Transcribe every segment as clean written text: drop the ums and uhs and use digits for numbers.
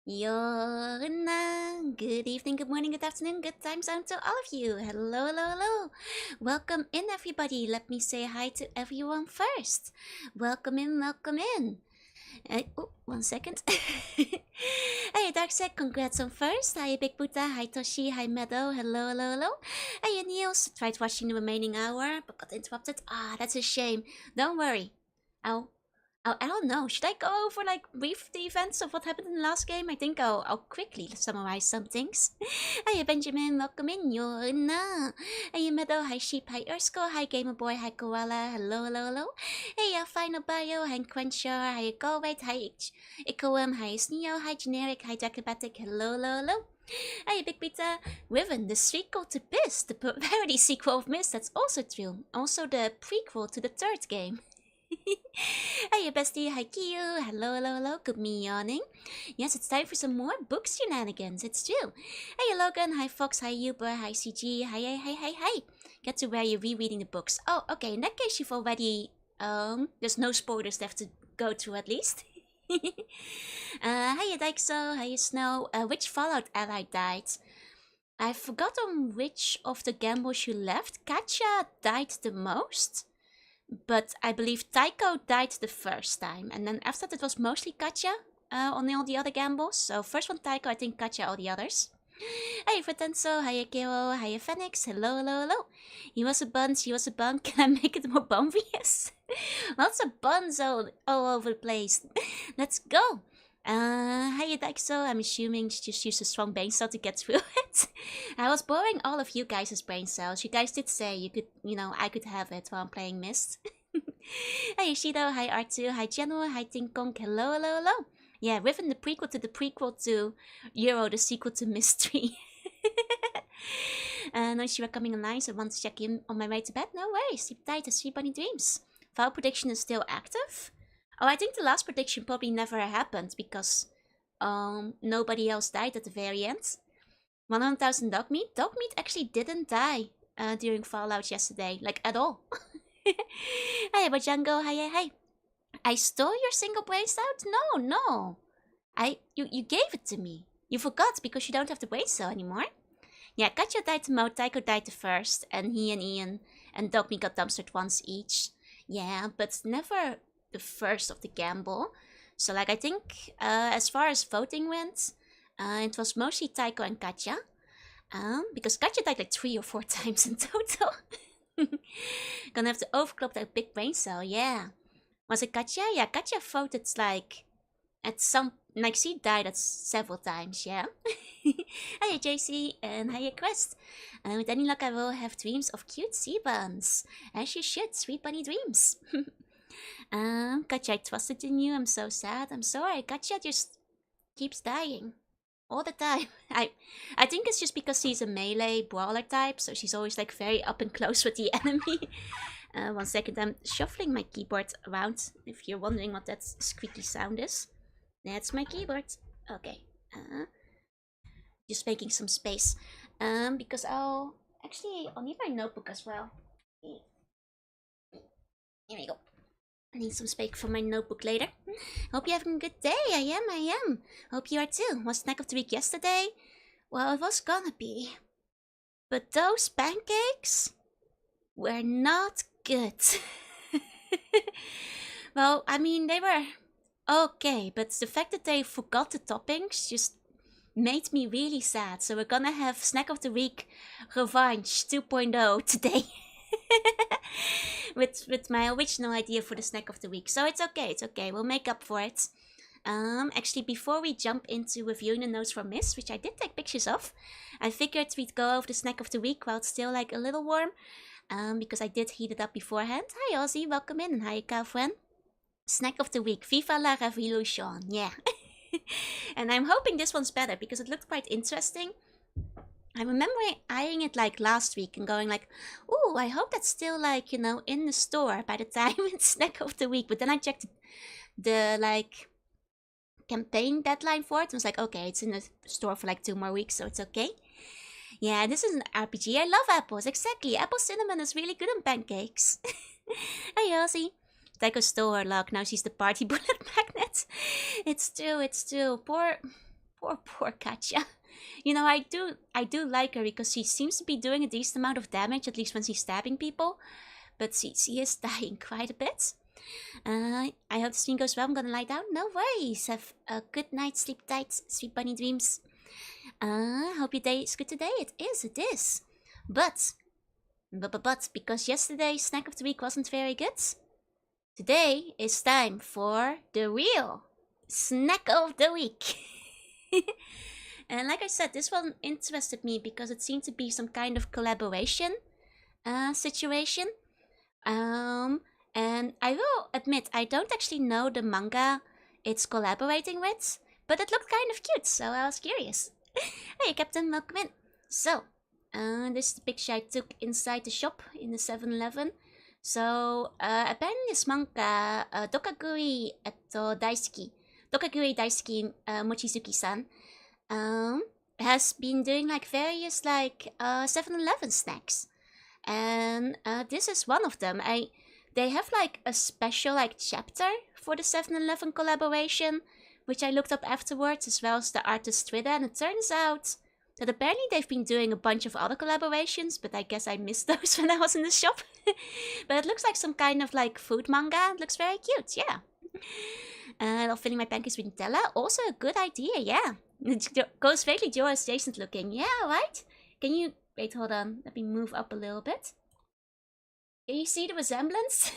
Yorna. Good evening, good morning, good afternoon, good time zone to all of you. Hello, hello, hello. Welcome in, everybody. Let me say hi to everyone first. Welcome in, welcome in. Oh, 1 second. Hey, Darksec, congrats on first. Hi, Big Buddha. Hi, Toshi. Hi, Meadow. Hello, hello, hello. Hey, Niels. Tried watching the remaining hour, but got interrupted. That's a shame. Don't worry. I'll I don't know. Should I go over like brief the events of what happened in the last game? I think I'll quickly summarize some things. Hi Benjamin, welcome in. Yorna. Hey Meadow, hi Sheep, hi Ersko, hi Gamer Boy, hi Koala, hello, hello, hello. Hey Final Bio, hi Quencher, hi Galwait, hi Ikoem, hi Sneo, hi Generic, hi Jacobatic, hello, hello, hello. Hey Big Pizza, Riven, the sequel to Myst, the parody sequel of Myst, that's also true. Also the prequel to the third game. Hey bestie, hi Kiyo, hello, hello, hello, good morning. Yes, it's time for some more book shenanigans, it's true. Hey Logan, hi Fox, hi Uber, hi CG, hi. Get to where you're rereading the books. Oh, okay, in that case you've already, there's no spoilers left to go through at least. Hiya Dykso, hiya Snow, which Fallout ally died? I've forgotten which of the gambles you left. Katja died the most. But I believe Tycho died the first time, and then after that it was mostly Katja on all the other gambles. So first one Tycho, I think Katja, all the others. Hey Fretenso, hiya Keo, hiya Phoenix, hello, hello, hello. He was a bun, she was a bun, can I make it more obvious? Lots of buns all over the place. Let's go. Hiya Dykso, I'm assuming she just used a strong brain cell to get through it. I was borrowing all of you guys' brain cells. You guys did say you could, I could have it while I'm playing Myst. Hi Ishido, hi R2, hi General, hi Tinkong, hello, hello, hello. Yeah, Riven, the prequel to Euro, the sequel to Mystery. Nice you were coming online, so I want to check in on my way to bed. No worries, sleep tight as 3 bunny dreams. File prediction is still active. Oh, I think the last prediction probably never happened because nobody else died at the very end. 100,000 dog meat. Dog meat actually didn't die during Fallout yesterday, like at all. Hi, Bajango. Hi. I stole your single brace out? No. You gave it to me. You forgot because you don't have the brace cell anymore. Yeah, Katja died the most, Tycho died the first, and he and Ian and Dogme got dumpstered once each. Yeah, but never the first of the gamble. So like I think as far as voting went, it was mostly Tycho and Katja. Because Katja died like 3 or 4 times in total. Gonna have to overclock that big brain cell, yeah. Was it Katja? Yeah, Katja voted like at some, like she died at several times, yeah. Hiya JC and hiya Quest. With any luck I will have dreams of cute sea buns. As you should, sweet bunny dreams. Katja, I trusted in you, I'm so sad, I'm sorry. Katja just keeps dying. All the time. I think it's just because she's a melee brawler type, so she's always like very up and close with the enemy. 1 second, I'm shuffling my keyboard around, if you're wondering what that squeaky sound is. That's my keyboard. Okay. Just making some space. Because I'll need my notebook as well. Here we go. I need some space for my notebook later. Hope you're having a good day. I am. Hope you are too. Was snack of the week yesterday? Well, it was gonna be. But those pancakes were not good. Well, I mean, they were okay, but the fact that they forgot the toppings just made me really sad. So we're gonna have snack of the week revenge 2.0 today. with my original idea for the snack of the week. So it's okay. We'll make up for it. Actually, before we jump into reviewing the notes from Myst, which I did take pictures of, I figured we'd go over the snack of the week while it's still like a little warm. Because I did heat it up beforehand. Hi Ozzy, welcome in, and hi Calfren. Snack of the week, Viva la Revolution, yeah. And I'm hoping this one's better because it looked quite interesting. I remember eyeing it like last week and going like, ooh, I hope that's still like, in the store by the time it's snack of the week. But then I checked the like campaign deadline for it and was like, okay, it's in the store for like 2 more weeks, so it's okay. Yeah, this is an RPG. I love apples, exactly. Apple cinnamon is really good on pancakes. Hi, Ozzy. Tycho stole her luck, now she's the party bullet magnet. It's true. Poor Poor Katja. You know, I do like her because she seems to be doing a decent amount of damage, at least when she's stabbing people. But she is dying quite a bit. I hope the stream goes well. I'm gonna lie down. No worries. Have a good night. Sleep tight. Sweet bunny dreams. Hope your day is good today. It is. But, because yesterday's snack of the week wasn't very good, today is time for the real snack of the week. And like I said, this one interested me because it seemed to be some kind of collaboration situation. And I will admit, I don't actually know the manga it's collaborating with, but it looked kind of cute, so I was curious. Hey, Captain, welcome in. So, this is the picture I took inside the shop in the 7-Eleven. So, apparently this manga, Dokaguri Daisuki, Mochizuki-san, has been doing like various like 7-Eleven snacks. And this is one of them. They have like a special like chapter for the 7-Eleven collaboration, which I looked up afterwards, as well as the artist's Twitter, and it turns out that apparently they've been doing a bunch of other collaborations, but I guess I missed those when I was in the shop. But it looks like some kind of like food manga. It looks very cute, yeah. I love filling my pancakes with Nutella. Also a good idea, yeah. It goes vaguely Joris adjacent looking. Yeah, right? Can you... Wait, hold on. Let me move up a little bit. Can you see the resemblance?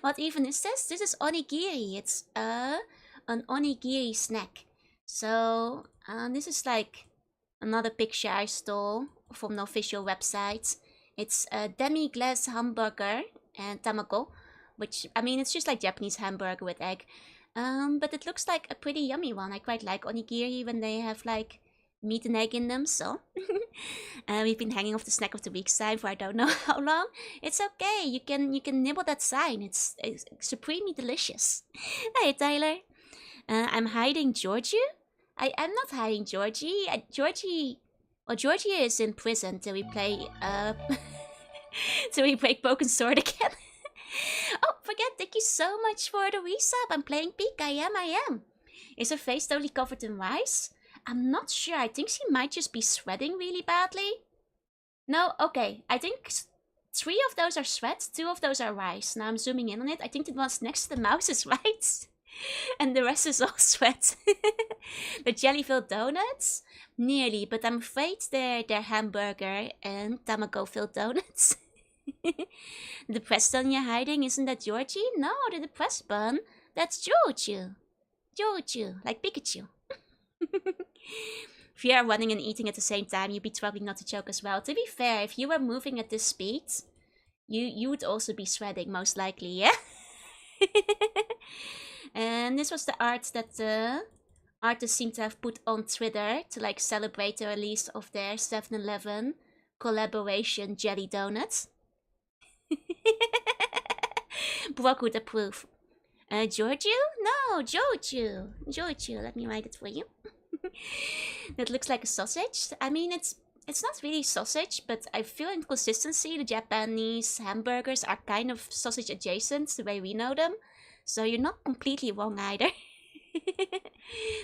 What even is this? This is onigiri. It's an onigiri snack. So, this is like another picture I stole from the official website. It's a demi-glace hamburger and tamago, which, I mean, it's just like Japanese hamburger with egg. But it looks like a pretty yummy one. I quite like onigiri when they have like meat and egg in them, so. We've been hanging off the snack of the week sign for I don't know how long. It's okay, you can nibble that sign. It's supremely delicious. Hey, Tyler. I'm hiding Georgie? I'm not hiding Georgie. Georgie is in prison till we play, till we break Broken Sword again. Oh, forget, thank you so much for the resub. I'm playing Peak, I am. Is her face totally covered in rice? I'm not sure, I think she might just be sweating really badly. No, okay, I think 3 of those are sweat, 2 of those are rice. Now I'm zooming in on it, I think the one's next to the mouse is rice. And the rest is all sweat. The jelly-filled donuts? Nearly, but I'm afraid they're hamburger and tamago-filled donuts. The depressed bun you're hiding, isn't that Georgie? No, the depressed bun, that's Joju. Joju, like Pikachu. If you are running and eating at the same time, you'd be struggling not to choke as well. To be fair, if you were moving at this speed, you would also be sweating, most likely, yeah? And this was the art that the artists seem to have put on Twitter to like celebrate the release of their 7-Eleven collaboration jelly donuts. Brock would approve. Giorgio? No, Joju. Let me write it for you. That looks like a sausage. I mean, it's not really sausage, but I feel in consistency the Japanese hamburgers are kind of sausage adjacent the way we know them. So you're not completely wrong either.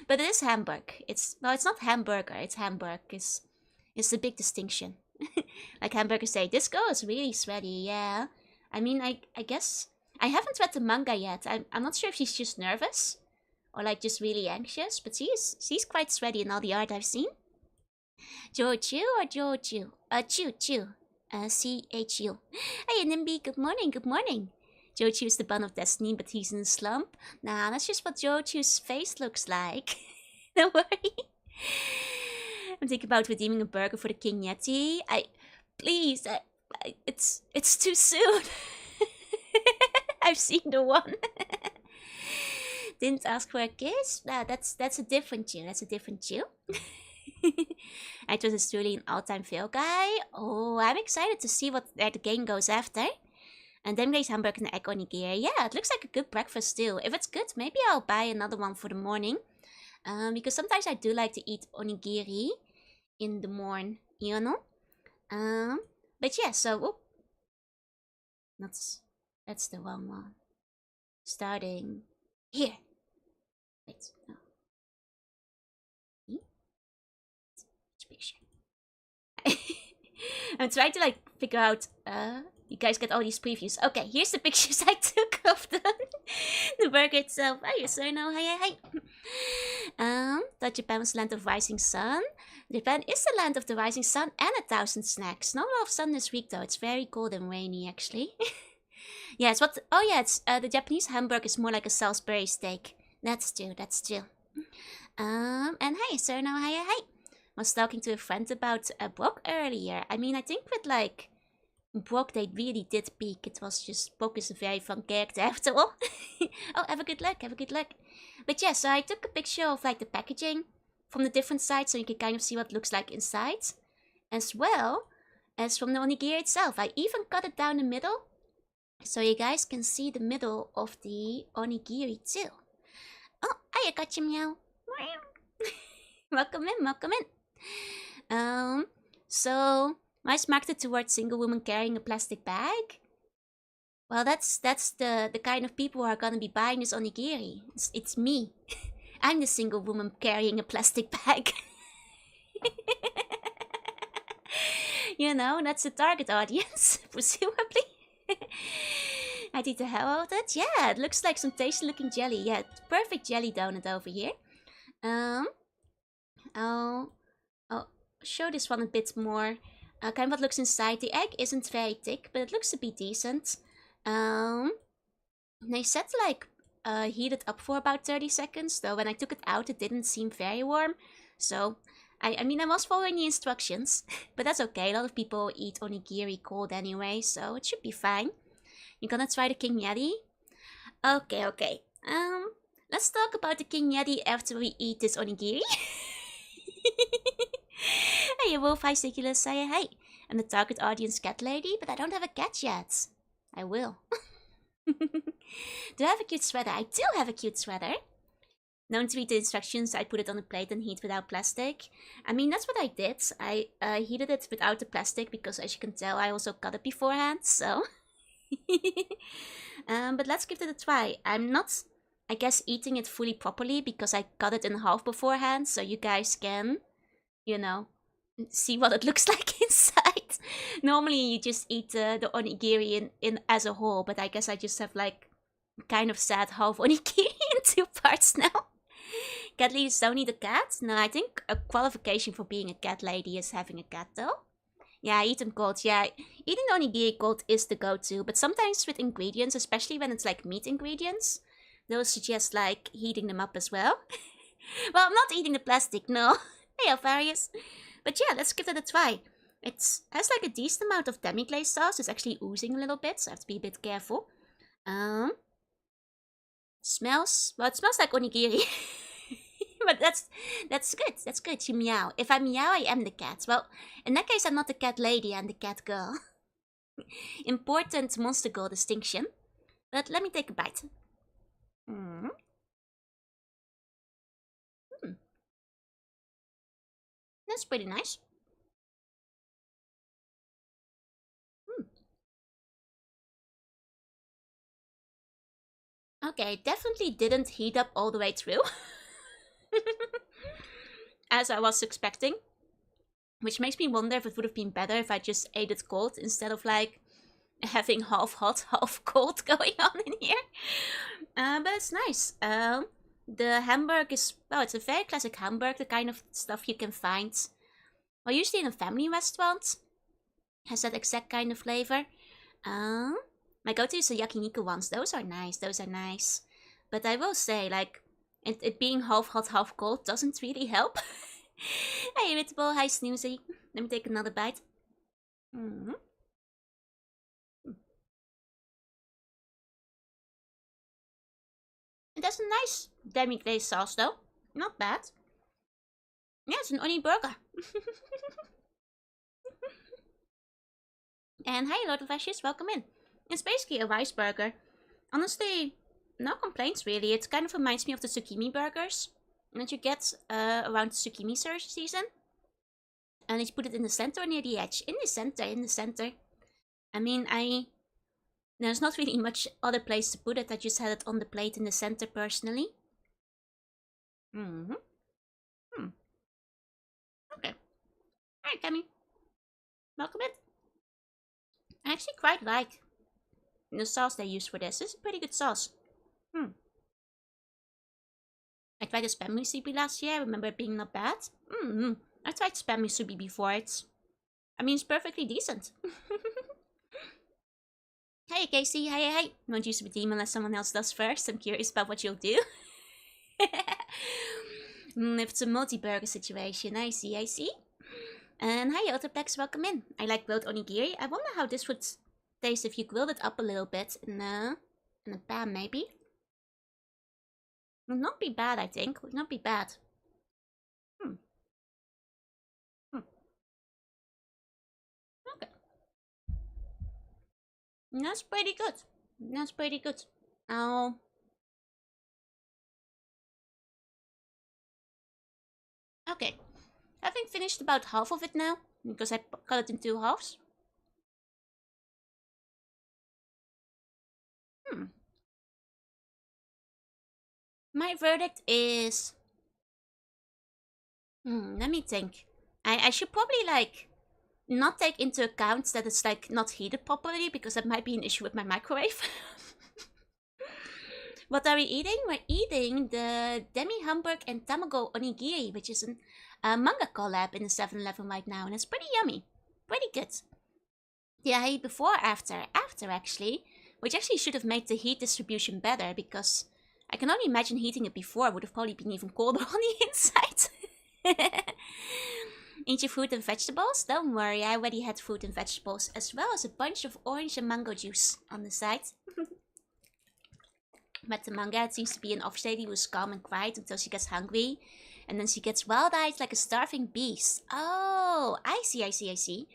But it is Hamburg. It's not hamburger, it's Hamburg. It's the big distinction. Like hamburgers say, this girl is really sweaty, yeah. I mean, I guess I haven't read the manga yet. I'm not sure if she's just nervous or like just really anxious, but she's quite sweaty in all the art I've seen. Joju or Joju? Chu. CHU. Hey, Nimby, good morning. Joju is the bun of destiny, but he's in a slump. Nah, that's just what Joju's face looks like. Don't worry. I'm thinking about redeeming a burger for the King Yeti. Please, it's too soon. I've seen the one. Didn't ask for a kiss? Nah, that's a different Jew. Atrus is truly an all-time fail guy. Oh, I'm excited to see where the game goes after. And then there's hamburger and egg onigiri. Yeah, it looks like a good breakfast too. If it's good, maybe I'll buy another one for the morning. Because sometimes I do like to eat onigiri in the morning, you know? But yeah, so... That's the wrong one. Starting here. Wait, no. I'm trying to like figure out, you guys get all these previews. Okay, here's the pictures I took of the burger itself. Hi, so no, hi. That Japan was the land of rising sun. Japan is the land of the rising sun and 1,000 snacks. Not a lot of sun this week though. It's very cold and rainy actually. Yeah, it's what. Oh yeah, it's the Japanese hamburger is more like a Salisbury steak. That's true. That's true. And hey, so now hi. Was talking to a friend about Brock earlier. I mean, I think with like Brock, they really did peak. It was just Brock is a very fun character after all. Oh, have a good luck. Have a good luck. But yeah, so I took a picture of like the packaging from the different sides, so you can kind of see what it looks like inside, as well as from the onigiri itself. I even cut it down the middle, so you guys can see the middle of the onigiri too. Oh, I got you, meow. Welcome in, welcome in. So Myst marketed towards single women carrying a plastic bag. Well, that's the kind of people who are gonna be buying this onigiri. It's me. I'm the single woman carrying a plastic bag. You know, that's the target audience, presumably. I did the hell out of it. Yeah, it looks like some tasty looking jelly. Yeah, perfect jelly donut over here. I'll show this one a bit more. Kind of what looks inside. The egg isn't very thick, but it looks to be decent. They said like heat it up for about 30 seconds, though when I took it out it didn't seem very warm. So, I mean I was following the instructions, but that's okay. A lot of people eat onigiri cold anyway, so it should be fine. You're gonna try the King Yeti? Okay. Let's talk about the King Yeti after we eat this onigiri. Hey, Wolf, hi, Siculus, say hey. I'm the target audience cat lady, but I don't have a cat yet. I will. Do I have a cute sweater? I do have a cute sweater. Don't read the instructions, I put it on a plate and heat without plastic. I mean, that's what I did. I heated it without the plastic because, as you can tell, I also cut it beforehand, so... But let's give it a try. I'm not, I guess, eating it fully properly because I cut it in half beforehand, so you guys can, you know, see what it looks like inside. Normally you just eat the onigiri in as a whole, but I guess I just have like kind of sad half onigiri in 2 parts now. Cat ladies don't need a cat? No, I think a qualification for being a cat lady is having a cat though. Yeah, eat them cold. Yeah, eating onigiri cold is the go-to, but sometimes with ingredients, especially when it's like meat ingredients, they'll suggest like heating them up as well. Well, I'm not eating the plastic, no. Hey, Alvarius. But yeah, let's give it a try. It has like a decent amount of demi-glaze sauce. It's actually oozing a little bit, so I have to be a bit careful. Smells, well, it smells like onigiri. But that's good. That's good. You meow. If I meow, I am the cat. Well, in that case, I'm not the cat lady. I'm the cat girl. Important monster girl distinction. But let me take a bite. That's pretty nice. Okay, definitely didn't heat up all the way through. As I was expecting. Which makes me wonder if it would have been better if I just ate it cold instead of like having half hot, half cold going on in here. But it's nice. The hamburger is, well, it's a very classic hamburger, the kind of stuff you can find, well, usually in a family restaurant. Has that exact kind of flavor. My go-to is the yakiniku ones. Those are nice. But I will say, like, it being half hot, half cold doesn't really help. Hey, Irritable. Hi, Snoozy. Let me take another bite. It has a nice demi-glaze sauce, though. Not bad. Yeah, it's an oni burger. And hi, Lord of Ashes. Welcome in. It's basically a rice burger. Honestly, no complaints, really. It kind of reminds me of the zucchini burgers that you get around the zucchini season. And you put it in the center or near the edge. In the center. I mean, there's not really much other place to put it. I just had it on the plate in the center personally. Okay. Alright, Cammy. Welcome in. I actually quite like the sauce they use for this. It's a pretty good sauce. I tried the spam musubi last year. I remember it being not bad. I tried spam musubi before. It's perfectly decent. Hey Casey, hey. Won't use redeem unless someone else does first. I'm curious about what you'll do. If it's a multi-burger situation, I see. And hi Otterpex, welcome in. I like grilled onigiri. I wonder how this would taste if you grilled it up a little bit in a pan maybe. Would not be bad, I think. Would not be bad. Okay. That's pretty good. That's pretty good. Oh. Okay. Having finished about half of it now, because I cut it in 2 halves. My verdict is... let me think. I should probably, like, not take into account that it's, like, not heated properly, because that might be an issue with my microwave. What are we eating? We're eating the Demi Hamburg and Tamago Onigiri, which is a manga collab in the 7-Eleven right now, and it's pretty yummy. Pretty good. Yeah, I ate before, after actually, which actually should have made the heat distribution better, because I can only imagine heating it before would have probably been even colder on the inside. Eat your fruit and vegetables? Don't worry, I already had fruit and vegetables, as well as a bunch of orange and mango juice on the side. But the manga, it seems to be an office lady who's calm and quiet until she gets hungry. And then she gets wild-eyed like a starving beast. Oh, I see.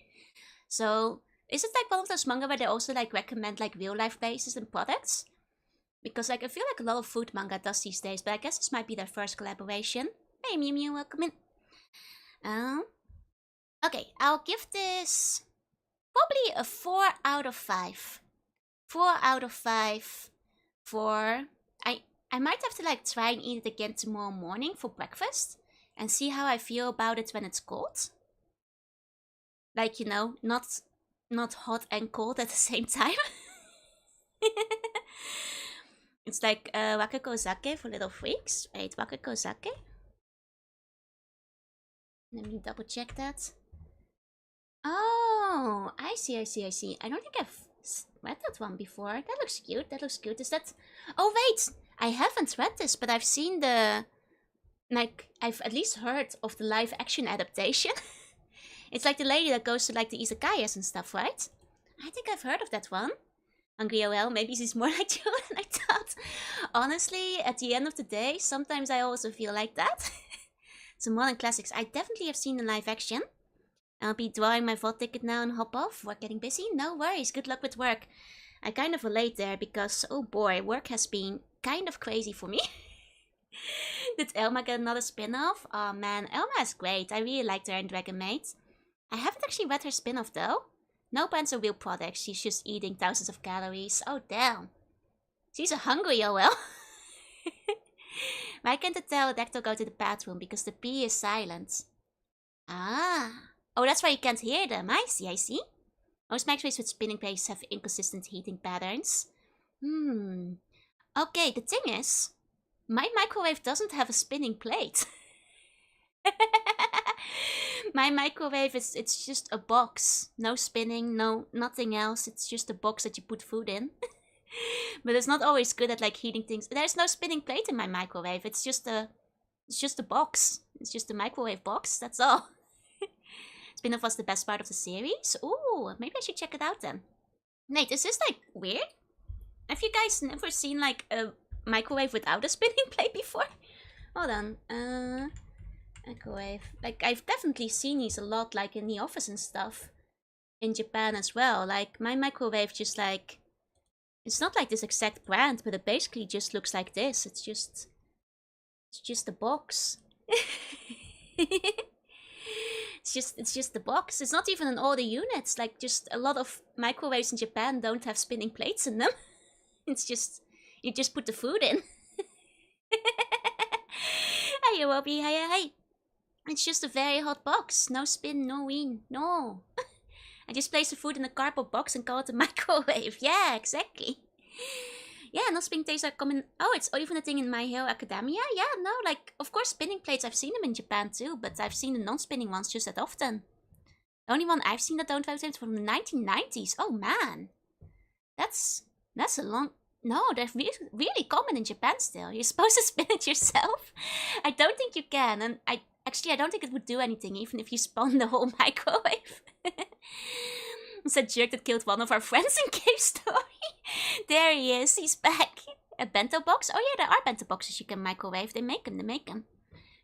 So, is it like one of those manga where they also like recommend like real-life places and products? Because like I feel like a lot of food manga does these days, but I guess this might be their first collaboration. Hey Mew, welcome in. Okay, I'll give this probably a 4 out of 5. 4 out of 5 for... I might have to like try and eat it again tomorrow morning for breakfast and see how I feel about it when it's cold. Like, you know, not hot and cold at the same time. It's like Wakako Sake for little freaks. Wait, Wakako Sake? Let me double check that. Oh, I see. I don't think I've read that one before. That looks cute. Is that... Oh, wait! I haven't read this, but I've seen the... Like, I've at least heard of the live action adaptation. It's like the lady that goes to like the izakayas and stuff, right? I think I've heard of that one. Hungry OL, maybe she's more like you than I thought. Honestly, at the end of the day, sometimes I also feel like that. Some modern classics. I definitely have seen the live action. I'll be drawing my VOD ticket now and hop off. We're getting busy? No worries, good luck with work. I kind of relate there because, oh boy, work has been kind of crazy for me. Did Elma get another spin-off? Oh man, Elma is great. I really liked her in Dragon Maid. I haven't actually read her spin-off though. No brands are real products, she's just eating thousands of calories. Oh damn. She's a hungry OL. Why can't the pterodactyl go to the bathroom? Because the pee is silent. Ah. Oh, that's why you can't hear them. I see. Most microwaves with spinning plates have inconsistent heating patterns. Okay, the thing is, my microwave doesn't have a spinning plate. My microwave it's just a box. No spinning, nothing else. It's just a box that you put food in. But it's not always good at like heating things. There's no spinning plate in my microwave. It's just a box. It's just a microwave box. That's all. Spin-off was the best part of the series. Ooh, maybe I should check it out then. Nate, is this like weird? Have you guys never seen like a microwave without a spinning plate before? Hold on. Microwave. Like I've definitely seen these a lot, like in the office and stuff. In Japan as well. Like my microwave just like... It's not like this exact brand, but it basically just looks like this. It's just a box. It's just the box. It's not even an all the units. Like just a lot of microwaves in Japan don't have spinning plates in them. It's just you just put the food in. Hi, Robbie. Hi. It's just a very hot box. No spin, no ween. No. I just place the food in a cardboard box and call it a microwave. Yeah, exactly. Yeah, non-spinning plates are common. Oh, it's even a thing in My Hero Academia? Yeah, no, like, of course spinning plates, I've seen them in Japan too, but I've seen the non-spinning ones just that often. The only one I've seen that don't have it is from the 1990s. Oh man. That's a long... No, they're really common in Japan still. You're supposed to spin it yourself. I don't think you can, and I don't think it would do anything, even if you spun the whole microwave. It's a jerk that killed one of our friends in Cave Story. There he is, he's back. A bento box? Oh yeah, there are bento boxes you can microwave. They make them.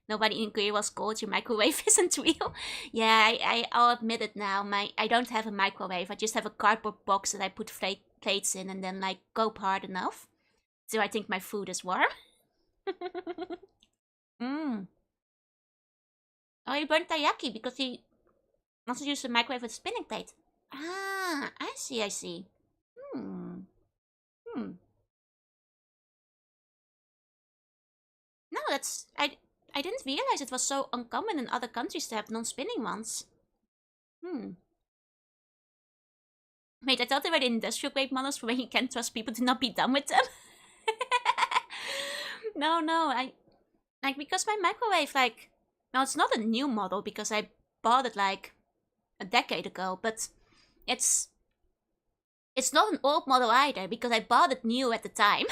Nobody in Korea was called your microwave isn't real. Yeah, I'll admit it now. I don't have a microwave. I just have a cardboard box that I put plates in and then like go hard enough. So I think my food is warm. Oh, you burnt taiyaki because he also used a microwave with a spinning plate. Ah, I see. No, I didn't realize it was so uncommon in other countries to have non-spinning ones. Wait, I thought they were the industrial grade models for when you can't trust people to not be done with them. No, because my microwave, like, no, it's not a new model because I bought it like a decade ago, but it's not an old model either because I bought it new at the time.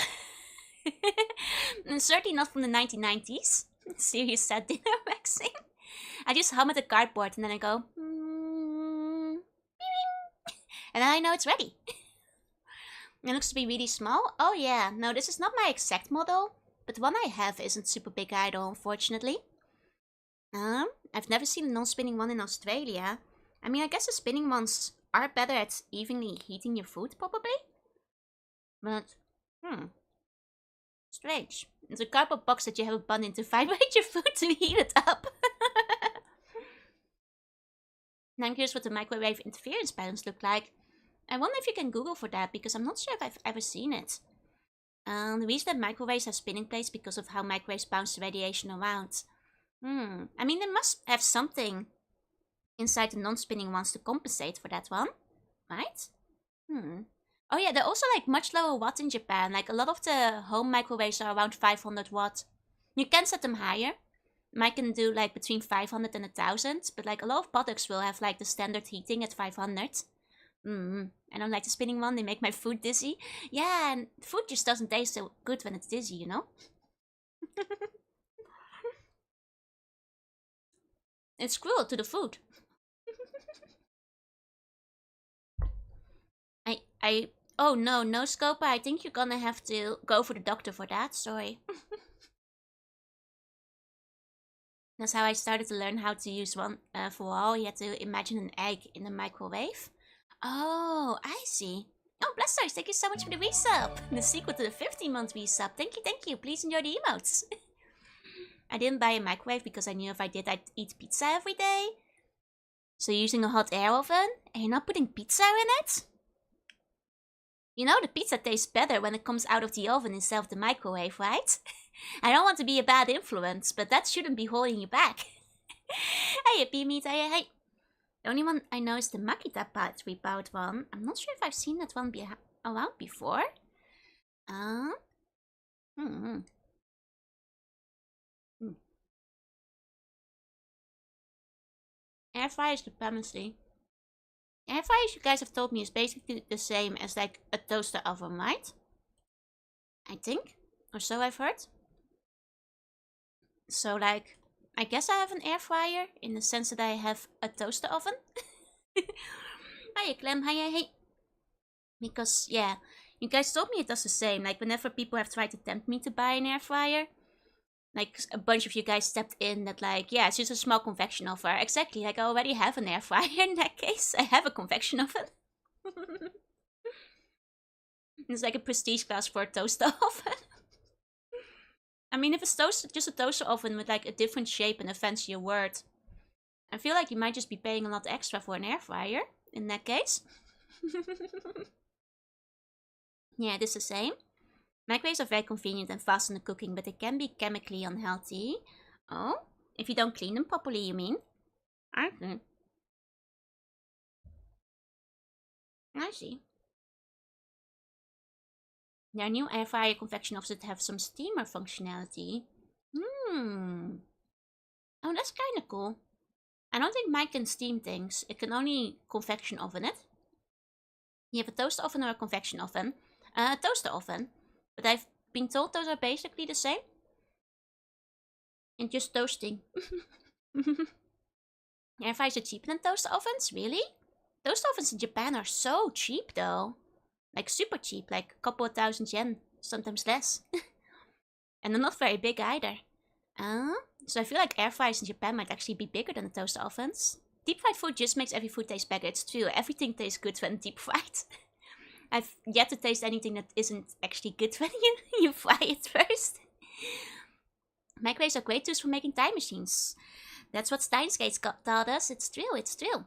And certainly not from the 1990s. Serious sad dinner waxing. I just hum at the cardboard and then I go, and then I know it's ready. It looks to be really small. Oh yeah, no, this is not my exact model, but the one I have isn't super big either, unfortunately. I've never seen a non-spinning one in Australia. I mean, I guess the spinning ones are better at evenly heating your food, probably. But, strange. It's a cardboard box that you have a bun in to vibrate your food to heat it up. Now I'm curious what the microwave interference patterns look like. I wonder if you can Google for that, because I'm not sure if I've ever seen it. The reason that microwaves have spinning plates because of how microwaves bounce the radiation around. I mean, they must have something inside the non-spinning ones to compensate for that one, right? Oh yeah, they're also like much lower watt in Japan. Like a lot of the home microwaves are around 500 watt. You can set them higher. Mine can do like between 500 and 1000, but like a lot of products will have like the standard heating at 500. I don't like the spinning one, they make my food dizzy. Yeah, and food just doesn't taste so good when it's dizzy, you know? It's cruel to the food. Oh no, Scopa, I think you're gonna have to go for the doctor for that, sorry. That's how I started to learn how to use one for all. You had to imagine an egg in a microwave. Oh, I see. Oh, Blastoise, thank you so much for the resub. The sequel to the 15-month resub. Thank you. Please enjoy the emotes. I didn't buy a microwave because I knew if I did, I'd eat pizza every day. So you're using a hot air oven and you're not putting pizza in it? You know the pizza tastes better when it comes out of the oven instead of the microwave, right? I don't want to be a bad influence, but that shouldn't be holding you back. Hey, P-Meat, hey. The only one I know is the Makita Part 3 powered one. I'm not sure if I've seen that one around before. Air fryer supremacy. Air fryers, you guys have told me, is basically the same as like a toaster oven, right? I think, or so I've heard. So like, I guess I have an air fryer in the sense that I have a toaster oven. Hiya, Clem. Hiya, hey. Because, yeah, you guys told me it does the same. Like, whenever people have tried to tempt me to buy an air fryer, like, a bunch of you guys stepped in that, like, yeah, it's just a small convection oven. Exactly, like, I already have an air fryer in that case. I have a convection oven. It's like a prestige class for a toaster oven. I mean, if it's just a toaster oven with, like, a different shape and a fancier word, I feel like you might just be paying a lot extra for an air fryer in that case. Yeah, it is the same. Microwaves are very convenient and fast in the cooking, but they can be chemically unhealthy. Oh? If you don't clean them properly, you mean? Okay. I see. There are new air fryer convection ovens that have some steamer functionality. Hmm. Oh, that's kind of cool. I don't think mine can steam things. It can only convection oven it. You have a toaster oven or a convection oven. A toaster oven. But I've been told those are basically the same. And just toasting. Air fryers are cheaper than toaster ovens? Really? Toaster ovens in Japan are so cheap though. Like super cheap, like a couple of thousand yen, sometimes less. And they're not very big either. So I feel like air fryers in Japan might actually be bigger than the toaster ovens. Deep fried food just makes every food taste better. It's true, everything tastes good when deep fried. I've yet to taste anything that isn't actually good when you fry it first. Microwaves are great tools for making time machines. That's what Steins Gate taught us. It's true, it's true.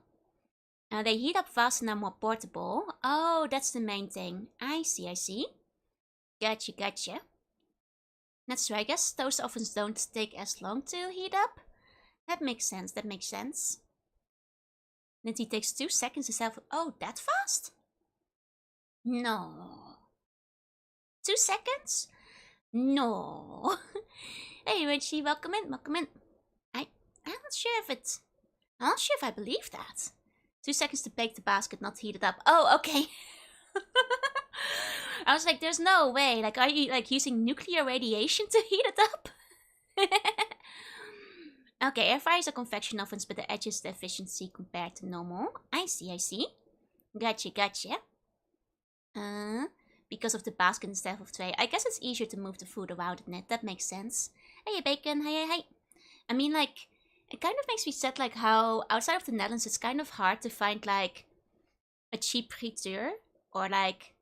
They heat up fast and are more portable. Oh, that's the main thing. I see, I see. Gotcha, gotcha. That's true, I guess toaster ovens don't take as long to heat up. That makes sense, that makes sense. And it takes 2 seconds to self. Oh, that fast? No. 2 seconds? No. Hey, Richie, welcome in, welcome in. I'm not sure if I believe that. 2 seconds to bake the basket, not heat it up. Oh, okay. I was like, there's no way. Like, are you like using nuclear radiation to heat it up? Okay, air fryers are convection ovens, but the edge is the efficiency compared to normal. I see, I see. Gotcha, gotcha. Because of the basket instead of tray. I guess it's easier to move the food around in it. That makes sense. Hey, bacon. Hey. I mean, like, it kind of makes me sad, like, how outside of the Netherlands, it's kind of hard to find, like, a cheap friteur or, like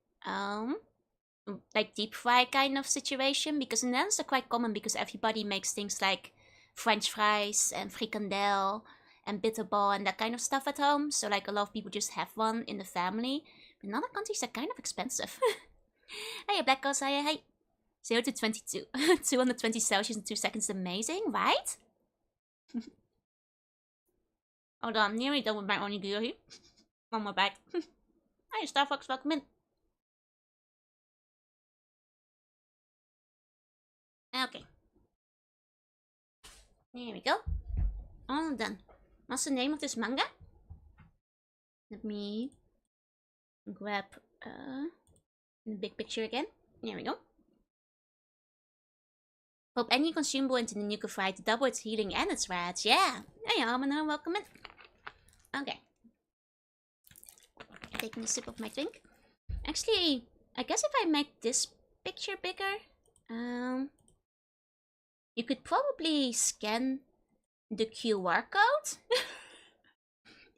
deep fry kind of situation. Because in the Netherlands, they're quite common because everybody makes things like French fries and frikandel and bitterball and that kind of stuff at home. So, like, a lot of people just have one in the family. But in other countries, they're kind of expensive. Hey, Black Girls, hey. 0 to 22. 220 Celsius in 2 seconds. Amazing, right? Hold on, nearly done with my onigiri. One more bite. Hey, Starbucks, welcome in. Okay. There we go. All done. What's the name of this manga? Let me grab the big picture again. There we go. Pop any consumable into the nuclear fry to double its healing and its rats. Yeah. Hey, Almano, welcome in. Okay. Taking a sip of my drink. Actually, I guess if I make this picture bigger, you could probably scan the QR code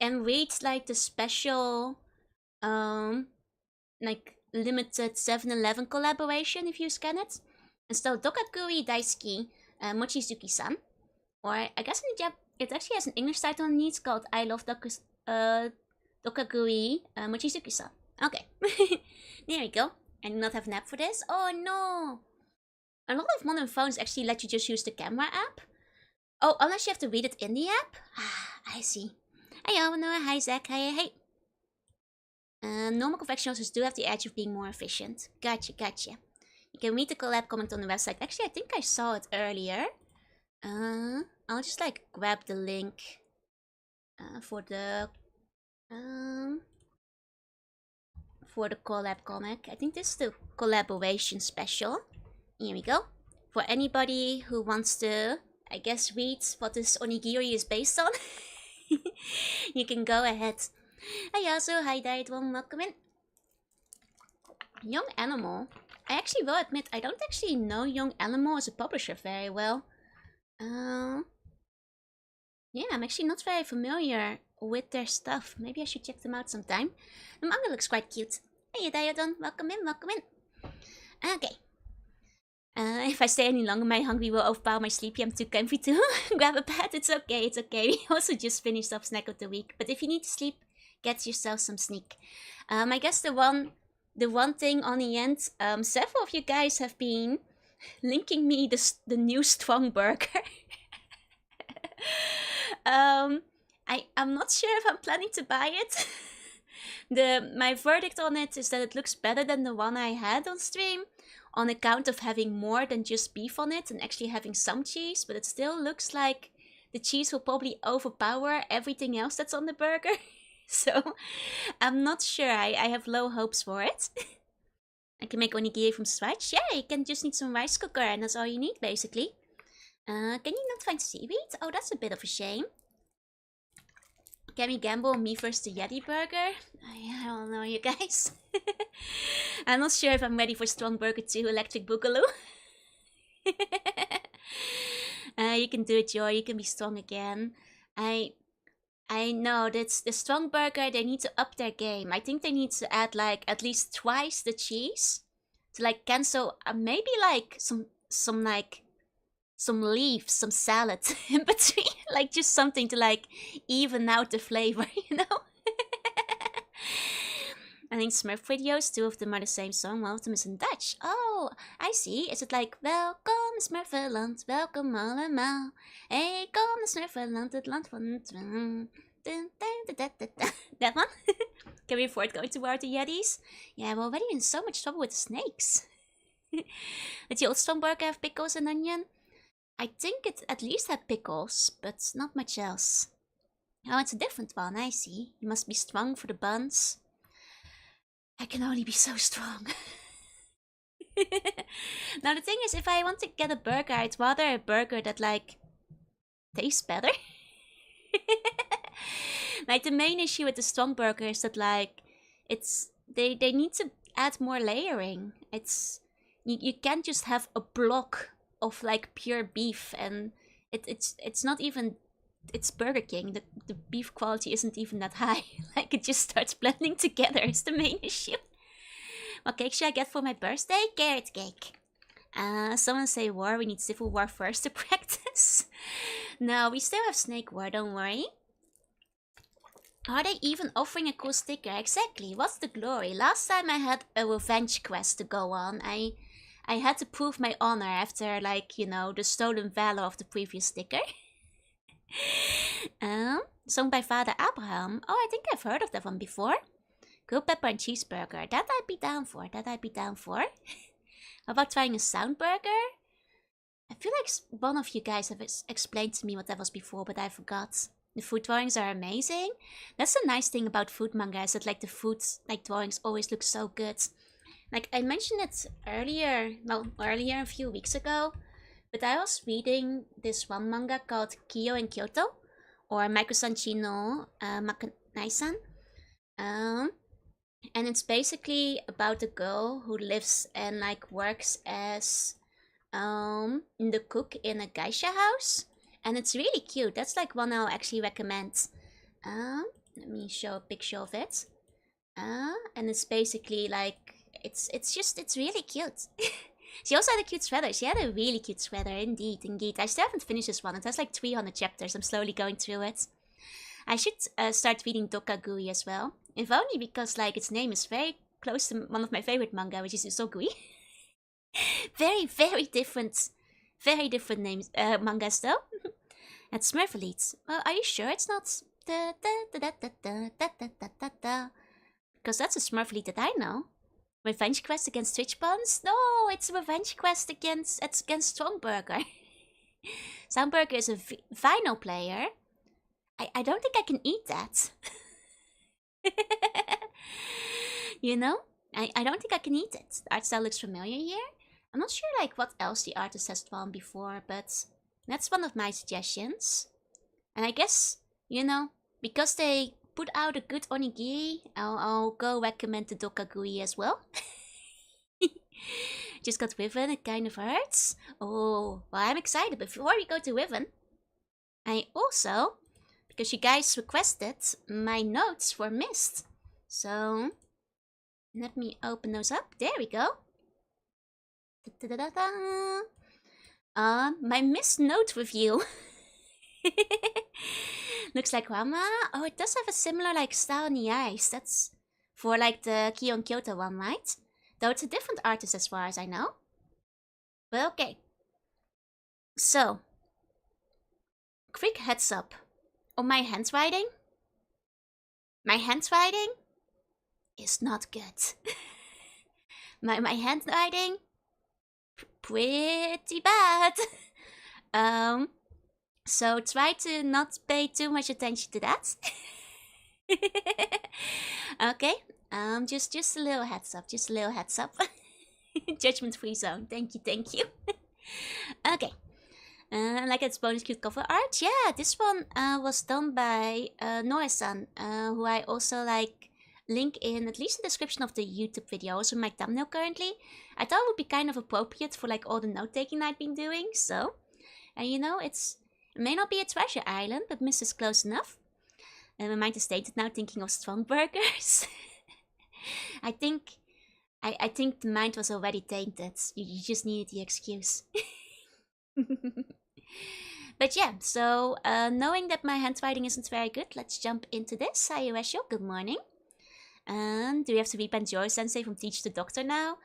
and read like the special, like limited 7-Eleven collaboration if you scan it. And so Dokakuri Daisuki Mochizuki-san. Or I guess in Japan it actually has an English title underneath. It's called I Love Dokakuri Mochizuki-san. Okay. There we go. I do not have an app for this. Oh no! A lot of modern phones actually let you just use the camera app. Oh, unless you have to read it in the app? Ah, I see. Hey, Alvino. Hi, Zach. Hey. Normal convection ovens do have the edge of being more efficient. Gotcha. You can read the collab comment on the website. Actually, I think I saw it earlier. I'll just like grab the link for the collab comic. I think this is the collaboration special. Here we go. For anybody who wants to, I guess, read what this onigiri is based on, you can go ahead. Hi, also, hi, Diet One, welcome in. Young Animal. I actually will admit, I don't actually know Young Animal as a publisher very well. Yeah, I'm actually not very familiar with their stuff. Maybe I should check them out sometime. The manga looks quite cute. Hey, Diodon, welcome in. Okay. If I stay any longer, my hungry will overpower my sleepy. I'm too comfy to grab a pet. It's okay. We also just finished up Snack of the Week. But if you need to sleep, get yourself some sneak. I guess the one thing on the end, several of you guys have been linking me the new Strong Burger. I'm not sure if I'm planning to buy it. My verdict on it is that it looks better than the one I had on stream, on account of having more than just beef on it and actually having some cheese, but it still looks like the cheese will probably overpower everything else that's on the burger. So I'm not sure. I have low hopes for it. I can make onigiri from scratch. Yeah, you can just need some rice cooker and that's all you need basically. Can you not find seaweed? Oh, that's a bit of a shame. Can we gamble on me versus the Yeti burger? I don't know, you guys. I'm not sure if I'm ready for Strong Burger 2 Electric Boogaloo. You can do it, Joy. You can be strong again. I know that's the Strong Burger. They need to up their game. I think they need to add like at least twice the cheese to like cancel. Maybe like some leaves, some salad in between, like just something to like even out the flavor, you know? I think Smurf videos, 2 of them are the same song, one of them is in Dutch. Oh, I see. Is it like, welkom Smurfenland, welkom allemaal. Hey, kom naar Smurfenland, het land van het... That one? Can we afford going to war the Yetis? Yeah, we're already in so much trouble with the snakes. Did the old Strong Burger have pickles and onion? I think it at least had pickles, but not much else. Oh, it's a different one, I see. You must be strong for the buns. I can only be so strong. Now the thing is, if I want to get a burger, I'd rather a burger that like tastes better. Like the main issue with the Strong Burger is that like they need to add more layering. You can't just have a block of like pure beef, and it's not even, it's Burger King. The beef quality isn't even that high. Like it just starts blending together is the main issue. What cake should I get for my birthday? Carrot cake. Someone say war. We need Civil War first to practice. No, we still have Snake War, don't worry. Are they even offering a cool sticker? Exactly. What's the glory? Last time I had a revenge quest to go on. I had to prove my honor after, like, you know, the stolen valor of the previous sticker. Song by Father Abraham. Oh, I think I've heard of that one before. Grilled pepper and cheeseburger. That I'd be down for. How about trying a sound burger? I feel like one of you guys have explained to me what that was before, but I forgot. The food drawings are amazing. That's the nice thing about food manga, is that like the food like drawings always look so good. Like I mentioned it earlier a few weeks ago, but I was reading this one manga called Kyo in Kyoto, or Maiko-san Chino Makanai-san. And it's basically about a girl who lives and like works as the cook in a geisha house. And it's really cute. That's like one I'll actually recommend. Let me show a picture of it. And it's basically like, it's really cute. She also had a cute sweater. She had a really cute sweater, indeed. I still haven't finished this one. It has like 300 chapters. I'm slowly going through it. I should start reading Dokagui as well. If only because like its name is very close to one of my favorite manga, which is Usogui. Very, very different names, mangas though. And Smurfelites. Well, are you sure it's not because that's a Smurfelite that I know. Revenge Quest against Twitch Buns? No, it's a Revenge Quest against Strongburger. Soundburger is a vinyl player. I don't think I can eat that. You know? I don't think I can eat it. The art style looks familiar here. I'm not sure like what else the artist has drawn before, but that's one of my suggestions. And I guess, you know, because they put out a good onigiri, I'll go recommend the Dokagui as well. Just got Riven, it kind of hurts. Oh, well, I'm excited. But before we go to Riven, I also, because you guys requested my notes for Myst. So, let me open those up. There we go. My Myst note review. Looks like Rama. Oh, it does have a similar like style in the eyes. That's for like the Kyo Kyoto one, right? Though it's a different artist as far as I know. But okay. So, quick heads up on my handwriting. My handwriting is not good. my handwriting, pretty bad. So try to not pay too much attention to that. Okay, just a little heads up, Judgment-free zone, thank you. Okay, like its bonus cute cover art. Yeah, this one was done by Noe-san, who I also like link in at least the description of the YouTube video, also my thumbnail currently. I thought it would be kind of appropriate for like all the note-taking I've been doing, so. And you know, it may not be a treasure island, but Myst is close enough. And my mind is stated now thinking of strong burgers. I think the mind was already tainted. You just needed the excuse. But yeah, so knowing that my handwriting isn't very good, let's jump into this. Hi Uesho, good morning. Do we have to repent Joy Sensei from Teach the Doctor now?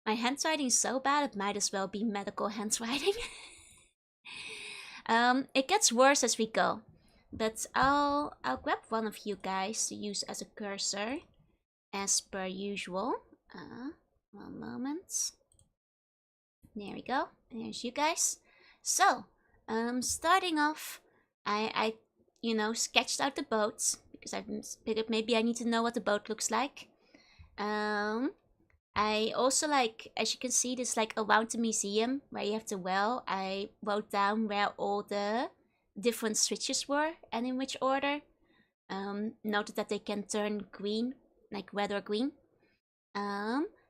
My handwriting is so bad it might as well be medical handwriting. It gets worse as we go. But I'll grab one of you guys to use as a cursor, as per usual. One moment. There we go. There's you guys. So, starting off, I you know, sketched out the boat because I figured maybe I need to know what the boat looks like. I also like, as you can see, this like around the museum where you have the well. I wrote down where all the different switches were and in which order. Noted that they can turn green, like red or green.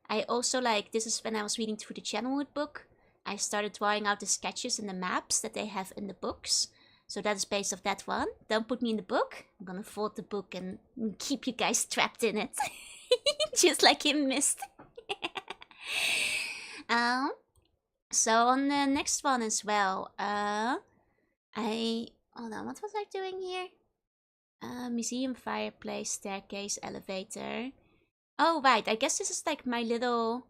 I also like, this is when I was reading through the Channelwood book. I started drawing out the sketches and the maps that they have in the books. So that is based off that one. Don't put me in the book. I'm gonna fold the book and keep you guys trapped in it. Just like in Myst. So on the next one as well, hold on, what was I doing here? Museum, fireplace, staircase, elevator. Oh right, I guess this is like my little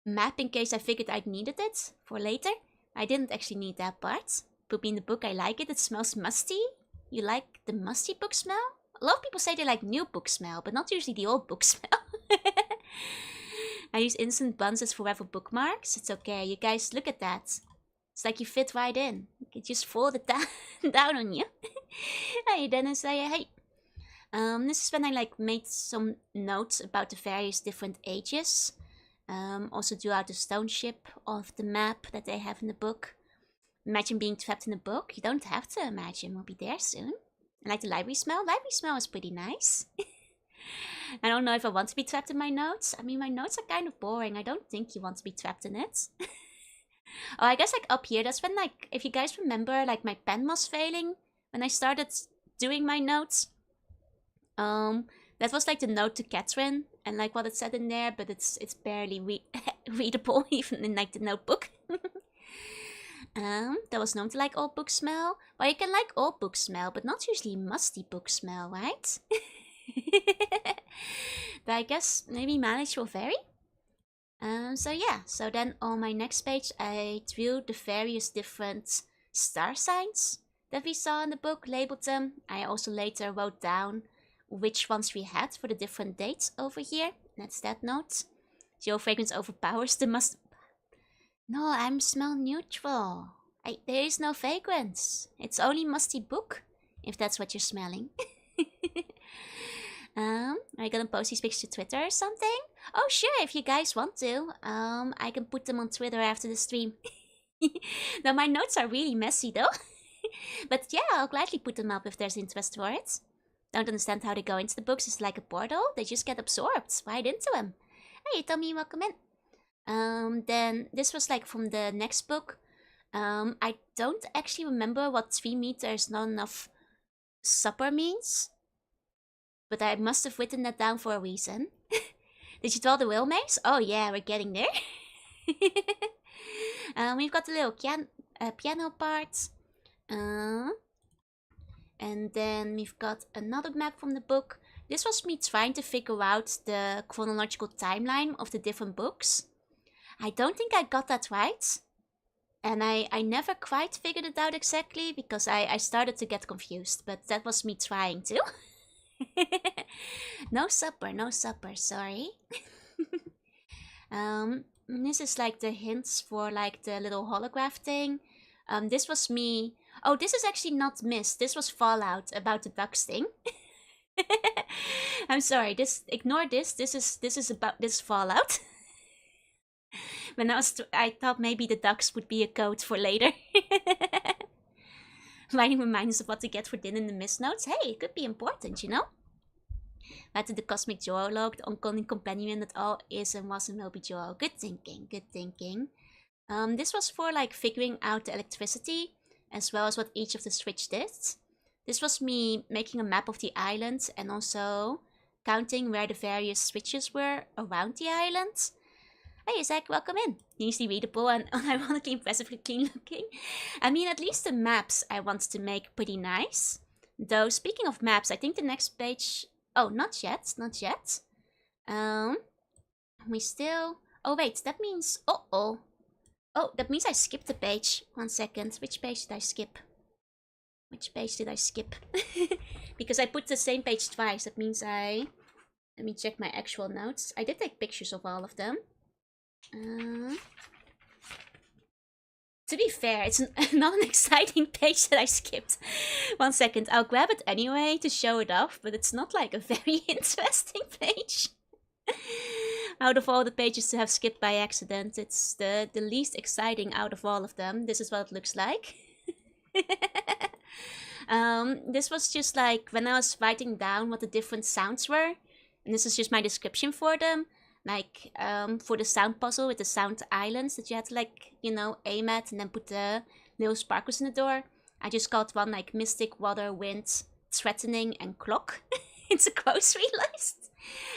map in case I figured I'd needed it for later. I didn't actually need that part. Put me in the book, I like it. It smells musty. You like the musty book smell? A lot of people say they like new book smell, but not usually the old book smell. I use instant buns as forever bookmarks. It's okay, you guys, look at that. It's like you fit right in. You can just fold it down on you. Hey, Dennis, hey. This is when I like made some notes about the various different ages. Also drew out the stone ship of the map that they have in the book. Imagine being trapped in a book. You don't have to imagine, we'll be there soon. I like the library smell. Library smell is pretty nice. I don't know if I want to be trapped in my notes. I mean, my notes are kind of boring. I don't think you want to be trapped in it. Oh, I guess like up here, that's when like, if you guys remember, like my pen was failing when I started doing my notes. That was like the note to Catherine and like what it said in there, but it's barely readable even in like the notebook. That was known to like old book smell. Well, you can like old book smell, but not usually musty book smell, right? But I guess maybe mileage will vary. So yeah, so then on my next page I drew the various different star signs that we saw in the book, labeled them. I also later wrote down which ones we had for the different dates over here. That's that note. Your fragrance overpowers the must. No, I'm smell neutral. There is no fragrance. It's only musty book, if that's what you're smelling. Are you gonna post these pictures to Twitter or something? Oh sure, if you guys want to. I can put them on Twitter after the stream. Now my notes are really messy though. But yeah, I'll gladly put them up if there's interest for it. Don't understand how they go into the books. It's like a portal. They just get absorbed right into them. Hey Tommy, welcome in. Then this was like from the next book. I don't actually remember what 3 meters not enough supper means. But I must have written that down for a reason. Did you draw the whale maze? Oh yeah, we're getting there. We've got the little piano part. And then we've got another map from the book. This was me trying to figure out the chronological timeline of the different books. I don't think I got that right. And I never quite figured it out exactly because I started to get confused. But that was me trying to. No supper, sorry. This is like the hints for like the little holograph thing. This was me. Oh, this is actually not Myst. This was Fallout about the ducks thing. I'm sorry. Ignore this. This is about this Fallout. When I thought maybe the ducks would be a code for later. Writing reminders of what to get for dinner in the Myst notes. Hey, it could be important, you know? Add to the cosmic duologue, the uncommon companion that all is and was and will be duo. Good thinking, good thinking. This was for like figuring out the electricity, as well as what each of the switch did. This was me making a map of the island and also counting where the various switches were around the island. Hey Zach, welcome in. Easily readable and unironically impressively clean looking. I mean, at least the maps I want to make pretty nice. Though, speaking of maps, I think the next page... Oh, not yet, not yet. We still... Oh wait, that means... Oh, that means I skipped a page. 1 second, which page did I skip? Which page did I skip? Because I put the same page twice, that means I... Let me check my actual notes. I did take pictures of all of them. To be fair, it's not an exciting page that I skipped. 1 second, I'll grab it anyway to show it off, but it's not like a very interesting page. Out of all the pages to have skipped by accident, it's the least exciting out of all of them. This is what it looks like. This was just like when I was writing down what the different sounds were, and this is just my description for them. Like, for the sound puzzle with the sound islands that you had to, like, you know, aim at and then put the little sparkles in the door. I just got one, like, mystic, water, wind, threatening, and clock. It's a grocery list.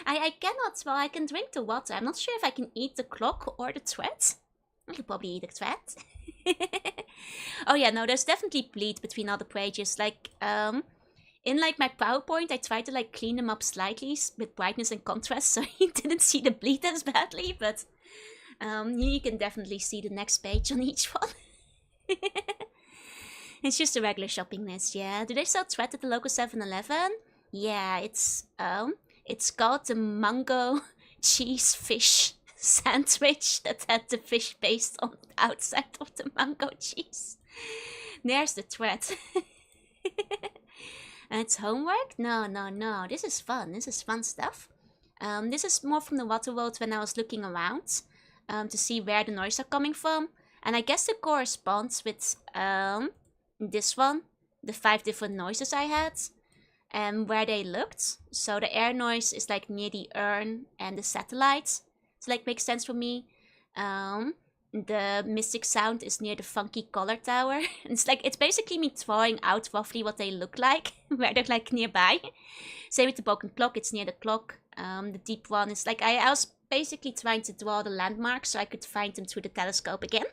I cannot, well, I can drink the water. I'm not sure if I can eat the clock or the thread. I could probably eat the thread. Oh yeah, no, there's definitely bleed between all the pages. Like, in like my PowerPoint, I tried to like clean them up slightly with brightness and contrast, so you didn't see the bleed as badly, but you can definitely see the next page on each one. It's just a regular shopping list, yeah. Do they sell thread at the local 7-Eleven? Yeah, it's called the mango cheese fish sandwich that had the fish paste on the outside of the mango cheese. There's the thread. And it's homework? No. This is fun. This is fun stuff. This is more from the water world when I was looking around to see where the noises are coming from. And I guess it corresponds with this one, the 5 different noises I had, and where they looked. So the air noise is like near the urn and the satellite. So like makes sense for me. The mystic sound is near the funky color tower. It's basically me drawing out roughly what they look like, where they're like nearby. Same with the broken clock, it's near the clock. The deep one is like, I was basically trying to draw the landmarks so I could find them through the telescope again.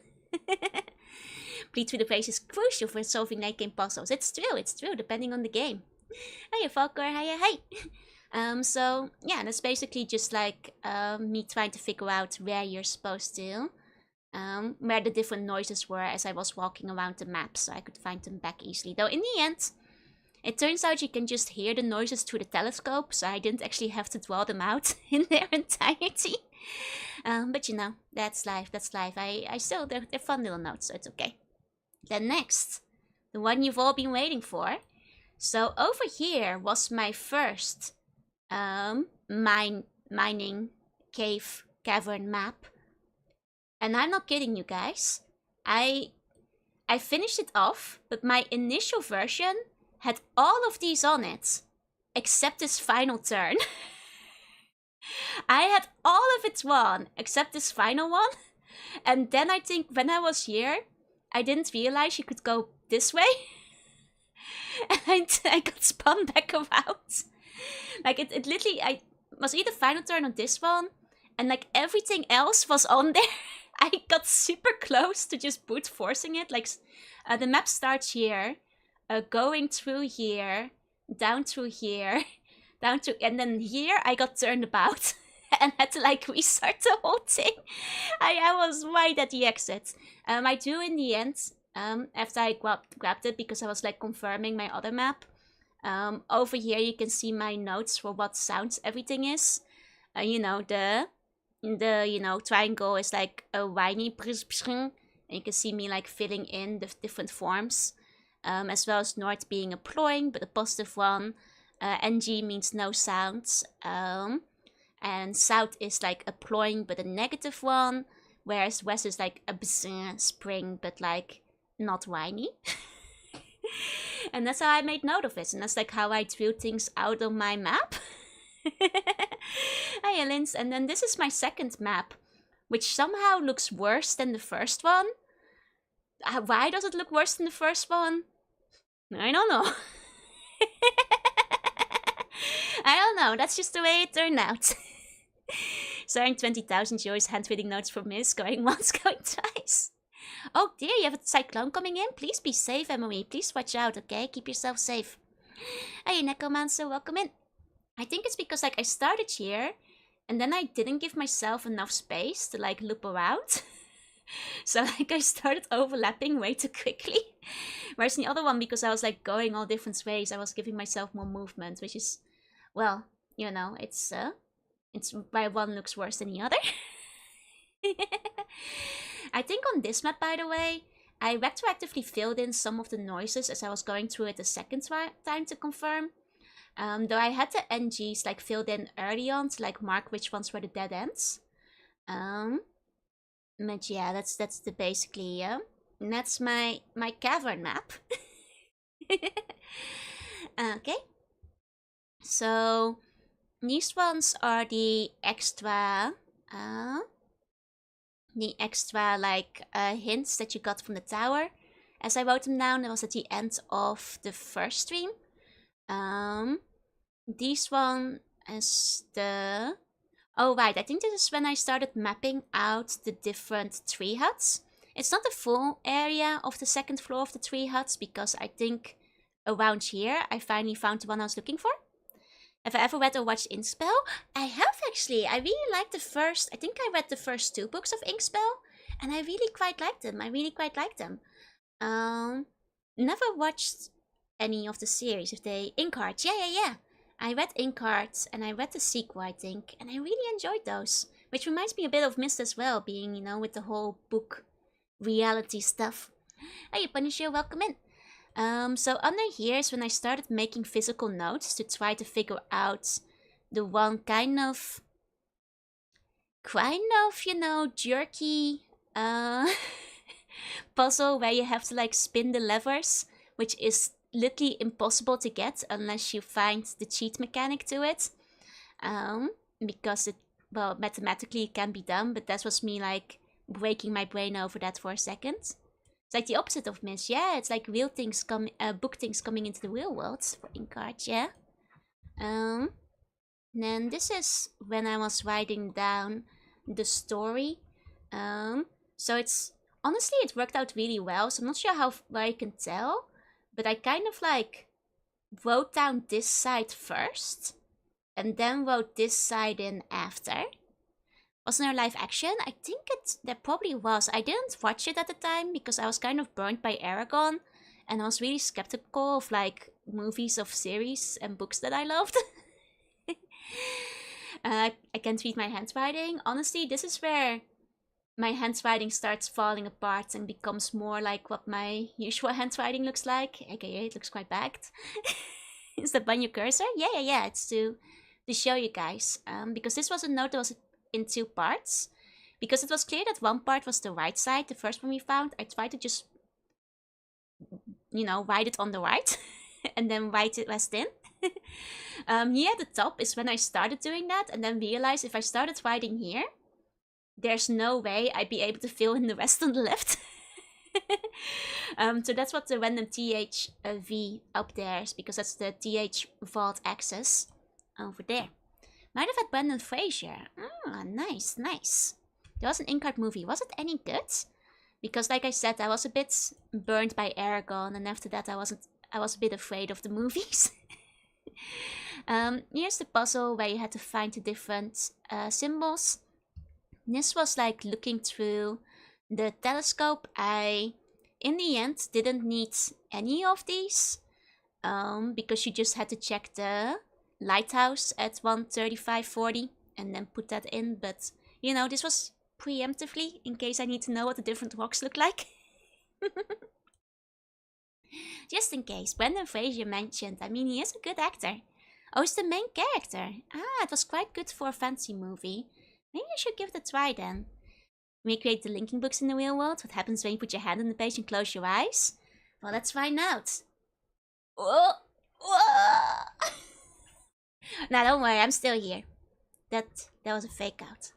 Bleed through the face is crucial for solving night game puzzles. It's true, depending on the game. Hiya Falcor, hiya. So yeah, that's basically just like me trying to figure out where you're supposed to. Where the different noises were as I was walking around the map, so I could find them back easily. Though in the end, it turns out you can just hear the noises through the telescope, so I didn't actually have to draw them out in their entirety. But you know, that's life. I still, they're fun little notes, so it's okay. Then next, the one you've all been waiting for. So over here was my first mining cave cavern map. And I'm not kidding you guys. I finished it off, but my initial version had all of these on it, except this final turn. I had all of it drawn, except this final one. And then I think when I was here, I didn't realize you could go this way. And I got spun back around. Like it literally, I was either final turn on this one, and like everything else was on there. I got super close to just brute forcing it. Like, the map starts here, going through here, down through here, down to, and then here I got turned about and had to like restart the whole thing. I was right at the exit. I do in the end, after I grabbed it because I was like confirming my other map. Over here you can see my notes for what sounds everything is. You know, the triangle is like a whiny and you can see me like filling in the different forms, as well as north being a ploying but a positive one. NG means no sounds, and south is like a ploying but a negative one, whereas west is like a spring but like not whiny. And that's how I made note of it, and that's like how I drew things out on my map. Hi, Elins. And then this is my second map, which somehow looks worse than the first one. Why does it look worse than the first one? I don't know. I don't know. That's just the way it turned out. Starring 20,000 joys, handwriting notes from Myst, going once, going twice. Oh dear, you have a cyclone coming in? Please be safe, Emily. Please watch out, okay? Keep yourself safe. Hey, Necromancer, welcome in. I think it's because like I started here, and then I didn't give myself enough space to like loop around. So like I started overlapping way too quickly. Whereas in the other one, because I was like going all different ways, I was giving myself more movement, which is, well, you know, it's why one looks worse than the other. I think on this map, by the way, I retroactively filled in some of the noises as I was going through it the second time to confirm. Though I had the NGs like filled in early on to like mark which ones were the dead ends. But yeah, that's the basically and that's my cavern map. Okay. So these ones are the extra like hints that you got from the tower. As I wrote them down, it was at the end of the first stream. This one is the... Oh right, I think this is when I started mapping out the different tree huts. It's not the full area of the second floor of the tree huts, because I think around here I finally found the one I was looking for. Have I ever read or watched Inkspell? I have actually. I really liked the first... I think I read the first 2 books of Inkspell, and I really quite liked them. Never watched any of the series. If they... Inkheart, yeah. I read Inkheart, and I read the sequel, I think, and I really enjoyed those. Which reminds me a bit of Myst as well, being, you know, with the whole book reality stuff. Hey, Punisher, welcome in. So under here is when I started making physical notes to try to figure out the one kind of, you know, jerky puzzle where you have to like spin the levers, which is literally impossible to get unless you find the cheat mechanic to it. Because it, well, mathematically it can be done, but that was me like breaking my brain over that for a second. It's like the opposite of Myst, yeah. It's like real things book things coming into the real world for Inkheart, yeah. Then this is when I was writing down the story. So it's honestly it worked out really well. So I'm not sure how well I can tell, but I kind of like wrote down this side first, and then wrote this side in after. Wasn't there live action? I think there probably was. I didn't watch it at the time because I was kind of burnt by Aragon, and I was really skeptical of like movies of series and books that I loved. I can't read my handwriting. Honestly, this is where my handwriting starts falling apart and becomes more like what my usual handwriting looks like, aka it looks quite bagged. Is that on your cursor? Yeah. It's to show you guys. Because this was a note that was in 2 parts. Because it was clear that one part was the right side, the first one we found, I tried to just, you know, write it on the right. And then write it west in. Here at the top is when I started doing that, and then realized if I started writing here, there's no way I'd be able to fill in the rest on the left. So that's what the random THV up there is, because that's the TH vault access over there. Might have had Brendan Fraser. Oh, nice. There was an Inkheart movie. Was it any good? Because like I said, I was a bit burned by Aragon, and after that I was a bit afraid of the movies. Here's the puzzle where you had to find the different symbols. This was like looking through the telescope. I, in the end, didn't need any of these. because you just had to check the lighthouse at 1:35:40 and then put that in. But you know, this was preemptively in case I need to know what the different rocks look like. Just in case. Brendan Fraser mentioned. I mean, he is a good actor. Oh, he's the main character. Ah, it was quite good for a fantasy movie. Maybe I should give it a try then. Recreate the linking books in the real world. What happens when you put your hand on the page and close your eyes? Well, let's find out. Oh, whoa. Now, don't worry, I'm still here. That was a fake out.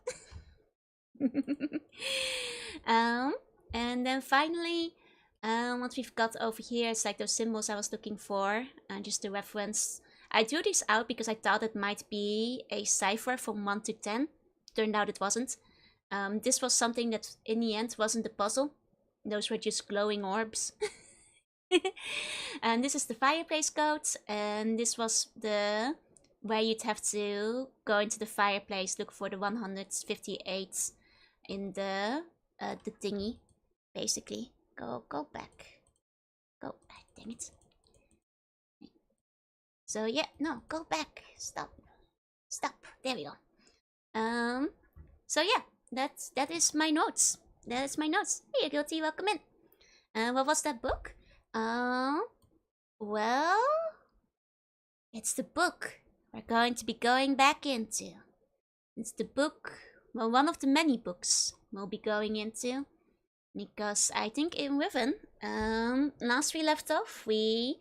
And then finally, what we've got over here is like those symbols I was looking for, and just the reference. I drew these out because I thought it might be a cipher from 1 to 10. Turned out it wasn't. This was something that in the end wasn't a puzzle. Those were just glowing orbs. And this is the fireplace code, and this was the where you'd have to go into the fireplace, look for the 158 in the thingy, basically. Go back. Go back, dang it. So yeah, no, go back. Stop. There we go. So yeah, that is my notes. That is my notes. Hey, Guilty, welcome in. What was that book? Well, it's the book we're going to be going back into. It's the book, well, one of the many books we'll be going into. Because I think in Riven, last we left off, we,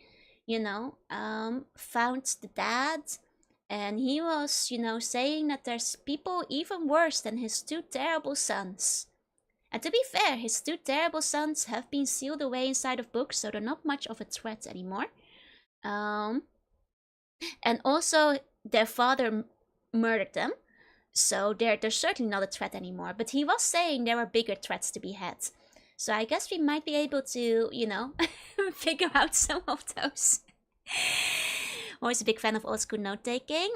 found the dad. And he was, saying that there's people even worse than his two terrible sons. And to be fair, his two terrible sons have been sealed away inside of books, so they're not much of a threat anymore. And also, their father murdered them, so they're certainly not a threat anymore. But he was saying there were bigger threats to be had. So I guess we might be able to, figure out some of those. Always a big fan of old school note taking.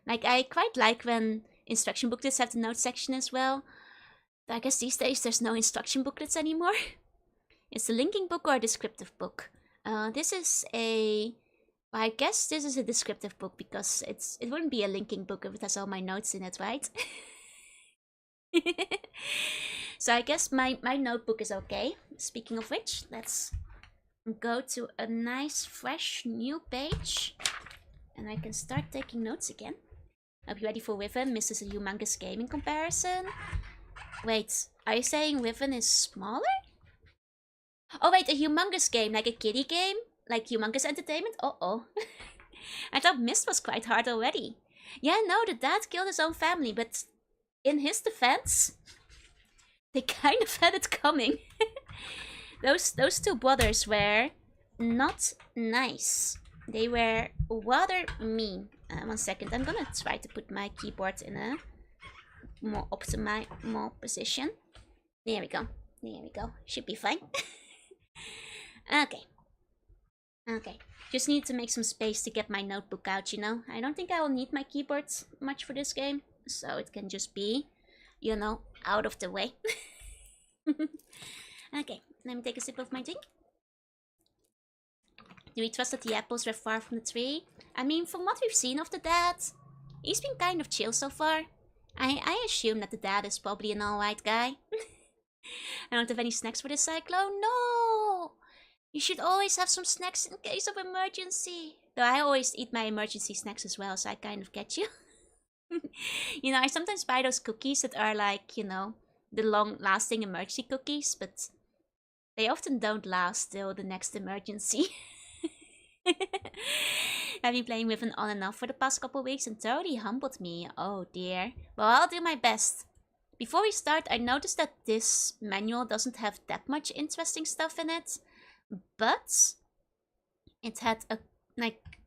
Like, I quite like when instruction booklets have the note section as well. But I guess these days there's no instruction booklets anymore. It's a linking book or a descriptive book. This is a... Well, I guess this is a descriptive book because it wouldn't be a linking book if it has all my notes in it, right? So I guess my notebook is okay. Speaking of which, let's go to a nice, fresh, new page. And I can start taking notes again. Are you ready for Riven? Myst is a humongous game in comparison. Wait, are you saying Riven is smaller? Oh wait, a humongous game, like a kiddie game? Like humongous entertainment? Uh-oh. I thought Myst was quite hard already. Yeah, no, the dad killed his own family, but in his defense, they kind of had it coming. Those two brothers were not nice. They were rather mean. 1 second, I'm gonna try to put my keyboard in a more optimal position. There we go. Should be fine. Okay. Just need to make some space to get my notebook out, I don't think I will need my keyboard much for this game. So it can just be, out of the way. Okay, let me take a sip of my drink. Do we trust that the apples were far from the tree? I mean, from what we've seen of the dad, he's been kind of chill so far. I assume that the dad is probably an alright guy. I don't have any snacks for this cyclone. No! You should always have some snacks in case of emergency. Though I always eat my emergency snacks as well, so I kind of get you. I sometimes buy those cookies that are like, the long-lasting emergency cookies, but they often don't last till the next emergency. I've been playing with an on and off for the past couple weeks and totally humbled me. Oh dear. Well, I'll do my best. Before we start, I noticed that this manual doesn't have that much interesting stuff in it, but it had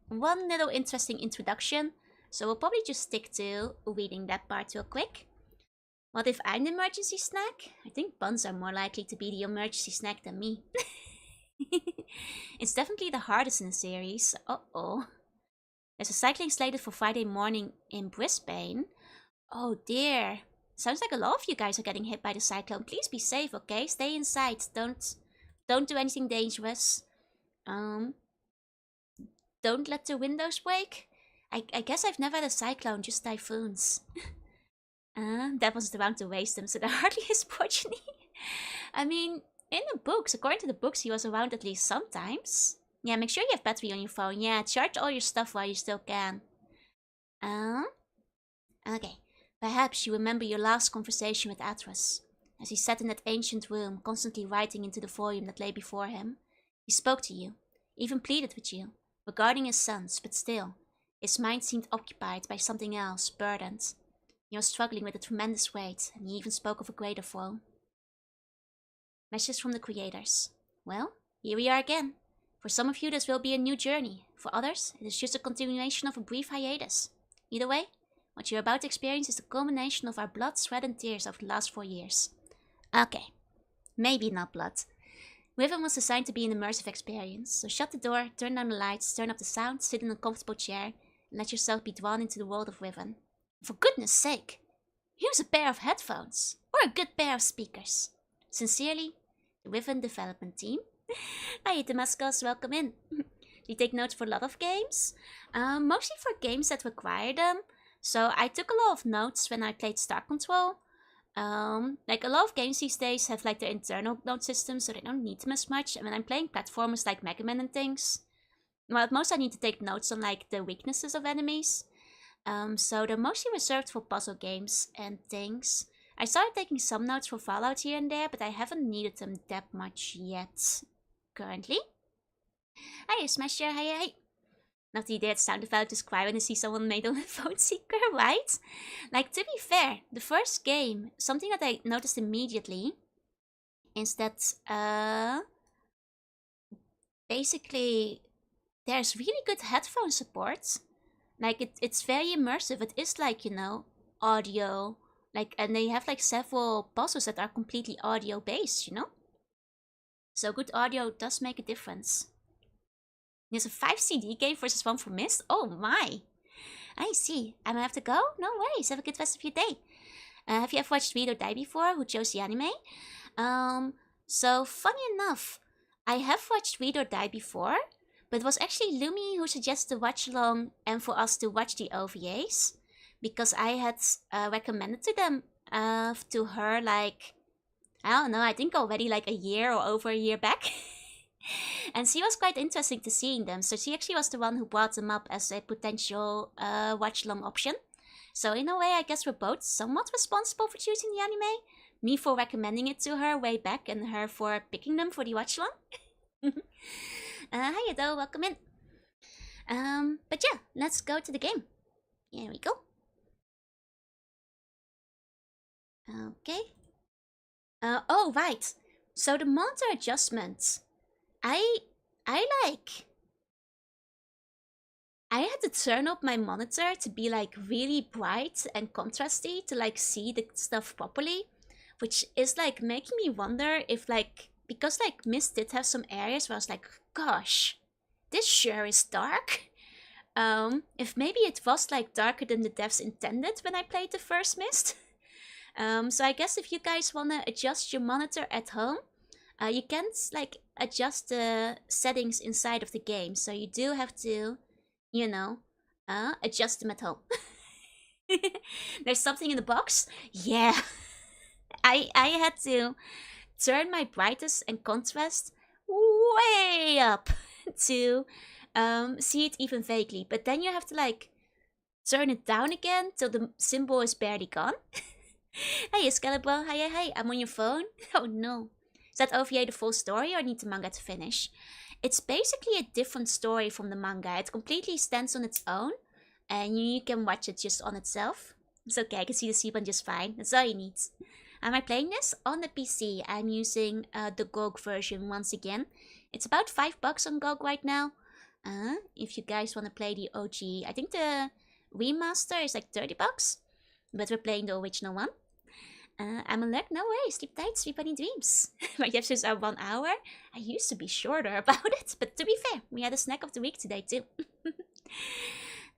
one little interesting introduction, so we'll probably just stick to reading that part real quick. What if I'm the emergency snack? I think buns are more likely to be the emergency snack than me. It's definitely the hardest in the series. Uh-oh. There's a cycling slated for Friday morning in Brisbane. Oh dear. Sounds like a lot of you guys are getting hit by the cyclone. Please be safe, okay? Stay inside. Don't do anything dangerous. don't let the windows break. I guess I've never had a cyclone, just typhoons. That wasn't around to waste them, so they're hardly his progeny. I mean, in the books, according to the books, he was around at least sometimes. Yeah, make sure you have battery on your phone. Yeah, charge all your stuff while you still can. Okay. Perhaps you remember your last conversation with Atrus. As he sat in that ancient room, constantly writing into the volume that lay before him. He spoke to you, even pleaded with you, regarding his sons, but still, his mind seemed occupied by something else, burdened. He was struggling with a tremendous weight, and he even spoke of a greater foe. Message from the creators. Well, here we are again. For some of you this will be a new journey. For others, it is just a continuation of a brief hiatus. Either way, what you're about to experience is the culmination of our blood, sweat and tears over the last 4 years. Okay, maybe not blood. Riven was designed to be an immersive experience, so shut the door, turn down the lights, turn up the sound, sit in a comfortable chair, and let yourself be drawn into the world of Riven. For goodness sake, use a pair of headphones, or a good pair of speakers. Sincerely, the Riven development team. Hi Damascus, welcome in. Do you take notes for a lot of games? Mostly for games that require them. So I took a lot of notes when I played Star Control. Like a lot of games these days have like their internal note system, so they don't need them as much. And when I'm playing platformers like Mega Man and things, well, at most I need to take notes on like the weaknesses of enemies. So they're mostly reserved for puzzle games and things. I started taking some notes for Fallout here and there, but I haven't needed them that much yet. Currently. Hi, Smasher, hi. Not the idea it sounded about just cry when I see someone made on a phone seeker, right? Like, to be fair, the first game, something that I noticed immediately is that, basically, there's really good headphone support. Like, it's very immersive. It is like, you know, audio. Like, and they have like several puzzles that are completely audio based, you know? So good audio does make a difference. There's a 5 CD game versus 1 for Myst? Oh my! I see. I'm gonna have to go? No worries. Have a good rest of your day. Have you ever watched Read or Die before? Who chose the anime? So funny enough, I have watched Read or Die before, but it was actually Lumi who suggested to watch along and for us to watch the OVAs. Because I had recommended to them, to her like, I don't know, I think already like a year or over a year back. And she was quite interested to seeing them, so she actually was the one who brought them up as a potential watch-along option. So in a way, I guess we're both somewhat responsible for choosing the anime. Me for recommending it to her way back, and her for picking them for the watch-along. Hi Ado, welcome in. But yeah, let's go to the game. Here we go. Okay. Oh, right. So the monitor adjustments. I had to turn up my monitor to be like really bright and contrasty to like see the stuff properly, which is like making me wonder if like, because like Myst did have some areas where I was like, gosh, this sure is dark. If maybe it was like darker than the devs intended when I played the first Myst. So I guess if you guys wanna adjust your monitor at home, you can't like adjust the settings inside of the game, so you do have to, you know, adjust them at home. There's something in the box? Yeah. I had to turn my brightness and contrast way up to see it even vaguely, but then you have to like turn it down again till the symbol is barely gone. Hey Excalibur, hi, I'm on your phone. Oh no. Is that OVA the full story or need the manga to finish? It's basically a different story from the manga. It completely stands on its own, and you can watch it just on itself. It's okay, I can see the C-button just fine. That's all you need. Am I playing this? On the PC, I'm using the GOG version once again. It's about $5 on GOG right now. If you guys want to play the OG, I think the remaster is like $30, but we're playing the original one. I'm alert, no way, sleep tight, sleep any dreams. My episodes are 1 hour. I used to be shorter about it, but to be fair, we had a snack of the week today too.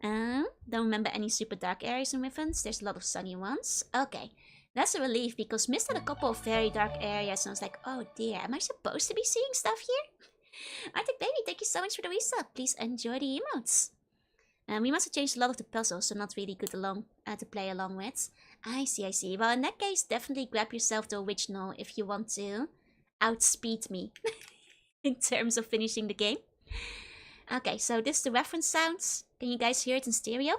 Don't remember any super dark areas in Riven. There's a lot of sunny ones. Okay, that's a relief because Myst had a couple of very dark areas and I was like, oh dear, am I supposed to be seeing stuff here? Arctic Baby, thank you so much for the resub. Please enjoy the emotes. We must have changed a lot of the puzzles, so not really good to play along with. I see. Well, in that case, definitely grab yourself the original if you want to outspeed me in terms of finishing the game. Okay, so this is the reference sounds. Can you guys hear it in stereo?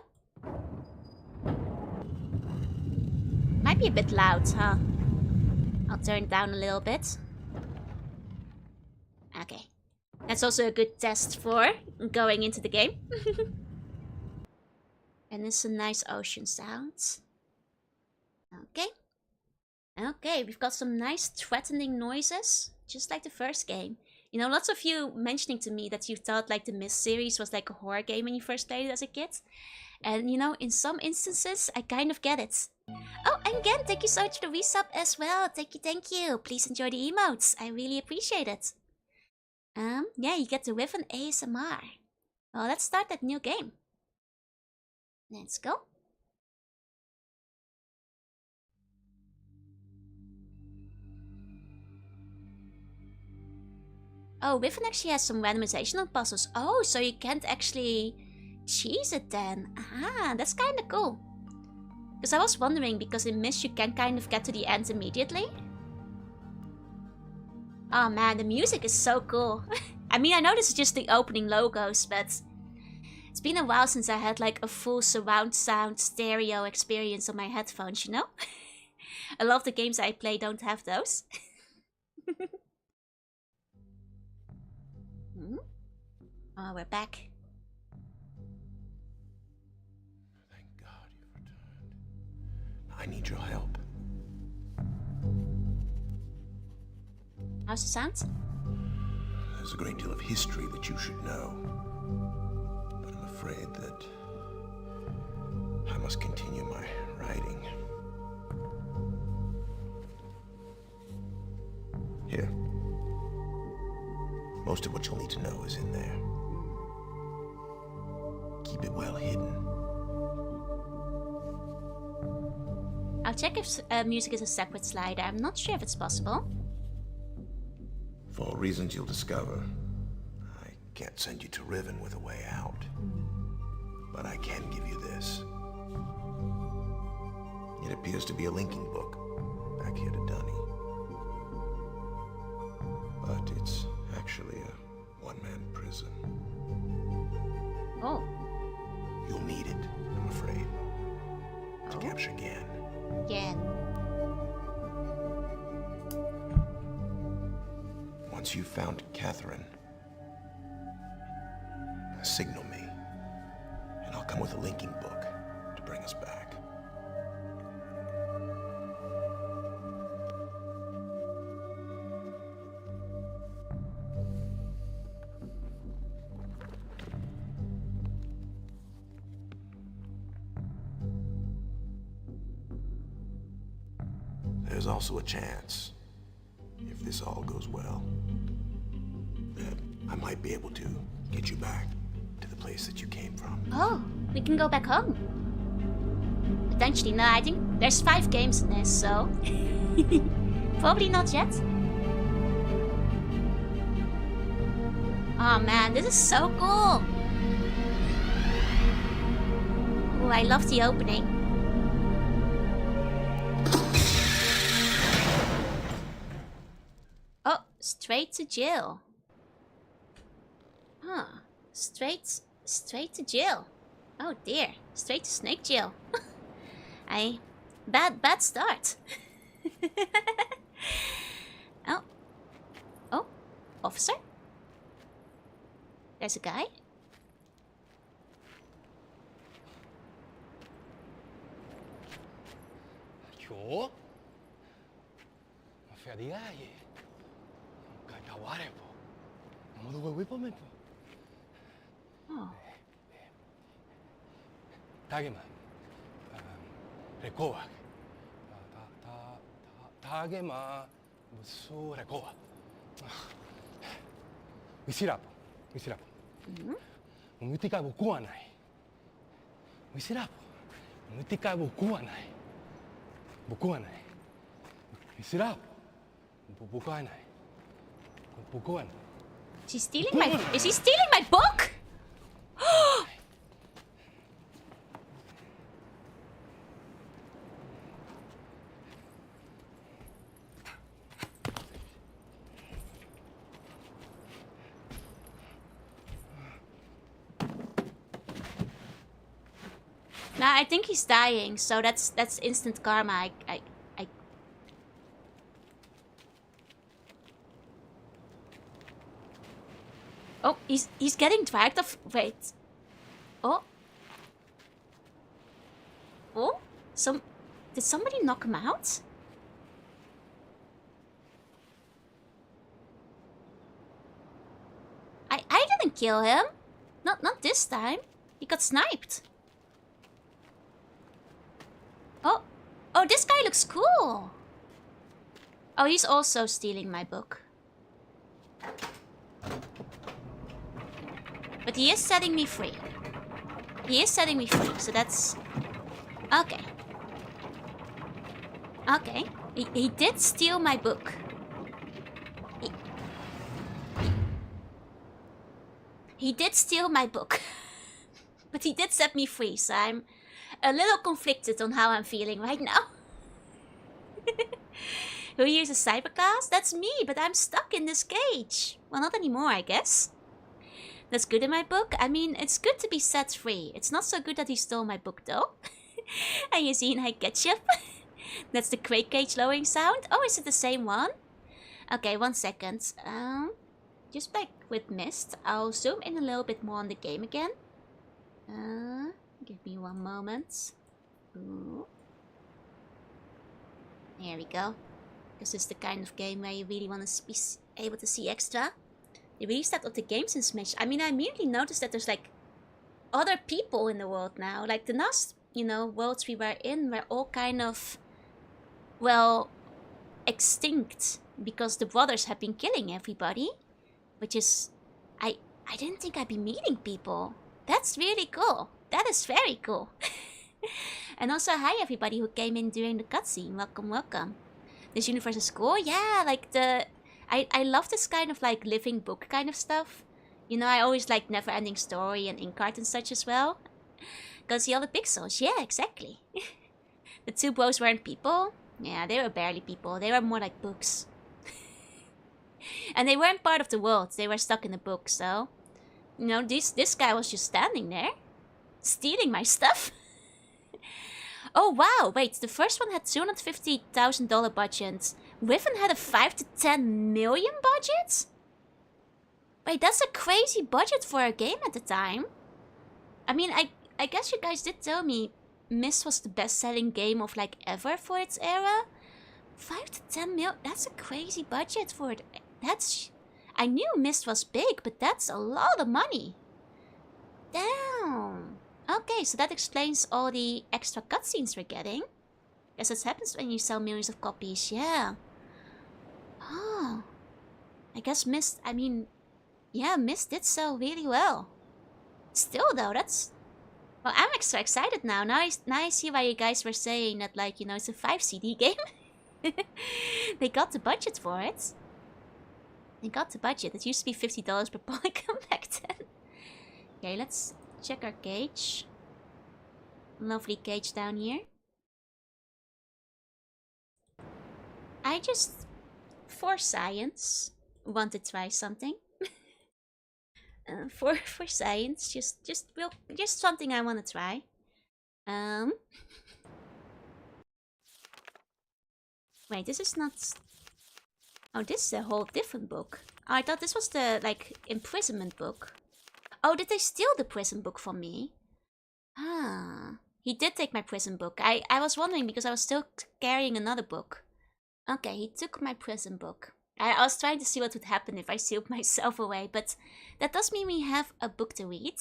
Might be a bit loud, huh? I'll turn it down a little bit. Okay. That's also a good test for going into the game. And it's a nice ocean sound. Okay. Okay, we've got some nice threatening noises, just like the first game. You know, lots of you mentioning to me that you thought like the Myst series was like a horror game when you first played it as a kid. And you know, in some instances, I kind of get it. Oh, and again, thank you so much for the resub as well. Thank you. Please enjoy the emotes. I really appreciate it. Yeah, you get the Riven ASMR. Well, let's start that new game. Let's go. Oh, Riven actually has some randomization on puzzles. Oh, so you can't actually cheese it then. Ah, that's kind of cool. Because I was wondering, because in Myst you can kind of get to the end immediately. Oh man, the music is so cool. I mean, I know this is just the opening logos, but it's been a while since I had like a full surround sound stereo experience on my headphones, you know? A lot of the games I play don't have those. Oh, we're back. Thank God you've returned. I need your help. How's the sound? There's a great deal of history that you should know. But I'm afraid that I must continue my writing. Here. Most of what you'll need to know is in there. Keep it well hidden. I'll check if music is a separate slider. I'm not sure if it's possible. For reasons you'll discover, I can't send you to Riven with a way out. But I can give you this. It appears to be a linking book back here to Dunny. But it's actually a one-man prison. Oh. You'll need it, I'm afraid, to capture Gan. Gan. Once you've found Catherine, signal me, and I'll come with a linking book to bring us back. There's also a chance, if this all goes well, that I might be able to get you back to the place that you came from. Oh, we can go back home. Potentially, no, I think there's 5 games in this, so... Probably not yet. Oh man, this is so cool! Oh, I love the opening. Oh, straight to jail. Huh. Straight to jail. Oh dear. Straight to snake jail. Bad start. Oh. Officer? There's a guy? Yo? Feriaje. Kakaware po. Namodugoy po men po. Oh. Tagema. Rekoa. Tagema musu rekoa. Wisirapo. Umutika boku wa nai. Wisirapo. Umutika boku wa nai. Boku wa nai. Wisirapo. Boku wa nai. Boku wa nai. Is he stealing my book? Nah, I think he's dying, so that's instant karma. I Oh, he's getting dragged off. Wait. Oh. Oh? Did somebody knock him out? I didn't kill him. Not this time. He got sniped. Oh. Oh, this guy looks cool. Oh, he's also stealing my book. But he is setting me free. He is setting me free, so that's... Okay. Okay. He did steal my book. He did steal my book. But he did set me free, so I'm a little conflicted on how I'm feeling right now. Who uses cyberclass? That's me, but I'm stuck in this cage. Well, not anymore, I guess. That's good in my book. I mean, it's good to be set free. It's not so good that he stole my book, though. And you see I ketchup. That's the crate cage lowering sound. Oh, is it the same one? Okay, 1 second. Just back with Myst. I'll zoom in a little bit more on the game again. Give me 1 moment. Ooh. There we go. This is the kind of game where you really want to be able to see extra. They really stepped up the game since Myst. I mean, I immediately noticed that there's like other people in the world now. Like the last, worlds we were in were all kind of, well, extinct because the brothers have been killing everybody. Which is, I didn't think I'd be meeting people. That's really cool. That is very cool. And also, hi everybody who came in during the cutscene. Welcome, welcome. This universe is cool. Yeah, like I love this kind of like living book kind of stuff. I always like never-ending story and ink art and such as well. Go see all the pixels. Yeah, exactly. The 2 bros weren't people. Yeah, they were barely people. They were more like books. And they weren't part of the world. They were stuck in the book, so... this guy was just standing there. Stealing my stuff. Oh, wow. Wait, the first one had $250,000 budget. Riven had a 5 to 10 million budget? Wait, that's a crazy budget for a game at the time. I mean, I guess you guys did tell me Myst was the best-selling game of, like, ever for its era. 5 to 10 mil, that's a crazy budget for it. I knew Myst was big, but that's a lot of money. Damn. Okay, so that explains all the extra cutscenes we're getting. Guess this happens when you sell millions of copies, yeah. Oh. I guess Myst, Myst did sell really well. Still though, that's... Well, I'm extra excited now. Now I see why you guys were saying that, like, it's a 5 CD game. They got the budget for it. They got the budget. It used to be $50 per polygon back then. Okay, let's check our cage. Lovely cage down here. I just, for science, want to try something. For science, just something I want to try. Wait, this is not... Oh, this is a whole different book. Oh, I thought this was the, like, imprisonment book. Oh, did they steal the prison book from me? Ah, he did take my prison book. I was wondering because I was still carrying another book. Okay, he took my prison book. I was trying to see what would happen if I sealed myself away, but that does mean we have a book to read.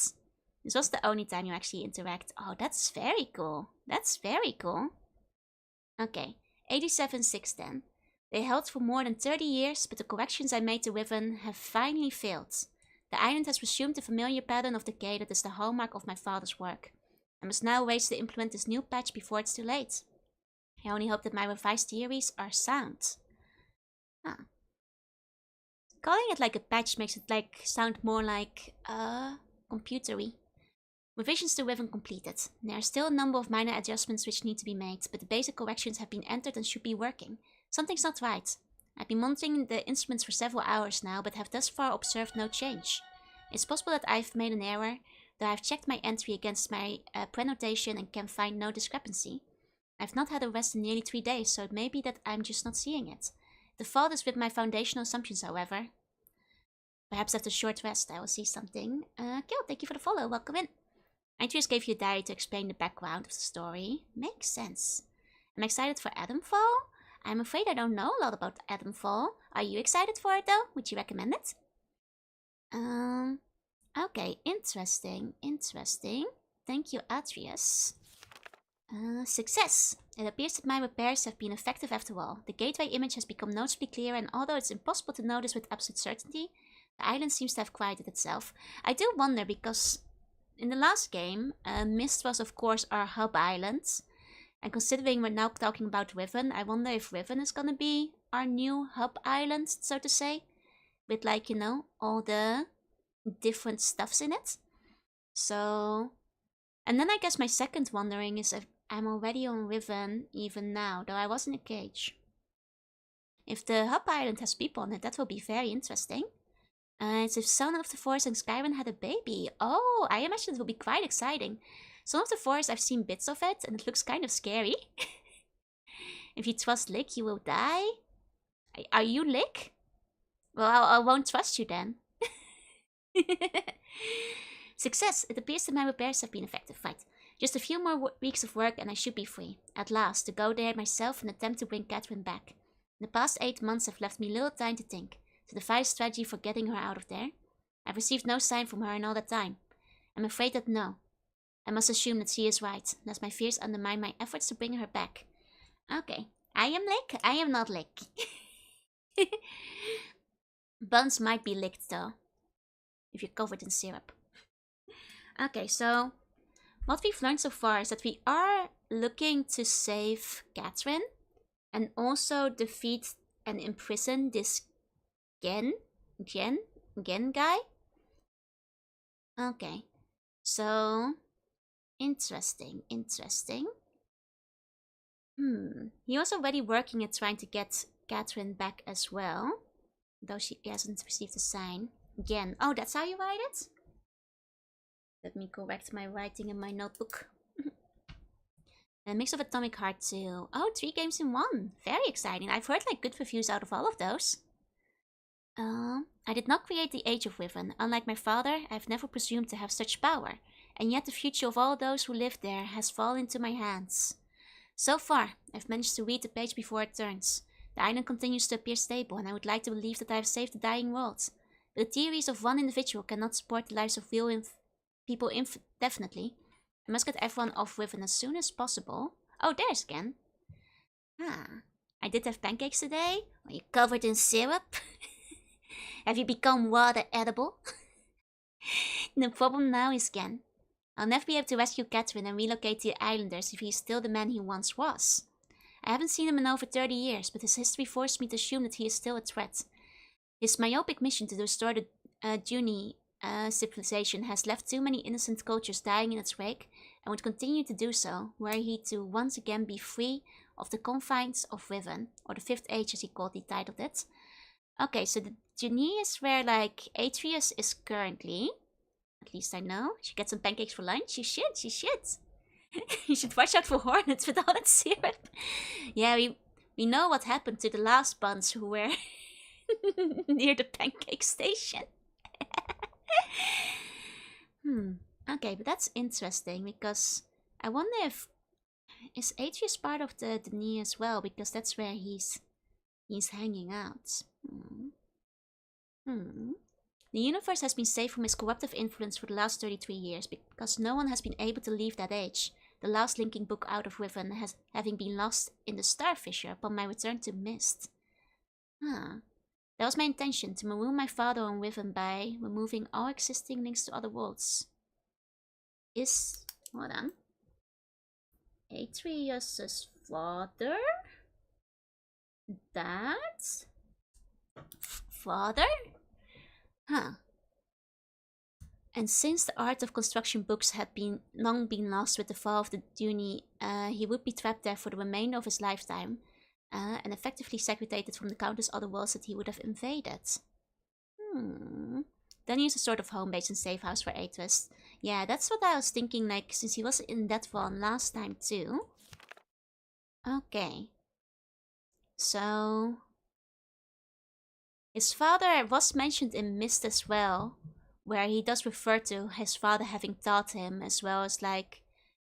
This was the only time you actually interact. Oh, that's very cool. That's very cool. Okay, 87-610. They held for more than 30 years, but the corrections I made to Riven have finally failed. The island has resumed the familiar pattern of decay that is the hallmark of my father's work. I must now wait to implement this new patch before it's too late. I only hope that my revised theories are sound. Ah. calling it like a patch makes it like sound more like computery. Revisions to Riven completed. There are still a number of minor adjustments which need to be made, but the basic corrections have been entered and should be working. Something's not right. I've been monitoring the instruments for several hours now, but have thus far observed no change. It's possible that I've made an error, though I've checked my entry against my prenotation and can find no discrepancy. I've not had a rest in nearly 3 days, so it may be that I'm just not seeing it. The fault is with my foundational assumptions, however. Perhaps after a short rest I will see something. Kill, thank you for the follow, welcome in. Atrus gave you a diary to explain the background of the story. Makes sense. I'm excited for Adamfall. I'm afraid I don't know a lot about Adamfall. Are you excited for it though? Would you recommend it? Okay, interesting. Thank you, Atrus. Success! It appears that my repairs have been effective after all. The gateway image has become noticeably clearer, and although it's impossible to notice with absolute certainty, the island seems to have quieted itself. I do wonder, because in the last game, Myst was of course our hub island. And considering we're now talking about Riven, I wonder if Riven is gonna be our new hub island, so to say. With like, you know, all the different stuffs in it. So... And then I guess my second wondering is if I'm already on Riven even now, though I was in a cage. If the hub island has people on it, that will be very interesting. It's if Son of the Forest and Skyrim had a baby. Oh, I imagine it will be quite exciting. Son of the Forest, I've seen bits of it, and it looks kind of scary. If you trust Lick, you will die. Are you Lick? Well, I won't trust you then. Success! It appears that my repairs have been effective. Right. Just a few more weeks of work and I should be free. At last, to go there myself and attempt to bring Catherine back. The past 8 months have left me little time to think, to devise a strategy for getting her out of there. I've received no sign from her in all that time. I'm afraid that no. I must assume that she is right, lest my fears undermine my efforts to bring her back. Okay. I am Lick, I am not Lick. Buns might be licked though. If you're covered in syrup. Okay, so what we've learned so far is that we are looking to save Catherine and also defeat and imprison this Gen guy. Okay, so interesting. He was already working at trying to get Catherine back as well, though she hasn't received a sign. Gen, oh, that's how you write it? Let me correct my writing in my notebook. A mix of Atomic Heart 2. Oh, 3 games in 1. Very exciting. I've heard like good reviews out of all of those. I did not create the Age of Riven. Unlike my father, I have never presumed to have such power. And yet the future of all those who live there has fallen into my hands. So far, I've managed to read the page before it turns. The island continues to appear stable, and I would like to believe that I have saved the dying world. But the theories of one individual cannot support the lives of real people indefinitely. I must get everyone off Riven as soon as possible. Oh, there's Ken. I did have pancakes today. Are you covered in syrup? Have you become water edible? The problem now is Ken. I'll never be able to rescue Catherine and relocate the islanders if he's still the man he once was. I haven't seen him in over 30 years, but his history forced me to assume that he is still a threat. His myopic mission to restore the Juni civilization has left too many innocent cultures dying in its wake, and would continue to do so, were he to once again be free of the confines of Riven, or the Fifth Age as he titled it. Okay, so the Juni is where like Atrus is currently. At least I know. She gets some pancakes for lunch. She should. You should watch out for hornets with all that syrup. Yeah, we know what happened to the last buns who were near the pancake station. Okay, but that's interesting because I wonder if is Atrus part of the Deni as well, because that's where he's hanging out. The universe has been safe from his corruptive influence for the last 33 years because no one has been able to leave that age. The last linking book out of Riven having been lost in the Starfisher upon my return to Myst. That was my intention, to maroon my father on Riven by removing all existing links to other worlds. Hold on. Atrus' father? Dad? Father? Huh. And since the art of construction books had long been lost with the fall of the Duni, he would be trapped there for the remainder of his lifetime, and effectively segregated from the countless other worlds that he would have invaded. Then he's a sort of home base and safe house for Atrus. Yeah, that's what I was thinking, like, since he was in that one last time too. Okay. So... his father was mentioned in Myst as well, where he does refer to his father having taught him, as well as, like,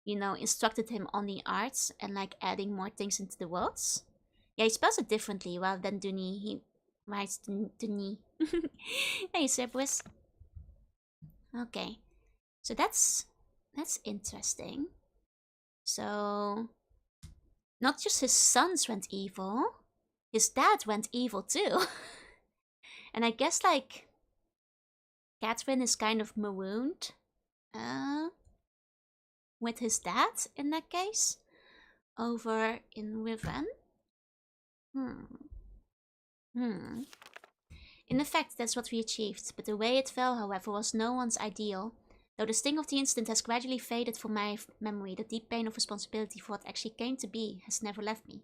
you know, instructed him on the arts and, like, adding more things into the worlds. Yeah, he spells it differently, rather than Duni. He writes Duni. Hey, Cerberus. Okay. So that's interesting. So, not just his sons went evil, his dad went evil too. And I guess, like, Catherine is kind of marooned with his dad in that case, over in Riven. In effect, that's what we achieved, but the way it fell, however, was no one's ideal. Though the sting of the incident has gradually faded from my memory, the deep pain of responsibility for what actually came to be has never left me.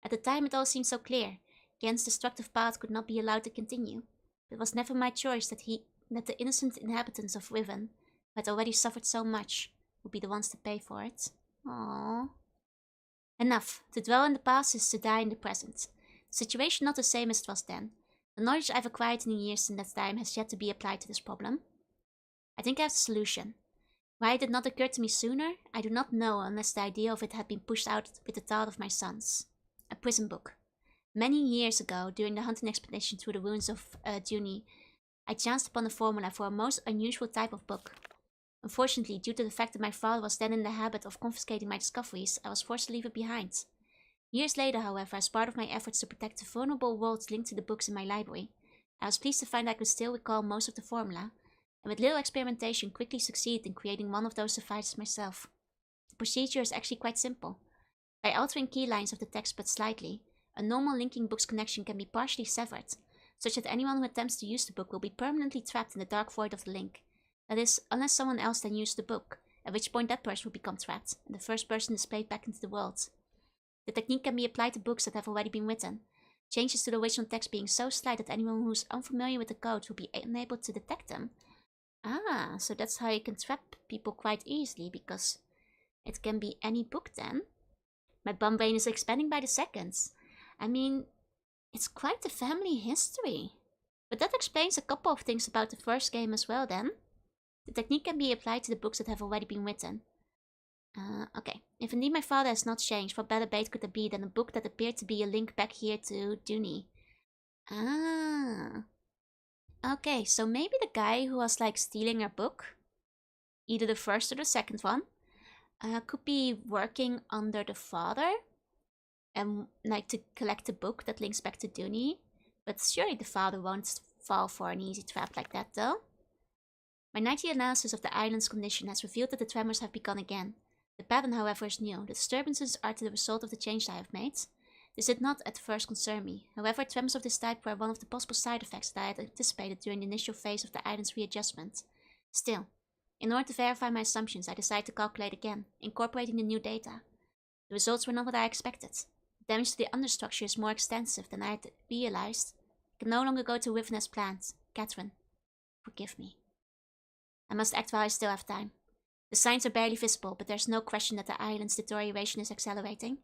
At the time, it all seemed so clear. Gen's destructive path could not be allowed to continue. It was never my choice that the innocent inhabitants of Riven, who had already suffered so much, would be the ones to pay for it. Aww. Enough. To dwell in the past is to die in the present. The situation not the same as it was then. The knowledge I've acquired in the years in that time has yet to be applied to this problem. I think I have the solution. Why it did not occur to me sooner, I do not know, unless the idea of it had been pushed out with the thought of my sons. A prison book. Many years ago, during the hunting expedition through the ruins of Duni, I chanced upon the formula for a most unusual type of book. Unfortunately, due to the fact that my father was then in the habit of confiscating my discoveries, I was forced to leave it behind. Years later, however, as part of my efforts to protect the vulnerable worlds linked to the books in my library, I was pleased to find I could still recall most of the formula, and with little experimentation quickly succeeded in creating one of those devices myself. The procedure is actually quite simple. By altering key lines of the text but slightly, a normal linking book's connection can be partially severed, such that anyone who attempts to use the book will be permanently trapped in the dark void of the link. That is, unless someone else then used the book, at which point that person will become trapped, and the first person displayed back into the world. The technique can be applied to books that have already been written, changes to the original text being so slight that anyone who is unfamiliar with the code will be unable to detect them. Ah, so that's how you can trap people quite easily, because it can be any book then. My bum brain is expanding by the seconds. I mean, it's quite a family history. But that explains a couple of things about the first game as well then. The technique can be applied to the books that have already been written. Okay, if indeed my father has not changed, what better bait could there be than a book that appeared to be a link back here to Duni? Ah. Okay, so maybe the guy who was like stealing our book, either the first or the second one, could be working under the father and like to collect a book that links back to Duni. But surely the father won't fall for an easy trap like that though. My nightly analysis of the island's condition has revealed that the tremors have begun again. The pattern, however, is new. The disturbances are the result of the change I have made. This did not at first concern me. However, tremors of this type were one of the possible side effects that I had anticipated during the initial phase of the island's readjustment. Still, in order to verify my assumptions, I decided to calculate again, incorporating the new data. The results were not what I expected. The damage to the understructure is more extensive than I had realized. I can no longer go to Riven as planned. Catherine, forgive me. I must act while I still have time. The signs are barely visible, but there's no question that the island's deterioration is accelerating.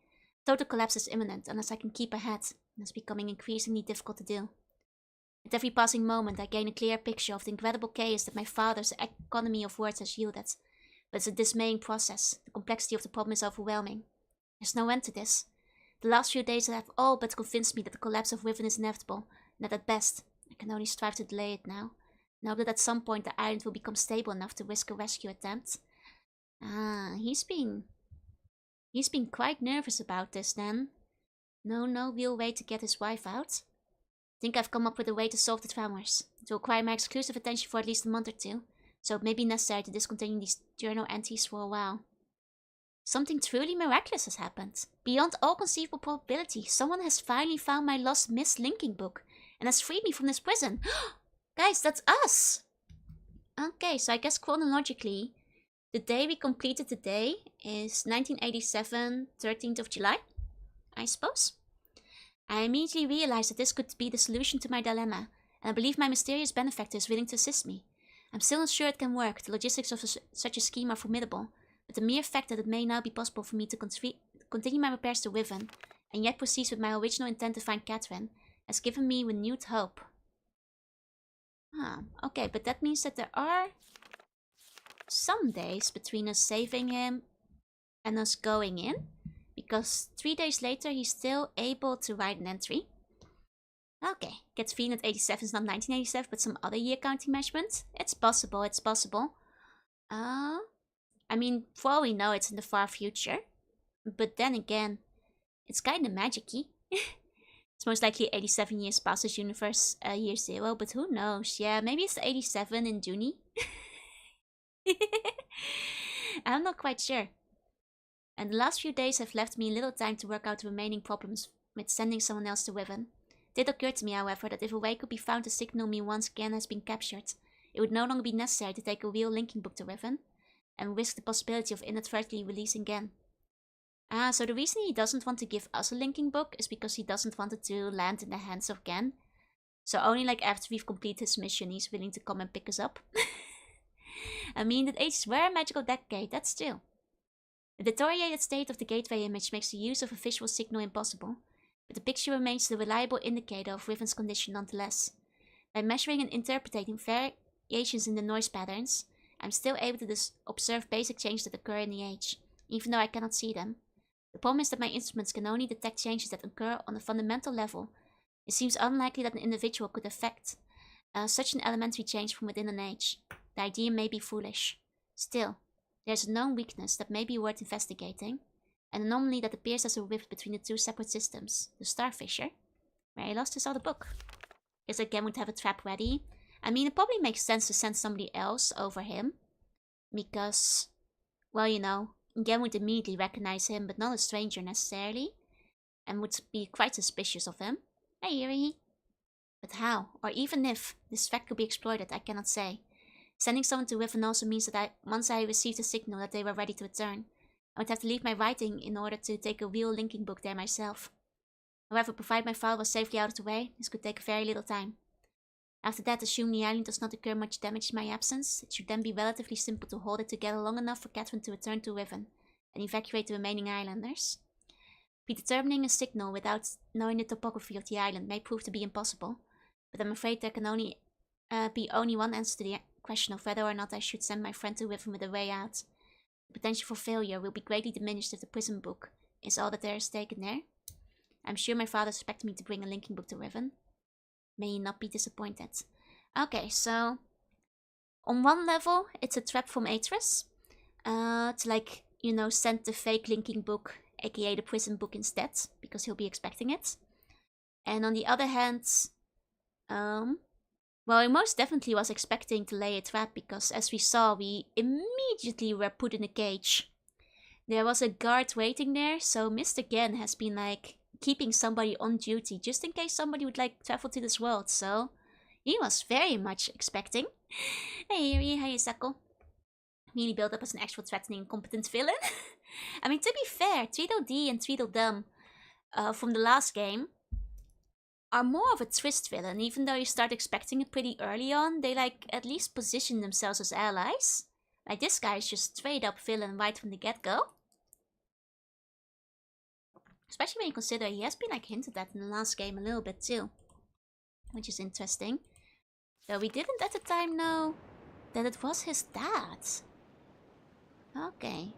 Total collapse is imminent unless I can keep ahead, and it's becoming increasingly difficult to do. At every passing moment, I gain a clear picture of the incredible chaos that my father's economy of words has yielded. But it's a dismaying process. The complexity of the problem is overwhelming. There's no end to this. The last few days have all but convinced me that the collapse of Riven is inevitable, and that at best, I can only strive to delay it now. And hope that at some point the island will become stable enough to risk a rescue attempt. Ah, he's been quite nervous about this then. No real way to get his wife out. I think I've come up with a way to solve the tremors. It will require my exclusive attention for at least a month or two, so it may be necessary to discontinue these journal entries for a while. Something truly miraculous has happened. Beyond all conceivable probability, someone has finally found my lost Myst linking book, and has freed me from this prison. Guys, that's us! Okay, so I guess chronologically, the day we completed the day is 1987, 13th of July, I suppose. I immediately realized that this could be the solution to my dilemma, and I believe my mysterious benefactor is willing to assist me. I'm still not sure it can work. The logistics of such a scheme are formidable, but the mere fact that it may now be possible for me to continue my repairs to Riven, and yet proceed with my original intent to find Catherine, has given me renewed hope. Okay, but that means that there are some days between us saving him and us going in, because 3 days later he's still able to write an entry. Okay, gets feeling that 87 is not 1987, but some other year counting measurement. It's possible, it's possible. I mean, for all we know, it's in the far future. But then again, it's kinda magic-y. It's most likely 87 years past this universe, year 0, but who knows? Yeah, maybe it's 87 in June. I'm not quite sure. And the last few days have left me little time to work out the remaining problems with sending someone else to Riven. It did occur to me, however, that if a way could be found to signal me once Gan has been captured, it would no longer be necessary to take a real linking book to Riven, and risk the possibility of inadvertently releasing Gan. So the reason he doesn't want to give us a linking book is because he doesn't want it to land in the hands of Gan. So only like after we've completed his mission, he's willing to come and pick us up. I mean, that ages were a magical decade, that's true. The deteriorated state of the gateway image makes the use of a visual signal impossible, but the picture remains the reliable indicator of Riven's condition nonetheless. By measuring and interpreting variations in the noise patterns, I'm still able to observe basic changes that occur in the age, even though I cannot see them. The problem is that my instruments can only detect changes that occur on a fundamental level. It seems unlikely that an individual could affect such an elementary change from within an age. The idea may be foolish. Still, there's a known weakness that may be worth investigating, an anomaly that appears as a rift between the two separate systems, the Starfisher, where I lost his other book. Guess again would have a trap ready. I mean, it probably makes sense to send somebody else over him, because, well, you know, Gen would immediately recognize him, but not a stranger necessarily, and would be quite suspicious of him. Hey, Yuri. But how, or even if, this fact could be exploited, I cannot say. Sending someone to Riven also means that once I received a signal that they were ready to return, I would have to leave my writing in order to take a real linking book there myself. However, provided my file was safely out of the way, this could take very little time. After that, assuming the island does not incur much damage in my absence, it should then be relatively simple to hold it together long enough for Catherine to return to Riven and evacuate the remaining islanders. Predetermining a signal without knowing the topography of the island may prove to be impossible, but I'm afraid there can only be one answer to the question of whether or not I should send my friend to Riven with a way out. The potential for failure will be greatly diminished if the prison book is all that there is taken there. I'm sure my father expected me to bring a linking book to Riven. May he not be disappointed. Okay, so on one level, it's a trap from Atrus. To like, you know, send the fake linking book, aka the prison book instead, because he'll be expecting it. And on the other hand, well, he most definitely was expecting to lay a trap, because as we saw, we immediately were put in a cage. There was a guard waiting there, so Myst again has been like keeping somebody on duty just in case somebody would like travel to this world, so he was very much expecting. Hey Yuri, hey Sako. Really built up as an actual threatening, incompetent villain. I mean, to be fair, Tweedledee and Tweedledum from the last game are more of a twist villain. Even though you start expecting it pretty early on, they like at least position themselves as allies. Like this guy is just straight up villain right from the get-go. Especially when you consider he has been like hinted at in the last game a little bit too. Which is interesting. Though we didn't at the time know that it was his dad. Okay.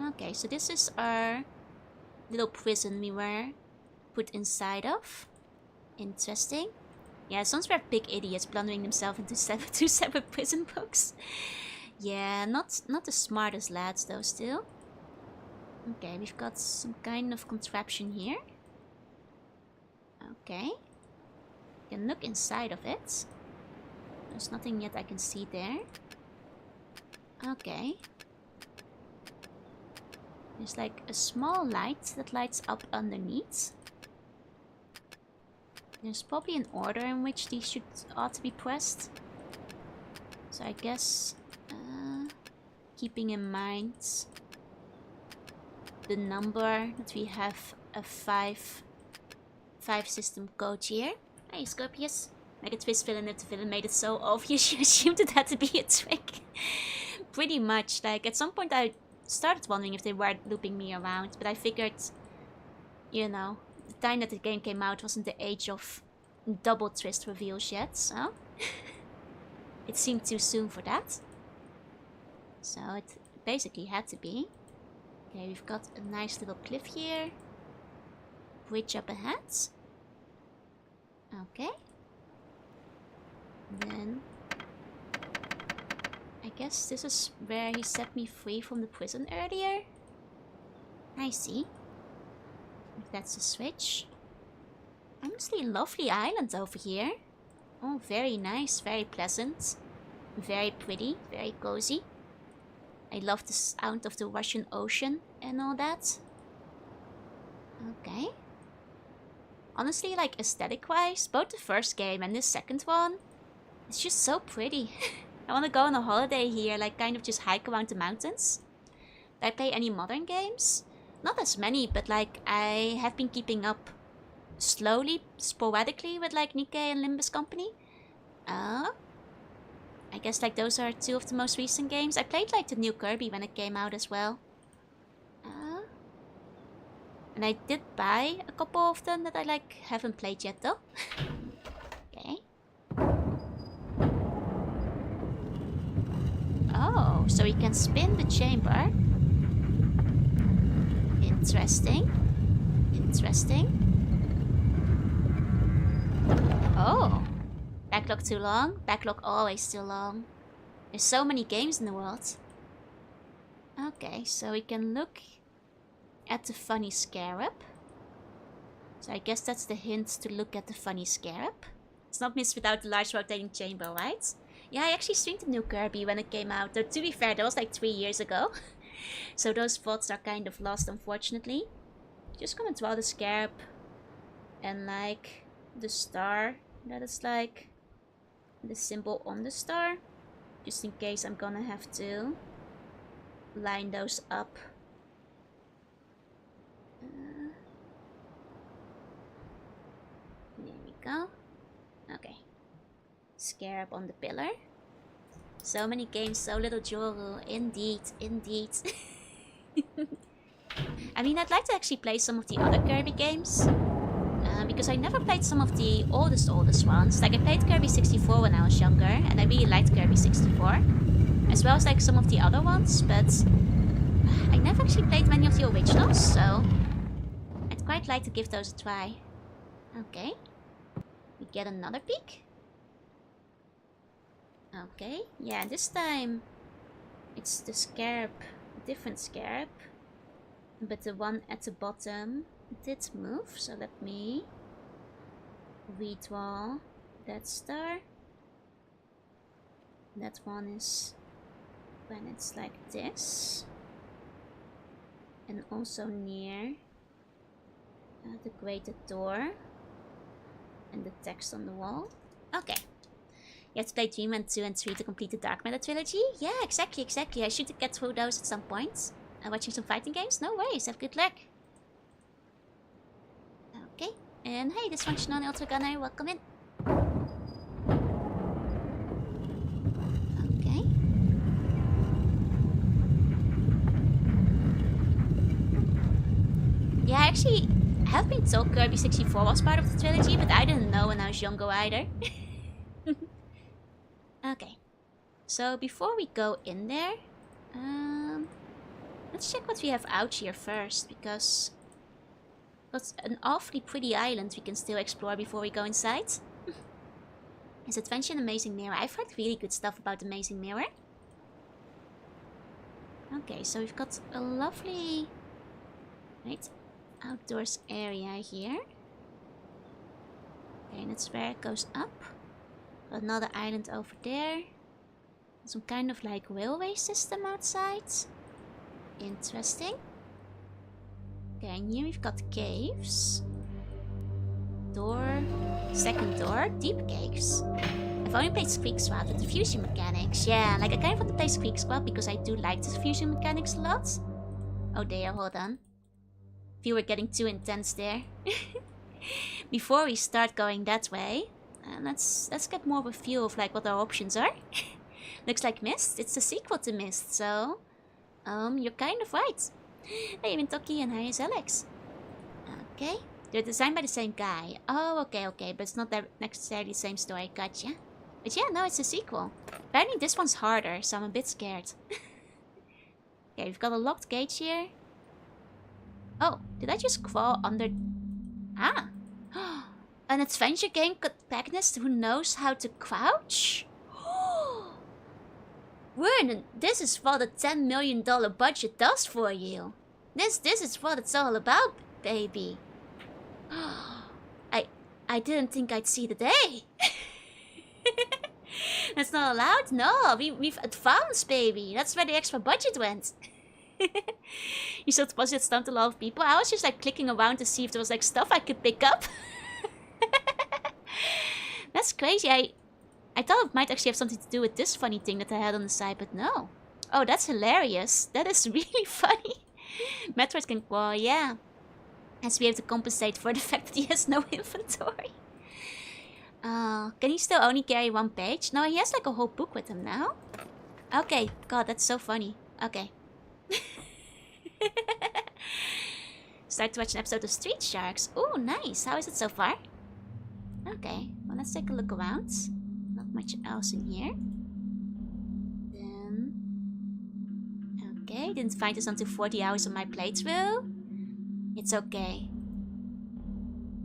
Okay, so this is our little prison we were put inside of. Interesting. Yeah, sounds we're big idiots blundering themselves into two separate prison books. Yeah, not the smartest lads though still. Okay, we've got some kind of contraption here. Okay. You can look inside of it. There's nothing yet I can see there. Okay. There's like a small light that lights up underneath. There's probably an order in which these ought to be pressed. So I guess keeping in mind the number that we have a 5 system code here. Hey Scorpius. Like a twist villain, if the villain made it so obvious you assumed it had to be a trick. Pretty much. Like at some point I started wondering if they were looping me around, but I figured, you know, the time that the game came out wasn't the age of double twist reveals yet, so it seemed too soon for that. So it basically had to be. Okay, we've got a nice little cliff here. Bridge up ahead. Okay. Then I guess this is where he set me free from the prison earlier. I see. If that's a switch. Honestly, lovely island over here. Oh, very nice, very pleasant. Very pretty, very cozy. I love the sound of the Russian Ocean and all that. Okay. Honestly, like aesthetic-wise, both the first game and this second one, it's just so pretty. I want to go on a holiday here, like kind of just hike around the mountains. Do I play any modern games? Not as many, but like I have been keeping up slowly, sporadically with like Nikkei and Limbus Company. I guess like those are two of the most recent games. I played like the new Kirby when it came out as well. And I did buy a couple of them that I like haven't played yet though. Okay. Oh, so we can spin the chamber. Interesting. Interesting. Oh. Backlog too long? Backlog always too long. There's so many games in the world. Okay, so we can look at the funny scarab. So I guess that's the hint to look at the funny scarab. It's not Myst without the large rotating chamber, right? Yeah, I actually streamed the new Kirby when it came out. Though to be fair, that was like 3 years ago. So those thoughts are kind of lost, unfortunately. Just gonna draw the scarab. And like the star that is like the symbol on the star. Just in case I'm gonna have to line those up. There we go. Okay. Scarab on the pillar. So many games, so little Joru. Indeed, indeed. I mean, I'd like to actually play some of the other Kirby games. Because I never played some of the oldest ones. Like I played Kirby 64 when I was younger. And I really liked Kirby 64. As well as like some of the other ones. But I never actually played many of the originals. So I'd quite like to give those a try. Okay. We get another peek. Okay, yeah, this time it's the scarab, different scarab, but the one at the bottom did move, so let me redraw that star. That one is when it's like this, and also near the grated door and the text on the wall. Okay. You have to play Dreamland 2 and 3 to complete the Dark Matter trilogy? Yeah, exactly. I should get through those at some point. Watching some fighting games? No worries, have good luck. Okay, and hey, Dysfunctional Ultra Gunner, welcome in. Okay. Yeah, I actually have been told Kirby 64 was part of the trilogy, but I didn't know when I was younger either. Okay, so before we go in there, let's check what we have out here first, because it's an awfully pretty island we can still explore before we go inside. Is Adventure an Amazing Mirror? I've heard really good stuff about Amazing Mirror. Okay, so we've got a lovely outdoors area here. Okay, and that's where it goes up. Another island over there. Some kind of like railway system outside. Interesting. Okay, and here we've got caves. door. Second door. Deep caves. I've only played Squeak Squad with the fusion mechanics. Yeah, like I kind of want to play Squeak Squad because I do like the fusion mechanics a lot. Oh dear, hold on. Feel we're getting too intense there. Before we start going that way, let's get more of a feel of like what our options are. Looks like Myst. It's a sequel to Myst, so you're kind of right. Hey, Mintoki, and hi is Alex. Okay, they're designed by the same guy. Oh, okay, but it's not necessarily the same story. Gotcha. But yeah, no, it's a sequel. Apparently this one's harder, so I'm a bit scared. Okay, we've got a locked gate here. Oh, did I just crawl under... Ah! An adventure game protagonist who knows how to crouch? Vernon, this is what a $10 million budget does for you. This is what it's all about, baby. I didn't think I'd see the day. That's not allowed? No, we've advanced, baby. That's where the extra budget went. You saw the budget stumped a lot of people. I was just like clicking around to see if there was like stuff I could pick up. That's crazy. I thought it might actually have something to do with this funny thing that I had on the side, but no. Oh, that's hilarious. That is really funny. Metroid can crawl, yeah. As we have to compensate for the fact that he has no inventory. Can he still only carry one page? No, he has like a whole book with him now. Okay, God, that's so funny. Okay. Start to watch an episode of Street Sharks. Oh, nice. How is it so far? Okay, well, let's take a look around. Not much else in here. Then... Okay, didn't find this until 40 hours on my playthrough. It's okay.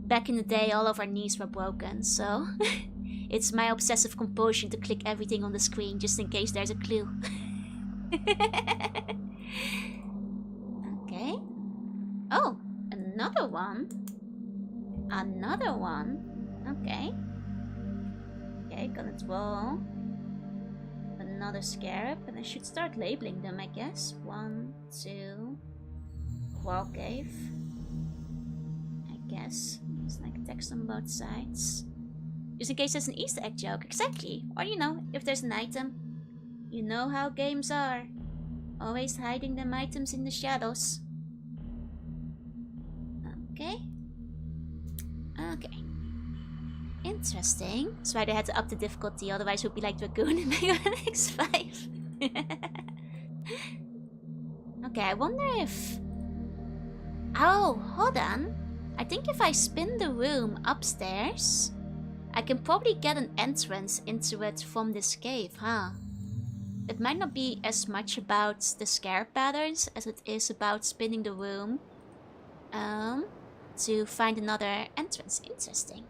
Back in the day, all of our knees were broken, so... It's my obsessive compulsion to click everything on the screen just in case there's a clue. Okay. Oh, another one. Another one. Okay. Okay, gonna draw another scarab, and I should start labeling them, I guess. 1, 2. Wall cave. I guess. It's like text on both sides. Just in case there's an Easter egg joke. Exactly. Or, you know, if there's an item. You know how games are. Always hiding them items in the shadows. Okay. Okay. Interesting. That's why they had to up the difficulty, otherwise it would be like Dragoon in Mega Man X5. Okay, I wonder if... Oh, hold on. I think if I spin the room upstairs, I can probably get an entrance into it from this cave, huh? It might not be as much about the scarab patterns as it is about spinning the room to find another entrance. Interesting.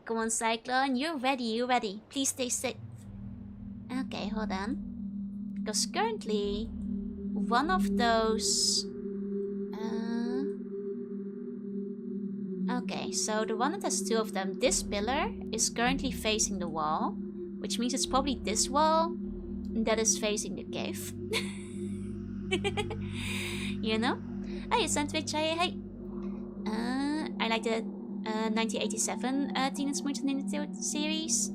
Come on, Cyclone, you're ready. Please stay safe. Okay, hold on. Because currently, one of those... Okay, so the one that has 2 of them, this pillar is currently facing the wall, which means it's probably this wall that is facing the cave. You know? Hey, Sandwich, hey. I like the 1987 Teenage Mutant Ninja Turtles series.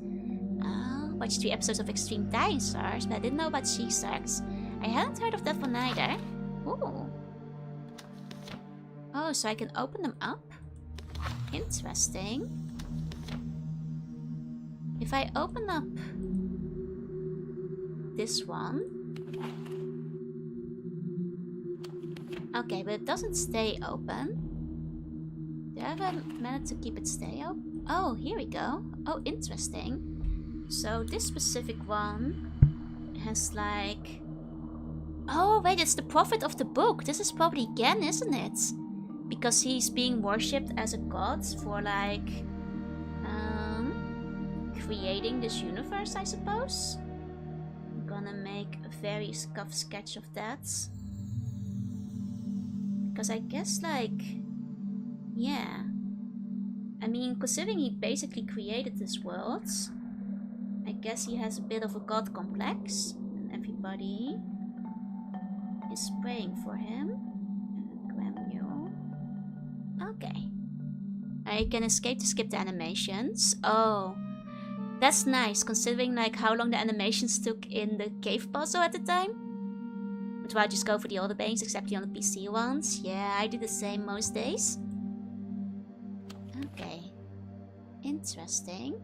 Watched 3 episodes of Extreme Dinosaurs, but I didn't know about Sea Sharks. I hadn't heard of that one either. Ooh. Oh, so I can open them up? Interesting. If I open up this one... Okay, but it doesn't stay open. Do I have a minute to keep it stay open? Oh, here we go. Oh, interesting. So this specific one has like... Oh, wait, it's the prophet of the book. This is probably Gen, isn't it? Because he's being worshipped as a god for like... creating this universe, I suppose. I'm gonna make a very scuffed sketch of that. Because I guess like... Yeah. I mean, considering he basically created this world, I guess he has a bit of a god complex. And everybody is praying for him. Okay. I can escape to skip the animations. Oh, that's nice, considering like how long the animations took in the cave puzzle at the time. But I'll just go for the other banks, except the on the PC ones. Yeah, I do the same most days. Okay. Interesting.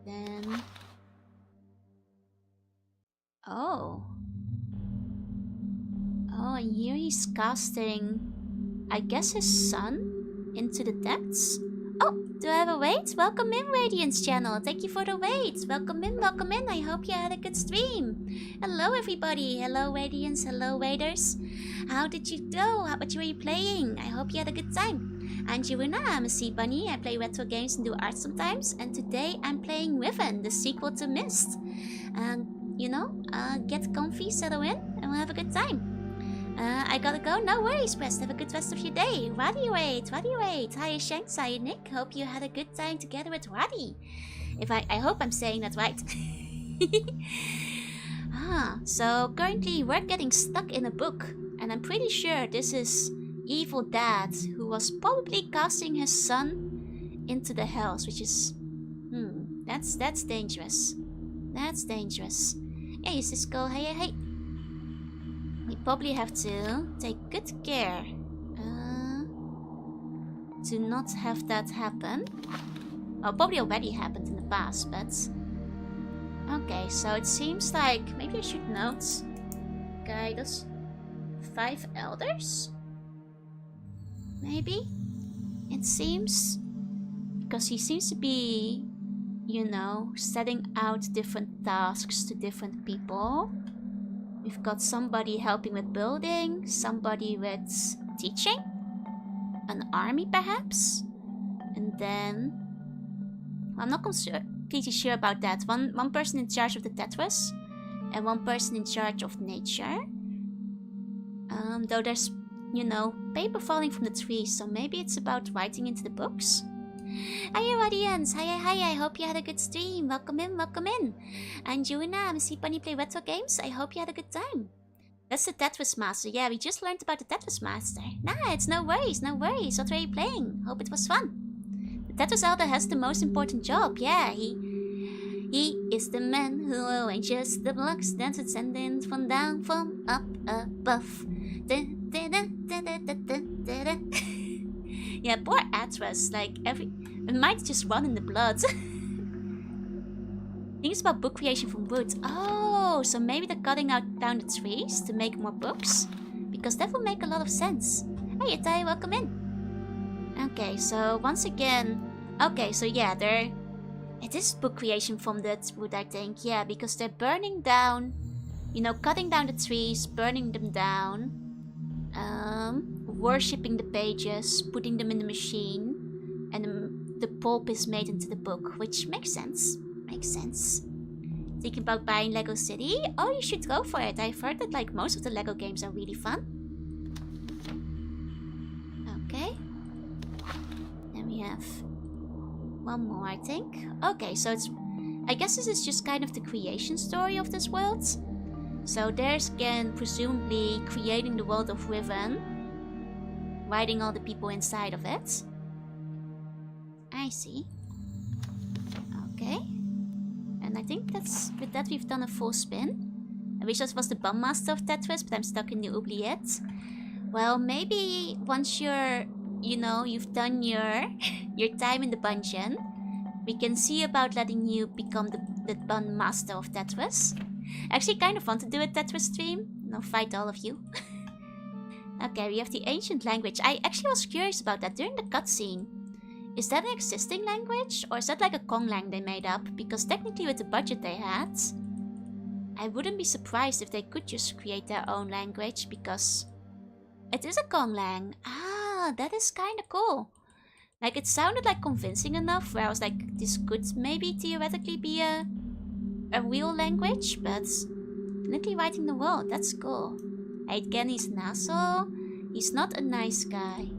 Then... Oh. Oh, and here he's casting, I guess, his son into the depths. Oh, do I have a wait? Welcome in, Radiance channel. Thank you for the wait. Welcome in, welcome in. I hope you had a good stream. Hello, everybody. Hello, Radiance. Hello, waiters. How did you go? What were you playing? I hope you had a good time. I'm Jiruna. I'm a sea bunny. I play retro games and do art sometimes. And today I'm playing Riven, the sequel to Myst. You know, get comfy, settle in, and we'll have a good time. I gotta go. No worries, Press. Have a good rest of your day. Roddy wait. Hi, Shanks. Hi, Nick. Hope you had a good time together with Roddy. I hope I'm saying that right. So currently we're getting stuck in a book, and I'm pretty sure this is Evil Dad, who was probably casting his son into the hells, which is, that's dangerous. That's dangerous. Hey, Cisco. Hey. We probably have to take good care to not have that happen. Well, probably already happened in the past, but... Okay, so it seems like... Maybe I should note... Okay, that's 5 elders? Maybe? It seems... Because he seems to be... You know, setting out different tasks to different people. We've got somebody helping with building, somebody with teaching, an army perhaps, and then... Well, I'm not completely sure about that. One person in charge of the Atrus, and one person in charge of nature. Though there's, you know, paper falling from the trees, so maybe it's about writing into the books. Hiya, audience! Hi, I hope you had a good stream. Welcome in, welcome in. I'm Juna, I'm a Sea Bunny, play retro games. I hope you had a good time. That's the Tetris Master. Yeah, we just learned about the Tetris Master. Nah, it's no worries, no worries. What were you playing? Hope it was fun. The Tetris Elder has the most important job. Yeah, he is the man who arranges the blocks that's ascending from down from up above. Yeah, poor Atrus, like it might just run in the blood. Things about book creation from wood. Oh, so maybe they're cutting down the trees to make more books? Because that would make a lot of sense. Hey, Itai, welcome in. Okay, so once again... Okay, so yeah, it is book creation from that wood, I think. Yeah, because they're burning down... You know, cutting down the trees, burning them down. Worshipping the pages, putting them in the machine, and the pulp is made into the book, which makes sense. Makes sense. Thinking about buying Lego City? Oh, you should go for it. I've heard that like most of the Lego games are really fun. Okay. Then we have one more, I think. Okay, so it's... I guess this is just kind of the creation story of this world. So there's again, presumably creating the world of Riven. Writing all the people inside of it. I see. Okay. And I think with that we've done a full spin. I wish this was the Bum Master of Tetris, but I'm stuck in the oubliette. Well, maybe once you're, you know, you've done your time in the dungeon, we can see about letting you become the Bum Master of Tetris. Actually, kind of want to do a Tetris stream. I'll fight all of you. Okay, we have the ancient language. I actually was curious about that during the cutscene. Is that an existing language? Or is that like a Konglang they made up? Because technically with the budget they had, I wouldn't be surprised if they could just create their own language, because it is a Konglang. Ah, that is kind of cool. Like, it sounded like convincing enough where I was like, this could maybe theoretically be a real language, but literally writing the world, that's cool. Again, he's an asshole. He's not a nice guy.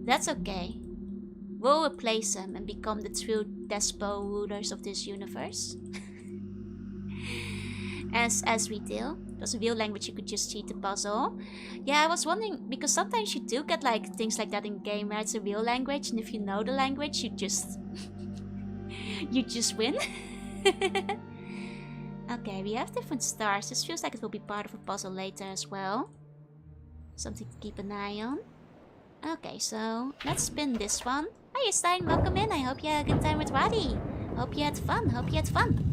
That's okay. We'll replace him and become the true despo rulers of this universe. as we do. There's a real language you could just cheat the puzzle. Yeah, I was wondering, because sometimes you do get like things like that in game where it's a real language, and if you know the language, you just you just win. Okay, we have different stars. This feels like it will be part of a puzzle later as well. Something to keep an eye on. Okay, so let's spin this one. Hi Stein, welcome in. I hope you had a good time with Wadi. Hope you had fun. Hope you had fun.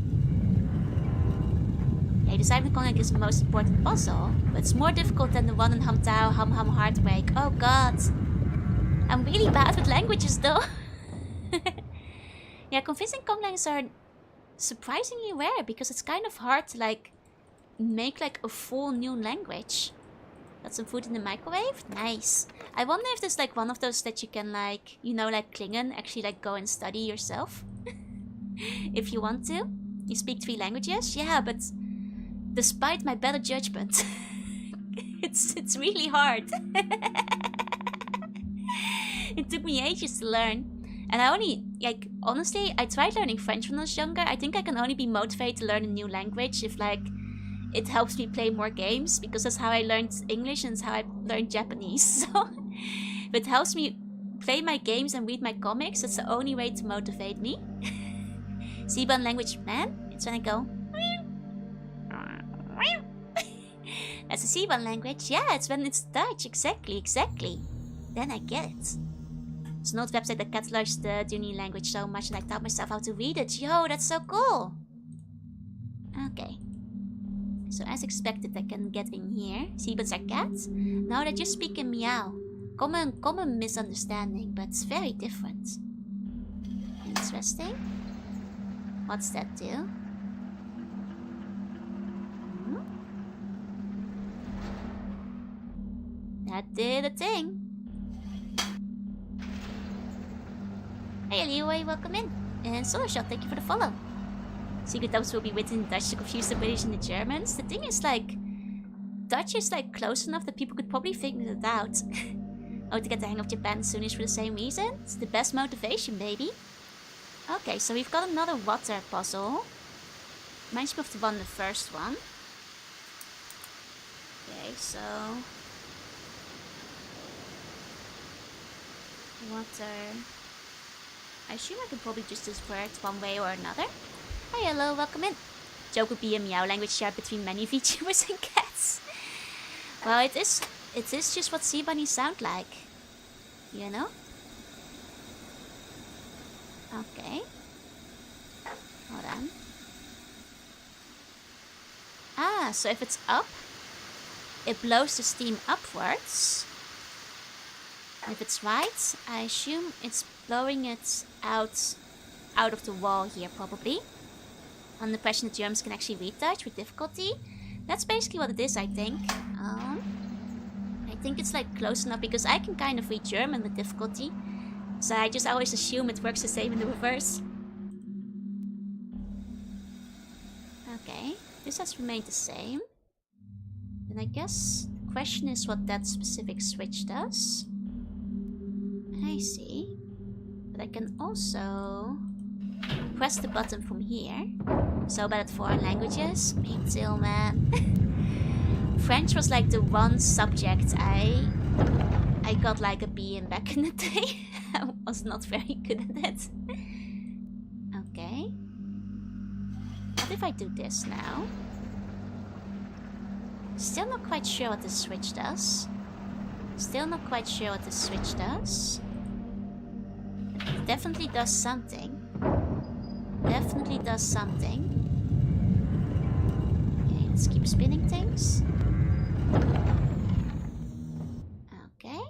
Okay, the Cyber Connect is the most important puzzle, but it's more difficult than the one in Hamtao Ham Ham Heartbreak. Oh god. I'm really bad with languages though. Yeah, convincing Konglangs are surprisingly rare because it's kind of hard to like make like a full new language. Got some food in the microwave? Nice. I wonder if there's like one of those that you can like, you know, like Klingon, actually like go and study yourself. If you want to. You speak 3 languages? Yeah, but despite my better judgment, it's really hard. It took me ages to learn. And I only, like, honestly, I tried learning French when I was younger. I think I can only be motivated to learn a new language if, like, it helps me play more games. Because that's how I learned English and it's how I learned Japanese. So, if it helps me play my games and read my comics, that's the only way to motivate me. Siban language, man, it's when I go... That's a Siban language. Yeah, it's when it's Dutch. Exactly. Then I get it. It's an old website that catalogs the Duni language so much and I taught myself how to read it. Yo, that's so cool. Okay. So as expected, I can get in here. Seabirds are cats? No, they just speak in meow. Common misunderstanding, but it's very different. Interesting. What's that do? That did a thing. Hey Leeway, welcome in. And Solarshot, thank you for the follow. Secret dubs will be written in Dutch to confuse the British and the Germans. The thing is, like, Dutch is like close enough that people could probably figure it out. Oh, to get the hang of Japan Soonish for the same reason? It's the best motivation, baby. Okay, so we've got another water puzzle. Reminds me of the one, the first one. Okay, so... water... I assume I can probably just divert one way or another. Hi, hello, welcome in. Joke would be a meow language shared between many VTubers and cats. Well, it is just what sea bunnies sound like. You know? Okay. Hold on. Ah, so if it's up, it blows the steam upwards. And if it's right, I assume it's blowing it out of the wall here, probably. On the question that Germans can actually read Dutch with difficulty. That's basically what it is, I think. I think it's like close enough because I can kind of read German with difficulty. So I just always assume it works the same in the reverse. Okay, this has remained the same. Then I guess the question is what that specific switch does. I see. But I can also press the button from here. So bad at foreign languages. Me too, man. French was like the one subject I got like a B in back in the day. I was not very good at it. Okay. What if I do this now? Still not quite sure what the switch does. Still not quite sure what the switch does. It definitely does something. Definitely does something. Okay, let's keep spinning things. Okay.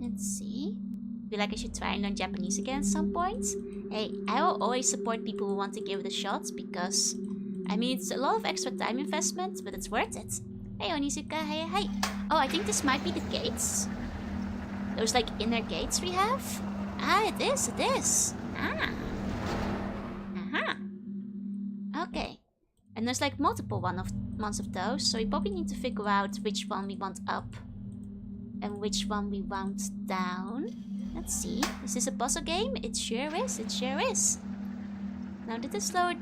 Let's see. I feel like I should try and learn Japanese again at some point. Hey, I will always support people who want to give it a shot because, I mean, it's a lot of extra time investment, but it's worth it. Hey Onizuka, hey. Oh, I think this might be the gates. Those like inner gates we have. Ah, it is. Ah. Okay. And there's like multiple ones of those, so we probably need to figure out which one we want up and which one we want down. Let's see. Is this a puzzle game? It sure is. Now did this load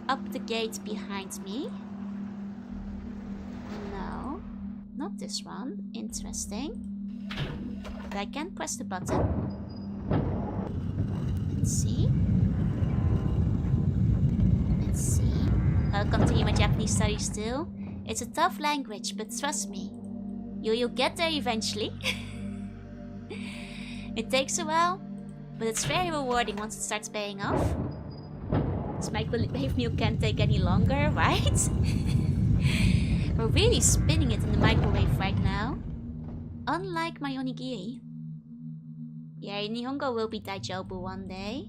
up the gate behind me? not this one. Interesting. But I can press the button. Let's see. Let's see. I'll continue my Japanese studies still. It's a tough language, but trust me, you'll get there eventually. It takes a while, but it's very rewarding once it starts paying off. This microwave meal can't take any longer, right? We're really spinning it in the microwave right now. Unlike my onigiri. Yeah, Nihongo will be Daijobu one day.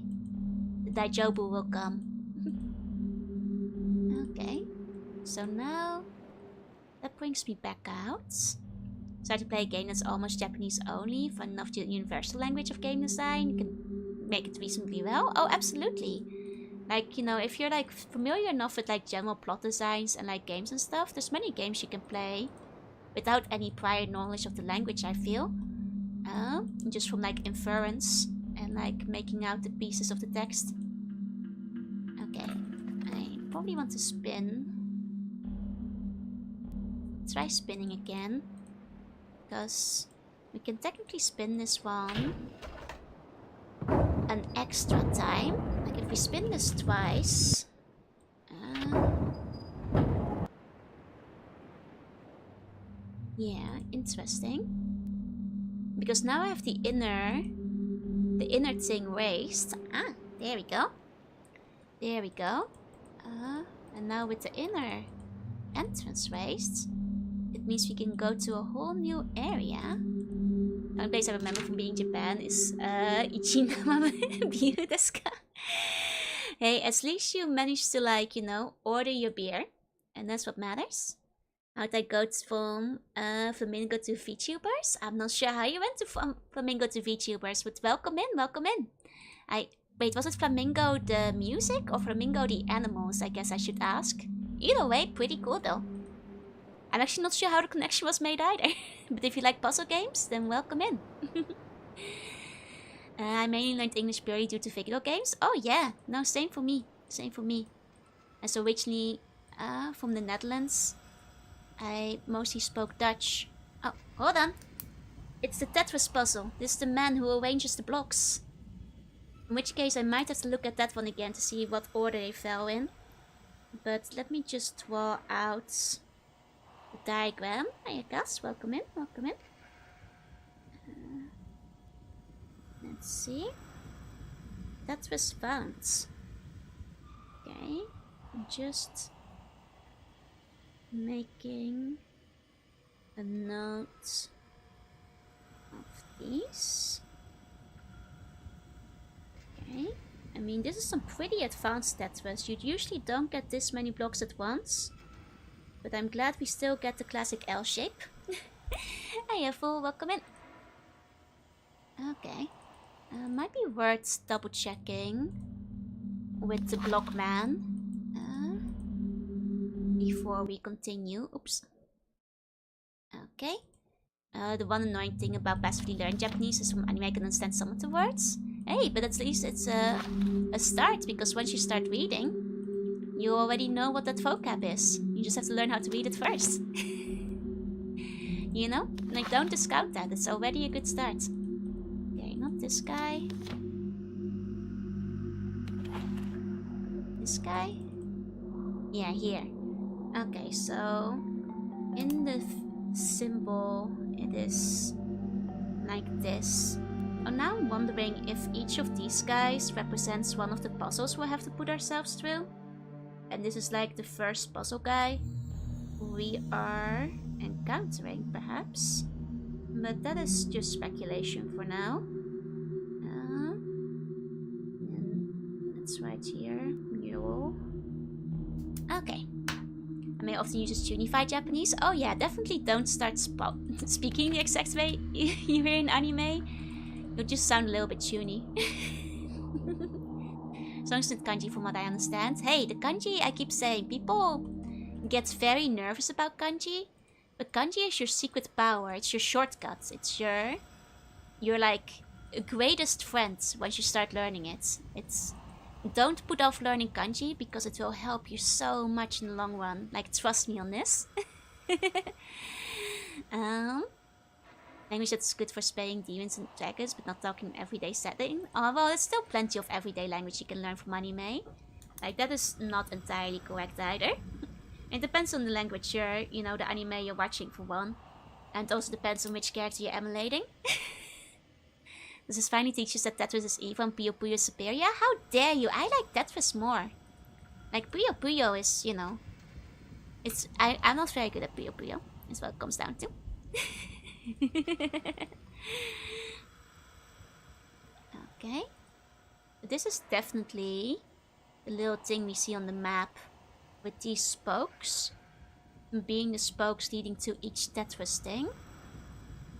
The Daijobu will come. Okay. So now, that brings me back out. Start to play a game that's almost Japanese only. Fun enough to the universal language of game design. You can make it reasonably well. Oh, absolutely. Like, you know, if you're like familiar enough with like general plot designs and like games and stuff, there's many games you can play without any prior knowledge of the language, I feel. Just from like inference and like making out the pieces of the text. Okay, I probably want to spin. Try spinning again. Because we can technically spin this one an extra time. Like if we spin this twice. Yeah, interesting. Because now I have the inner thing raised. Ah, there we go. There we go. And now with the inner entrance raised, it means we can go to a whole new area. One place I remember from being in Japan is Ichinama Biu desu ka? Hey, at least you managed to, like, you know, order your beer. And that's what matters. How'd I go from Flamingo to Vtubers? I'm not sure how you went to Flamingo to Vtubers, but welcome in, welcome in. Wait, was it Flamingo the music or Flamingo the animals? I guess I should ask. Either way, pretty cool though. I'm actually not sure how the connection was made either. But if you like puzzle games, then welcome in. I mainly learned English purely due to video games. Oh yeah, no, same for me. Same for me. As originally from the Netherlands, I mostly spoke Dutch. Oh, hold on. It's the Tetris puzzle. This is the man who arranges the blocks. In which case I might have to look at that one again to see what order they fell in. But let me just draw out the diagram. Hiya guys, welcome in, welcome in. Let's see. That was found. Okay, I'm just making a note of these. Okay, I mean this is some pretty advanced Tetris. You usually don't get this many blocks at once. But I'm glad we still get the classic L shape. Hiya fool, welcome in. Okay. Might be worth double checking with the block man before we continue. Oops. Okay. The one annoying thing about passively learning Japanese is from anime I can understand some of the words. Hey, but at least it's a start, because once you start reading, you already know what that vocab is. You just have to learn how to read it first. You know? Like, don't discount that. It's already a good start. Okay, not this guy. This guy? Yeah, here. Okay, so in the symbol, it is like this. Oh, now I'm wondering if each of these guys represents one of the puzzles we'll have to put ourselves through. And this is like the first puzzle guy we are encountering, perhaps. But that is just speculation for now. And that's right here. Mural. Okay. I may often use this unified Japanese. Oh yeah, definitely don't start speaking the exact way you hear in anime. You'll just sound a little bit tuny. So instant kanji from what I understand. Hey, the kanji, I keep saying, people get very nervous about kanji. But kanji is your secret power. It's your shortcut. It's your like greatest friend once you start learning it. Don't put off learning kanji because it will help you so much in the long run. Like, trust me on this. Language that's good for spaying demons and dragons, but not talking in everyday setting. Oh, well, there's still plenty of everyday language you can learn from anime. Like, that is not entirely correct either. It depends on the language you're, the anime you're watching for one. And it also depends on which character you're emulating. This is finally teaches that Tetris is evil and Puyo Puyo is superior. How dare you? I like Tetris more. Like, Puyo Puyo is, I'm not very good at Puyo Puyo. Is what it comes down to. Okay. This is definitely the little thing we see on the map with these spokes. Being the spokes leading to each Tetris thing.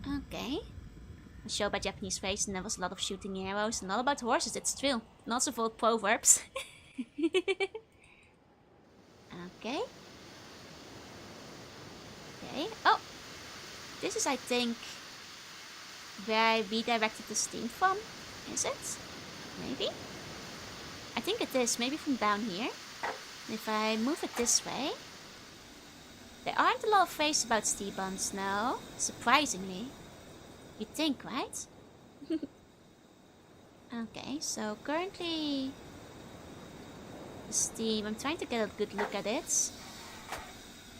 Okay. A show by Japanese face, and there was a lot of shooting arrows and all about horses, it's true. Lots of old proverbs. Okay. Okay. Oh! This is, I think, where I redirected the steam from. Is it? Maybe? I think it is. Maybe from down here. If I move it this way. There aren't a lot of phrase about steam buns, no. Surprisingly. You'd think, right? Okay, so currently the steam, I'm trying to get a good look at it.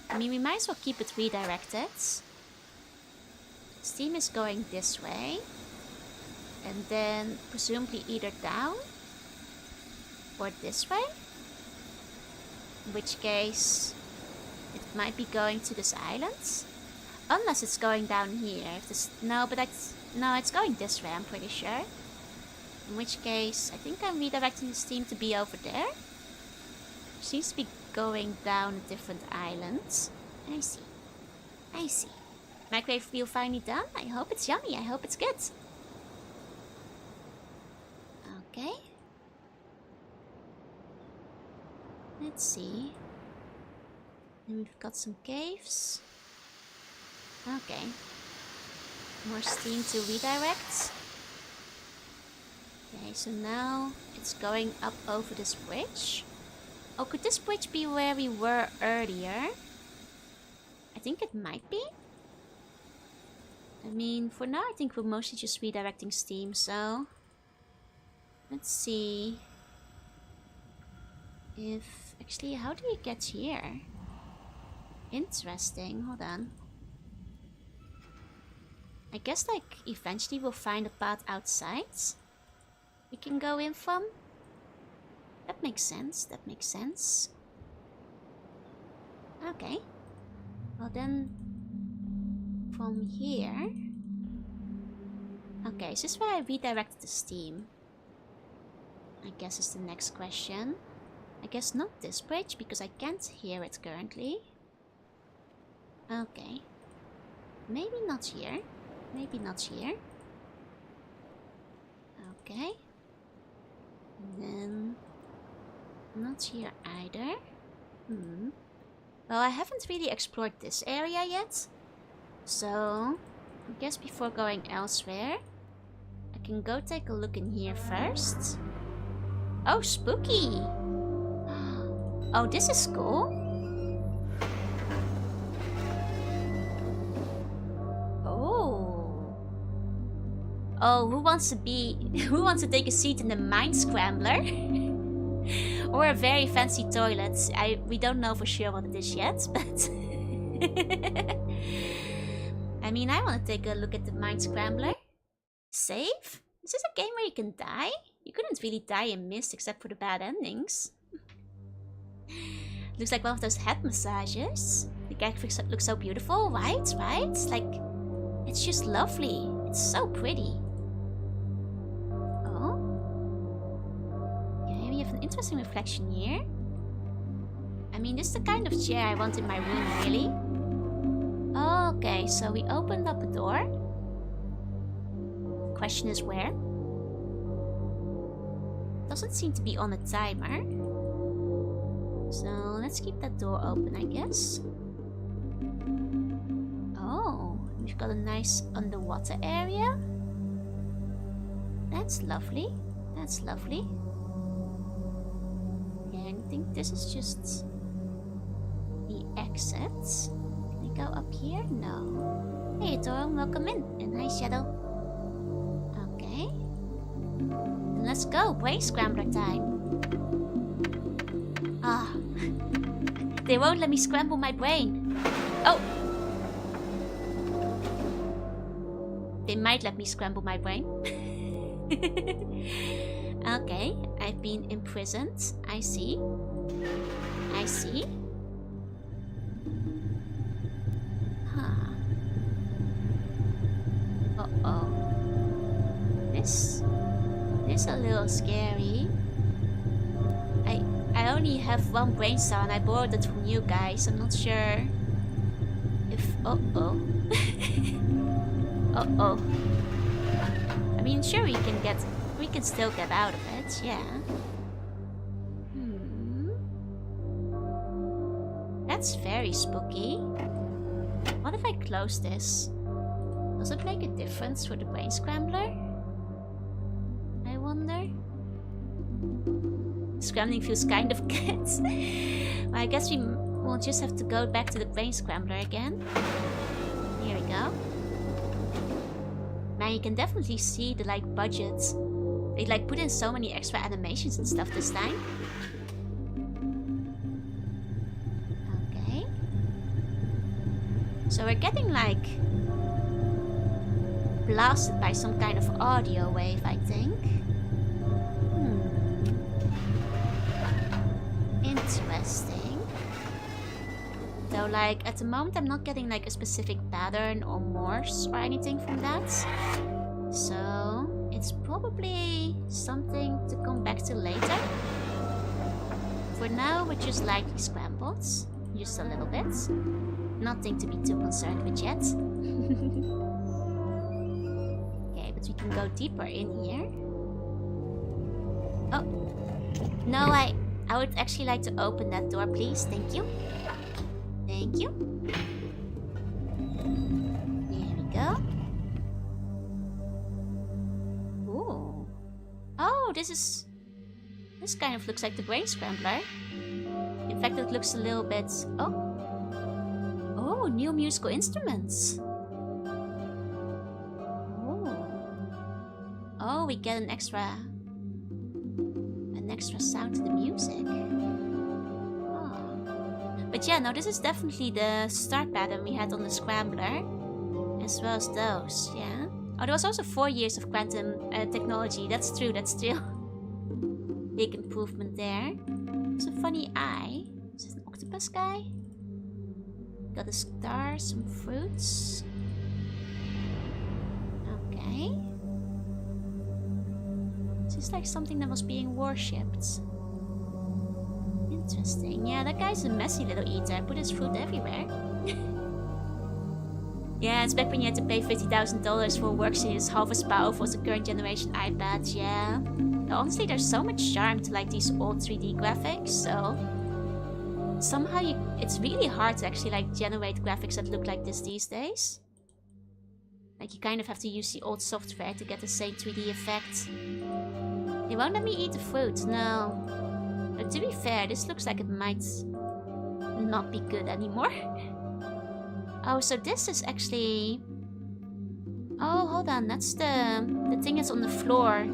I mean, we might as well keep it redirected. Steam is going this way. And then presumably either down or this way. In which case it might be going to this island. Unless it's going down here. If this, no, it's going this way, I'm pretty sure. In which case, I think I'm redirecting the steam to be over there. Seems to be going down a different island. I see. I see. Microwave wheel finally done. I hope it's yummy. I hope it's good. Okay. Let's see. Then we've got some caves. Okay. More steam to redirect. Okay, so now it's going up over this bridge. Oh, could this bridge be where we were earlier? I think it might be. I mean, for now I think we're mostly just redirecting steam, so... Let's see... If... Actually, how do you get here? Interesting, hold on. I guess, like, eventually we'll find a path outside we can go in from. That makes sense, that makes sense. Okay. Well then, from here... Okay, is this where I redirected the steam? I guess is the next question. I guess not this bridge, because I can't hear it currently. Okay. Maybe not here. Maybe not here. Okay. And then... Not here either. Well, I haven't really explored this area yet. So... I guess before going elsewhere, I can go take a look in here first. Oh, spooky! Oh, this is cool. Oh, who wants to take a seat in the Mind Scrambler? Or a very fancy toilet. We don't know for sure what it is yet, but... I mean, I want to take a look at the Mind Scrambler. Save? Is this a game where you can die? You couldn't really die in Myst except for the bad endings. Looks like one of those head massages. The graphics look so beautiful, right? Right? Like, it's just lovely. It's so pretty. We have an interesting reflection here. I mean, this is the kind of chair I want in my room, really. Okay, so we opened up a door. Question is where? Doesn't seem to be on a timer. So let's keep that door open, I guess. Oh, we've got a nice underwater area. That's lovely. That's lovely. I think this is just the exit. Can I go up here? No. Hey Toro, welcome in. And hi Shadow. Okay. Then let's go. Brain scrambler time. Ah. They won't let me scramble my brain. Oh! They might let me scramble my brain. Okay, I've been imprisoned. I see. I see. Huh. Uh-oh. This is a little scary. I only have one brain cell and I borrowed it from you guys. I'm not sure if... Uh-oh. Uh-oh. I mean, sure, we can still get out of it, yeah. That's very spooky. What if I close this? Does it make a difference for the brain scrambler? I wonder. Scrambling feels kind of good. Well, I guess we'll just have to go back to the brain scrambler again. Here we go. Now you can definitely see the budget. They put in so many extra animations and stuff this time. Okay. So we're getting blasted by some kind of audio wave, I think. Interesting. Though at the moment I'm not getting a specific pattern or Morse or anything from that. So it's probably something to come back to later. For now we're just lightly scrambled. Just a little bit. Nothing to be too concerned with yet. Okay, but we can go deeper in here. Oh. No, I would actually like to open that door, please. Thank you. Thank you. There we go. Ooh. Oh, this kind of looks like the brain scrambler. In fact, it looks a little bit... Oh. Oh, new musical instruments. Oh. Oh, we get an extra sound to the music. But yeah, no, this is definitely the start pattern we had on the Scrambler. As well as those, yeah. Oh, there was also 4 years of quantum technology. That's true, that's true. Big improvement there. It's a funny eye. Is it an octopus guy? Got a star, some fruits. Okay. This is like something that was being worshipped. Interesting. Yeah, that guy's a messy little eater. Put his fruit everywhere. Yeah, it's back when you had to pay $50,000 for a workstation half as powerful as the current generation iPad. Yeah. Now, honestly, there's so much charm to these old 3D graphics, so somehow it's really hard to actually generate graphics that look like this these days. You kind of have to use the old software to get the same 3D effect. They won't let me eat the fruit, no. But to be fair, this looks like it might not be good anymore. Oh, so this is actually... Oh, hold on, that's the thing that's on the floor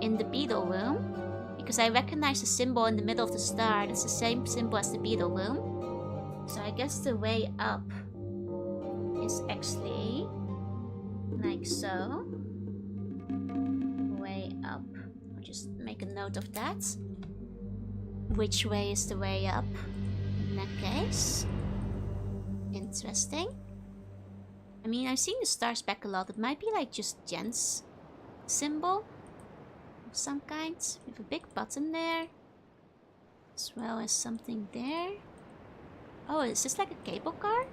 in the beetle room. Because I recognize the symbol in the middle of the star. That's the same symbol as the beetle room. So I guess the way up is actually like so. Way up. I'll just make a note of that. Which way is the way up in that case? Interesting. I mean, I've seen the stars back a lot. It might be just Jen's symbol of some kind. With a big button there. As well as something there. Oh, is this like a cable car?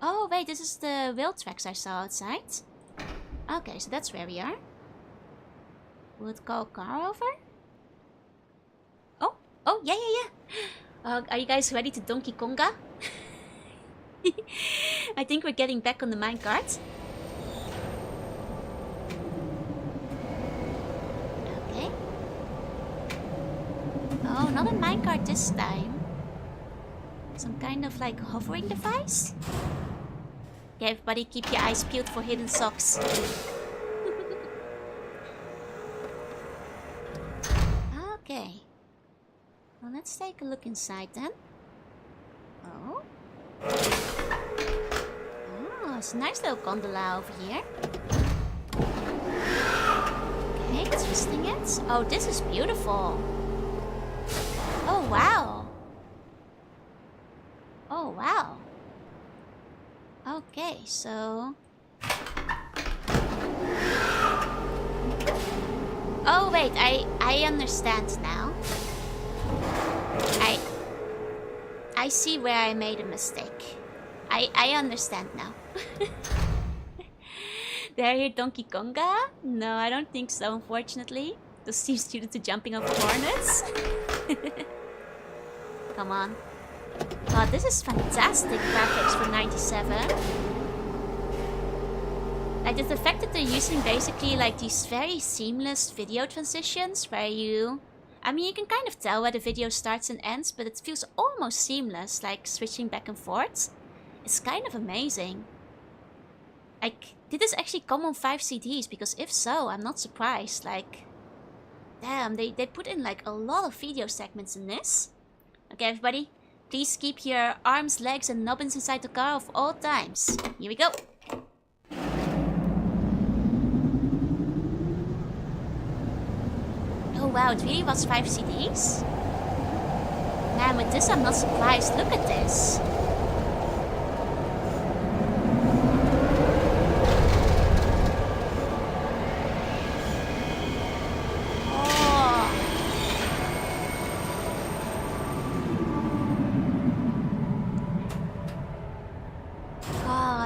Oh, wait, this is the rail tracks I saw outside. Okay, so that's where we are. Will it call a car over? Oh, yeah. Are you guys ready to Donkey Konga? I think we're getting back on the minecart. Okay. Oh, not a minecart this time. Some kind of hovering device? Okay, everybody keep your eyes peeled for hidden socks. Okay. Well, let's take a look inside then. Oh. Oh, it's a nice little gondola over here. Okay, twisting it. Oh, this is beautiful. Oh, wow. Oh, wow. Okay, so... Oh, wait, I understand now. I see where I made a mistake. I understand now. Did I hear Donkey Konga? No, I don't think so, unfortunately. Those seems suited to jumping over hornets. Come on. God, this is fantastic graphics for 97. Like the fact that they're using basically like these very seamless video transitions where you... I mean, you can kind of tell where the video starts and ends, but it feels almost seamless, like switching back and forth. It's kind of amazing. Like, did this actually come on 5 CDs? Because if so, I'm not surprised. Like, damn, they put in like a lot of video segments in this. Okay, everybody, please keep your arms, legs, and nubbins inside the car of all times. Here we go. Oh wow, it really was 5 CDs? Man, with this I'm not surprised. Look at this.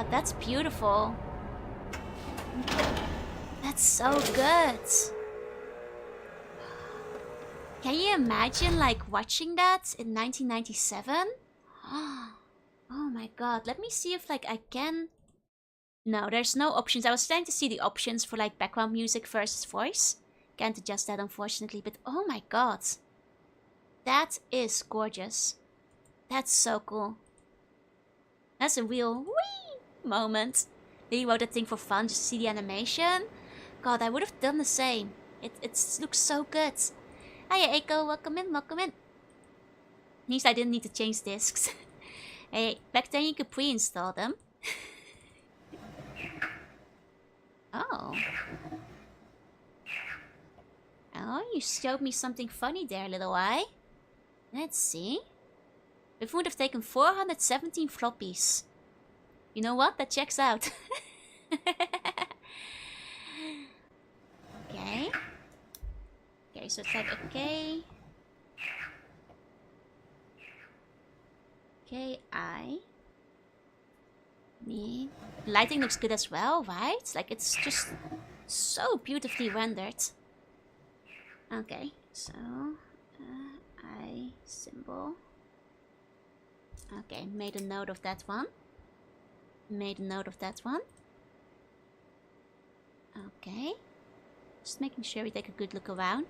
That's beautiful. That's so good. Can you imagine like watching that in 1997? Oh my god. Let me see if like I can... No, there's no options. I was trying to see the options for like background music versus voice. Can't adjust that unfortunately, but oh my god. That is gorgeous. That's so cool. That's a real whee moment. They wrote that thing for fun, just to see the animation. God, I would have done the same. It looks so good. Hiya, Eiko, welcome in, welcome in. At least I didn't need to change discs. Hey, back then you could pre-install them. Oh. Oh, you showed me something funny there, little eye. Let's see. It would have taken 417 floppies. You know what? That checks out. Okay. Okay, so it's like okay. Okay, me. Lighting looks good as well, right? Like it's just so beautifully rendered. Okay, so I symbol. Okay, made a note of that one. Made a note of that one. Okay. Just making sure we take a good look around.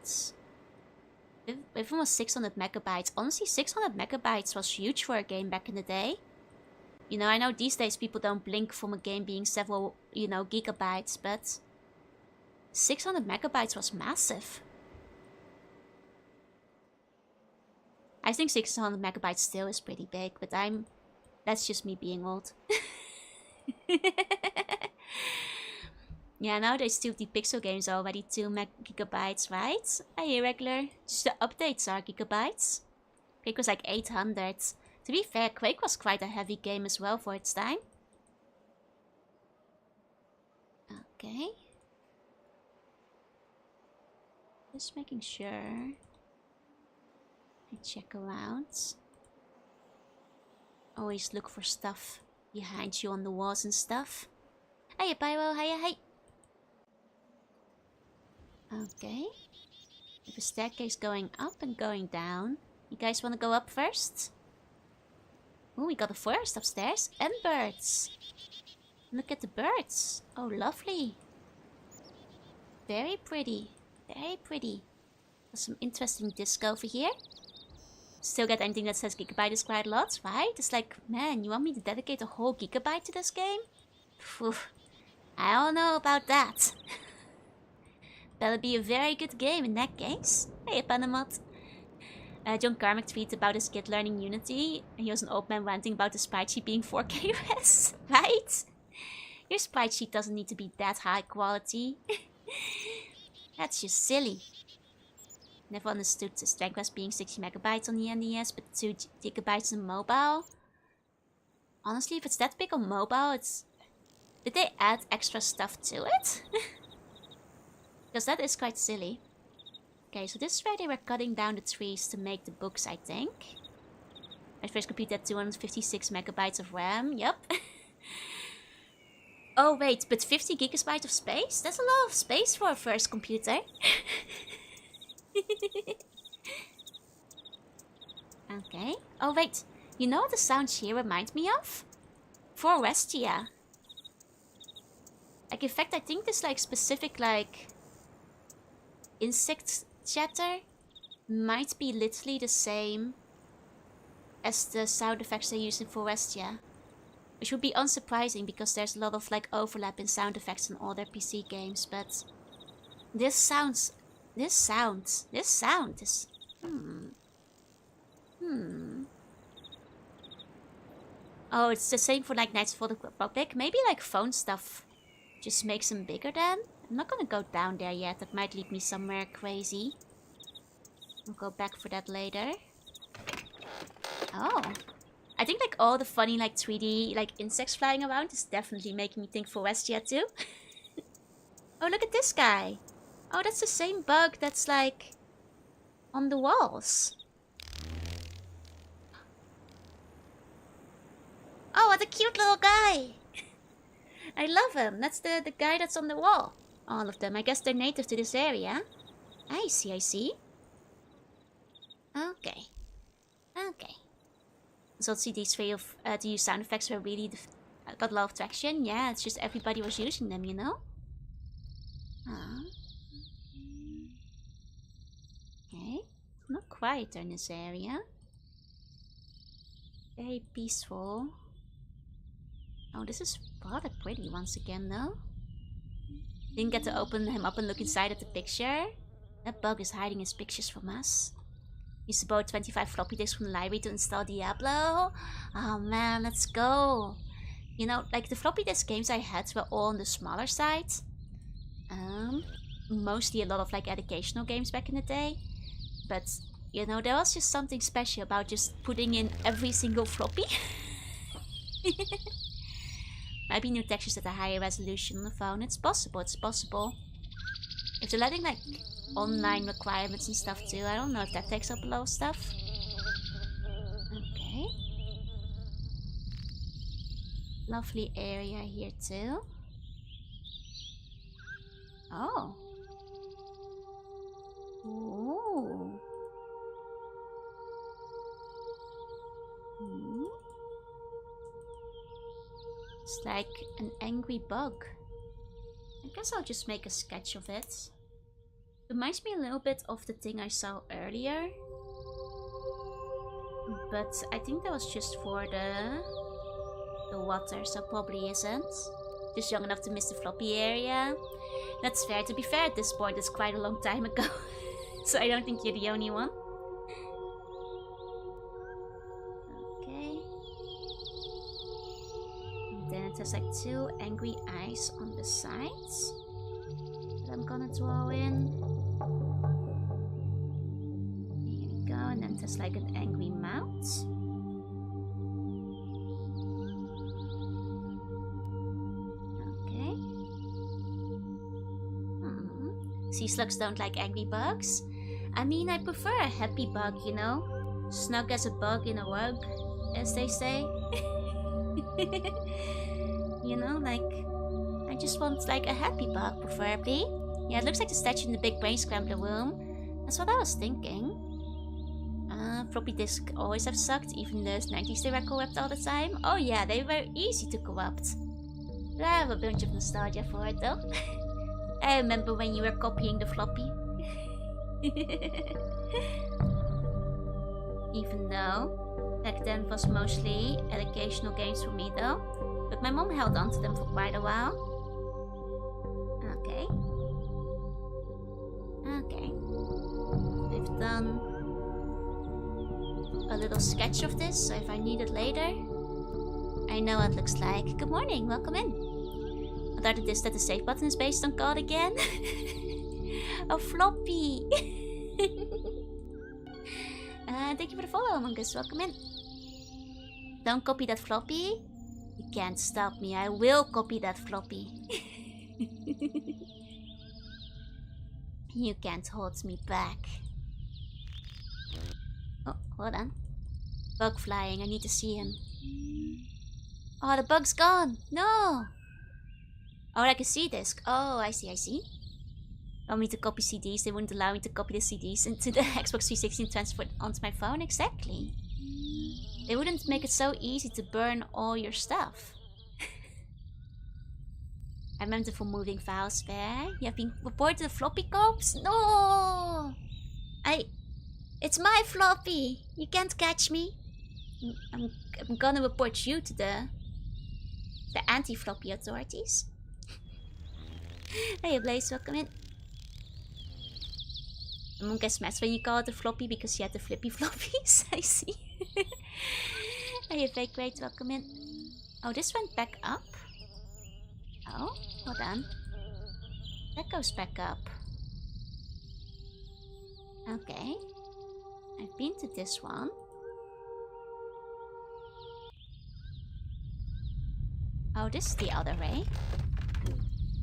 If almost 600 megabytes. Honestly, 600 megabytes was huge for a game back in the day. You know, I know these days people don't blink from a game being several, you know, gigabytes, but 600 megabytes was massive. I think 600 megabytes still is pretty big, but that's just me being old. Yeah, nowadays 2D pixel games are already 2 gigabytes, right? Hey, regular. Just the updates are gigabytes. Quake was like 800. To be fair, Quake was quite a heavy game as well for its time. Okay. Just making sure. I check around. Always look for stuff behind you on the walls and stuff. Hiya, Pyro. Hiya, hi. Okay. We have a staircase going up and going down. You guys want to go up first? Oh, we got a forest upstairs. And birds. Look at the birds. Oh, lovely. Very pretty. Very pretty. Got some interesting disco over here. Still get anything that says gigabyte is quite a lot, right? It's like, man, you want me to dedicate a whole gigabyte to this game? Phew, I don't know about that. That'll be a very good game in that case. Hey, Panamot. John Carmack tweeted about his kid learning Unity. He was an old man ranting about the sprite sheet being 4K res, right? Your sprite sheet doesn't need to be that high quality. That's just silly. Never understood the strength as being 60 megabytes on the NES, but 2 gigabytes on mobile. Honestly, if it's that big on mobile, it's... Did they add extra stuff to it? Because that is quite silly. Okay, so this is where they were cutting down the trees to make the books, I think. My first computer had 256 megabytes of RAM, yep. Oh wait, but 50 gigabytes of space? That's a lot of space for a first computer. Okay. Oh wait, you know what the sounds here remind me of? Forestia. Like, in fact, I think this like specific like insect chatter might be literally the same as the sound effects they use in Forestia. Which would be unsurprising because there's a lot of like overlap in sound effects in all their PC games, but this sound is Oh, it's the same for like Knights of the Republic. Maybe like phone stuff just makes them bigger then. I'm not gonna go down there yet, that might lead me somewhere crazy. I'll go back for that later. Oh. I think like all the funny like 3D like insects flying around is definitely making me think Forestia too. Oh, look at this guy. Oh, that's the same bug that's like on the walls. Oh, what a cute little guy. I love him. That's the guy that's on the wall. All of them. I guess they're native to this area. I see, I see. Okay. Okay. So let's see, these three of the sound effects were really got a lot of traction. Yeah, it's just everybody was using them, you know? Okay. Not quieter in this area. Very peaceful. Oh, this is rather pretty once again, though. Didn't get to open him up and look inside at the picture. That bug is hiding his pictures from us. Used to borrow 25 floppy disks from the library to install Diablo. Oh man, let's go. You know, like the floppy disk games I had were all on the smaller side. Mostly a lot of like educational games back in the day. But, you know, there was just something special about just putting in every single floppy. Might be new textures at a higher resolution on the phone. It's possible, it's possible. If they're letting like online requirements and stuff too, I don't know if that takes up a lot of stuff. Okay. Lovely area here too. Oh. Ooh. It's like an angry bug. I guess I'll just make a sketch of it. Reminds me a little bit of the thing I saw earlier. But I think that was just for the water, so probably isn't. Just young enough to miss the floppy area. That's fair. To be fair, at this point, it's quite a long time ago. So I don't think you're the only one. Okay. And then it has like 2 angry eyes on the sides that I'm gonna draw in. Here we go. And then there's like an angry mouth. Sea slugs don't like angry bugs. I mean, I prefer a happy bug, you know? Snug as a bug in a rug, as they say. You know, like, I just want like a happy bug, preferably. Yeah, it looks like the statue in the big brain scrambler room. That's what I was thinking. Floppy disk always have sucked, even the 90s they were corrupt all the time. Oh yeah, they were easy to corrupt. But I have a bunch of nostalgia for it though. I remember when you were copying the floppy. Even though back then was mostly educational games for me though. But my mom held on to them for quite a while. Okay. Okay. I've done a little sketch of this, so if I need it later, I know what it looks like. Good morning, welcome in. I thought it is that the save button is based on God again. A floppy. Thank you for the follow, Among Us. Welcome in. Don't copy that floppy. You can't stop me. I will copy that floppy. You can't hold me back. Oh, hold on. Bug flying. I need to see him. Oh, the bug's gone. No. Oh, like a C disc. Oh, I see, I see. Want me to copy CDs? They wouldn't allow me to copy the CDs into the Xbox 360 and transfer it onto my phone? Exactly. They wouldn't make it so easy to burn all your stuff. I meant it for moving files there. You have been reported to floppy cops? No! It's my floppy! You can't catch me. I'm gonna report you to the anti-floppy authorities. Hey Blaze, welcome in. Among Us mess when you call it a floppy because you had the flippy floppies. I see. Hey Fake Great, welcome in. Oh, this went back up? Oh, hold on. That goes back up. Okay. I've been to this one. Oh, this is the other way.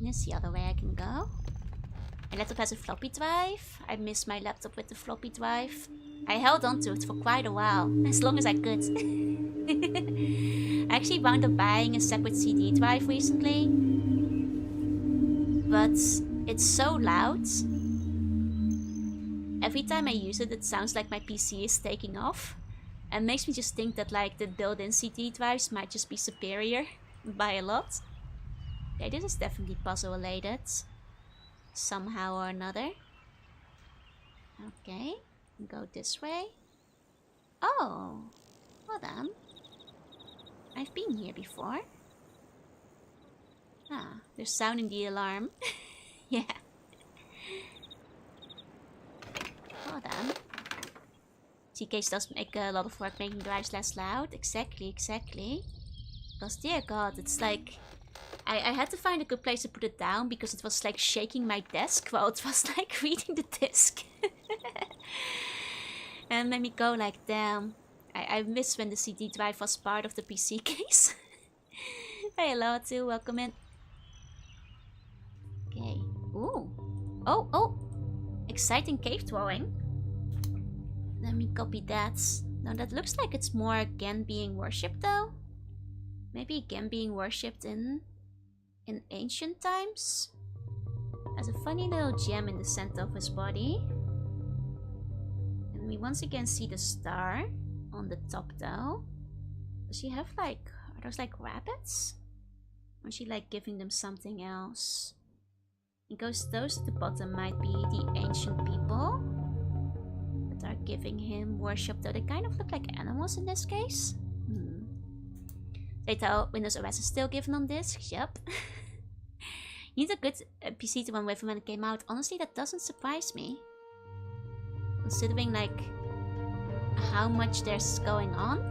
This is the other way I can go. My laptop has a floppy drive. I miss my laptop with the floppy drive. I held on to it for quite a while, as long as I could. I actually wound up buying a separate CD drive recently. But it's so loud. Every time I use it, it sounds like my PC is taking off. And makes me just think that like the built-in CD drives might just be superior by a lot. Okay, this is definitely puzzle related. Somehow or another. Okay, go this way. Oh, hold on. I've been here before. Ah, they're sounding the alarm. Yeah. Hold on. TKs does make a lot of work making drives less loud. Exactly, exactly. Because dear god, it's like... I had to find a good place to put it down because it was like shaking my desk while it was like reading the disc. And made me go like, damn. I miss when the CD drive was part of the PC case. Hey, hello too, welcome in. Okay. Ooh. Oh, oh. Exciting cave drawing. Let me copy that. Now that looks like it's more again being worshipped though. Maybe again being worshipped in ancient times. Has a funny little gem in the center of his body. And we once again see the star on the top though. Does she have like, are those like rabbits? Or is she like giving them something else? Because those at the bottom might be the ancient people that are giving him worship, though they kind of look like animals in this case. They tell Windows OS is still given on discs, yep. You need a good PC to run with when it came out. Honestly, that doesn't surprise me. Considering like how much there's going on.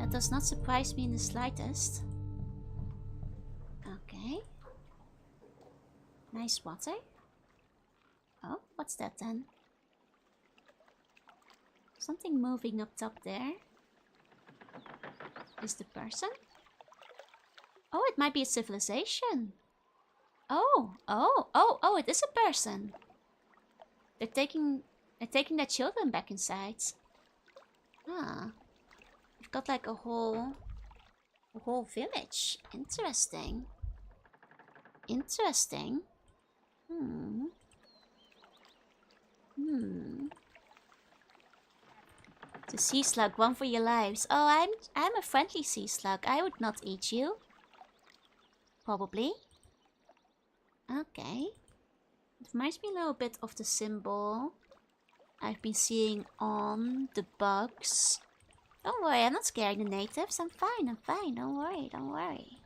That does not surprise me in the slightest. Okay. Nice water. Oh, what's that then? Something moving up top there. Is the person? Oh, it might be a civilization. Oh, it is a person. They're taking their children back inside. Ah. We've got like a whole village. Interesting. Interesting. The sea slug, one for your lives. Oh, I'm a friendly sea slug. I would not eat you. Probably. Okay. It reminds me a little bit of the symbol I've been seeing on the bugs Don't worry, I'm not scaring the natives. I'm fine, Don't worry, don't worry.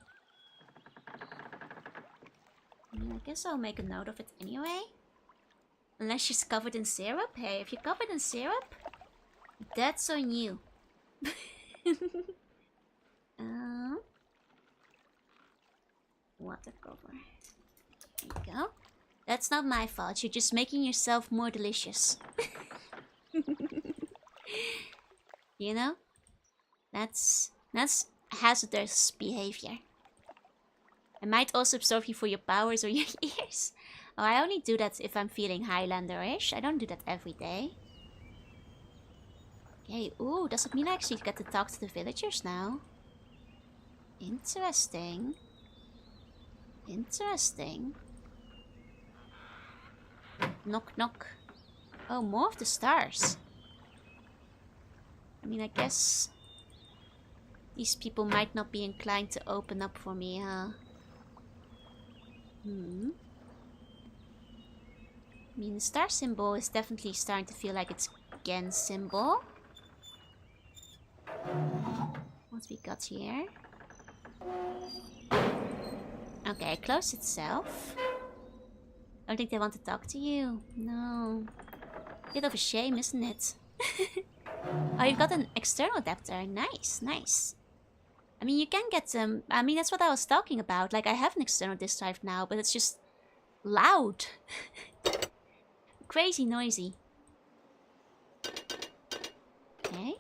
I guess I'll make a note of it anyway. Unless she's covered in syrup. Hey, if you're covered in syrup, that's on you. Water cover. There you go. That's not my fault. You're just making yourself more delicious. You know? That's hazardous behavior. I might also absorb you for your powers or your ears. Oh, I only do that if I'm feeling Highlander-ish. I don't do that every day. Okay, ooh, does it mean I actually get to talk to the villagers now? Interesting. Interesting. Knock, knock. Oh, more of the stars. I mean, I guess these people might not be inclined to open up for me, huh? I mean, the star symbol is definitely starting to feel like it's Gen's symbol. What we got here? Okay, close itself. I don't think they want to talk to you. No. Bit of a shame, isn't it? Oh, you've got an external adapter. Nice, nice. I mean, you can get them. I mean, that's what I was talking about. Like, I have an external disk drive now, but it's just loud. Crazy noisy. Okay.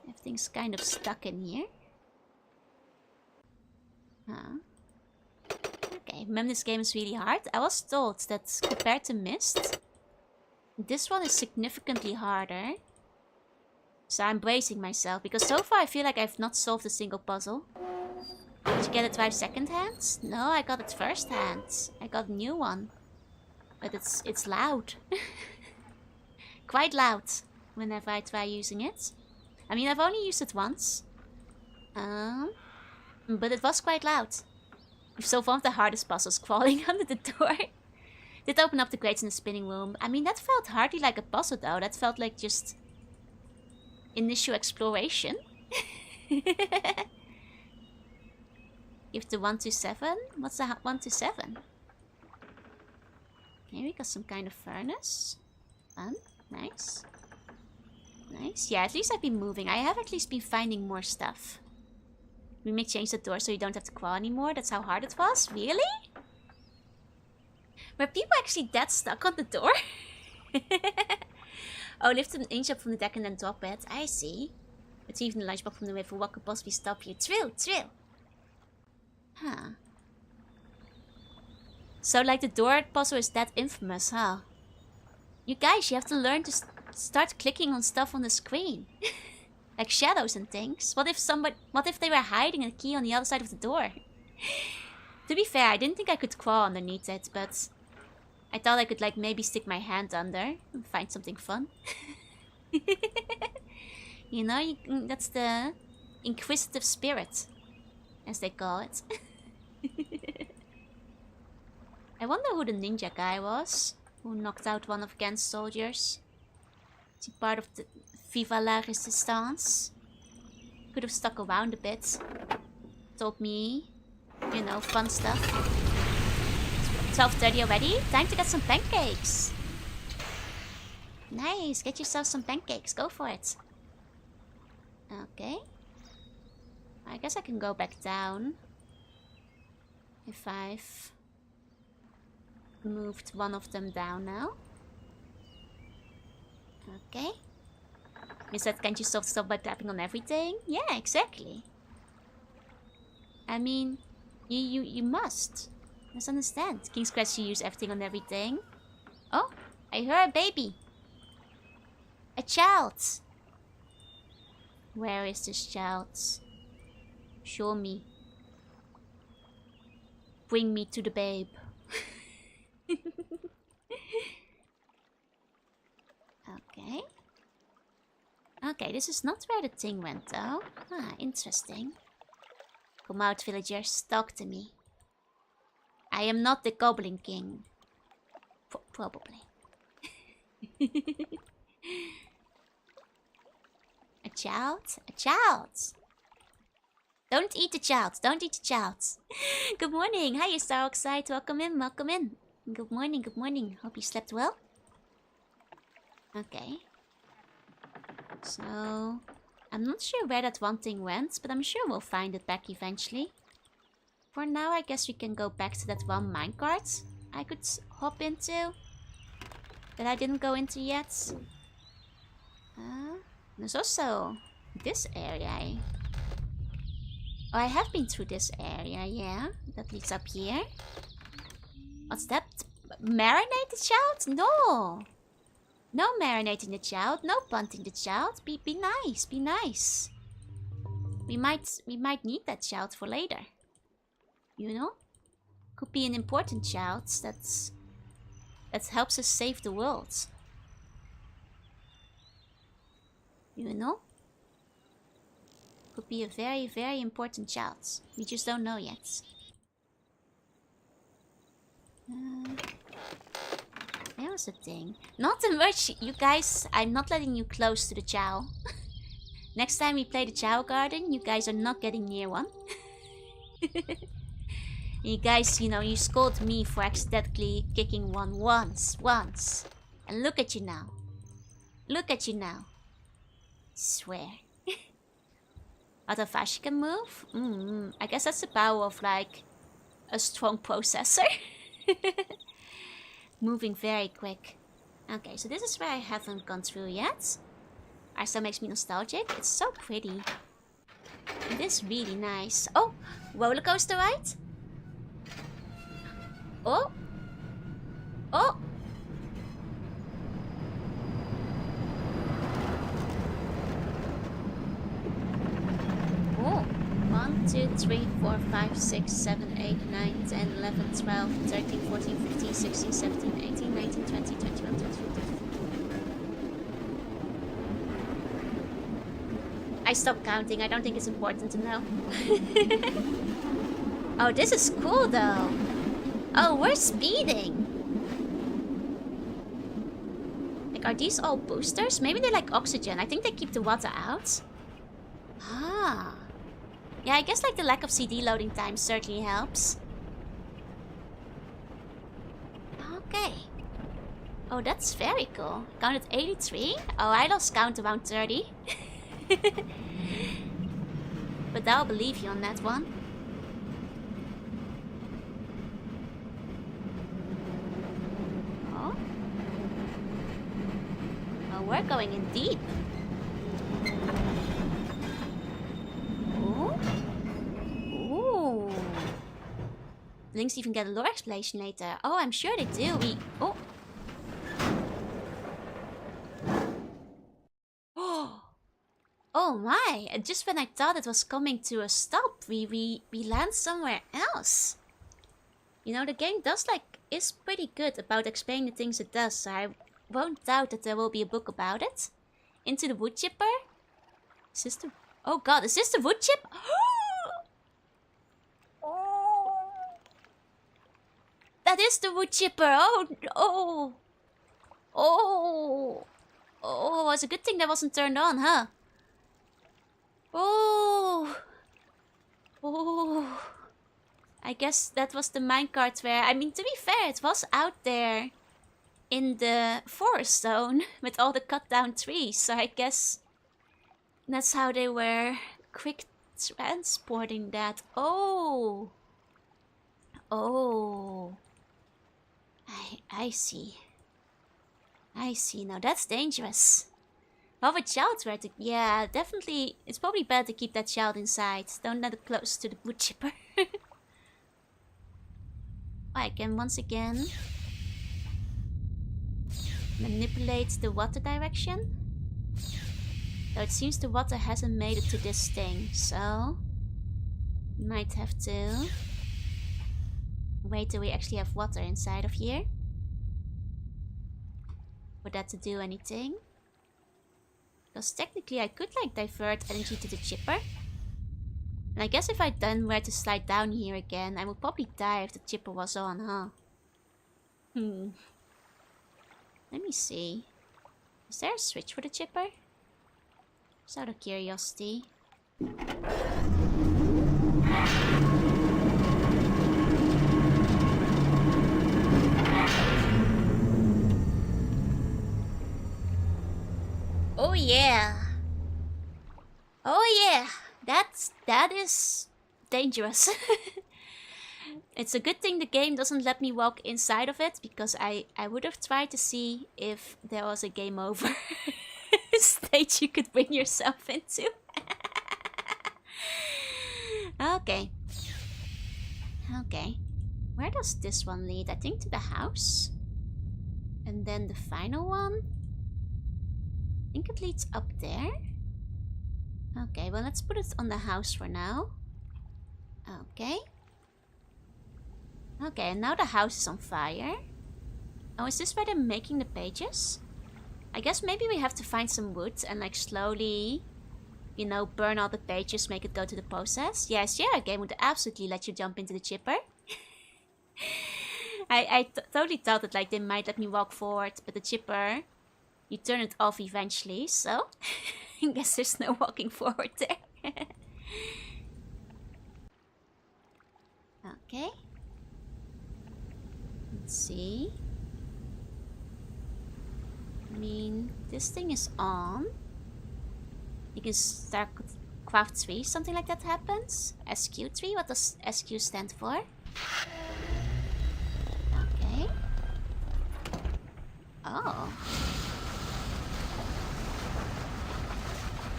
Everything's kind of stuck in here. Huh. Okay, remember this game is really hard. I was told that compared to Myst, this one is significantly harder. So I'm bracing myself, because so far I feel like I've not solved a single puzzle. Did you get it drive second hand? No, I got it first hand. I got a new one. But it's loud. Quite loud whenever I try using it. I mean, I've only used it once. But it was quite loud. So one of the hardest puzzles, crawling under the door. Did open up the grates in the spinning room. I mean, that felt hardly like a puzzle though. That felt like just initial exploration. Give the 1 to 7. What's the 1 to 7? Okay, we got some kind of furnace. Fun. Nice. Nice. Yeah, at least I've been moving. I have at least been finding more stuff. We may change the door so you don't have to crawl anymore. That's how hard it was? Really? Were people actually that stuck on the door? Oh, lift an inch up from the deck and then drop it. I see. Retrieving the lunchbox from the river. What could possibly stop you? Trill, trill. Huh. So, like, the door puzzle is that infamous, huh? You guys, you have to learn to start clicking on stuff on the screen. Like shadows and things. What if they were hiding a key on the other side of the door? To be fair, I didn't think I could crawl underneath it, but I thought I could, like, maybe stick my hand under and find something fun. You know, that's the inquisitive spirit, as they call it. I wonder who the ninja guy was, who knocked out one of Gen's soldiers. Is he part of the Viva la Resistance? Could have stuck around a bit. Told me, you know, fun stuff. 12:30 already? Time to get some pancakes. Nice, get yourself some pancakes. Go for it. Okay. I guess I can go back down. If I've moved one of them down now. Okay. You said, can't you solve stuff by tapping on everything? Yeah, exactly. I mean, you must. Let's understand. King Scratch, you use everything on everything. Oh, I heard a baby. A child. Where is this child? Show me. Bring me to the babe. Okay. Okay, this is not where the thing went though. Ah, interesting. Come out, villagers. Talk to me. I am not the Goblin King. Probably. I child? A child! Don't eat the child. Don't eat the child. Good morning. Hi, Star Oxide. Welcome in. Welcome in. Good morning. Good morning. Hope you slept well. Okay. So, I'm not sure where that one thing went, but I'm sure we'll find it back eventually. For now, I guess we can go back to that one minecart I could hop into. That I didn't go into yet. There's also this area. Oh, I have been through this area, yeah. That leads up here. What's that? Marinate the child? No! No marinating the child. No punting the child. Be nice. Be nice. We might need that child for later. You know? Could be an important child that helps us save the world. You know? Could be a very, very important child. We just don't know yet. That was a thing. Not too much, you guys. I'm not letting you close to the chow. Next time we play the chow garden, you guys are not getting near one. You guys, you know, you scold me for accidentally kicking one once. And look at you now. Look at you now. Swear. Other Vash can move? I guess that's the power of, like, a strong processor. Moving very quick. Okay, so this is where I haven't gone through yet. Also makes me nostalgic. It's so pretty. It is really nice. Oh, roller coaster ride? Oh. Oh. Oh. 1, 2, 3, 4, 5, 6, 7, 8, 9, 10, 11, 12, 13, 14, 15, 16, 17, 18, 19, 20, 21, 22, 23. I stopped counting. I don't think it's important to know. Oh, this is cool though. Oh, we're speeding. Like, are these all boosters? Maybe they're like oxygen. I think they keep the water out. Ah. Yeah, I guess like the lack of CD loading time certainly helps. Okay. Oh, that's very cool. Counted 83? Oh, I lost count around 30. But I'll believe you on that one. Oh. Oh, we're going in deep. Ooh. Ooh. Links even get a lore explanation later. Oh, I'm sure they do. Oh. Oh my, just when I thought it was coming to a stop, we land somewhere else. You know, the game is pretty good about explaining the things it does, so I won't doubt that there will be a book about it. Into the wood chipper? Oh god, is this the wood chip? That is the wood chipper. Oh, it's a good thing that wasn't turned on, huh? Oh. I guess that was the minecart where, I mean, to be fair, it was out there in the forest zone with all the cut down trees. So I guess that's how they were quick transporting that. Oh. I see. I see. Now that's dangerous. Well, with child where to... Yeah, definitely. It's probably better to keep that child inside. Don't let it close to the wood chipper. I can once again manipulate the water direction. Though it seems the water hasn't made it to this thing, so might have to wait till we actually have water inside of here for that to do anything. Because technically I could like divert energy to the chipper. And I guess if I then were to slide down here again, I would probably die if the chipper was on, huh? Let me see. Is there a switch for the chipper? Just out of curiosity. Oh yeah. Oh yeah. That is dangerous. It's a good thing the game doesn't let me walk inside of it, because I would have tried to see if there was a game over stage you could bring yourself into. Okay. Okay. Where does this one lead? I think to the house. And then the final one? I think it leads up there. Okay, well, let's put it on the house for now. Okay. Okay, and now the house is on fire. Oh, is this where they're making the pages? I guess maybe we have to find some wood and like slowly, you know, burn all the pages, make it go to the process. Yes, yeah, a game would absolutely let you jump into the chipper. I totally thought that like they might let me walk forward, but the chipper, you turn it off eventually, so I guess there's no walking forward there. Okay. Let's see. I mean, this thing is on. You can start craft 3, something like that happens. SQ3, what does SQ stand for? Okay. Oh.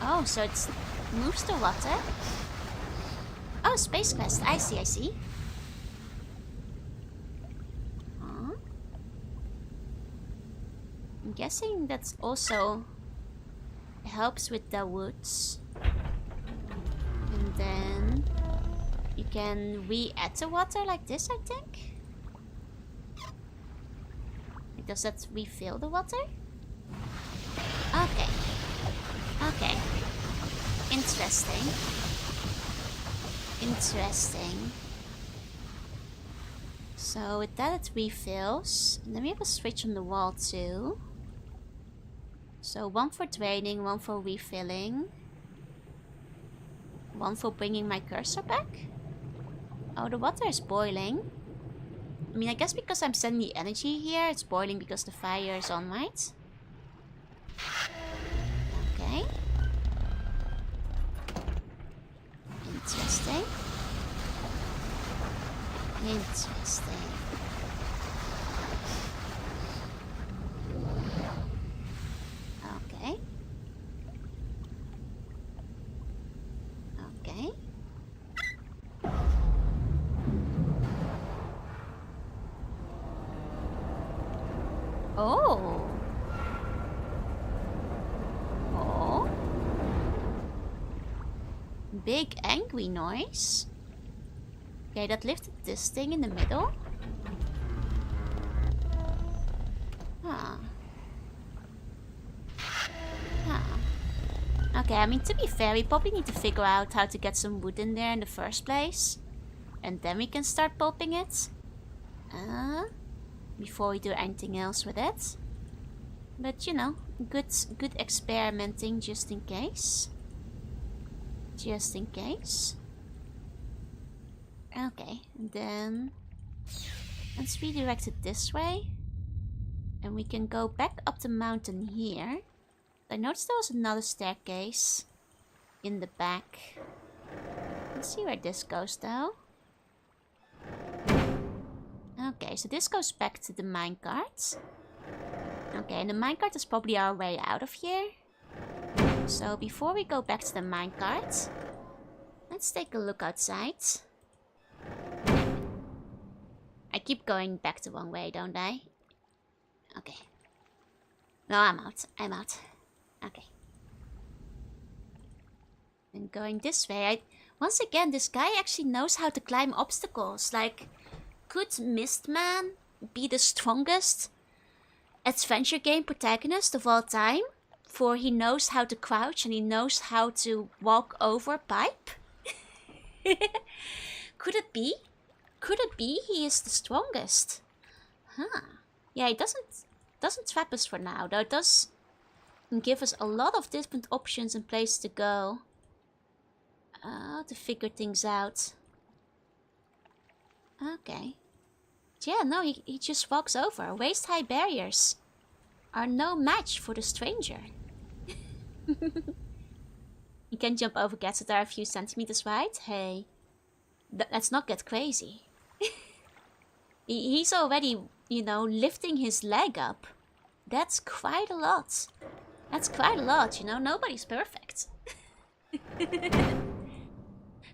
Oh, so it moves the water. Oh, Space Quest. I see, I see. Huh? I'm guessing that's also helps with the woods. And then you can re-add the water like this, I think. Does that refill the water? Okay. Okay. Interesting. Interesting. So with that it refills. And then we have a switch on the wall too. So one for draining, one for refilling. One for bringing my cursor back. Oh, the water is boiling. I mean, I guess because I'm sending the energy here, it's boiling because the fire is on, right? Okay. Interesting. Interesting. Okay. Okay. Oh. Oh. Big angry noise. Okay, that lifted this thing in the middle. Huh. Huh. Okay, I mean, to be fair, we probably need to figure out how to get some wood in there in the first place. And then we can start pulping it. Before we do anything else with it. But you know, good experimenting just in case. Just in case. Okay, and then let's redirect it this way. And we can go back up the mountain here. I noticed there was another staircase in the back. Let's see where this goes though. Okay, so this goes back to the minecart. Okay, and the minecart is probably our way out of here. So before we go back to the minecart, let's take a look outside. I keep going back the wrong way, don't I? Okay. No, I'm out. I'm out. Okay. And going this way, once again, this guy actually knows how to climb obstacles. Like, could Myst Man be the strongest adventure game protagonist of all time? For he knows how to crouch and he knows how to walk over a pipe? Could it be? Could it be he is the strongest? Huh. Yeah, he doesn't trap us for now, though it does and give us a lot of different options and places to go. To figure things out. Okay. Yeah, no, he just walks over. Waist-high barriers are no match for the stranger. You can jump over gaps that are a few centimeters wide. Hey, let's not get crazy. He's already, you know, lifting his leg up. That's quite a lot. That's quite a lot, you know. Nobody's perfect.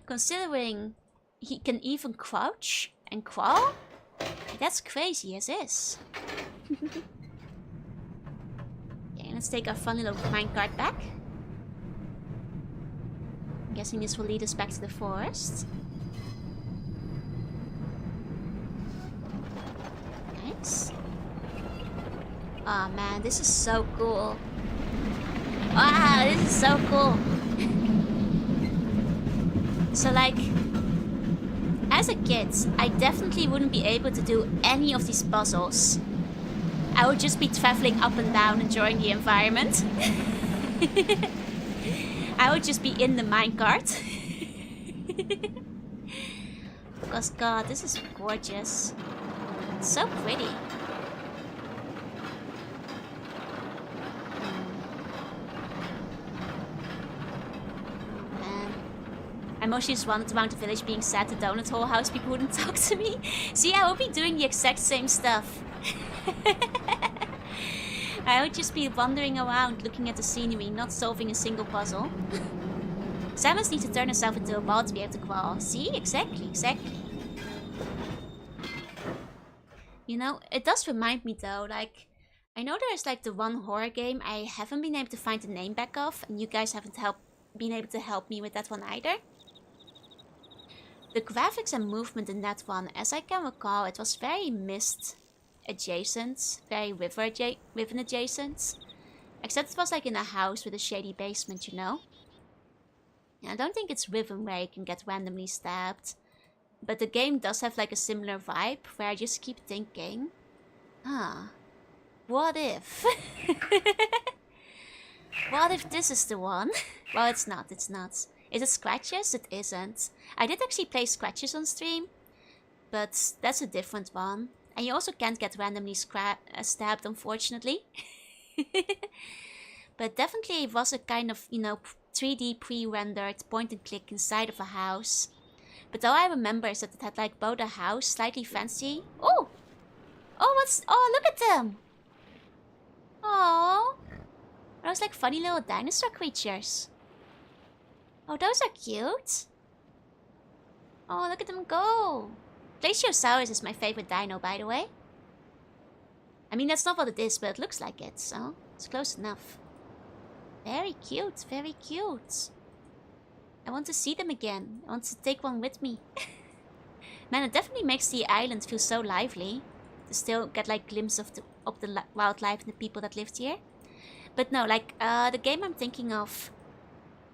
Considering he can even crouch and crawl, that's crazy as is. Okay, let's take our fun little minecart back. I'm guessing this will lead us back to the forest. Nice. Oh man, this is so cool. Wow, this is so cool. So like, as a kid, I definitely wouldn't be able to do any of these puzzles. I would just be traveling up and down, enjoying the environment. I would just be in the minecart. Because god, this is gorgeous. It's so pretty. I mostly just wanted around the village being sad to Donut Hole House people wouldn't talk to me. See, I would be doing the exact same stuff. I would just be wandering around looking at the scenery, not solving a single puzzle. Samus needs to turn herself into a ball to be able to crawl. See? Exactly. You know, it does remind me though, like, I know there's like the one horror game I haven't been able to find the name back of, and you guys haven't been able to help me with that one either. The graphics and movement in that one, as I can recall, it was very Myst adjacent, very Riven adjacent. Except it was like in a house with a shady basement, you know? And I don't think it's Riven where you can get randomly stabbed. But the game does have like a similar vibe, where I just keep thinking, what if? What if this is the one? Well, it's not. Is it Scratches? It isn't. I did actually play Scratches on stream, but that's a different one. And you also can't get randomly stabbed, unfortunately. But definitely it was a kind of, you know, 3D pre-rendered point and click inside of a house. But all I remember is that it had like both a house, slightly fancy. Oh! Oh, look at them! Oh, those like funny little dinosaur creatures. Oh, those are cute. Oh, look at them go. Plesiosaurus is my favorite dino, by the way. I mean, that's not what it is, but it looks like it, so it's close enough. Very cute, very cute. I want to see them again. I want to take one with me. Man, it definitely makes the island feel so lively. To still get like glimpse of the wildlife and the people that lived here. But no, like the game I'm thinking of,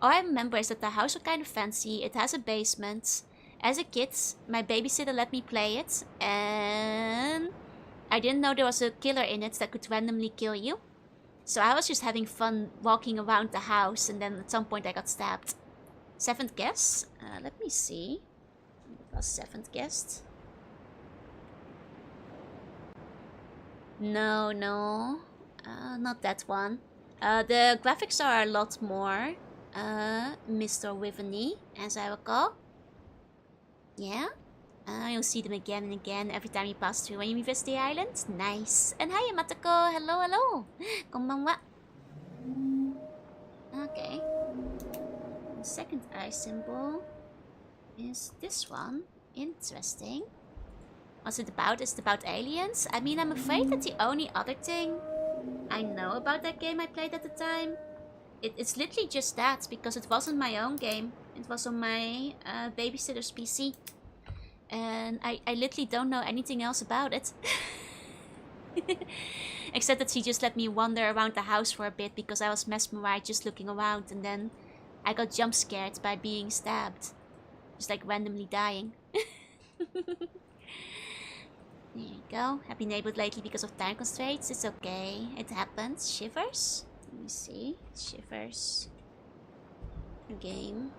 all I remember is that the house was kind of fancy. It has a basement. As a kid, my babysitter let me play it, and I didn't know there was a killer in it that could randomly kill you. So I was just having fun walking around the house, and then at some point I got stabbed. Seventh guest? Let me see. It was seventh guest. No, not that one. The graphics are a lot more Mr. Riven-y, as I recall. Yeah? You'll see them again and again every time you pass through when you visit the island. Nice. And hi, Matako. Hello. Konbanwa. Okay. The second eye symbol is this one. Interesting. What's it about? Is it about aliens? I mean, I'm afraid that the only other thing I know about that game I played at the time, it's literally just that, because it wasn't my own game. It was on my babysitter's PC. And I literally don't know anything else about it. Except that she just let me wander around the house for a bit because I was mesmerized just looking around, and then I got jump scared by being stabbed. Just like randomly dying. There you go. I've been able lately because of time constraints. It's okay. It happens. Shivers? Let me see. Shivers. Game.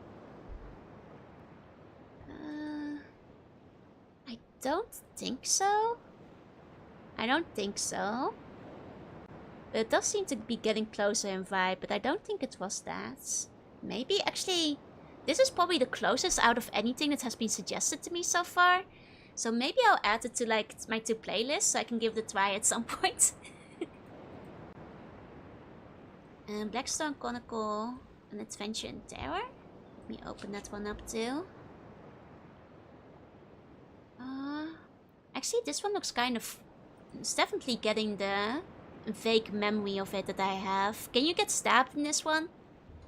I don't think so. I don't think so. But it does seem to be getting closer in vibe, but I don't think it was that. Maybe, actually, this is probably the closest out of anything that has been suggested to me so far. So maybe I'll add it to like my 2 playlists so I can give it a try at some point. And Blackstone Chronicle, An Adventure in Terror. Let me open that one up too. Actually, this one looks kind of... It's definitely getting the vague memory of it that I have. Can you get stabbed in this one?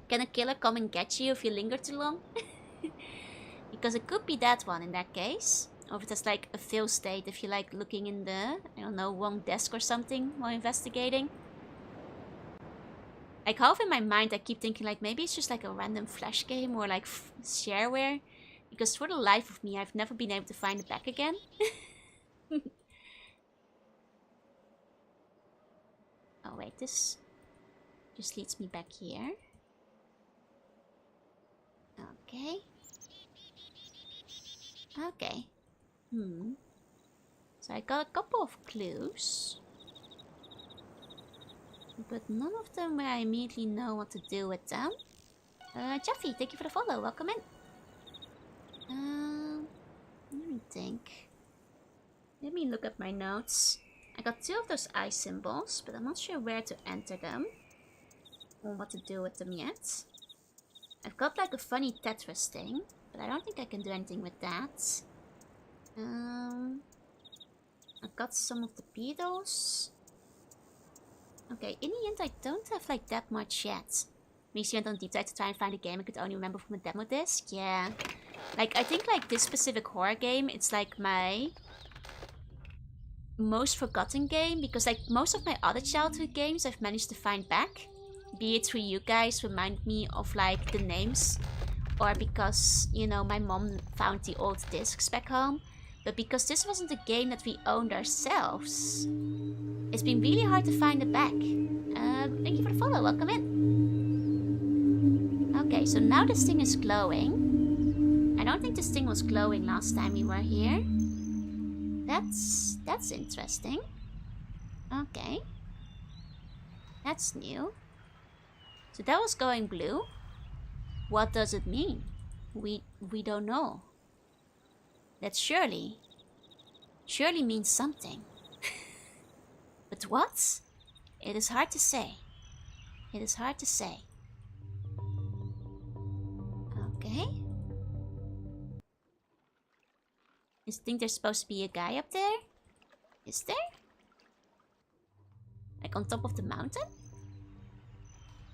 Can a killer come and get you if you linger too long? Because it could be that one in that case. Or if it's like a fail state if you're like looking in the, I don't know, wrong desk or something while investigating. Like half in my mind I keep thinking like maybe it's just like a random flash game or like shareware. Because for the life of me I've never been able to find it back again. Oh wait, this just leads me back here. Okay. Okay. So I got a couple of clues. But none of them where I immediately know what to do with them. Jeffy, thank you for the follow. Welcome in. Let me think. Let me look at my notes. I got 2 of those eye symbols, but I'm not sure where to enter them. Or what to do with them yet. I've got like a funny Tetris thing, but I don't think I can do anything with that. I've got some of the beetles. Okay, in the end I don't have like that much yet. Makes you went on a deep dive to try and find a game I could only remember from a demo disc. Yeah. Like, I think like this specific horror game, it's like my most forgotten game. Because like most of my other childhood games I've managed to find back. Be it through you guys remind me of like the names. Or because, you know, my mom found the old discs back home. But because this wasn't a game that we owned ourselves, it's been really hard to find it back. Thank you for the follow, welcome in. Okay, so now this thing is glowing. I don't think this thing was glowing last time we were here. That's interesting. Okay. That's new. So that was going blue. What does it mean? We don't know. That surely means something. But what? It is hard to say. It is hard to say. Okay. I think there's supposed to be a guy up there. Is there? Like on top of the mountain?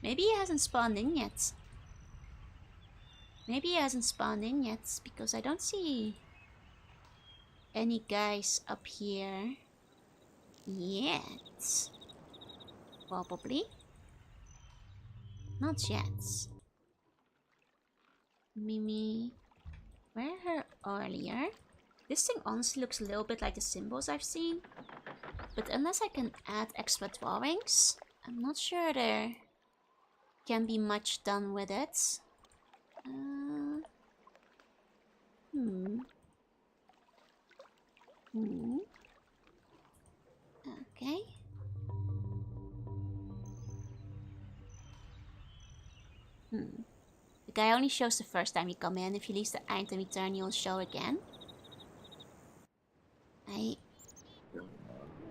Maybe he hasn't spawned in yet. Maybe he hasn't spawned in yet because I don't see any guys up here yet. Probably. Not yet. Mimi. Were her earlier? This thing honestly looks a little bit like the symbols I've seen. But unless I can add extra drawings, I'm not sure there can be much done with it. Okay. The guy only shows the first time you come in. If you leave the item return, he'll show again.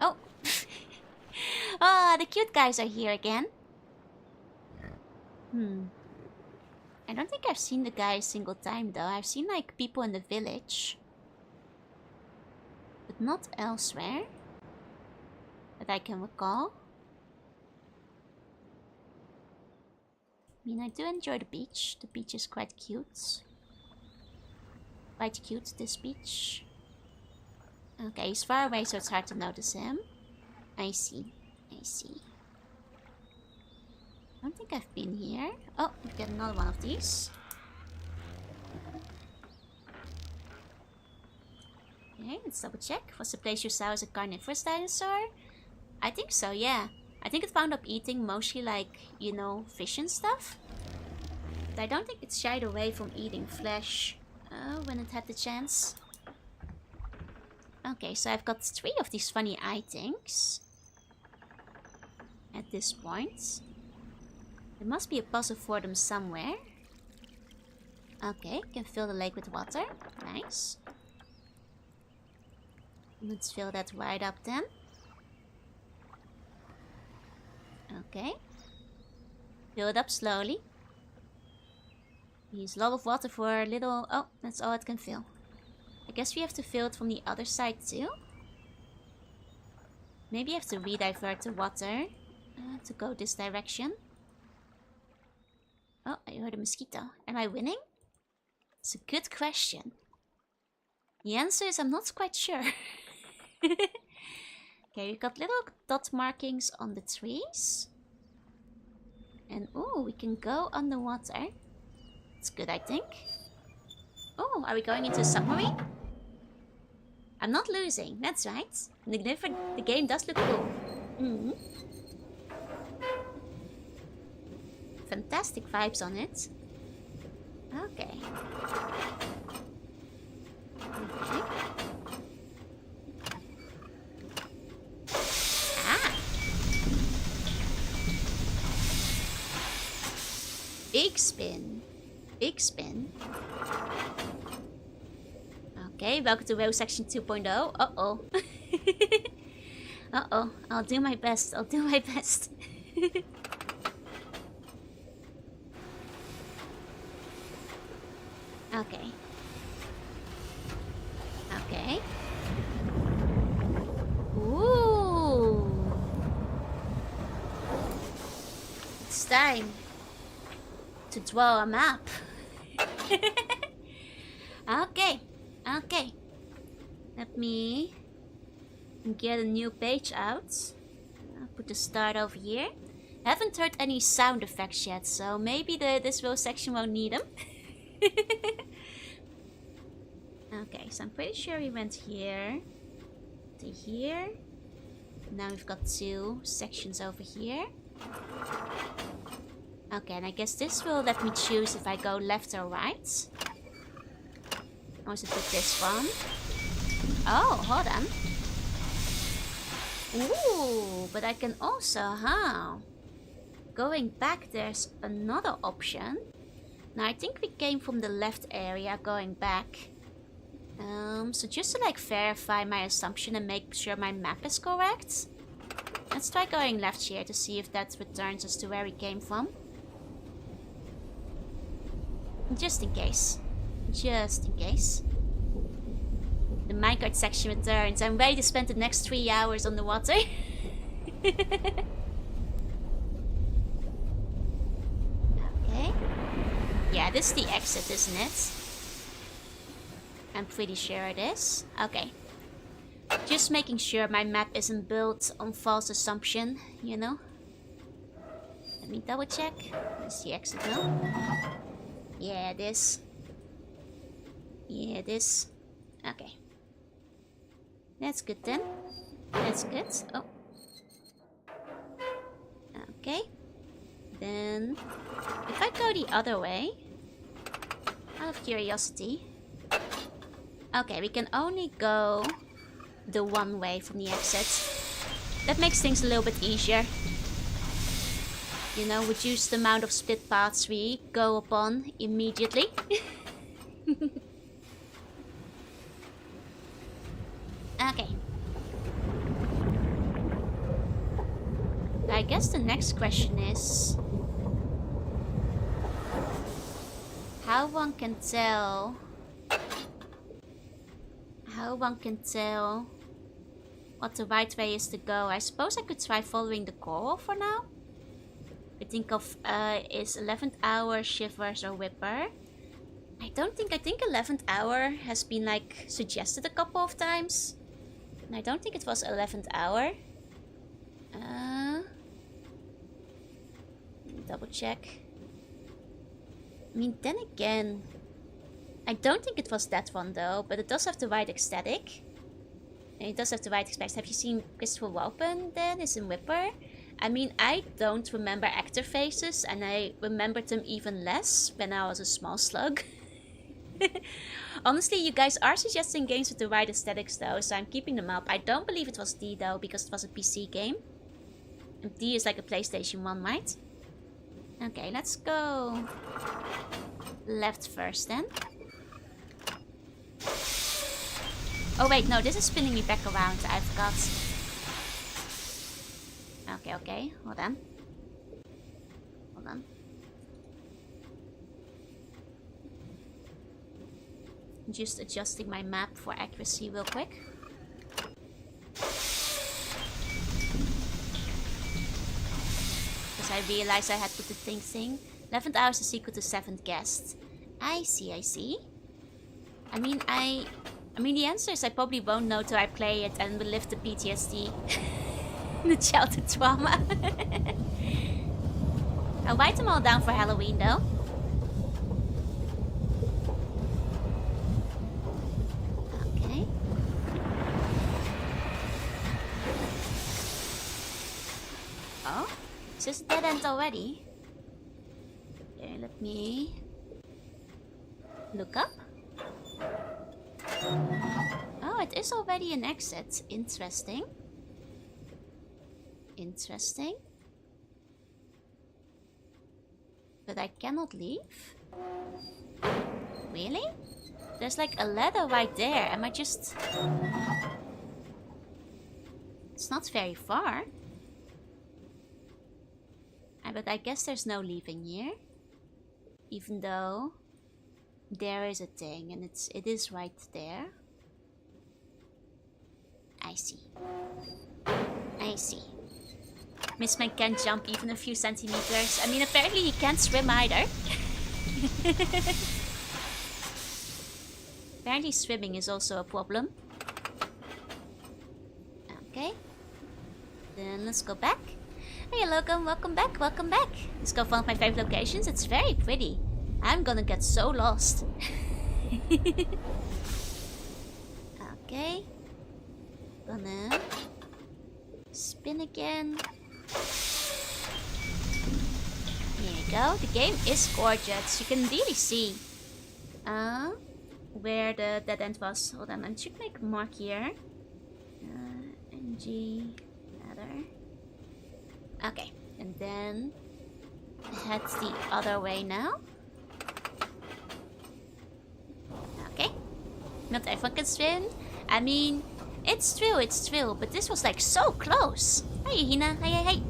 Oh! Ah, the cute guys are here again. I don't think I've seen the guy a single time though. I've seen like people in the village. But not elsewhere. That I can recall. I mean, I do enjoy the beach. The beach is quite cute. Quite cute, this beach. Okay, he's far away, so it's hard to notice him. I see. I see. I don't think I've been here. Oh, we get another one of these. Okay, let's double check. Was the place you saw as a carnivorous dinosaur? I think so, yeah. I think it wound up eating mostly like, you know, fish and stuff. But I don't think it shied away from eating flesh when it had the chance. Okay, so I've got 3 of these funny eye things. At this point. There must be a puzzle for them somewhere. Okay, can fill the lake with water. Nice. Let's fill that right up then. Okay. Fill it up slowly. Use a lot of water for a little... Oh, that's all it can fill. I guess we have to fill it from the other side too. Maybe I have to redivert the water to go this direction. Oh, I heard a mosquito. Am I winning? It's a good question. The answer is I'm not quite sure. Okay, we've got little dot markings on the trees. And oh, we can go underwater. It's good, I think. Oh, are we going into a submarine? I'm not losing, that's right. The game does look cool. Mm-hmm. Fantastic vibes on it. Okay. Okay. Ah! Big spin. Big spin. Okay, welcome to WoW section 2.0. Uh-oh. Uh-oh. I'll do my best. I'll do my best. Okay. Okay. Ooh. It's time to draw a map. Okay. Okay. Let me get a new page out. I'll put the start over here. I haven't heard any sound effects yet, so maybe this row section won't need them. Okay, so I'm pretty sure we went here to here. Now we've got 2 sections over here. Okay, and I guess this will let me choose if I go left or right. I want to put this one. Oh, hold on. Ooh, but I can also, going back, there's another option. Now, I think we came from the left area going back. So just to like verify my assumption and make sure my map is correct. Let's try going left here to see if that returns us to where we came from. Just in case. Just in case. The minecart section returns. I'm ready to spend the next 3 hours on the water. Okay. Yeah, this is the exit, isn't it? I'm pretty sure it is. Okay. Just making sure my map isn't built on false assumption, you know? Let me double check. Is the exit now? Yeah, it is. Yeah, it is. Okay. That's good then. That's good. Oh. Okay. Then, if I go the other way, out of curiosity. Okay, we can only go the one way from the exit. That makes things a little bit easier. You know, reduce the amount of split paths we go upon immediately. Okay. I guess the next question is how one can tell what the right way is to go. I suppose I could try following the coral for now. I think of is 11th hour, shivers, or whipper. I think 11th hour has been like suggested a couple of times. And I don't think it was 11th hour. Double check. I mean, then again, I don't think it was that one though, but it does have the right aesthetic. And it does have the right aesthetic. Have you seen Christopher Walken then? Is in Whipper. I mean, I don't remember actor faces, and I remembered them even less when I was a small slug. Honestly, you guys are suggesting games with the right aesthetics though, so I'm keeping them up. I don't believe it was D though, because it was a PC game. And D is like a PlayStation 1, right? Okay, let's go left first then. Oh wait, no, this is spinning me back around. I forgot. Okay, hold on. I'm just adjusting my map for accuracy real quick. Because I realized I had put the thing. 11th hour is the sequel to 7th guest. I see. I mean, the answer is I probably won't know till I play it and will live the PTSD. The childhood trauma. I'll write them all down for Halloween though. Okay. Oh, is this a dead end already? Okay, let me look up. Oh, it is already an exit. Interesting. But I cannot leave? Really? There's like a ladder right there. Am I just... It's not very far. But I guess there's no leaving here. Even though there is a thing and it is right there. I see. Mistman can't jump even a few centimeters. I mean, apparently he can't swim either. Apparently swimming is also a problem. Okay. Then let's go back. Hey Logan, welcome back. Let's go find my favorite locations. It's very pretty. I'm gonna get so lost. Okay. Gonna spin again. Here you go. The game is gorgeous. You can really see where the dead end was. Hold on, I should make a mark here. NG ladder. Okay, and then head the other way now. Okay. Not everyone can swim. I mean, it's true, but this was like so close. Hey, Hina. Hey.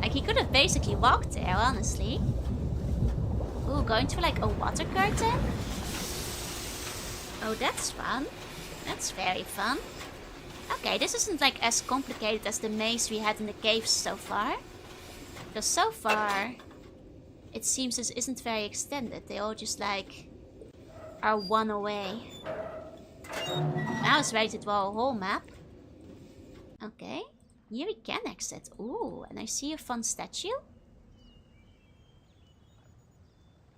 Like, he could have basically walked there, honestly. Ooh, going through like a water curtain? Oh, that's fun. That's very fun. Okay, this isn't like as complicated as the maze we had in the caves so far. Because so far, it seems this isn't very extended. They all just like are one away. Now it's ready to draw a whole map. Okay, here we can exit. Ooh, and I see a fun statue.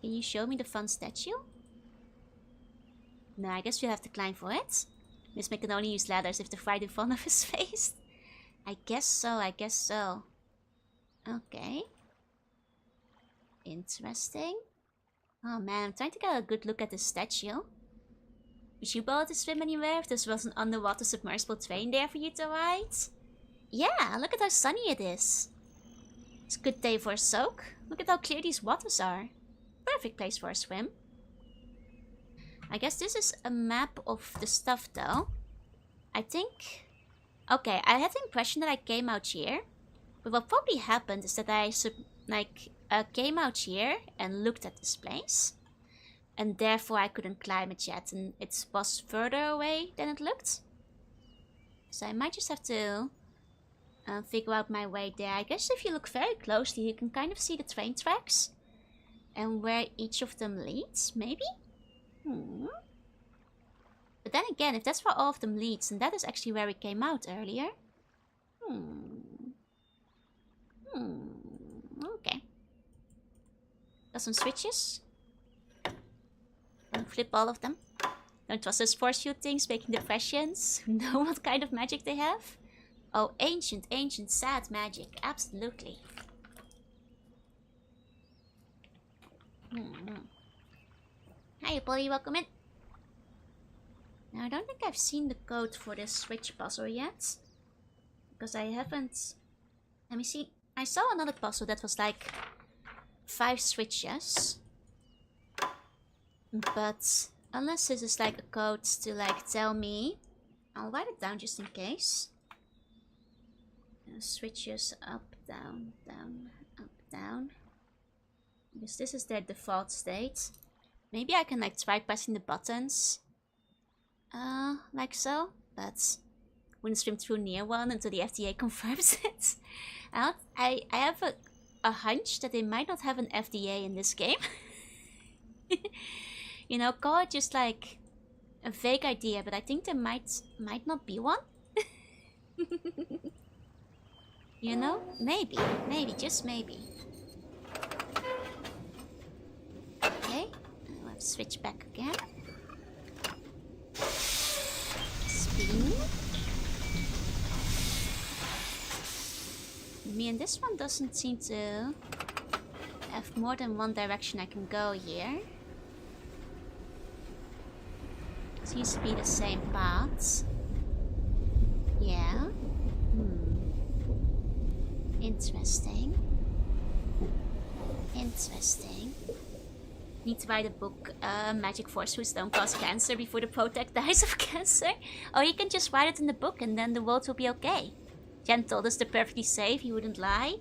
Can you show me the fun statue? No, I guess we have to climb for it. Mistman can only use ladders if they're right in front of his face. I guess so. Okay. Interesting. Oh man, I'm trying to get a good look at the statue. Would you be able to swim anywhere if there was an underwater submersible train there for you to ride? Yeah, look at how sunny it is. It's a good day for a soak. Look at how clear these waters are. Perfect place for a swim. I guess this is a map of the stuff though. I think... Okay, I had the impression that I came out here. But what probably happened is that I came out here and looked at this place. And therefore I couldn't climb it yet. And it was further away than it looked. So I might just have to figure out my way there. I guess if you look very closely you can kind of see the train tracks. And where each of them leads, maybe? But then again, if that's where all of them leads, then that is actually where we came out earlier. Okay. Got some switches. I'll flip all of them. Don't trust those force field things making depressions. Who know what kind of magic they have? Oh, ancient, sad magic. Absolutely. Hi, Polly, welcome in. Now, I don't think I've seen the code for this switch puzzle yet. Because I haven't... Let me see. I saw another puzzle that was like 5 switches. But unless this is like a code to like tell me, I'll write it down just in case. Switches up, down, down, up, down. Because this is their default state. Maybe I can like try pressing the buttons. Like so. But wouldn't swim through near one until the FDA confirms it. I have a hunch that they might not have an FDA in this game. You know, call it just like a vague idea, but I think there might not be one. You know? Maybe, just maybe. Okay, I'll have to switch back again. Spin. Me and this one doesn't seem to have more than one direction I can go here. Seems to be the same paths. Yeah. Interesting. Need to write a book, Magic Force Foods Don't Cause Cancer Before the Protect Dies of Cancer. Or you can just write it in the book and then the world will be okay. Jen told us they're perfectly safe, he wouldn't lie.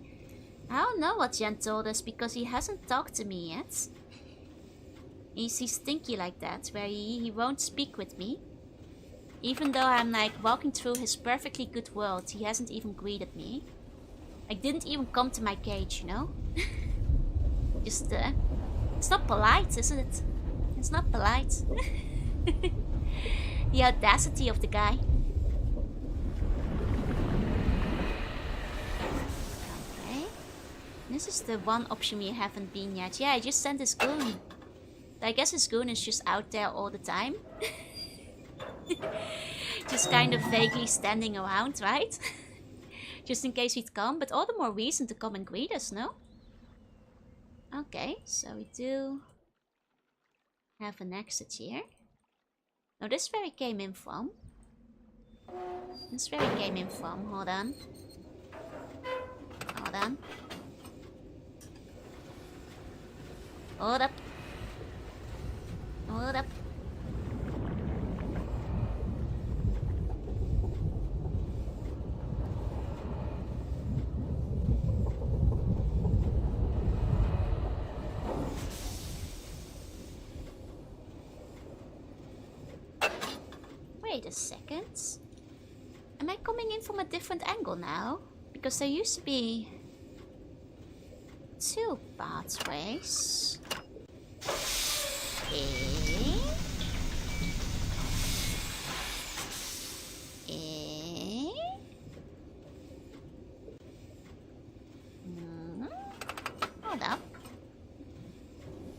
I don't know what Jen told us because he hasn't talked to me yet. He's stinky like that, where he won't speak with me. Even though I'm like walking through his perfectly good world, he hasn't even greeted me. Like, didn't even come to my cage, you know? Just, it's not polite, isn't it? It's not polite. The audacity of the guy. Okay. This is the one option we haven't been yet. Yeah, I just sent his goon. I guess his goon is just out there all the time. Just kind of vaguely standing around, right? Just in case we'd come, but all the more reason to come and greet us, no? Okay, so we do have an exit here. No, this is where we came in from. Hold on. Hold up. Wait a second. Am I coming in from a different angle now? Because there used to be 2 pathways.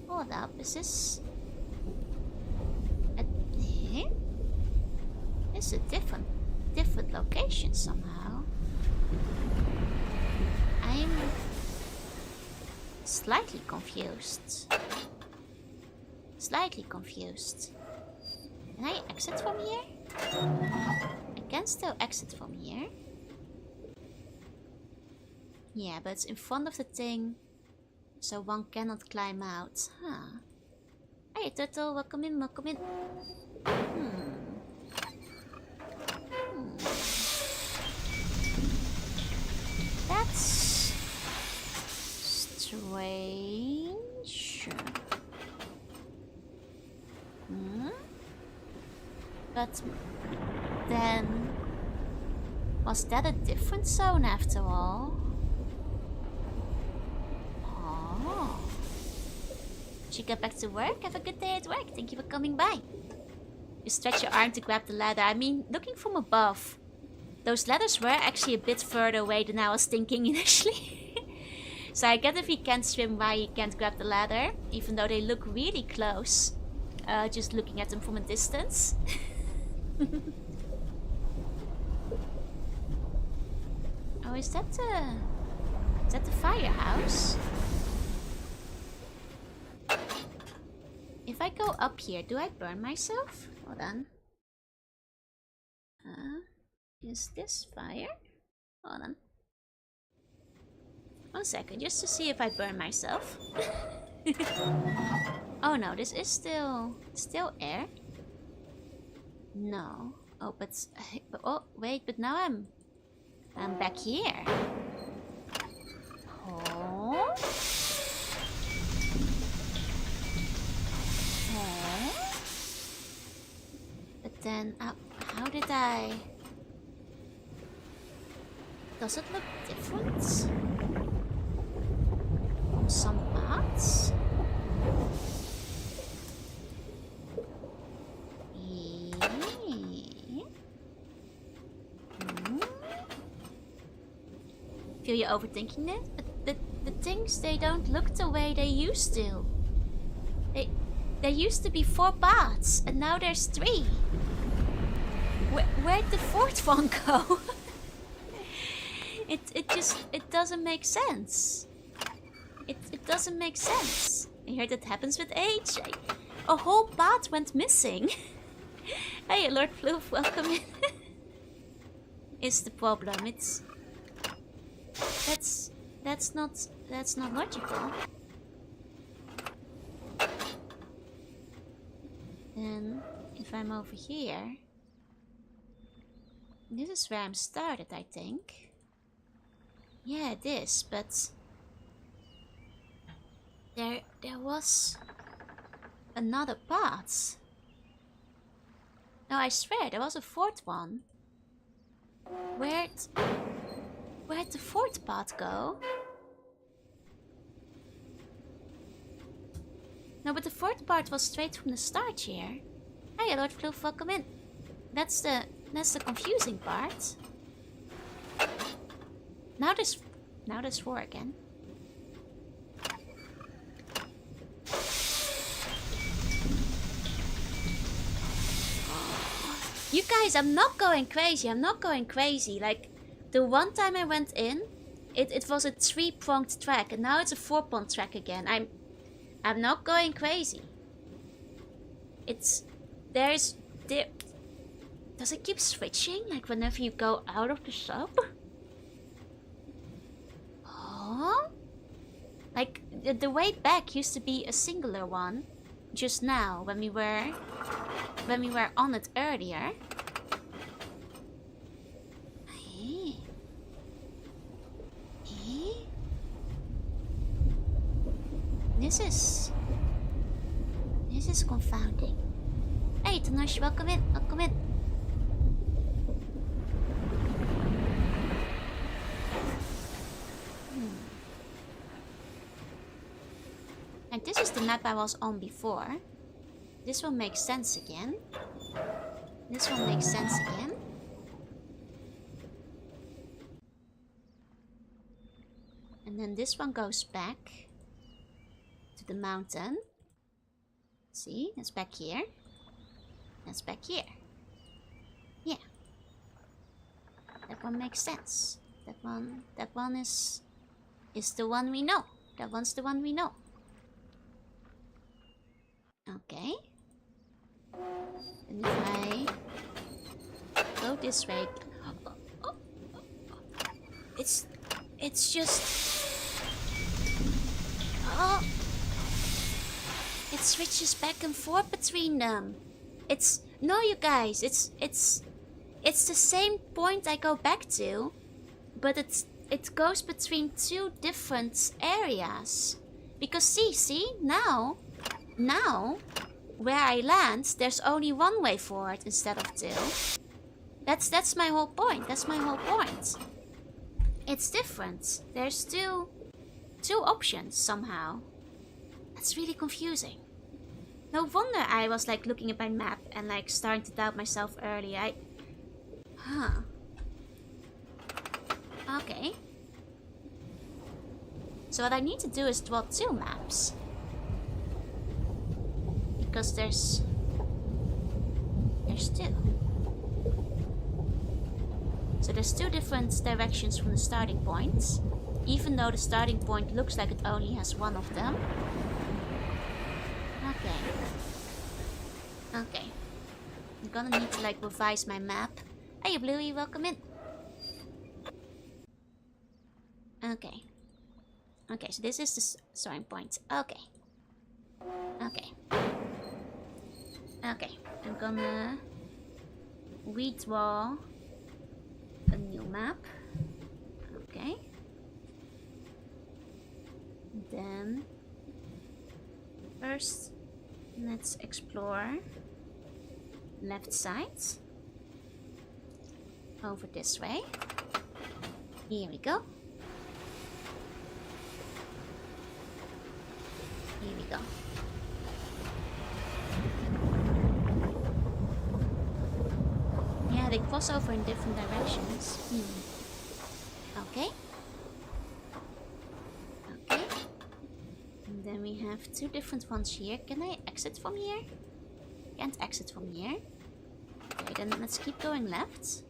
Hold up. Is this it's a different location somehow. I'm slightly confused. Can I exit from here? I can still exit from here. Yeah, but it's in front of the thing, so one cannot climb out. Huh. Hey turtle, welcome in. That's strange. But then, was that a different zone after all? Oh. Should get back to work? Have a good day at work. Thank you for coming by. You stretch your arm to grab the ladder. I mean, looking from above, those ladders were actually a bit further away than I was thinking initially. So I get if he can't swim why he can't grab the ladder, even though they look really close. just looking at them from a distance. Oh, is that the firehouse? If I go up here, do I burn myself? Hold on. Is this fire? Hold on. 1 second, just to see if I burn myself. Oh no, this is still air. No. Oh, but oh wait, but now I'm back here. Oh. Oh. But then, how did I? Does it look different? From some parts? Feel you overthinking it? But the things, they don't look the way they used to. There used to be 4 parts, and now there's 3. Where'd the 4th one go? It doesn't make sense. It doesn't make sense. I hear that happens with age. A whole part went missing. Hey, Lord Floof, welcome in. Is the problem? That's not logical. And if I'm over here, this is where I'm started, I think. Yeah, it is, but there was another part. No, I swear there was a 4th one. Where'd the 4th part go? No, but the 4th part was straight from the start here. Hey, Lord Floof, welcome in. That's the confusing part. Now there's 4 again. You guys, I'm not going crazy. Like, the one time I went in, it was a 3-pronged track, and now it's a 4-pronged track again. I'm not going crazy. Does it keep switching, like whenever you go out of the sub? Oh? Like, the way back used to be a singular one. Just now, when we were on it earlier. This is confounding. Hey, Tanosh, welcome in. And this is the map I was on before. This one makes sense again. And then this one goes back to the mountain. See, it's back here. That's back here. Yeah. That one makes sense. That one is the one we know. That one's the one we know. Okay. And if I go this way, it's just it switches back and forth between them. No, you guys, it's the same point I go back to, but it goes between 2 different areas. Because see now where I land, there's only 1 way forward instead of 2. That's my whole point. It's different. There's two options somehow. That's really confusing. No wonder I was like looking at my map and like starting to doubt myself early. Okay. So what I need to do is draw 2 maps. because there's two. So there's two different directions from the starting point, even though the starting point looks like it only has one of them. Okay. Okay. I'm gonna need to like revise my map. Hey Bluey, welcome in. Okay. Okay, so this is the starting point. Okay. Okay. Okay, I'm gonna redraw a new map. Okay. Then first let's explore left side over this way. Here we go. Here we go. Yeah, they cross over in different directions. Okay. Okay. And then we have two different ones here. Can I exit from here? Can't exit from here. Okay, then let's keep going left.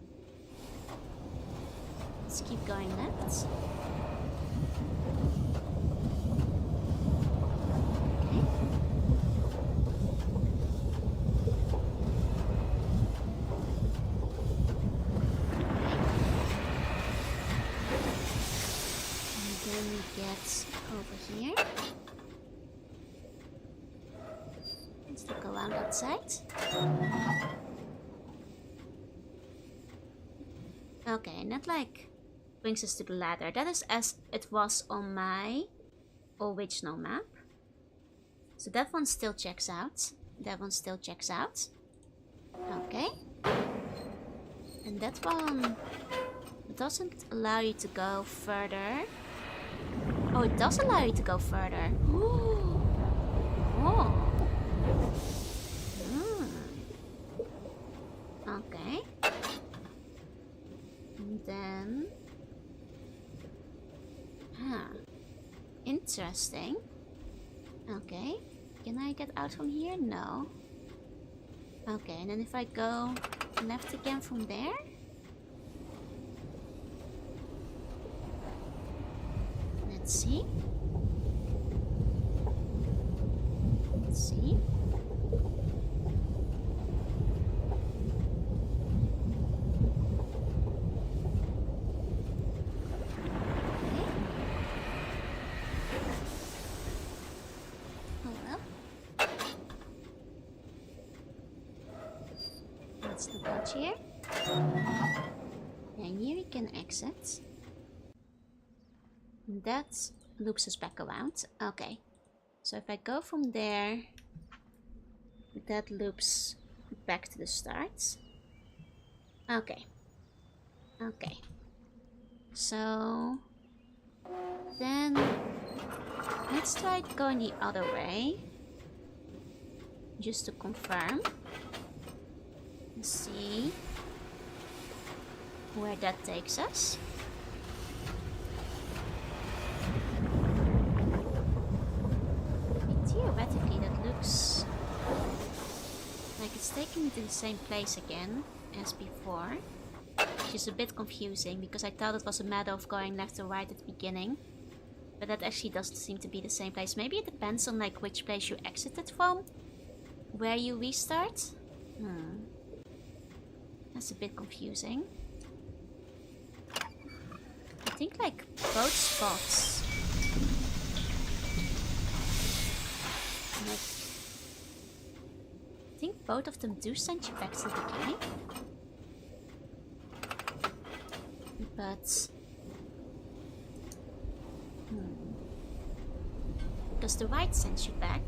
Let's keep going left. Over here. Let's look around outside. Okay, and that like brings us to the ladder. That is as it was on my original map. So that one still checks out. That one still checks out. Okay. And that one doesn't allow you to go further. Oh, it does allow you to go further. Ooh. Oh. Okay. And then... Interesting. Okay. Can I get out from here? No. Okay, and then if I go left again from there... Let's see. Let's see. Okay. Oh well. Let's look out here. And here we can exit. That loops us back around. Okay. So if I go from there, that loops back to the start. Okay. Okay. So then let's try going the other way. Just to confirm. Let's see where that takes us. Theoretically, that looks like it's taking me to the same place again as before, which is a bit confusing because I thought it was a matter of going left or right at the beginning, but that actually doesn't seem to be the same place. Maybe it depends on like which place you exited from, where you restart. That's a bit confusing. I think like both spots. I think both of them do send you back to the beginning. But... because the right sends you back.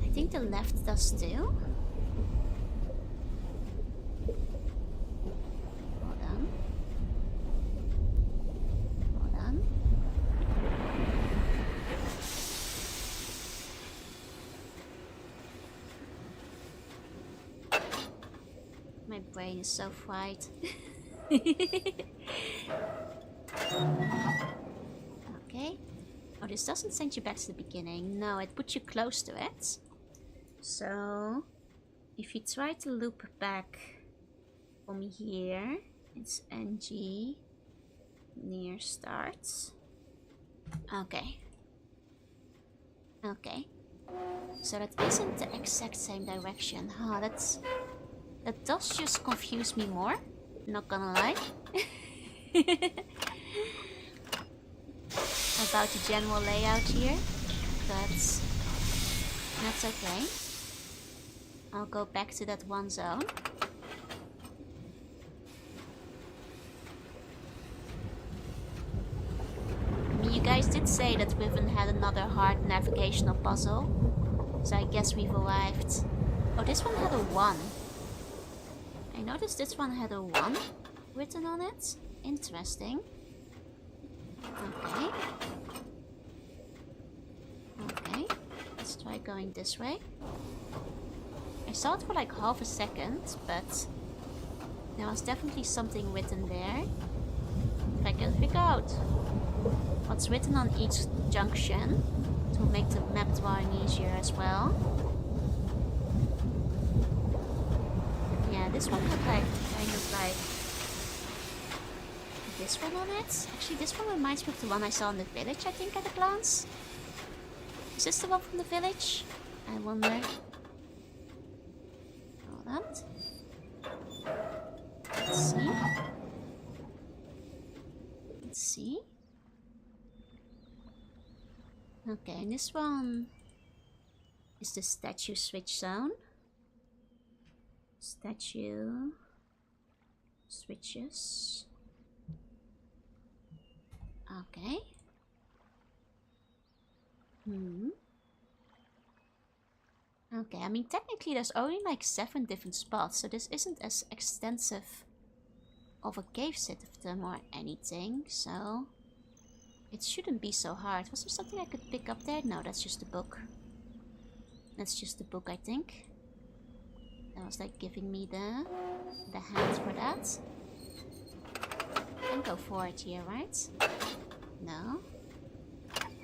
I think the left does too. Hold on. Hold on. My brain is so fried. Okay. Oh, this doesn't send you back to the beginning. No, it puts you close to it. So, if you try to loop back from here, it's NG near starts. Okay. Okay. So that isn't the exact same direction. Huh, that does just confuse me more. Not gonna lie. About the general layout here. But that's okay. I'll go back to that one zone. I mean, you guys did say that Riven had another hard navigational puzzle. So I guess we've arrived. Oh, this one had a 1. I noticed this one had a 1 written on it. Interesting. Okay. Okay. Let's try going this way. I saw it for like half a second, but there was definitely something written there. If I can figure out what's written on each junction, it will make the map drawing easier as well. Yeah, this one had like kind of like this one on it. Actually, this one reminds me of the one I saw in the village, I think, at a glance. Is this the one from the village? I wonder. Hold on. Let's see. Let's see. Okay, and this one is the statue switch zone. Statue switches. Okay. Okay, I mean technically there's only like 7 different spots, so this isn't as extensive of a cave system or anything, so it shouldn't be so hard. Was there something I could pick up there? No, that's just a book. That's just the book, I think. That was like giving me the hand for that. Can go forward here, right? No.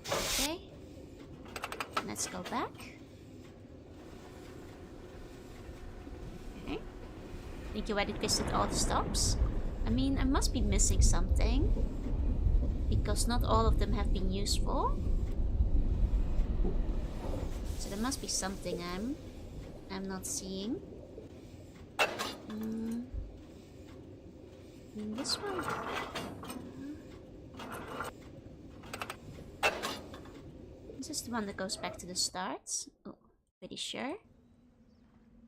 Okay. Let's go back. Okay. I think you already visited all the stops. I mean, I must be missing something, because not all of them have been useful. So there must be something I'm not seeing. This one. This is the one that goes back to the start. Oh, pretty sure.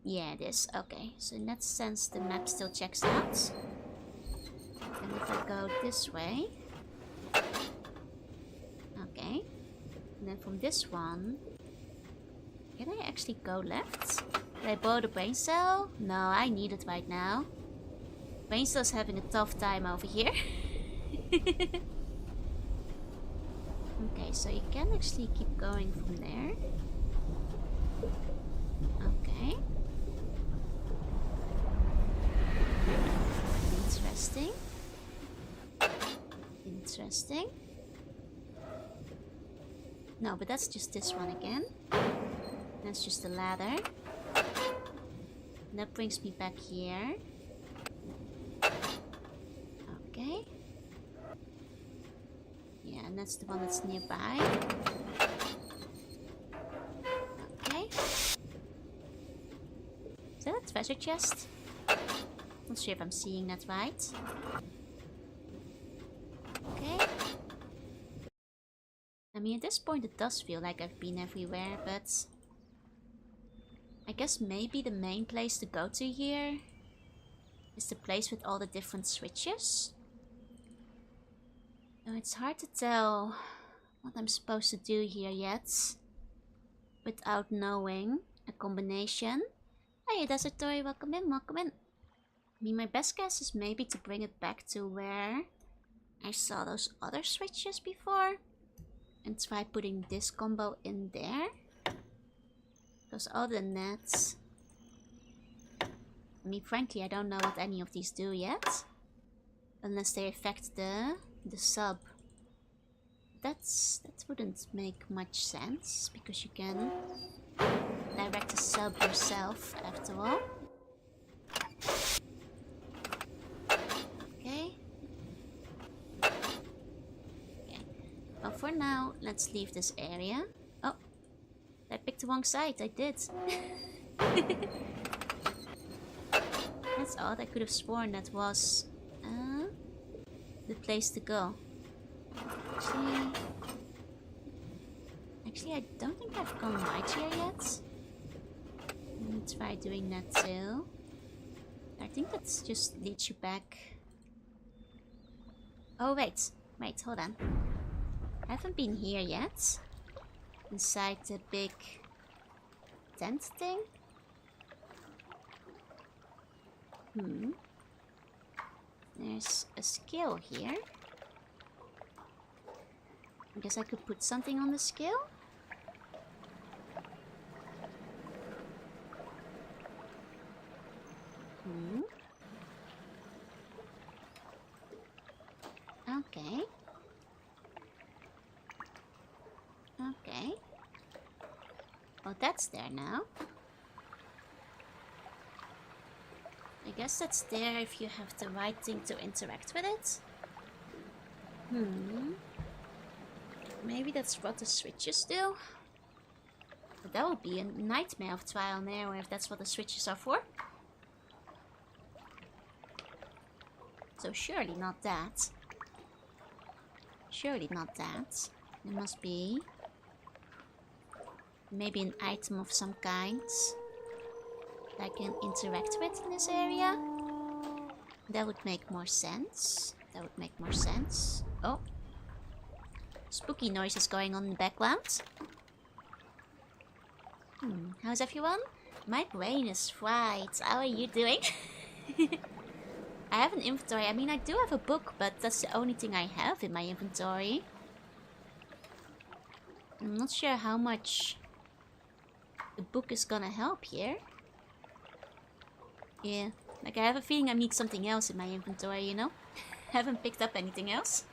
Yeah, it is. Okay, so in that sense the map still checks out. And if I go this way. Okay. And then from this one, can I actually go left? Did I borrow the brain cell? No, I need it right now. Brain cell's having a tough time over here. Okay, so you can actually keep going from there. Okay. Interesting. Interesting. No, but that's just this one again. That's just a ladder. And that brings me back here. Okay. Yeah, and that's the one that's nearby. Okay. Is that a treasure chest? Not sure if I'm seeing that right. Okay. I mean, at this point it does feel like I've been everywhere, but I guess maybe the main place to go to here is the place with all the different switches. So it's hard to tell what I'm supposed to do here yet without knowing a combination. Hey, Desert Toy, welcome in, welcome in. I mean, my best guess is maybe to bring it back to where I saw those other switches before and try putting this combo in there. Because other than that, I mean, frankly, I don't know what any of these do yet. Unless they affect the sub. That wouldn't make much sense, because you can direct a sub yourself, after all. Okay. Okay. Well, for now, let's leave this area. Oh, I picked the wrong side. I did. That's odd. I could have sworn that was the place to go. Actually, I don't think I've gone right here yet. Let me try doing that too. I think that's just leads you back. Oh, wait, hold on. I haven't been here yet. Inside the big tent thing. There's a skill here. I guess I could put something on the skill. Okay. Okay. Well, that's there now. I guess that's there if you have the right thing to interact with it. Maybe that's what the switches do. But that would be a nightmare of trial and error if that's what the switches are for. So surely not that. Surely not that. There must be maybe an item of some kind that I can interact with in this area. That would make more sense. That would make more sense. Oh. Spooky noises going on in the background. How's everyone? My brain is fried. How are you doing? I have an inventory. I mean, I do have a book, but that's the only thing I have in my inventory. I'm not sure how much the book is gonna help here. Yeah, like I have a feeling I need something else in my inventory, you know? Haven't picked up anything else.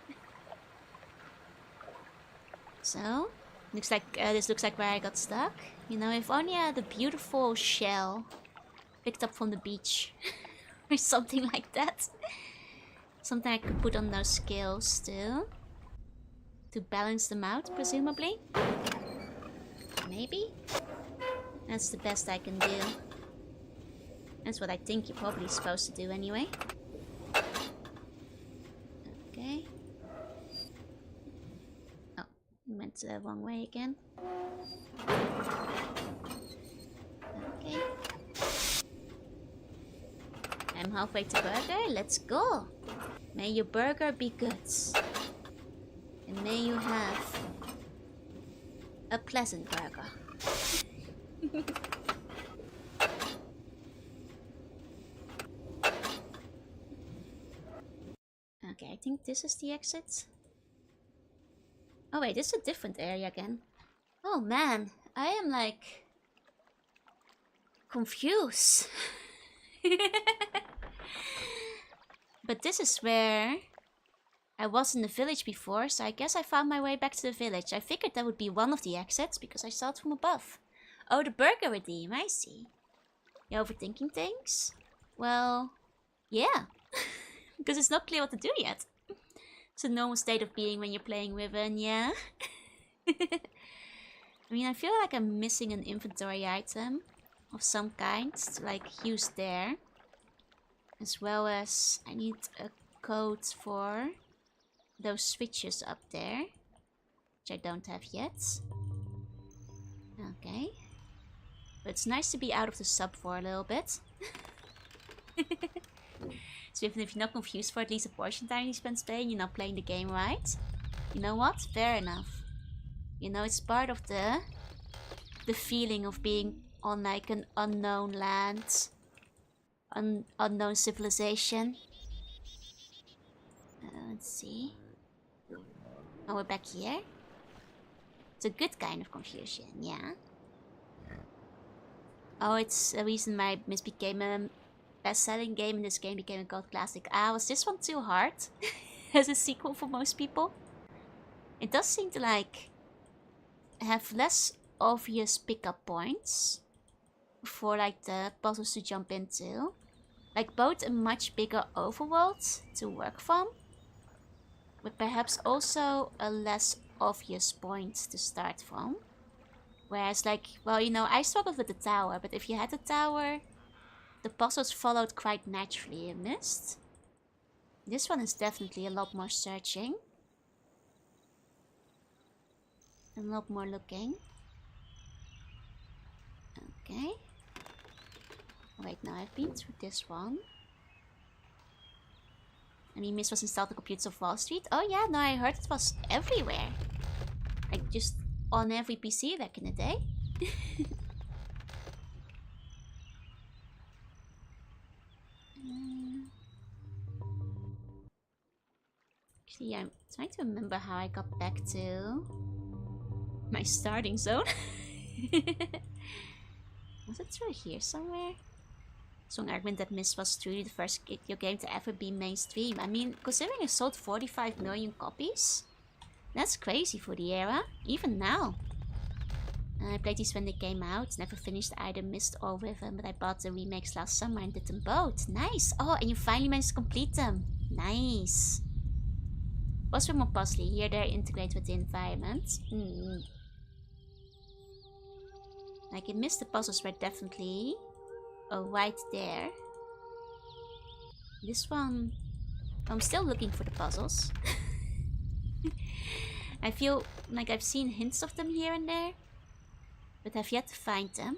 So, looks like this looks like where I got stuck. You know, if only I had a beautiful shell picked up from the beach. Or something like that. Something I could put on those scales too. To balance them out, presumably. Maybe? That's the best I can do. That's what I think you're probably supposed to do anyway. Okay. Oh, went the wrong way again. Okay. I'm halfway to burger. Let's go. May your burger be good. And may you have a pleasant burger. Okay, I think this is the exit. Oh wait, this is a different area again. Oh man, I am like confused. But this is where I was in the village before, so I guess I found my way back to the village. I figured that would be one of the exits because I saw it from above. Oh, the burger redeem, I see. You're overthinking things? Well, yeah. Because it's not clear what to do yet. It's a normal state of being when you're playing Riven, yeah? I mean, I feel like I'm missing an inventory item of some kind to like use there. As well as I need a code for those switches up there. Which I don't have yet. Okay. But it's nice to be out of the sub for a little bit. So even if you're not confused for at least a portion of time you spend playing, you're not playing the game right. You know what? Fair enough. You know, it's part of the feeling of being on like an unknown land. Unknown civilization. Let's see. Oh, we're back here. It's a good kind of confusion, yeah. Oh, it's a reason why Myst became a best-selling game and this game became a cult classic. Ah, was this one too hard? As a sequel for most people? It does seem to like have less obvious pickup points. for like the puzzles to jump into. Like both a much bigger overworld to work from, but perhaps also a less obvious point to start from. Whereas like, well, you know, I struggled with the tower, but if you had the tower, the puzzles followed quite naturally in Myst. This one is definitely a lot more searching. A lot more looking. Okay. Wait, now I've been through this one. I mean, Myst was installed on computers of Wall Street. Oh yeah, no, I heard it was everywhere. Like, just on every PC back in the day. Actually, I'm trying to remember how I got back to my starting zone. Was it through here somewhere? Strong argument that Myst was truly the first video game to ever be mainstream. I mean, considering it sold 45 million copies, that's crazy for the era, even now. I played these when they came out, never finished either Myst or Riven, but I bought the remakes last summer and did them both. Nice! Oh, and you finally managed to complete them. Nice! Was were more puzzly, here they're integrated with the environment. Like in Myst, the puzzles were definitely right there. This one, I'm still looking for the puzzles. I feel like I've seen hints of them here and there, but have yet to find them.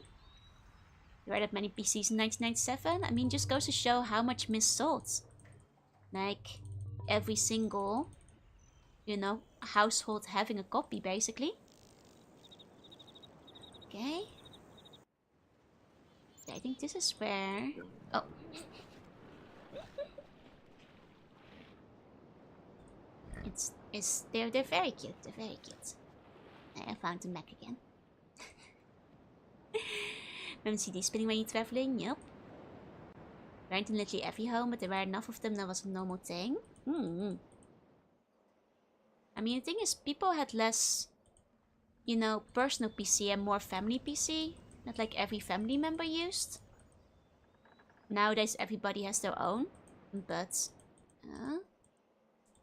There were that many PCs in 1997. I mean, just goes to show how much Myst sold. Like, every single, you know, household having a copy, basically. Okay. I think this is where... Oh. They're very cute. They're very cute. I found the mech again. Remember CD spinning when you're traveling? Yep. Weren't in literally every home, but there were enough of them that was a normal thing. I mean, the thing is, people had less, you know, personal PC and more family PC that like every family member used. Nowadays, everybody has their own, but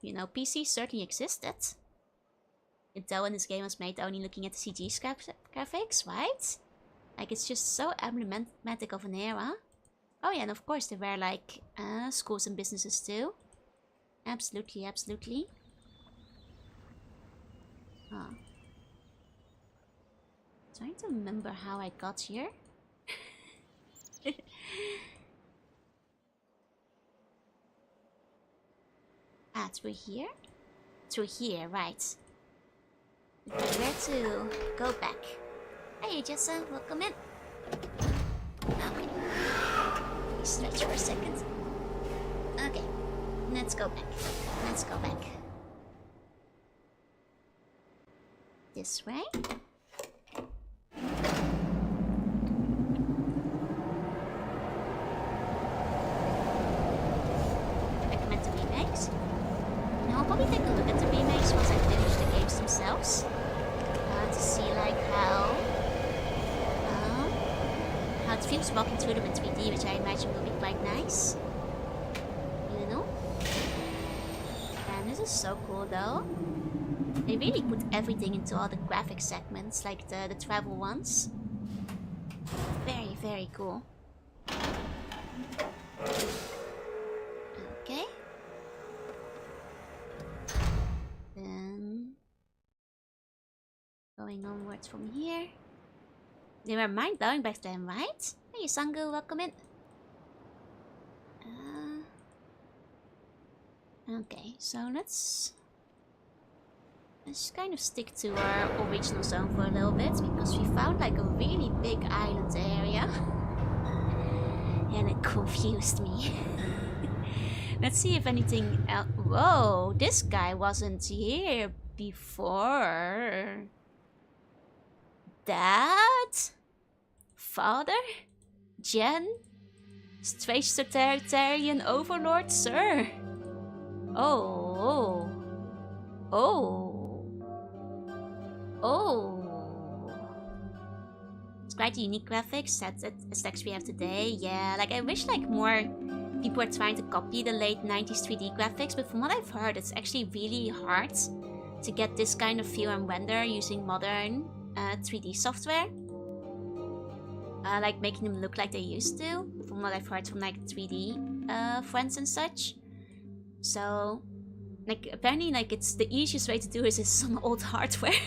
you know, PCs certainly existed. You can tell when this game was made only looking at the CG graphics, right? Like, it's just so emblematic of an era. Oh yeah, and of course there were like schools and businesses too. Absolutely, absolutely. Oh. Trying to remember how I got here. Through here? Through here, right. Where to go back? Hey, Jessa, welcome in. Okay. Stretch for a second. Okay, let's go back. Let's go back. This way. Recommend the remakes. Now I'll probably take a look at the remakes once I finish the games themselves. To see like how it feels walking through them in 3D, which I imagine will be quite nice. You know? And this is so cool though. They really put everything into all the graphic segments, like the travel ones. Very, very cool. Okay. Then going onwards from here. They were mind-blowing back then, right? Hey, Sangu, welcome in. Okay, so let's kind of stick to our original zone for a little bit, because we found like a really big island area. And it confused me. Let's see if anything else... Whoa, this guy wasn't here before. Dad? Father? Jen? Strange totalitarian overlord, sir? Oh. Oh. Oh. It's quite unique graphics, set aesthetics we have today. Yeah, like I wish like more people are trying to copy the late 90s 3D graphics, but from what I've heard, it's actually really hard to get this kind of feel and render using modern 3D software. Like making them look like they used to, from what I've heard from like 3D friends and such. So, like apparently like it's the easiest way to do is some old hardware.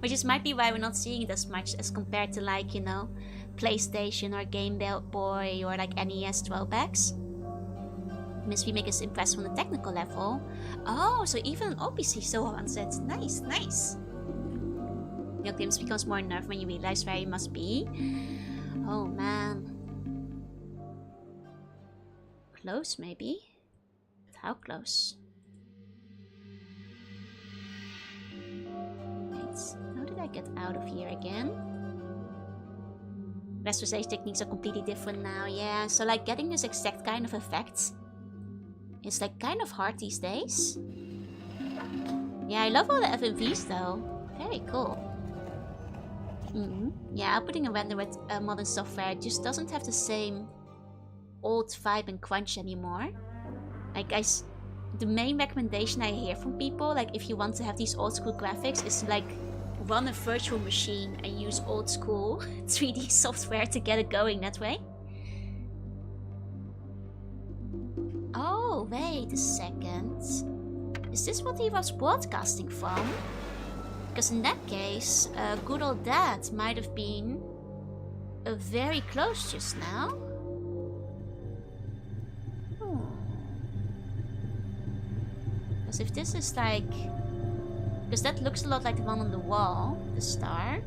Which is might be why we're not seeing it as much as compared to like, you know, PlayStation or Game Boy or like NES throwbacks. Myst Remake is impressive on the technical level. Oh, so even an OPC so wants it. Nice, nice. Your games becomes more nerve when you realize where you must be. Oh man. Close maybe? But how close? How did I get out of here again? Restoration techniques are completely different now, yeah. So like getting this exact kind of effect is like kind of hard these days. Yeah, I love all the FMVs though. Very cool. Yeah, outputting a render with modern software just doesn't have the same old vibe and crunch anymore. Like the main recommendation I hear from people, like if you want to have these old school graphics, is to like run a virtual machine and use old school 3D software to get it going that way. Oh, wait a second. Is this what he was broadcasting from? Because in that case, good old dad might have been very close just now. Because if this is like... Because that looks a lot like the one on the wall, the star.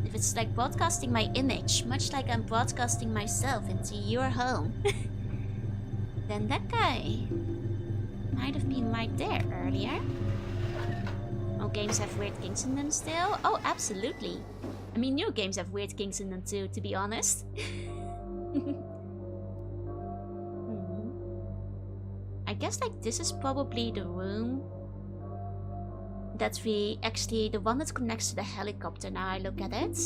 If it's like broadcasting my image, much like I'm broadcasting myself into your home, then that guy might have been right there earlier. Oh, games have weird kinks in them still? Oh, absolutely. I mean, new games have weird kinks in them too, to be honest. I guess like this is probably the room that we actually, the one that connects to the helicopter now I look at it,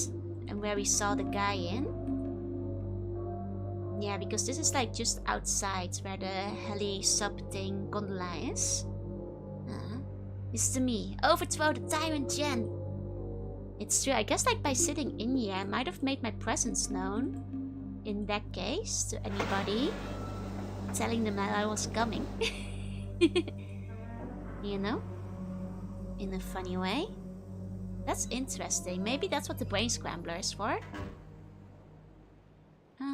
and where we saw the guy in. Yeah, because this is like just outside where the heli sub thing gondola is. This is to me. Overthrow the tyrant Jen. It's true, I guess like by sitting in here I might have made my presence known. In that case, to anybody. Telling them that I was coming. You know? In a funny way. That's interesting. Maybe that's what the brain scrambler is for.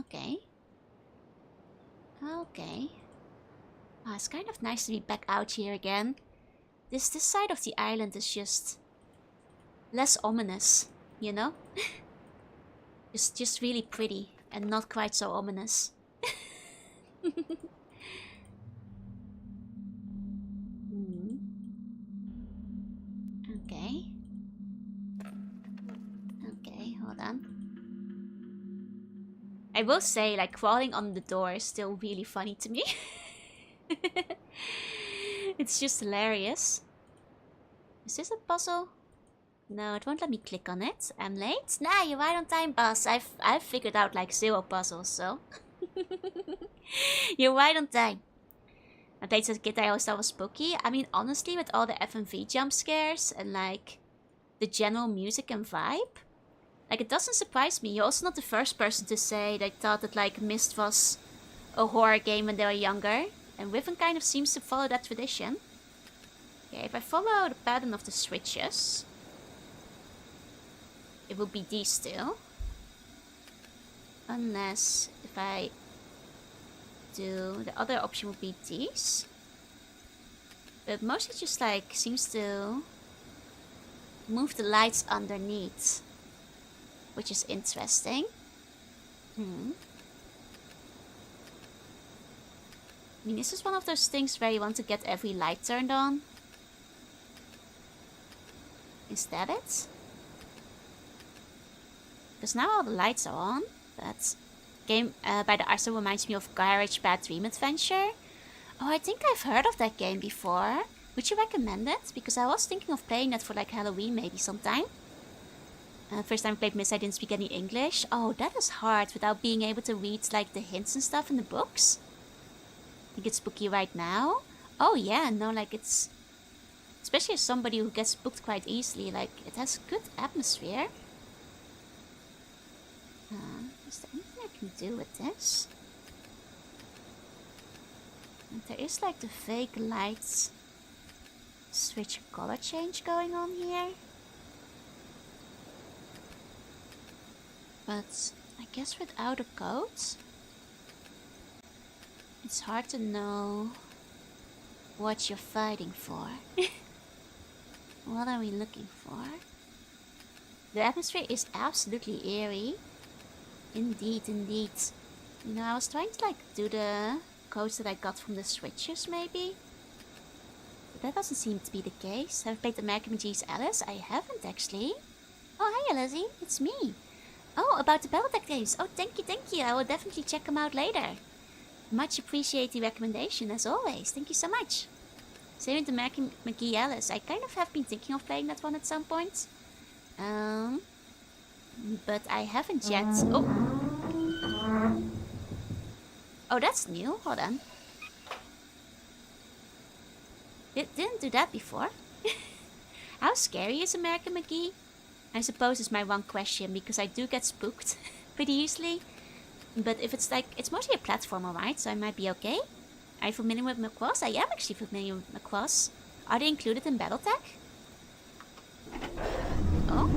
Okay. Okay. Oh, it's kind of nice to be back out here again. This side of the island is just less ominous, you know? It's just really pretty and not quite so ominous. Okay. Okay, hold on. I will say, like, crawling on the door is still really funny to me. It's just hilarious. Is this a puzzle? No, it won't let me click on it. I'm late? Nah, you're right on time, boss. I've figured out like 0 puzzles, so... You're right on time. I played as a kid, I always thought it was spooky. I mean, honestly, with all the FMV jump scares and like the general music and vibe, like it doesn't surprise me. You're also not the first person to say they thought that like Myst was a horror game when they were younger, and Riven kind of seems to follow that tradition. Okay, if I follow the pattern of the switches, it will be these two. Unless if I do, the other option would be these. But mostly just like seems to move the lights underneath, which is interesting. I mean, is this one of those things where you want to get every light turned on? Is that it? Because now all the lights are on, but game by the artist reminds me of Garage Bad Dream Adventure. Oh, I think I've heard of that game before. Would you recommend it? Because I was thinking of playing that for like Halloween maybe sometime. First time I played Myst, I didn't speak any English. Oh, that is hard without being able to read like the hints and stuff in the books. I think it's spooky right now. Oh yeah, no, like it's... Especially as somebody who gets spooked quite easily, like it has good atmosphere. Is there anything I can do with this? And there is like the fake lights switch color change going on here. But I guess without a code, it's hard to know what you're fighting for. What are we looking for? The atmosphere is absolutely eerie. Indeed, indeed. You know, I was trying to like do the codes that I got from the switches maybe. But that doesn't seem to be the case. Have I played American McGee's Alice? I haven't actually. Oh, hi Lizzie, it's me. Oh, about the Battletech games. Oh, thank you. I will definitely check them out later. Much appreciate the recommendation, as always. Thank you so much. Same with American McGee Alice. I kind of have been thinking of playing that one at some point. But I haven't yet. Oh. Oh, that's new. Hold on. It didn't do that before. How scary is American McGee? I suppose is my one question, because I do get spooked pretty easily. But if it's like, it's mostly a platformer, right? So I might be okay. Are you familiar with Macross? I am actually familiar with Macross. Are they included in Battletech? Oh.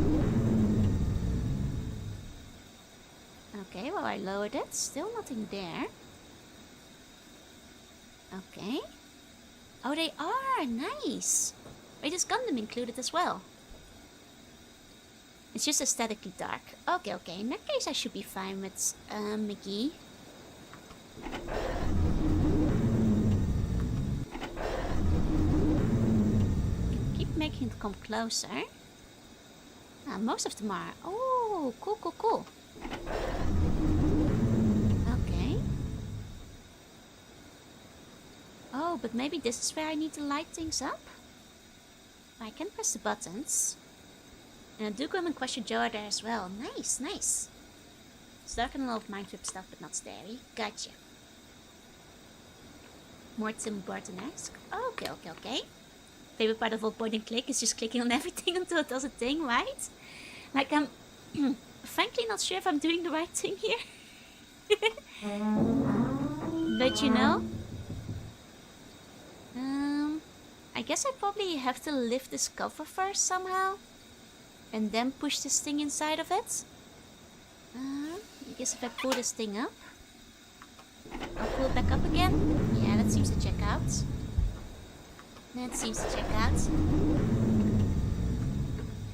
Okay, well I lowered it. Still nothing there. Okay. Oh, they are! Nice! Wait, is Gundam included as well? It's just aesthetically dark. Okay. In that case, I should be fine with McGee. Keep making it come closer. Most of them are. Oh, cool. Okay. Oh, but maybe this is where I need to light things up? I can press the buttons. And Dugum and Question Joe are there as well. Nice. Stark and a lot of Mindflip stuff, but not scary. Gotcha. More Tim Burton-esque. Okay. Favorite part of all point and click is just clicking on everything until it does a thing, right? Like, I'm frankly not sure if I'm doing the right thing here. But you know, I guess I probably have to lift this cover first somehow. And then push this thing inside of it. I guess if I pull this thing up, I'll pull it back up again. Yeah, that seems to check out. If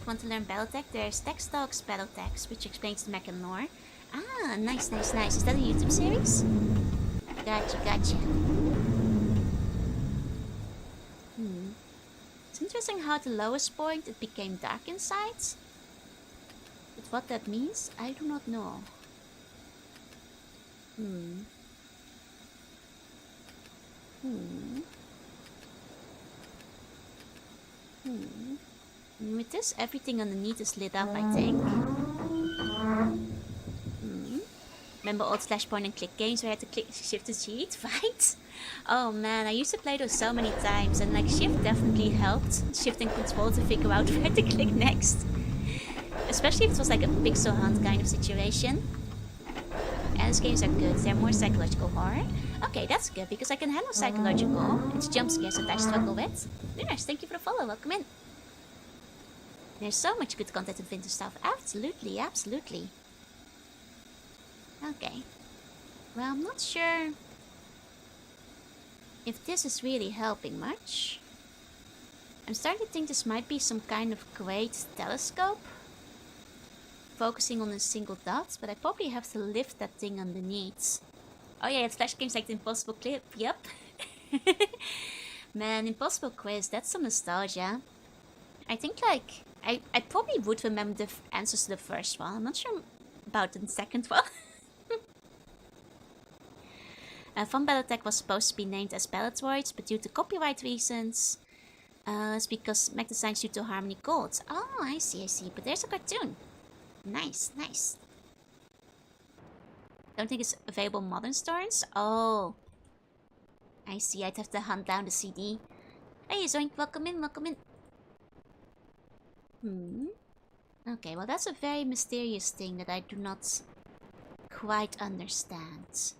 you want to learn Battletech, there's Text Talks Battletechs, which explains the mech and lore. Ah, nice. Is that a YouTube series? Gotcha. It's interesting how at the lowest point it became dark inside. But what that means, I do not know. With this, everything underneath is lit up, I think. Remember old slash point and click games where I had to click shift to cheat, right? Oh man, I used to play those so many times, and like shift definitely helped. Shift and control to figure out where to click next. Especially if it was like a pixel hunt kind of situation. And these games are good, they're more psychological horror. Okay, that's good, because I can handle psychological. It's jump scares that I struggle with. Nice, thank you for the follow, welcome in. There's so much good content in vintage stuff. Absolutely. Okay. Well, I'm not sure if this is really helping much. I'm starting to think this might be some kind of great telescope. Focusing on a single dot, but I probably have to lift that thing underneath. Oh yeah, it's flash games like the Impossible Clip, yep. Man, Impossible Quiz, that's some nostalgia. I think like, I probably would remember the answers to the first one. I'm not sure about the second one. Fun Battletech was supposed to be named as Battletoids, but due to copyright reasons, it's because mech designs due to Harmony Gold. Oh, I see. But there's a cartoon. Nice, nice. Don't think it's available in modern stores? Oh. I see, I'd have to hunt down the CD. Hey, Zoink, welcome in, welcome in. Okay, well that's a very mysterious thing that I do not quite understand.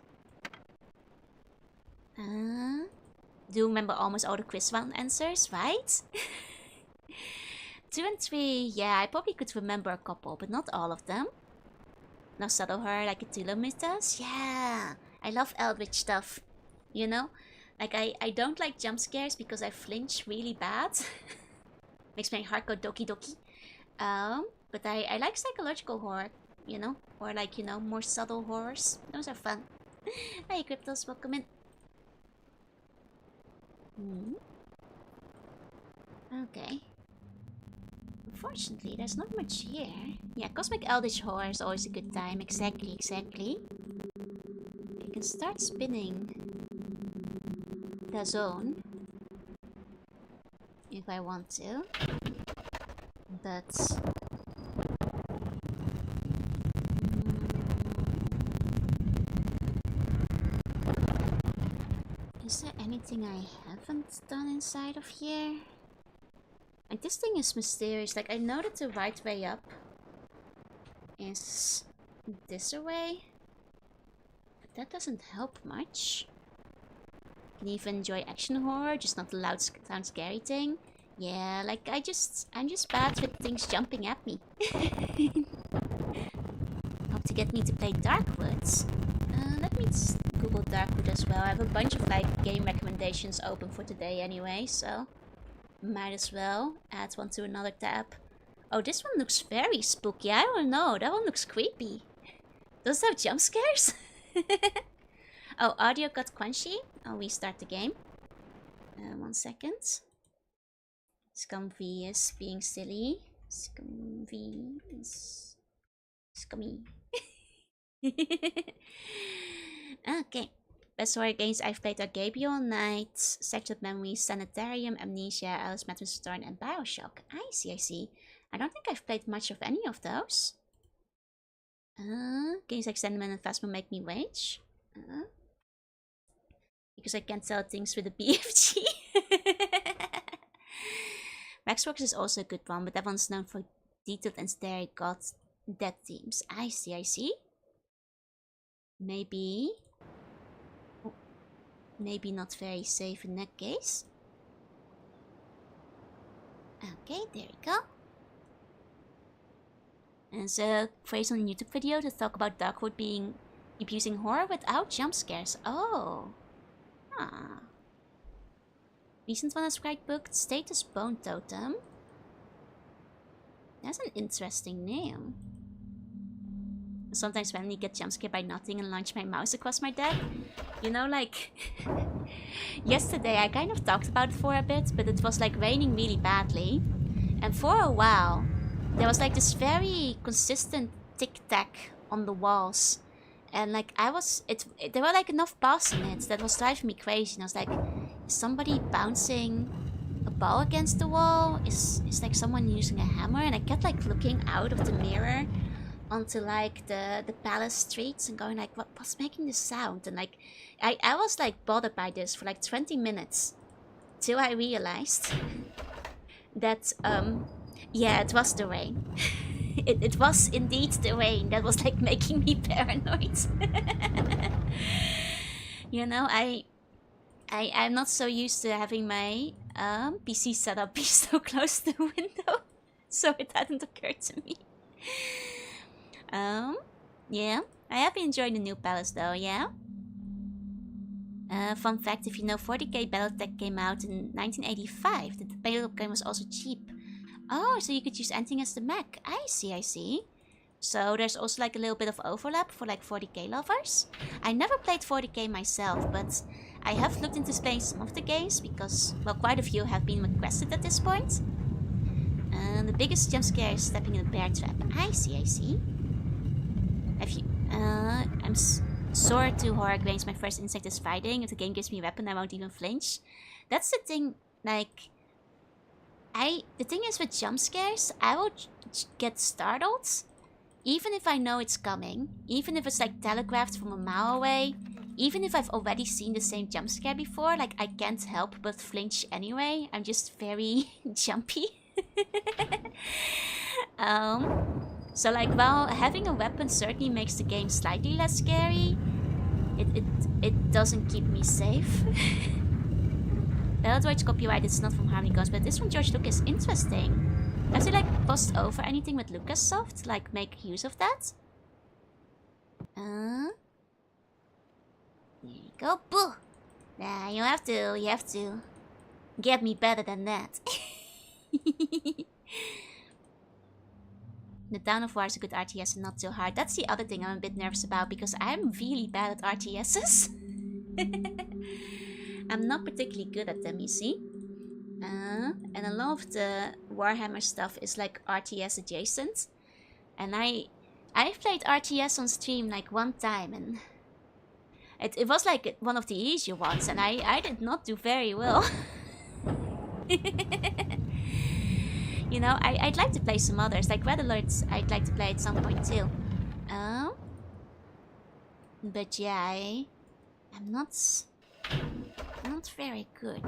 Do remember almost all the quiz round answers, right? 2 and 3, yeah, I probably could remember a couple, but not all of them. No subtle horror like Cthulhu Myth does? Yeah, I love eldritch stuff, you know? Like, I don't like jump scares because I flinch really bad. Makes my heart go doki doki. But I like psychological horror, you know? Or like, you know, more subtle horrors. Those are fun. Hey, Cryptos, welcome in. Okay. Unfortunately, there's not much here. Yeah, Cosmic Eldritch Horror is always a good time. Exactly, exactly. I can start spinning the zone if I want to. But... is there anything I haven't done inside of here? Like, this thing is mysterious. Like, I know that the right way up is this way, but that doesn't help much. Can even enjoy action horror, just not the loud sound scary thing. Yeah, like I'm just bad with things jumping at me. Hope to get me to play Darkwoods. Let me Google Darkwood as well. I have a bunch of like game recommendations open for today anyway, so might as well add one to another tab. Oh, this one looks very spooky. I don't know. That one looks creepy. Does it have jump scares? Oh, audio got quenchy. I'll restart the game. 1 second. Scumvy is being silly. Scumvy is scummy. Okay. Best horror games I've played are Gabriel Knight, Secret Memories, Sanitarium, Amnesia, Alice Madness Storm, and Bioshock. I see, I see. I don't think I've played much of any of those. Games like Sandman and Phasma make me rage. Because I can't tell things with a BFG. Waxworks is also a good one, but that one's known for detailed and scary god dead themes. I see, I see. Maybe... maybe not very safe in that case. Okay, there we go. And so, phrase on a YouTube video to talk about Darkwood being abusing horror without jump scares. Oh. Ah. Recent one is quite booked. Status Bone Totem. That's an interesting name. Sometimes randomly get jump scared by nothing and launch my mouse across my deck. You know, like... yesterday I kind of talked about it for a bit, but it was like raining really badly. And for a while, there was like this very consistent tic-tac on the walls. And like there were like enough bars in it that was driving me crazy. And I was like, is somebody bouncing a ball against the wall? Is like someone using a hammer? And I kept like looking out of the mirror onto like the palace streets and going like, what's making this sound? And like I was like bothered by this for like 20 minutes till I realized that yeah, it was the rain. It was indeed the rain that was like making me paranoid. You know, I'm not so used to having my PC setup be so close to the window, so it hadn't occurred to me. Yeah, I have been enjoying the new palace though, yeah. Fun fact, if you know, 40k Battletech came out in 1985. The Battle game was also cheap. Oh, so you could use anything as the mech. I see, I see. So there's also like a little bit of overlap for like 40k lovers. I never played 40k myself, but I have looked into playing some of the games because, well, quite a few have been requested at this point. The biggest jump scare is stepping in a bear trap. I see, I see. Have you... I'm sore to horror games. My first instinct is fighting. If the game gives me a weapon, I won't even flinch. That's the thing, like... the thing is with jump scares, I will get startled even if I know it's coming, even if it's like telegraphed from a mile away, even if I've already seen the same jump scare before, like I can't help but flinch anyway. I'm just very jumpy. So like while having a weapon certainly makes the game slightly less scary, it doesn't keep me safe. Bellatoid's copyright is not from Harmony Guns, but this from George Lucas. Interesting. Have they like passed over anything with LucasSoft? Like make use of that? There you go. Boo! Nah, you have to get me better than that. The Dawn of War is a good RTS and not too hard. That's the other thing I'm a bit nervous about, because I'm really bad at RTSs. I'm not particularly good at them, you see. And a lot of the Warhammer stuff is like RTS adjacent. And I've played RTS on stream like one time, and it was like one of the easier ones, and I did not do very well. You know, I'd like to play some others, like Red Alerts I'd like to play at some point too. But yeah, I'm not very good,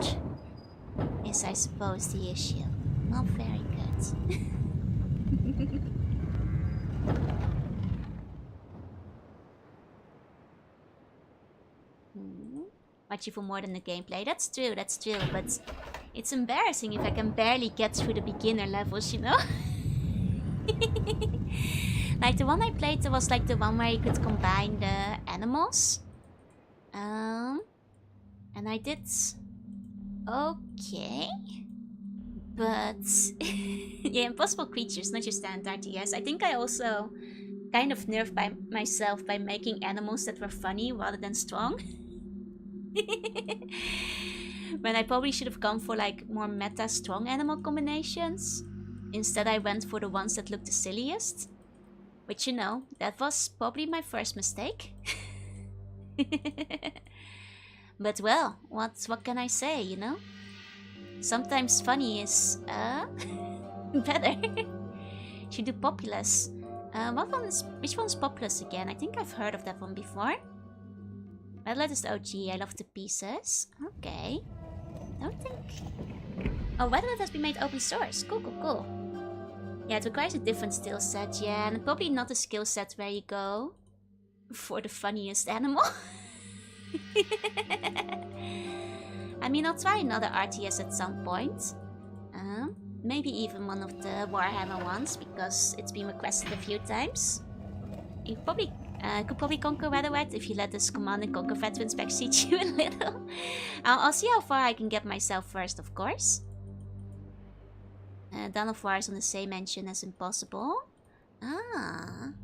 is I suppose the issue. Not very good. Watch you for more than the gameplay. That's true, but it's embarrassing if I can barely get through the beginner levels, you know? Like the one I played was like the one where you could combine the animals. And I did okay. But yeah, impossible creatures, not your standard RTS. I think I also kind of nerfed by myself by making animals that were funny rather than strong. When I probably should have gone for like more meta strong animal combinations. Instead I went for the ones that looked the silliest. Which, you know, that was probably my first mistake. But well, what can I say, you know? Sometimes funny is better. Should do Populous. Which one's Populous again? I think I've heard of that one before. Red Alert is the OG. I love the pieces. Okay. Don't think. Oh, Red Alert has been made open source. Cool. Yeah, it requires a different skill set, yeah, and probably not a skill set where you go for the funniest animal. I mean, I'll try another RTS at some point. Maybe even one of the Warhammer ones, because it's been requested a few times. You could probably conquer Red Alert if you let this Command and Conquer veterans backseat you a little. I'll see how far I can get myself first, of course. Dawn of War is on the same engine as Impossible.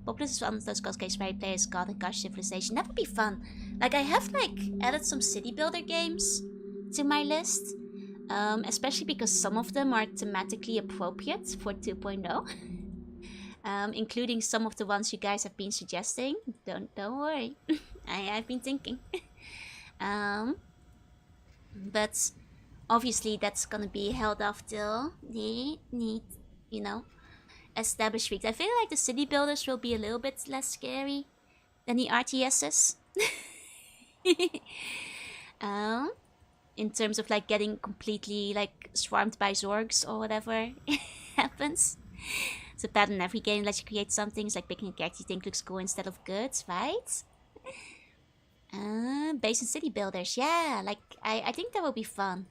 Populous is one of those God games where you play as God and Gosh Civilization. That would be fun. Like, I have like added some city builder games to my list. Especially because some of them are thematically appropriate for 2.0. Including some of the ones you guys have been suggesting. Don't worry. I've been thinking. But obviously that's gonna be held off till the you know, established week. I feel like the city builders will be a little bit less scary than the RTSs. In terms of like getting completely like swarmed by Zorgs or whatever happens. It's a pattern in every game lets you create something. It's like picking a character you think looks cool instead of good, right? Base and city builders, yeah. Like I think that will be fun.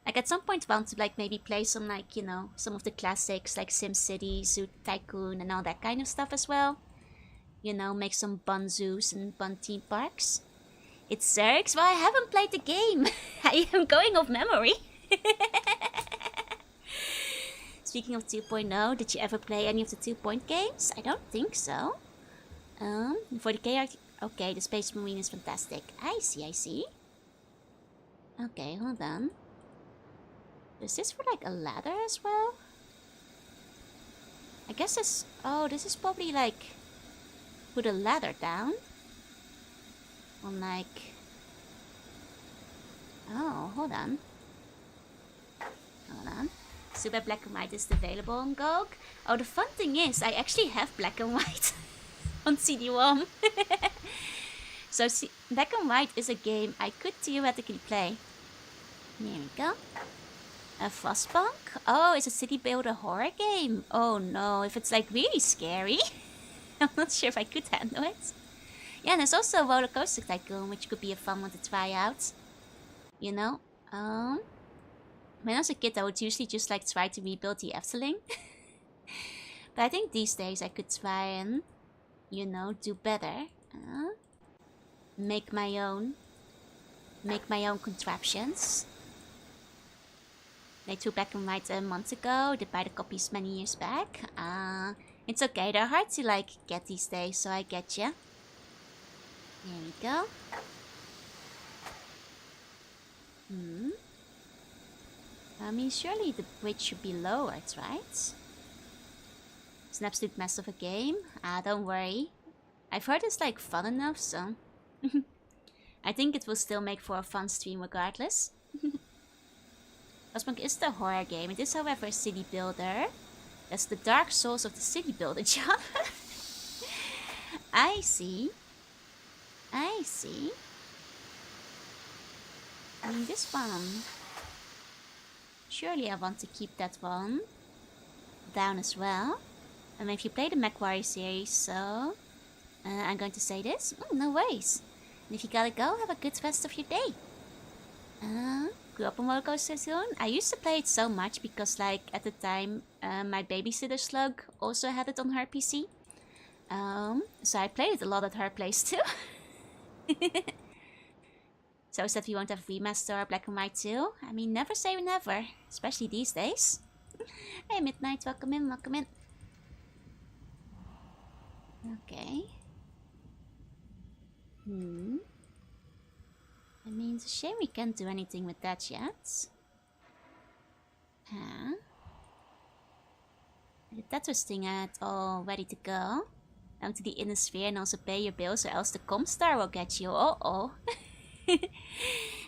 Like at some point want to like maybe play some like, you know, some of the classics like SimCity, Zoo Tycoon and all that kind of stuff as well. You know, make some bun zoos and bun theme parks. It's Zergs? Well, I haven't played the game. I am going off memory. Speaking of 2.0, did you ever play any of the 2-point games? I don't think so. For the KRT... Okay, the Space Marine is fantastic. I see. Okay, hold on. Is this for like a ladder as well? I guess this... Oh, this is probably like... Put a ladder down. On like... Oh, hold on. Super Black and White is available on GOG. Oh, the fun thing is, I actually have Black and White. on CD-ROM. So Black and White is a game I could theoretically play. There we go. A Frostpunk? Oh, it's a city builder horror game. Oh no, if it's like really scary, I'm not sure if I could handle it. Yeah, and there's also a Roller Coaster Tycoon, which could be a fun one to try out. You know? When I was a kid, I would usually just like try to rebuild the Efteling. But I think these days I could try and, you know, do better. Make my own contraptions. They took Black and White a month ago. Did buy the copies many years back. It's okay. They're hard to like get these days, so I get ya. There we go. I mean, surely the bridge should be lowered, right? It's an absolute mess of a game. Don't worry. I've heard it's like fun enough, so I think it will still make for a fun stream regardless. Frostpunk is the horror game. It is, however, a city builder. That's the Dark Souls of the city builder job. I see. I see. I mean, this one. Surely I want to keep that one down as well. And if you play the MechWarrior series, so I'm going to say this. No worries. And if you gotta go, have a good rest of your day. Grew up on Roller Coaster Tycoon. I used to play it so much because, like, at the time, my babysitter Slug also had it on her PC. So I played it a lot at her place too. So is that we won't have remaster or Black and White too? I mean, never say never, especially these days. Hey, Midnight, welcome in, welcome in. Okay. I mean, it's a shame we can't do anything with that yet. The Tetris thing at all ready to go. Down to the inner sphere and also pay your bills, or else the Comstar will get you. Uh-oh.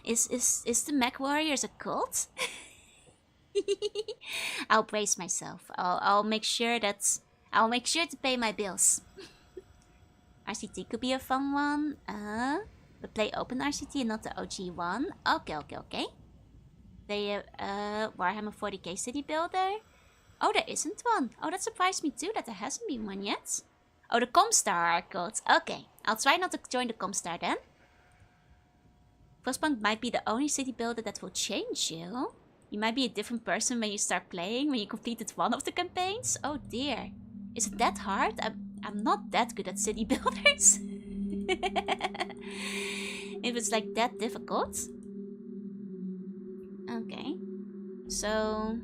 Is the Mech Warriors a cult? I'll brace myself. I'll make sure to pay my bills. RCT could be a fun one. But play open RCT and not the OG one. Okay. The Warhammer 40k city builder. Oh, there isn't one. Oh, that surprised me too that there hasn't been one yet. Oh, the Comstar are cult. Okay, I'll try not to join the Comstar then. Frostpunk might be the only city builder that will change you. You might be a different person when you start playing, when you completed one of the campaigns. Oh dear. Is it that hard? I'm not that good at city builders. If it's like that difficult. Okay. So,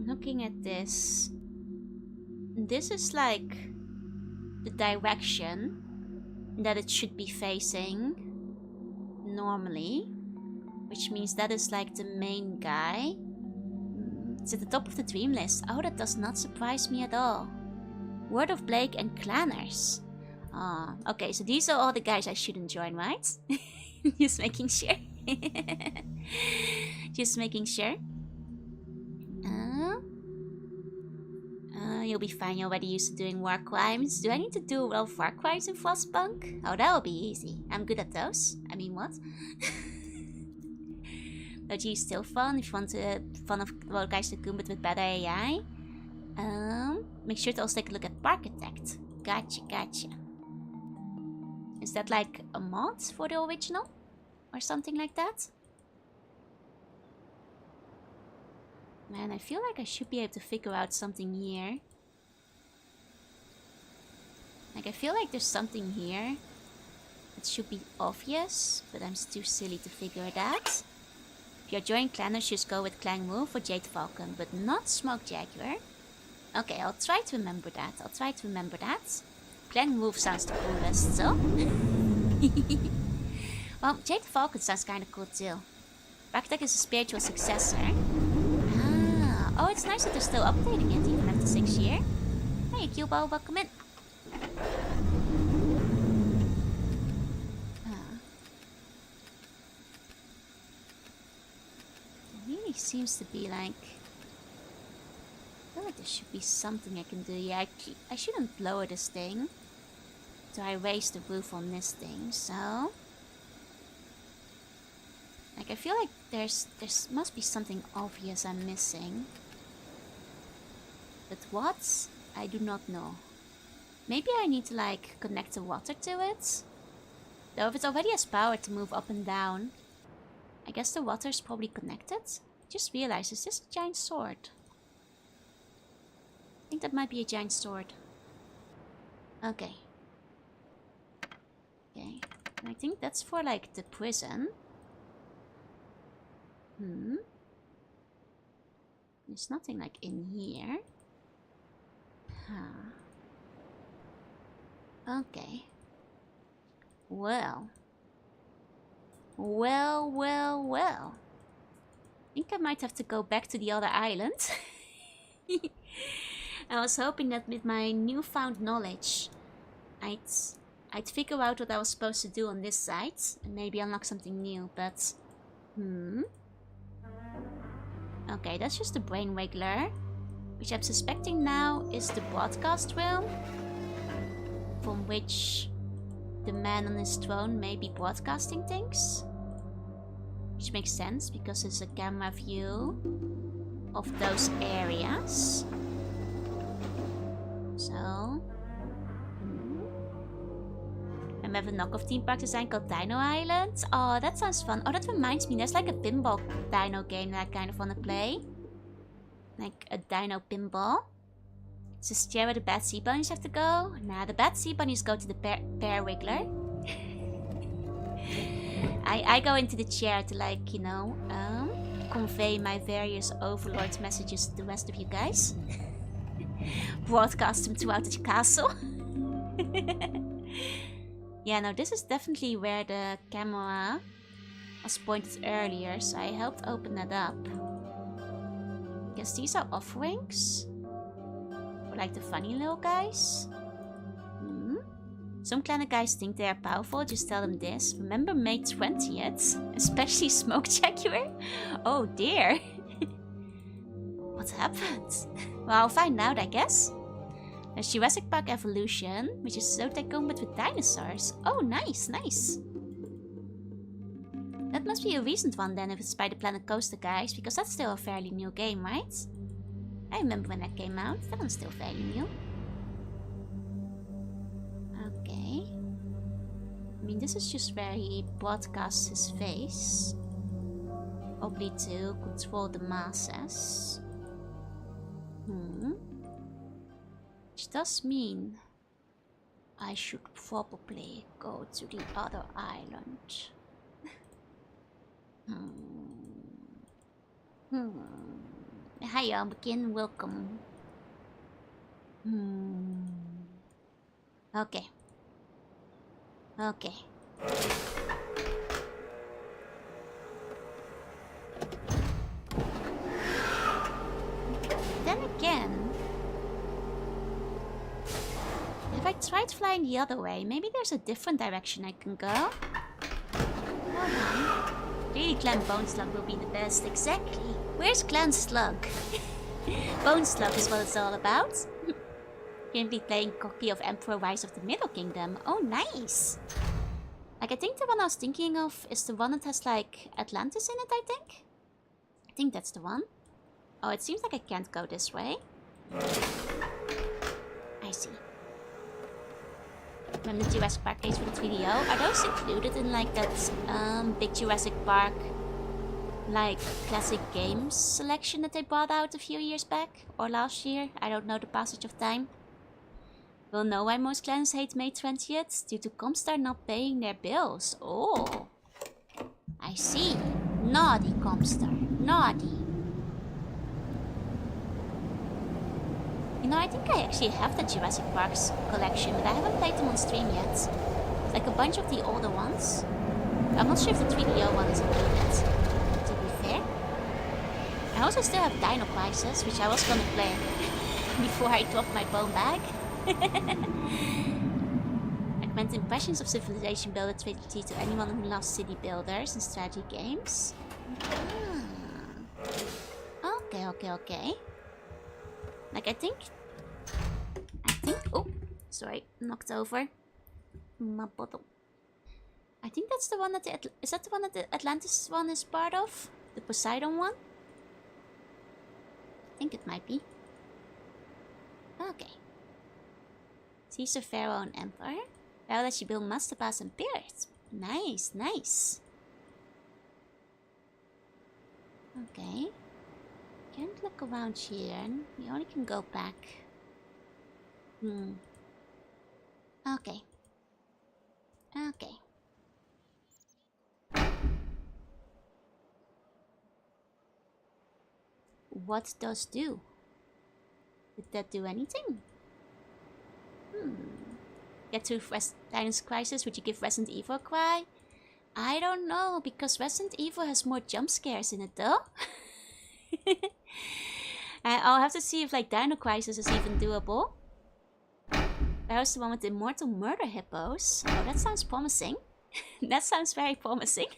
looking at this. This is like the direction that it should be facing normally, which means that is like the main guy. It's at the top of the dream list. Oh, that does not surprise me at all. Word of Blake and Clanners. Okay, so these are all the guys I shouldn't join, right? Just making sure. Just making sure. You'll be fine. You're already used to doing war crimes. Do I need to do war crimes in Frostpunk? Oh, that'll be easy. I'm good at those. I mean, what? OG is still fun if you want to fun of Roller Coaster Tycoon but with better AI. Make sure to also take a look at Parkitect. Gotcha. Is that like a mod for the original? Or something like that? Man, I feel like I should be able to figure out something here. Like, I feel like there's something here that should be obvious, but I'm too silly to figure it out. If you're joining Clanners, just go with Clang Wolf or Jade Falcon, but not Smoke Jaguar. Okay, I'll try to remember that. Clang Wolf sounds the coolest, so... Well, Jade Falcon sounds kinda cool too. Raktek is a spiritual successor. Oh, it's nice that they're still updating it, even after 6 years. Hey, Cubo, welcome in. It really seems to be like... there should be something I can do. Yeah, I shouldn't lower this thing. So I raised the roof on this thing, so... Like, I feel like there's must be something obvious I'm missing. But what? I do not know. Maybe I need to, like, connect the water to it? Though if it already has power to move up and down, I guess the water is probably connected. Just realized, is this a giant sword? I think that might be a giant sword. Okay. Okay. And I think that's for, like, the prison. There's nothing, like, in here. Huh. Okay. Well. Well. I think I might have to go back to the other island. I was hoping that with my newfound knowledge, I'd figure out what I was supposed to do on this side and maybe unlock something new, but okay, that's just the brain wiggler, which I'm suspecting now is the broadcast room, from which the man on his throne may be broadcasting things. Which makes sense because it's a camera view of those areas. So... we have een knock-off theme park design called Dino Island. Oh, that sounds fun. Oh, that reminds me, there's like a pinball dino game that I kind of want to play. Like a dino pinball. It's a chair where the bad sea bunnies have to go. Nah, the bad sea bunnies go to the pear wiggler. I go into the chair to, like, you know, convey my various overlord messages to the rest of you guys. Broadcast them throughout the castle. Yeah, no, this is definitely where the camera was pointed earlier, so I helped open that up. Guess these are offerings? Or like the funny little guys? Some kleine guys think they are powerful, just tell them this. Remember May 20th? Especially Smoke Jaguar? Oh dear. What happened? Well, I'll find out, I guess. There's Jurassic Park Evolution, which is Zootech Combat with dinosaurs. Oh, nice, nice. That must be a recent one then, if it's by the Planet Coaster guys, because that's still a fairly new game, right? I remember when that came out. That one's still fairly new. Okay. I mean, this is just where he broadcasts his face. Probably to control the masses. Which does mean I should probably go to the other island. Hi, begin. Welcome. Okay. Okay. Then again, if I tried flying the other way, maybe there's a different direction I can go. Hold on. Really, Clan Bone Slug will be the best. Exactly. Where's Clan Slug? Bone Slug is what it's all about. Currently playing copy of Emperor Rise of the Middle Kingdom. Oh, nice. Like, I think the one I was thinking of is the one that has, like, Atlantis in it, I think. I think that's the one. Oh, it seems like I can't go this way. I see. Remember the Jurassic Park case for the 3DO? Are those included in, like, that big Jurassic Park, like, classic games selection that they brought out a few years back? Or last year? I don't know the passage of time. We'll know why most clans hate May 20th, due to Comstar not paying their bills. Oh. I see. Naughty Comstar. Naughty. You know, I think I actually have the Jurassic Parks collection, but I haven't played them on stream yet. Like a bunch of the older ones. I'm not sure if the 3DO one is included, to be fair. I also still have Dino Crisis, which I was gonna play before I dropped my bone bag. Recommend Impressions of Civilization Builder trilogy to anyone who loves city builders and strategy games. Okay. Like, I think, oh, sorry, knocked over my bottle. I think that's the one that is that the one that the Atlantis one is part of? The Poseidon one? I think it might be. Okay. Caesar, Pharaoh, and Emperor. Pharaoh that you build Masterpass and Pyrrhus. Nice, nice. Okay. Can't look around here. You only can go back. Okay. Okay. What does do? Did that do anything? Get to Titans Crisis, would you give Resident Evil a cry? I don't know, because Resident Evil has more jump scares in it though. I'll have to see if like Dino Crisis is even doable. There's the one with the immortal murder hippos. Oh, that sounds promising. That sounds very promising.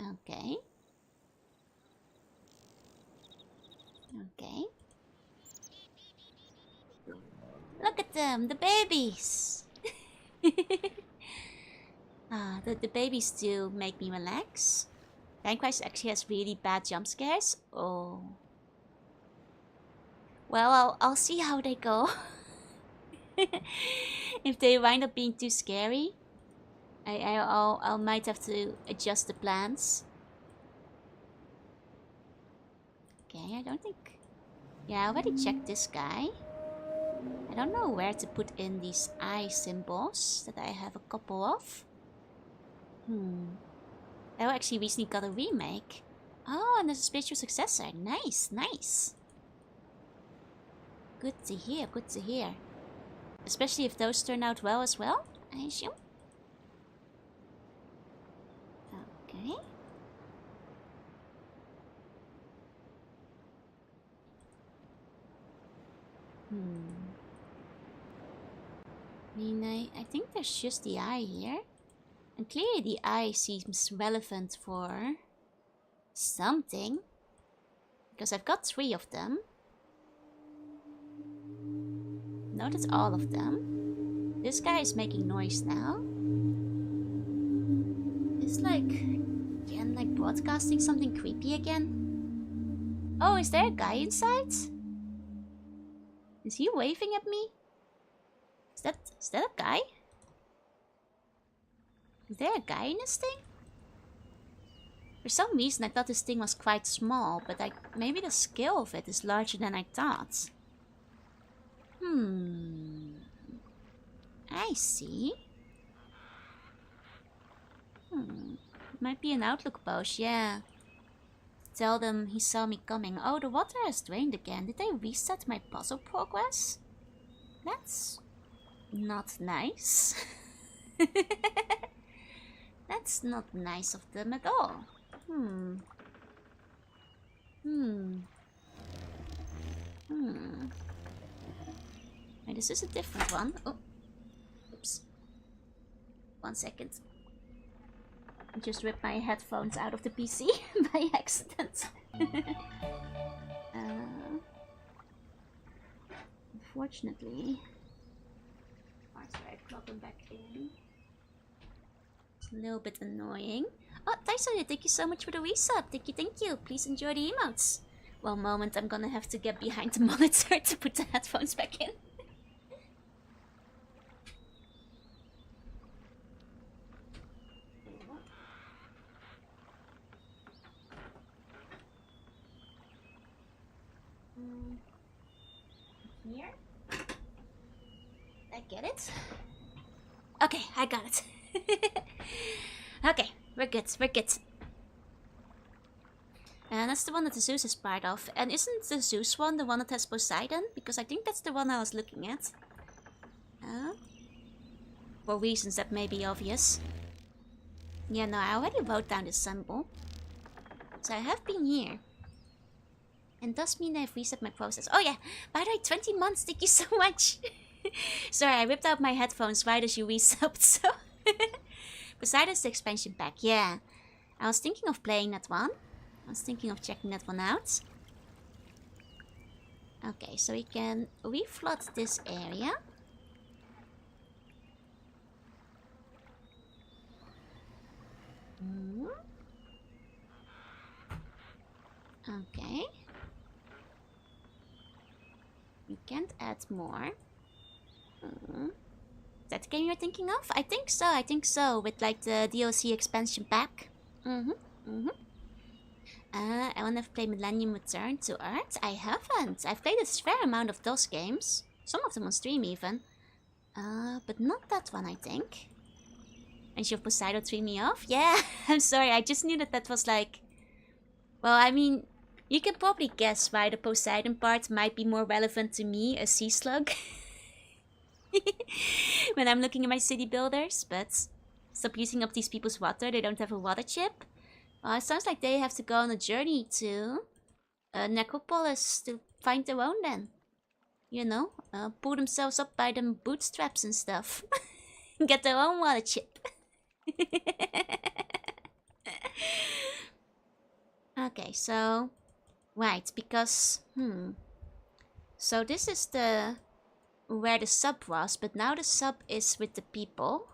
Okay. Okay. Look at them, the babies. The babies do make me relax. Time Crisis actually has really bad jump scares. Oh. Well, I'll see how they go. If they wind up being too scary, I might have to adjust the plans. Okay, I don't think... Yeah, I already checked this guy. I don't know where to put in these eye symbols that I have a couple of. Oh, actually recently got a remake. Oh, and there's a spiritual successor. Nice, nice. Good to hear, good to hear. Especially if those turn out well as well, I assume. Okay. I mean, I think there's just the eye here. And clearly the eye seems relevant for something. Because I've got 3 of them. No, that's all of them. This guy is making noise now. It's like, again, like broadcasting something creepy again. Oh, is there a guy inside? Is he waving at me? Is that a guy? Is there a guy in this thing? For some reason I thought this thing was quite small, but maybe the scale of it is larger than I thought. I see. Might be an outlook post, yeah. Tell them he saw me coming. Oh, the water has drained again. Did they reset my puzzle progress? That's not nice. That's not nice of them at all. Wait, this is a different one. Oh, oops. 1 second. I just ripped my headphones out of the PC by accident. Unfortunately, after I plug them back in, it's a little bit annoying. Oh, Tyson, thank you so much for the resub. Thank you. Please enjoy the emotes. Well, moment, I'm gonna have to get behind the monitor to put the headphones back in. Here. I get it. Okay, I got it. Okay, we're good. And that's the one that the Zeus is part of. And isn't the Zeus one the one that has Poseidon? Because I think that's the one I was looking at. For reasons that may be obvious. Yeah, no, I already wrote down this symbol. So I have been here. And does mean I've reset my process. Oh yeah, by the way, 20 months, thank you so much. Sorry, I ripped out my headphones right as you resubbed, so... Poseidon's the expansion pack, yeah. I was thinking of playing that one. I was thinking of checking that one out. Okay, so we can reflood this area. Okay. We can't add more. Is that the game you're thinking of? I think so, with like the DLC expansion pack. I wanna play Millennium Return to Earth. I haven't. I've played a fair amount of those games. Some of them on stream even. But not that one, I think. And your Poseidon threw me off? Yeah, I'm sorry, I just knew that that was like... Well, I mean, you can probably guess why the Poseidon part might be more relevant to me, a sea slug. When I'm looking at my city builders, but... Stop using up these people's water, they don't have a water chip. Well, it sounds like they have to go on a journey to... Necropolis to find their own then. You know, pull themselves up by them bootstraps and stuff. Get their own water chip. Okay, so... Right, because... So this is the... Where the sub was, but now the sub is with the people.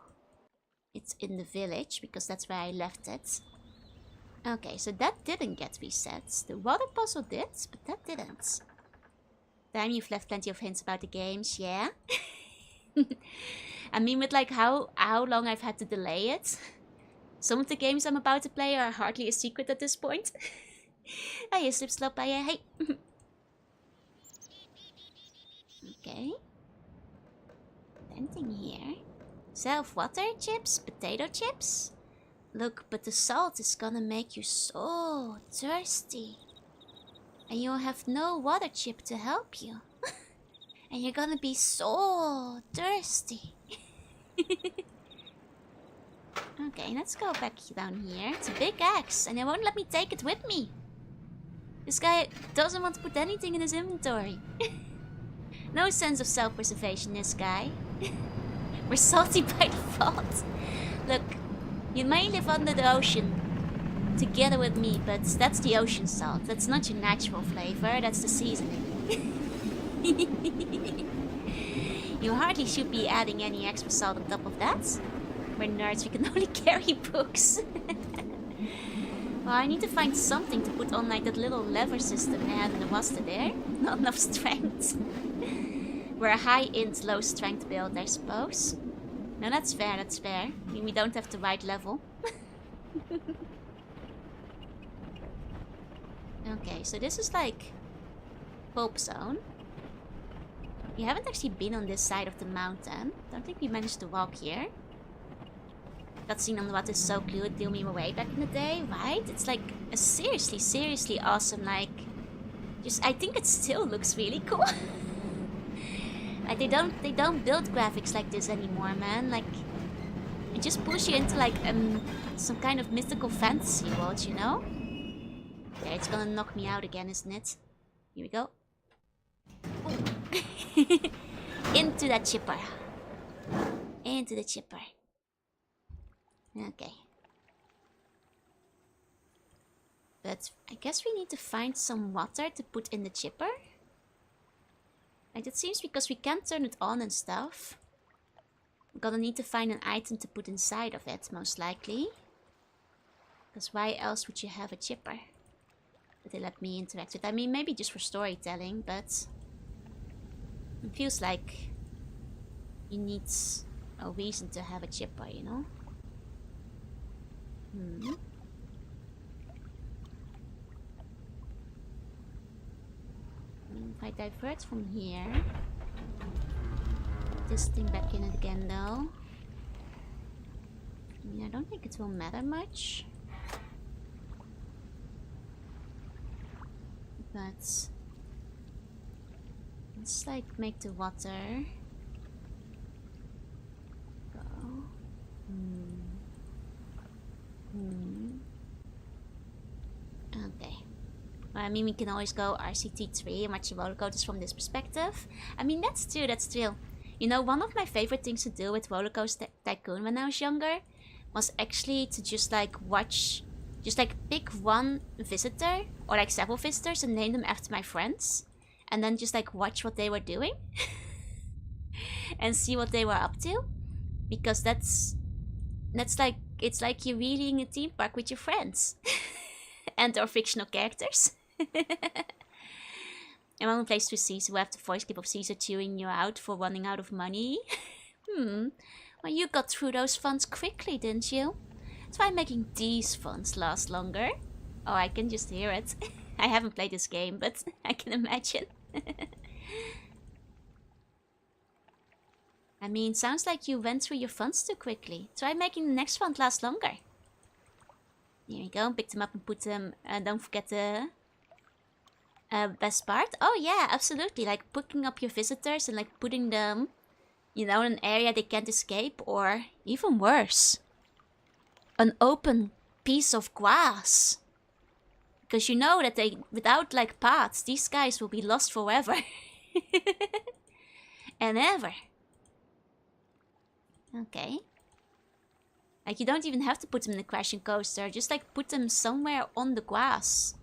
It's in the village, because that's where I left it. Okay, so that didn't get reset. The water puzzle did, but that didn't. Damn, you've left plenty of hints about the games, yeah? I mean, with like how long I've had to delay it. Some of the games I'm about to play are hardly a secret at this point. Hey, slip slop, hey. Okay. Anything here? Self-water chips? Potato chips? Look, but the salt is gonna make you so thirsty. And you'll have no water chip to help you. And you're gonna be so thirsty. Okay, let's go back down here. It's a big axe, and they won't let me take it with me. This guy doesn't want to put anything in his inventory. No sense of self-preservation, this guy. We're salty by default. Look, you may live under the ocean together with me, but that's the ocean salt. That's not your natural flavor, that's the seasoning. You hardly should be adding any extra salt on top of that. We're nerds, we can only carry books. Well, I need to find something to put on like that little lever system I had in the Wasta there. Not enough strength. We're a high int, low strength build, I suppose. No, that's fair, that's fair. I mean, we don't have the right level. Okay, so this is like... Pulp Zone. We haven't actually been on this side of the mountain. Don't think we managed to walk here. That scene on what is so cool, it blew me away back in the day, right? It's like a seriously awesome, like... Just, I think it still looks really cool. Like, they don't build graphics like this anymore, man. Like, it just pulls you into like some kind of mythical fantasy world, you know? Okay, it's gonna knock me out again, isn't it? Here we go. Into that chipper. Into the chipper. Okay. But I guess we need to find some water to put in the chipper. Like, it seems because we can't turn it on and stuff. We're gonna need to find an item to put inside of it, most likely. Because why else would you have a chipper? But they let me interact with it. I mean, maybe just for storytelling, but... It feels like... You need a reason to have a chipper, you know? If I divert from here, put this thing back in it again though. I mean, I don't think it will matter much. But let's like make the water go. Okay. Well, I mean, we can always go RCT3 and watch the roller coasters from this perspective. I mean, that's true, that's true. You know, one of my favorite things to do with Roller Coaster Tycoon when I was younger was actually to just like watch Just like pick one visitor or like several visitors and name them after my friends. And then just like watch what they were doing. And see what they were up to. Because that's like, it's like you're really in a theme park with your friends. And or fictional characters. And one place to Caesar, who have the voice clip of Caesar chewing you out for running out of money. Well, you got through those funds quickly, didn't you? Try making these funds last longer. Oh, I can just hear it. I haven't played this game, but I can imagine. I mean, sounds like you went through your funds too quickly. Try making the next fund last longer. Here we go, pick them up and put them, don't forget the best part. Oh yeah, absolutely, like picking up your visitors and like putting them, you know, in an area they can't escape, or even worse, an open piece of grass. Because you know that they, without like paths, these guys will be lost forever. And ever. Okay. Like, you don't even have to put them in the crashing coaster. Just, like, put them somewhere on the grass.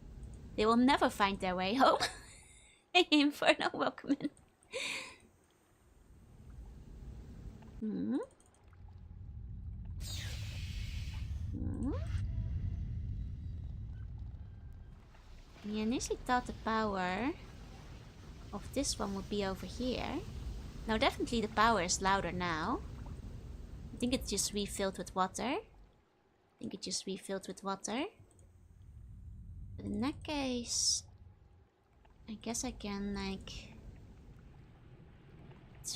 They will never find their way home. Inferno, welcome in. I initially thought the power of this one would be over here. Now, definitely the power is louder now. I think it's just refilled with water. But in that case, I guess I can like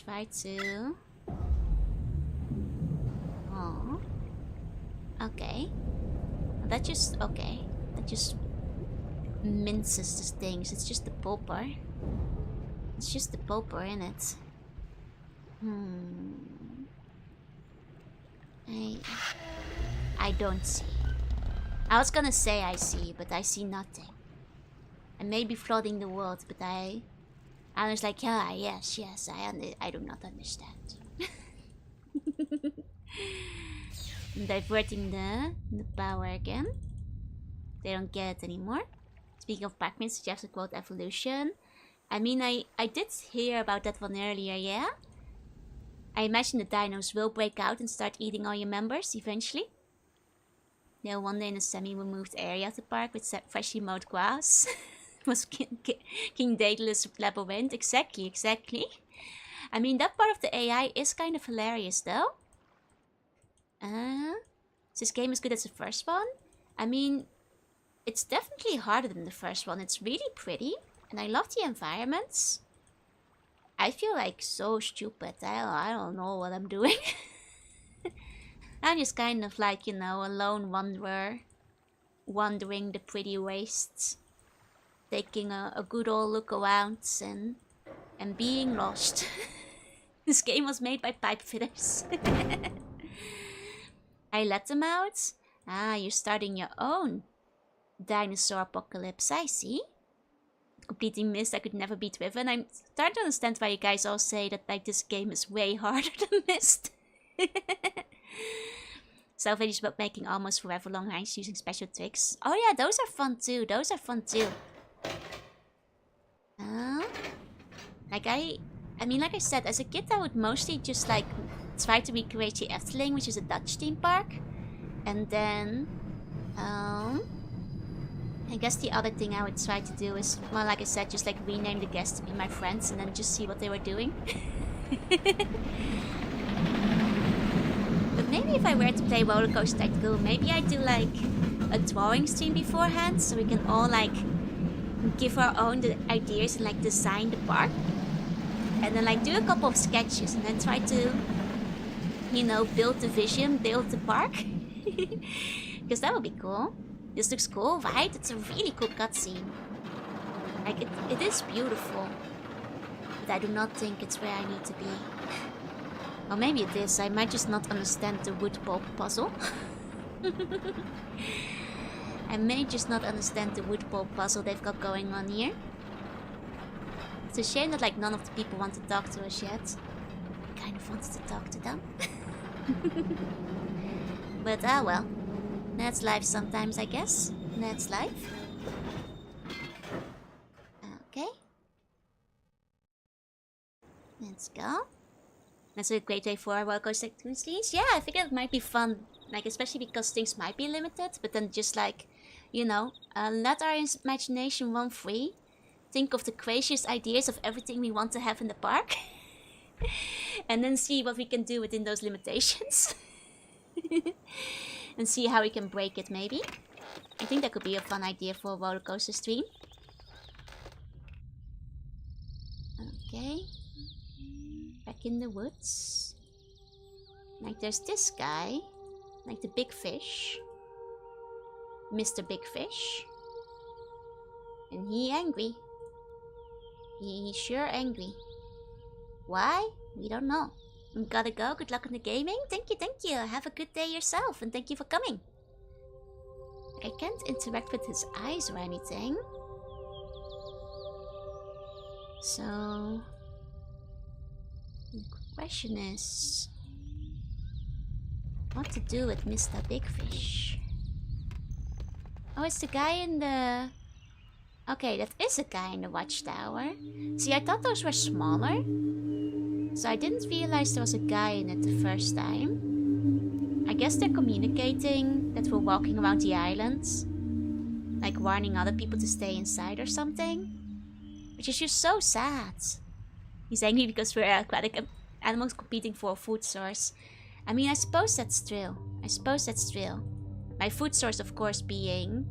try to. Oh, okay. That just minces the things. It's just the pulper. It's just the pulper in it. I don't see. I was gonna say I see, but I see nothing. I may be flooding the world, but I was like, yeah, yes, I do not understand. I'm diverting the power again. They don't get it anymore. Speaking of Pac-Man, suggests a quote evolution. I mean, I did hear about that one earlier, yeah? I imagine the dinos will break out and start eating all your members eventually. They'll wander in a semi-removed area of the park with freshly mowed grass. Was King Daedalus labyrinth? Exactly. I mean, that part of the AI is kind of hilarious though. Is this game as good as the first one? I mean, it's definitely harder than the first one. It's really pretty, and I love the environments. I feel like so stupid. I don't know what I'm doing. I'm just kind of like, you know, a lone wanderer. Wandering the pretty wastes. Taking a good old look around and being lost. This game was made by pipe fitters. I let them out. Ah, you're starting your own dinosaur apocalypse, I see. Completing Myst, I could never beat Riven. I'm starting to understand why you guys all say that like this game is way harder than Myst. Salvage is about making almost forever long lines using special tricks. Oh yeah, those are fun too. Like I mean, like I said, as a kid I would mostly just like try to recreate the Efteling, which is a Dutch theme park. And then I guess the other thing I would try to do is, well, like I said, just like rename the guests to be my friends and then just see what they were doing. But maybe if I were to play Roller Coaster Tycoon, maybe I'd do like a drawing stream beforehand so we can all like give our own ideas and like design the park. And then like do a couple of sketches and then try to, you know, build the vision, build the park. Because that would be cool. This looks cool, right? It's a really cool cutscene. Like, it is beautiful. But I do not think it's where I need to be. Or maybe it is. I might just not understand the wood pulp puzzle. I may just not understand the wood pulp puzzle they've got going on here. It's a shame that, like, none of the people want to talk to us yet. I kind of wanted to talk to them. But, well. That's life sometimes, I guess. That's life. Okay. Let's go. That's a great way for a roller coaster activities. Yeah, I figured it might be fun. Like, especially because things might be limited. But then just like, you know, let our imagination run free. Think of the craziest ideas of everything we want to have in the park. And then see what we can do within those limitations. And see how we can break it, maybe. I think that could be a fun idea for a roller coaster stream. Okay. Back in the woods. Like, there's this guy. Like the big fish. Mr. Big Fish. And he angry. He's sure angry. Why? We don't know. Gotta go. Good luck in the gaming. Thank you, thank you. Have a good day yourself. And thank you for coming. I can't interact with his eyes or anything. So... the question is... what to do with Mr. Big Fish? Oh, it's the guy in the... okay, that is a guy in the watchtower. See, I thought those were smaller. So I didn't realize there was a guy in it the first time. I guess they're communicating that we're walking around the island. Like warning other people to stay inside or something. Which is just so sad. He's angry because we're aquatic animals competing for a food source. I mean, I suppose that's true. I suppose that's true. My food source, of course, being...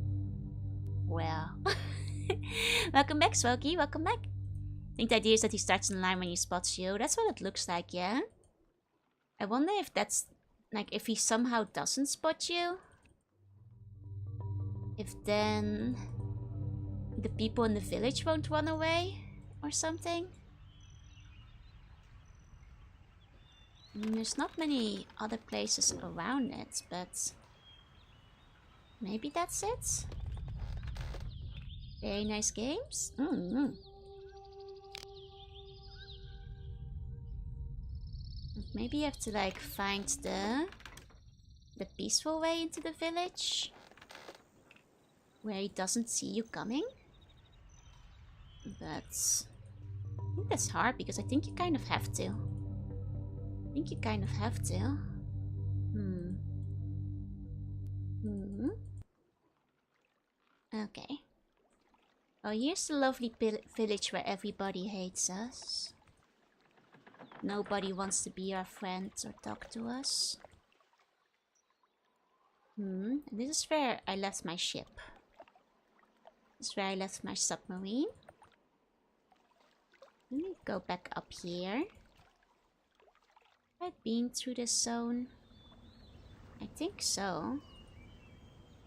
well... Welcome back, Smokey. Welcome back. I think the idea is that he starts in line when he spots you. That's what it looks like, yeah? I wonder if that's... like, if he somehow doesn't spot you? If then... the people in the village won't run away? Or something? I mean, there's not many other places around it, but... maybe that's it? Very nice games? Maybe you have to like find the peaceful way into the village. Where he doesn't see you coming. But... I think that's hard because I think you kind of have to. I think you kind of have to. Okay. Oh, here's the lovely village where everybody hates us. Nobody wants to be our friend or talk to us. And this is where I left my ship. This is where I left my submarine. Let me go back up here. Have I been through this zone? I think so.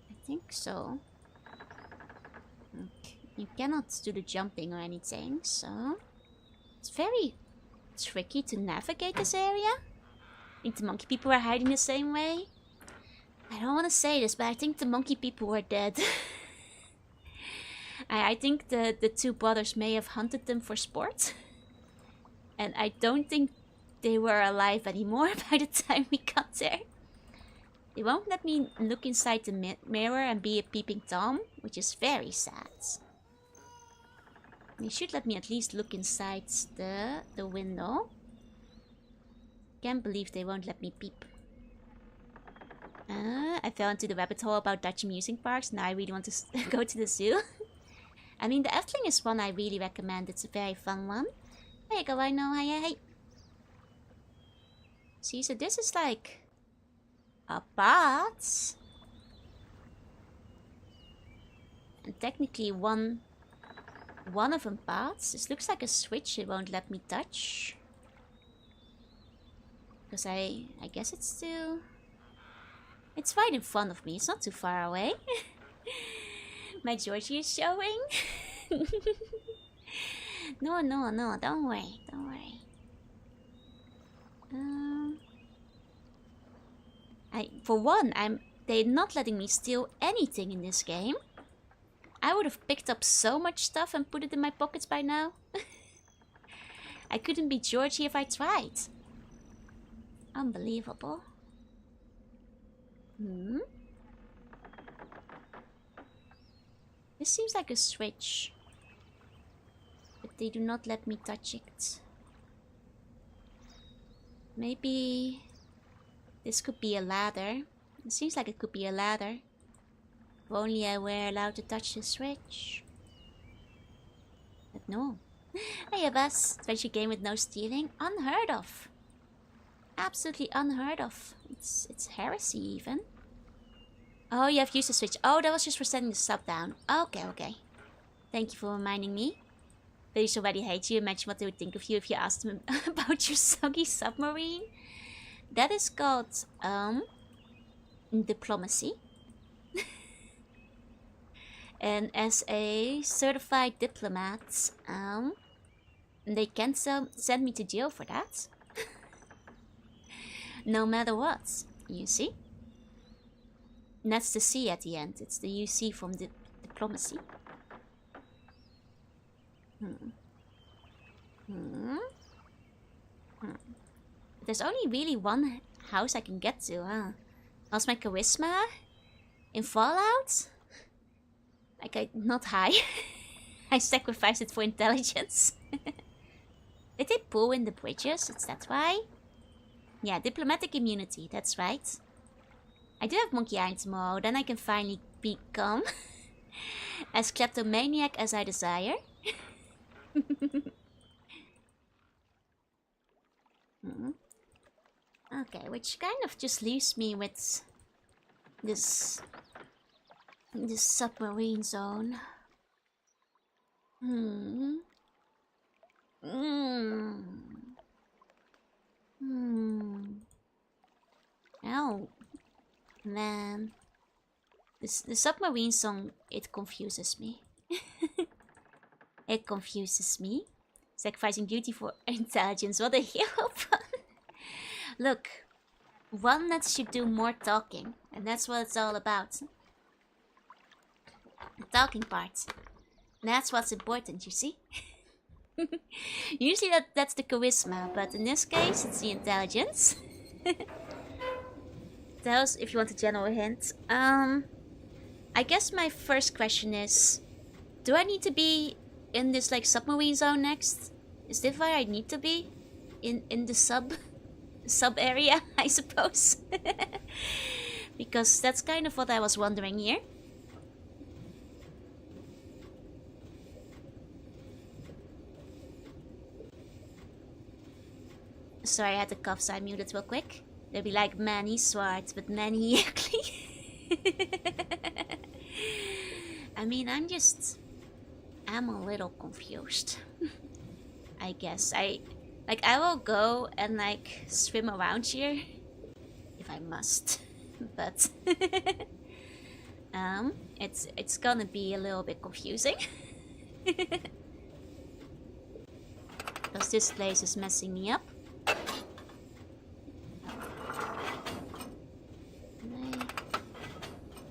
I think so. Okay. You cannot do the jumping or anything, so... it's very tricky to navigate this area. I think the monkey people are hiding the same way. I don't want to say this, but I think the monkey people were dead. I think the two brothers may have hunted them for sport. And I don't think they were alive anymore by the time we got there. They won't let me look inside the mirror and be a peeping Tom, which is very sad. They should let me at least look inside the window. Can't believe they won't let me peep. I fell into the rabbit hole about Dutch amusement parks. Now I really want to go to the zoo. I mean, the Efteling is one I really recommend. It's a very fun one. There you go, I know. Hey. See, so this is like a path. And technically one of them paths. This looks like a switch it won't let me touch. Because I guess it's too... it's right in front of me. It's not too far away. My Georgie is showing. No, don't worry. For one, they're not letting me steal anything in this game. I would have picked up so much stuff and put it in my pockets by now. I couldn't be Georgie if I tried. Unbelievable. This seems like a switch. But they do not let me touch it. Maybe this could be a ladder. It seems like it could be a ladder. If only I were allowed to touch the switch. But no. Hey Abbas, adventure game with no stealing? Unheard of. Absolutely unheard of. It's heresy even. Oh, you have used the switch. Oh, that was just for setting the sub down. Okay, okay. Thank you for reminding me. They already hate you. Imagine what they would think of you if you asked them about your soggy submarine. That is called diplomacy. And as a certified diplomat, they can't send me to jail for that. No matter what, you see? And that's the C at the end. It's the UC from diplomacy. There's only really one house I can get to, huh? How's my charisma? In Fallout? Like, not high. I sacrificed it for intelligence. Did they pull in the bridges? That's why? Yeah, diplomatic immunity, that's right. I do have Monkey Iron tomorrow, then I can finally become as kleptomaniac as I desire. Okay, which kind of just leaves me with this submarine zone. Oh, man. The submarine song, it confuses me. It confuses me. Sacrificing beauty for intelligence, what a hero pun. Look, one that should do more talking, and that's what it's all about. The talking part. That's what's important, you see? Usually that's the charisma, but in this case it's the intelligence. Tell us if you want a general hint. I guess my first question is, do I need to be in this like submarine zone next? Is this where I need to be? In the sub area, I suppose. Because that's kind of what I was wondering here. Sorry, I had to cough, so I muted real quick. They'll be like, man, he's smart, but man, he ugly. I mean, I'm a little confused. I guess. I will go and like swim around here if I must. But it's gonna be a little bit confusing. Because this place is messing me up.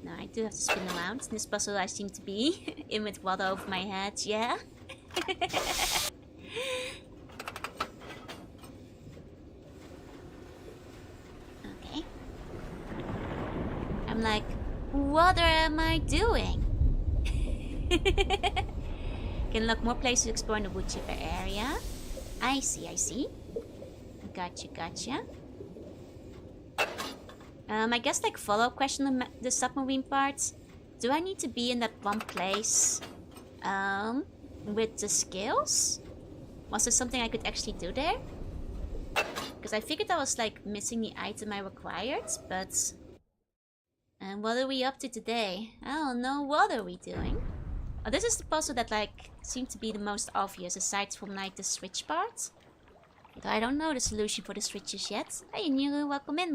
No, I do have to spin around. In this puzzle I seem to be in with water over my head, yeah? Okay. I'm like, what am I doing? Can unlock more places to explore in the Vtuber area. I see. Gotcha. I guess like follow-up question on the submarine part. Do I need to be in that one place with the scales? Was there something I could actually do there? Because I figured I was like missing the item I required, but what are we up to today? I don't know, what are we doing? Oh, this is the puzzle that like seemed to be the most obvious aside from like the switch part. But I don't know the solution for the switches yet. Hey Nuru, welcome in.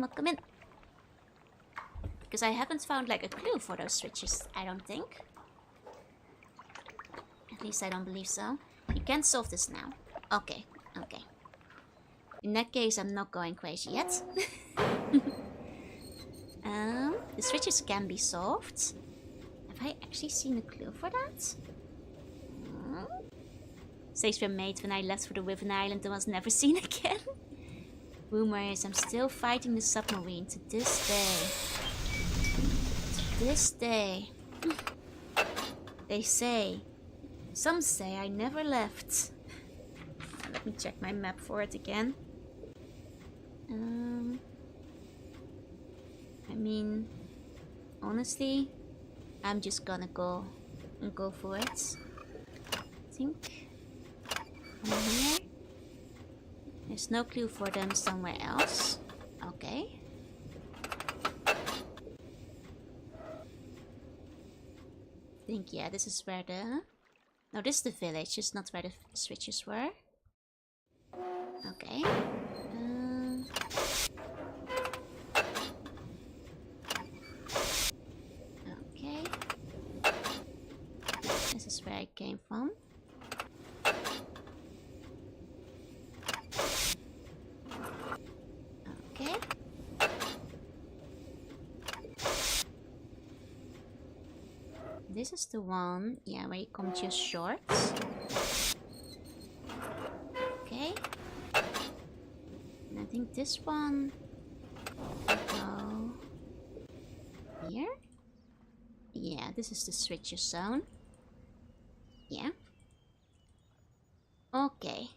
Because I haven't found like a clue for those switches, I don't think. At least I don't believe so. You can't solve this now. Okay. In that case, I'm not going crazy yet. The switches can be solved. Have I actually seen a clue for that? Saves were made when I left for the Riven Island and was never seen again. Rumor is I'm still fighting the submarine to this day. They say. Some say I never left. Let me check my map for it again. I mean, honestly, I'm just gonna go for it. I think from here. There's no clue for them somewhere else. Okay. I think, yeah, this is where the... No, this is the village, it's not where the switches were. Okay. Okay. This is where I came from. Okay. This is the one, yeah, where you come just short. Okay. And I think this one will go here. Yeah, this is the switcher zone. Yeah. Okay.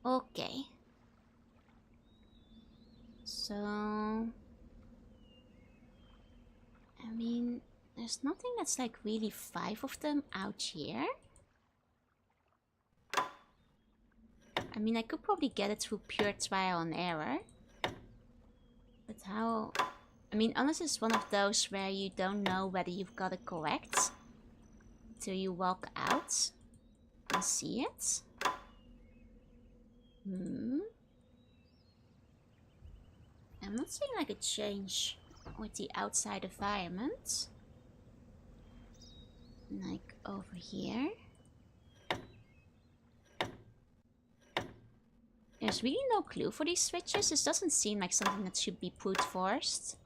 Okay. So... I mean, there's nothing that's like really 5 of them out here. I mean, I could probably get it through pure trial and error. But how... I mean, unless it's one of those where you don't know whether you've got it correct till you walk out and see it. I'm not seeing like a change with the outside environment. Like over here. There's really no clue for these switches. This doesn't seem like something that should be brute forced.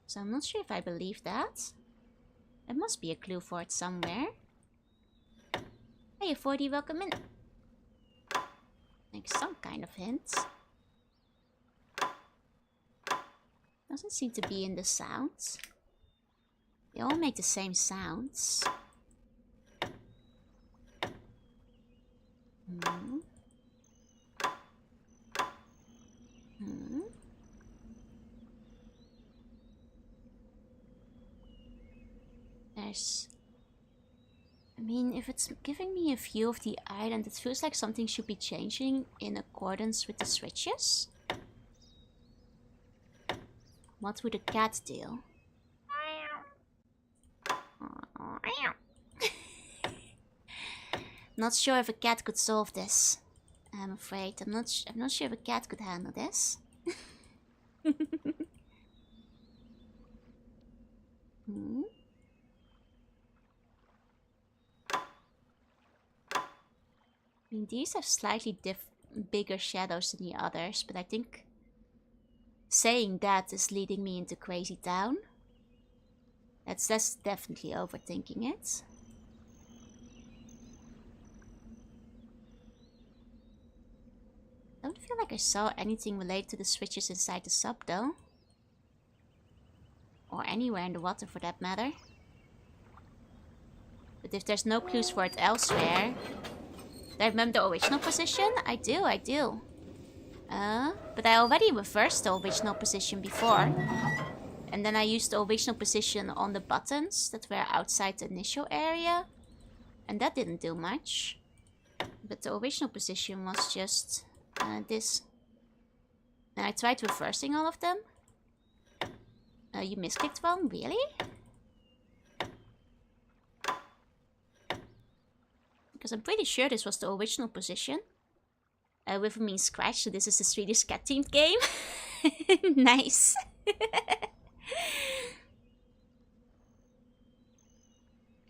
So I'm not sure if I believe that. There must be a clue for it somewhere. Hey, 40, welcome in. Like some kind of hint. Doesn't seem to be in the sounds. They all make the same sounds. There's... I mean, if it's giving me a view of the island, it feels like something should be changing in accordance with the switches. What would a cat do? Not sure if a cat could solve this. I'm afraid. I'm not sure if a cat could handle this. I mean, these have slightly bigger shadows than the others, but I think saying that is leading me into Crazy Town. That's definitely overthinking it. I don't feel like I saw anything related to the switches inside the sub though. Or anywhere in the water for that matter. But if there's no clues for it elsewhere... Do I remember the original position? I do. But I already reversed the original position before. And then I used the original position on the buttons that were outside the initial area. And that didn't do much. But the original position was just this. And I tried reversing all of them. You misclicked one? Really? Because I'm pretty sure this was the original position. With a mean scratch, so this is the Swedish cat themed game. Nice.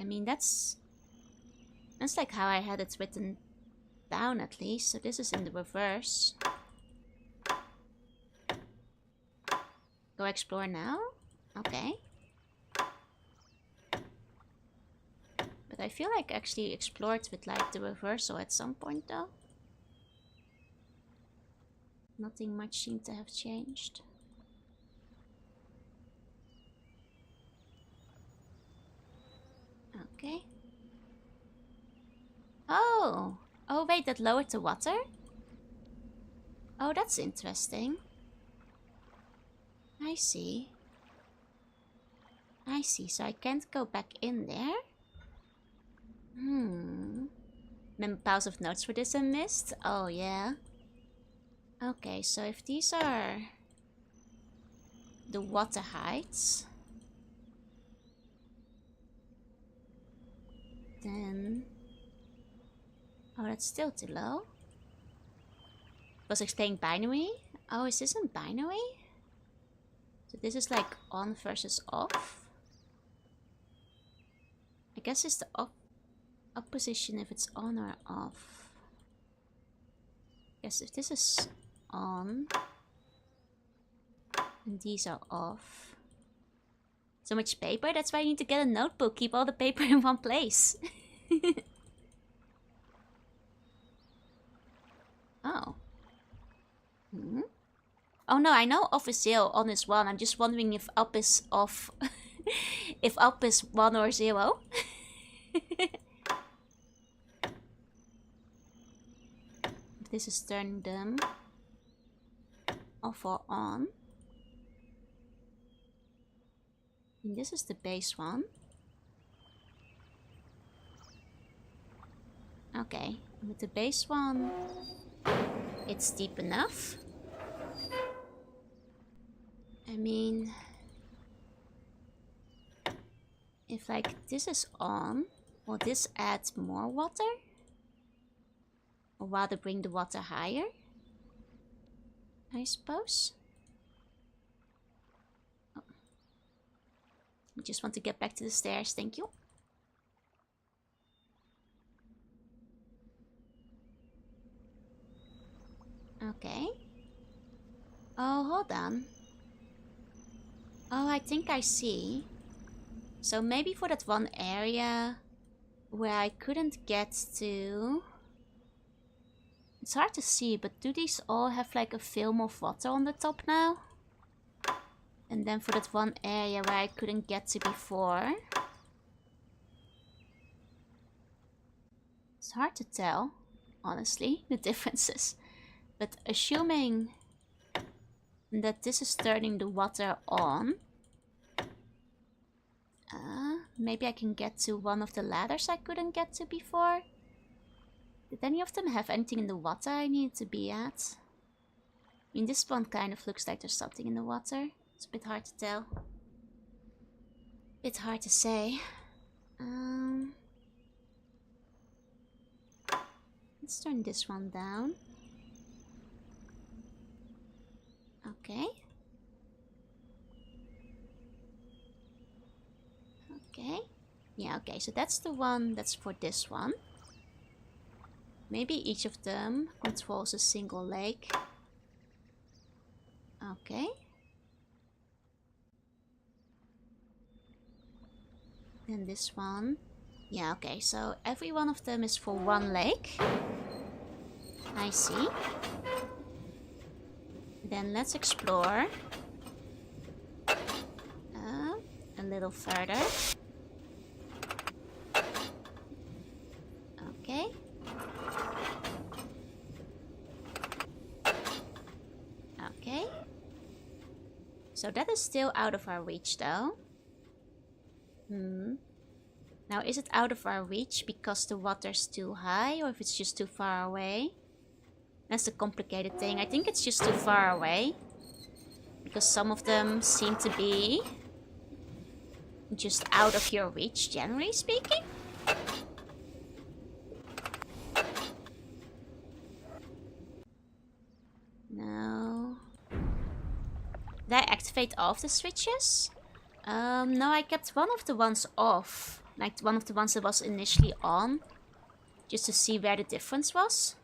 I mean, that's like how I had it written down at least. So this is in the reverse. Go explore now? Okay. But I feel like I actually explored with like the reversal at some point though. Nothing much seemed to have changed. that lowered the water? Oh, that's interesting. I see. I see, so I can't go back in there? Remember piles of notes for this and Myst? Oh, yeah. Okay, so if these are the water heights, then... Oh, that's still too low. Was explained binary? Oh, is this in binary? So this is like on versus off. I guess it's the up position if it's on or off. Guess if this is on and these are off. So much paper, that's why you need to get a notebook. Keep all the paper in one place. Oh. Oh no, I know off is 0, on is 1. I'm just wondering if up is off. If up is 1 or 0. This is turning them off or on. And this is the base one. Okay, with the base one, it's deep enough. I mean, if like this is on, will this add more water? Or rather bring the water higher? I suppose. Oh. I just want to get back to the stairs, thank you. Okay. Oh, hold on. Oh, I think I see. So maybe for that one area where I couldn't get to... It's hard to see, but do these all have like a film of water on the top now? And then for that one area where I couldn't get to before... It's hard to tell, honestly, the differences. But assuming that this is turning the water on, maybe I can get to one of the ladders I couldn't get to before. Did any of them have anything in the water I needed to be at? I mean, this one kind of looks like there's something in the water. It's a bit hard to tell. Bit hard to say. Let's turn this one down. Okay. Okay. Yeah, okay, so that's the one that's for this one. Maybe each of them controls a single lake. Okay. Then this one. Yeah, okay, so every one of them is for one lake. I see. Then let's explore a little further. Okay. Okay. So that is still out of our reach though. Now is it out of our reach because the water's too high or if it's just too far away? That's the complicated thing. I think it's just too far away. Because some of them seem to be just out of your reach, generally speaking. No. Did I activate all of the switches? No, I kept one of the ones off. Like one of the ones that was initially on. Just to see where the difference was.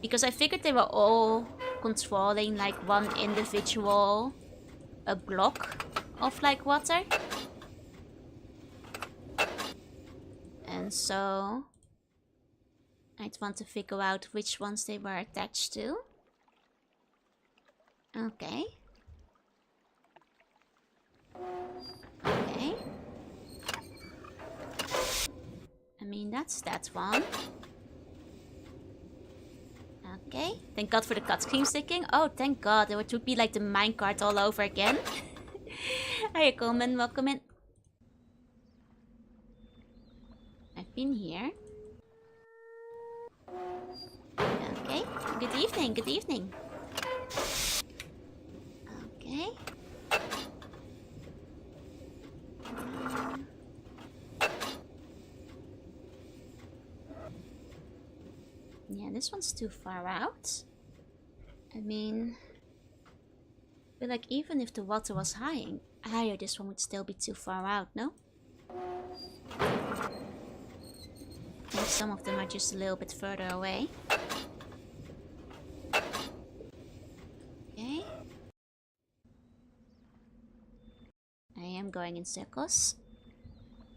Because I figured they were all controlling like one individual block of like water. And so I'd want to figure out which ones they were attached to. Okay. Okay. I mean, that's that one. Okay. Thank God for the cutscene sticking. Oh, thank God. It would be like the minecart all over again. Hiya, Coleman. Welcome in. I've been here. Okay. Good evening. Good evening. Okay. Yeah, this one's too far out. I mean, I feel like even if the water was higher, this one would still be too far out, no? I think some of them are just a little bit further away. Okay. I am going in circles.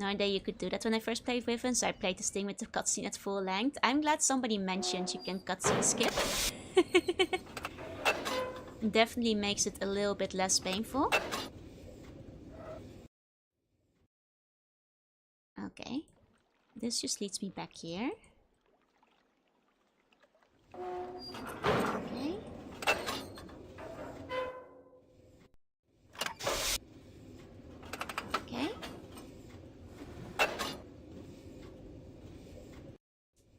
Knowing that you could do that when I first played Riven, so I played this thing with the cutscene at full length. I'm glad somebody mentioned you can cutscene skip. Definitely makes it a little bit less painful. Okay. This just leads me back here. Okay. Okay.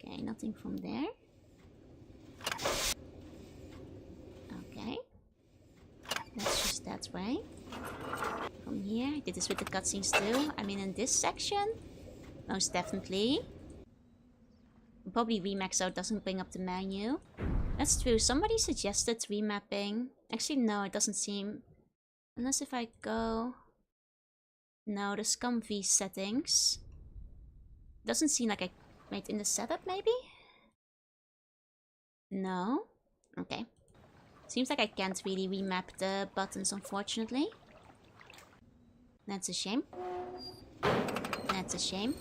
Okay, nothing from there. Okay. That's just that way. From here, I did this with the cutscenes too. I mean, in this section, most definitely. Probably remap so it doesn't bring up the menu. That's true. Somebody suggested remapping. Actually, no, it doesn't seem. Unless if I go. No, the Scum V settings. Doesn't seem like I made in the setup, maybe? No? Okay. Seems like I can't really remap the buttons, unfortunately. That's a shame. That's a shame.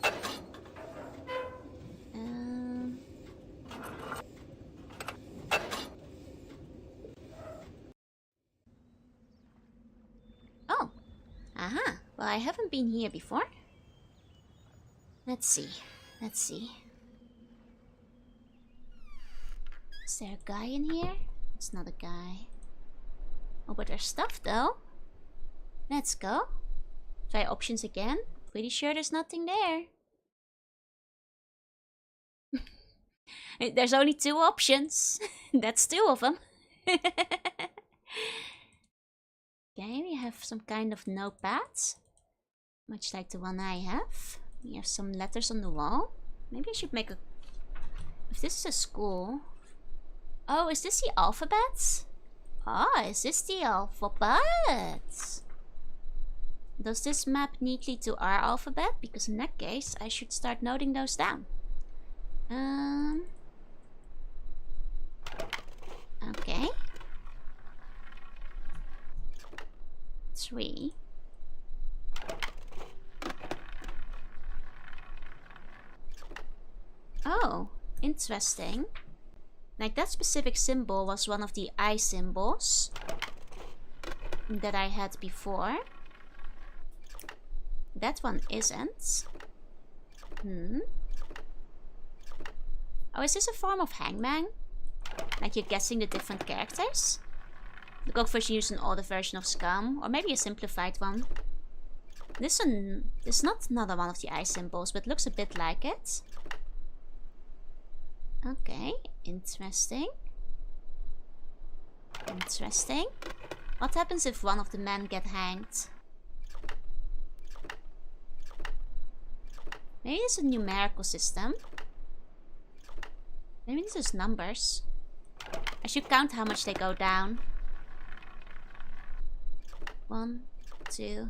Oh. Aha. Well, I haven't been here before. Let's see. Let's see. Is there a guy in here? It's not a guy. Oh, but there's stuff though. Let's go. Try options again. Pretty sure there's nothing there. There's only 2 options. That's 2 of them. Okay, we have some kind of notepad. Much like the one I have. We have some letters on the wall. Maybe I should make a... If this is a school... Oh, is this the alphabet? Ah, is this the alphabet? Does this map neatly to our alphabet? Because in that case, I should start noting those down. Okay. 3. Oh, interesting. Like that specific symbol was one of the eye symbols that I had before. That one isn't. Oh, is this a form of hangman? Like you're guessing the different characters? The GOG version used an older version of Scum, or maybe a simplified one. This one is not another one of the eye symbols, but looks a bit like it. Okay, interesting. Interesting. What happens if one of the men get hanged? Maybe it's a numerical system. Maybe this is numbers. I should count how much they go down. 1, 2,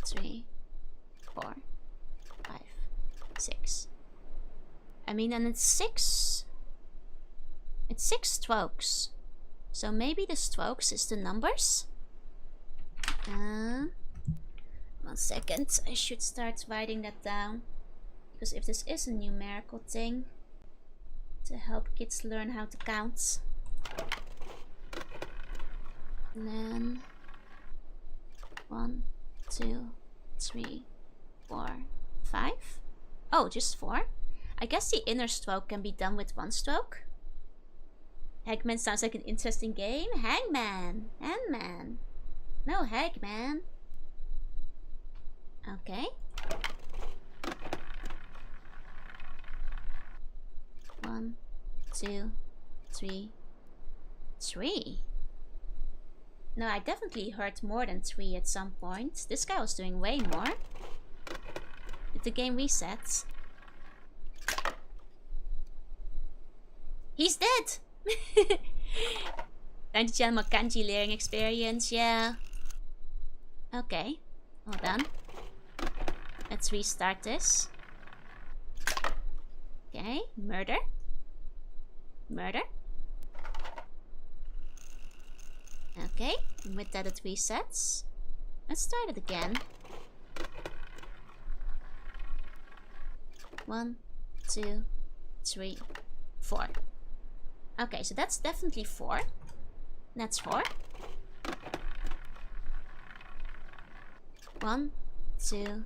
3, 4, 5, 6. I mean, and it's 6. It's 6 strokes. So maybe the strokes is the numbers. 1 second. I should start writing that down. Because if this is a numerical thing, to help kids learn how to count. And then 1, 2, 3, 4, 5. Oh, just 4? I guess the inner stroke can be done with one stroke. Hangman sounds like an interesting game. Hangman. Hangman. No, Hangman. Okay. One, two, three. 3. No, I definitely heard more than 3 at some point. This guy was doing way more. Did the game reset? He's dead! Time to channel my kanji learning experience, yeah. Okay, well done. Let's restart this. Okay, murder. Murder. Okay, and with that it resets. Let's start it again. 1, 2, 3, 4. Okay, so that's definitely 4. That's 4. 1, 2,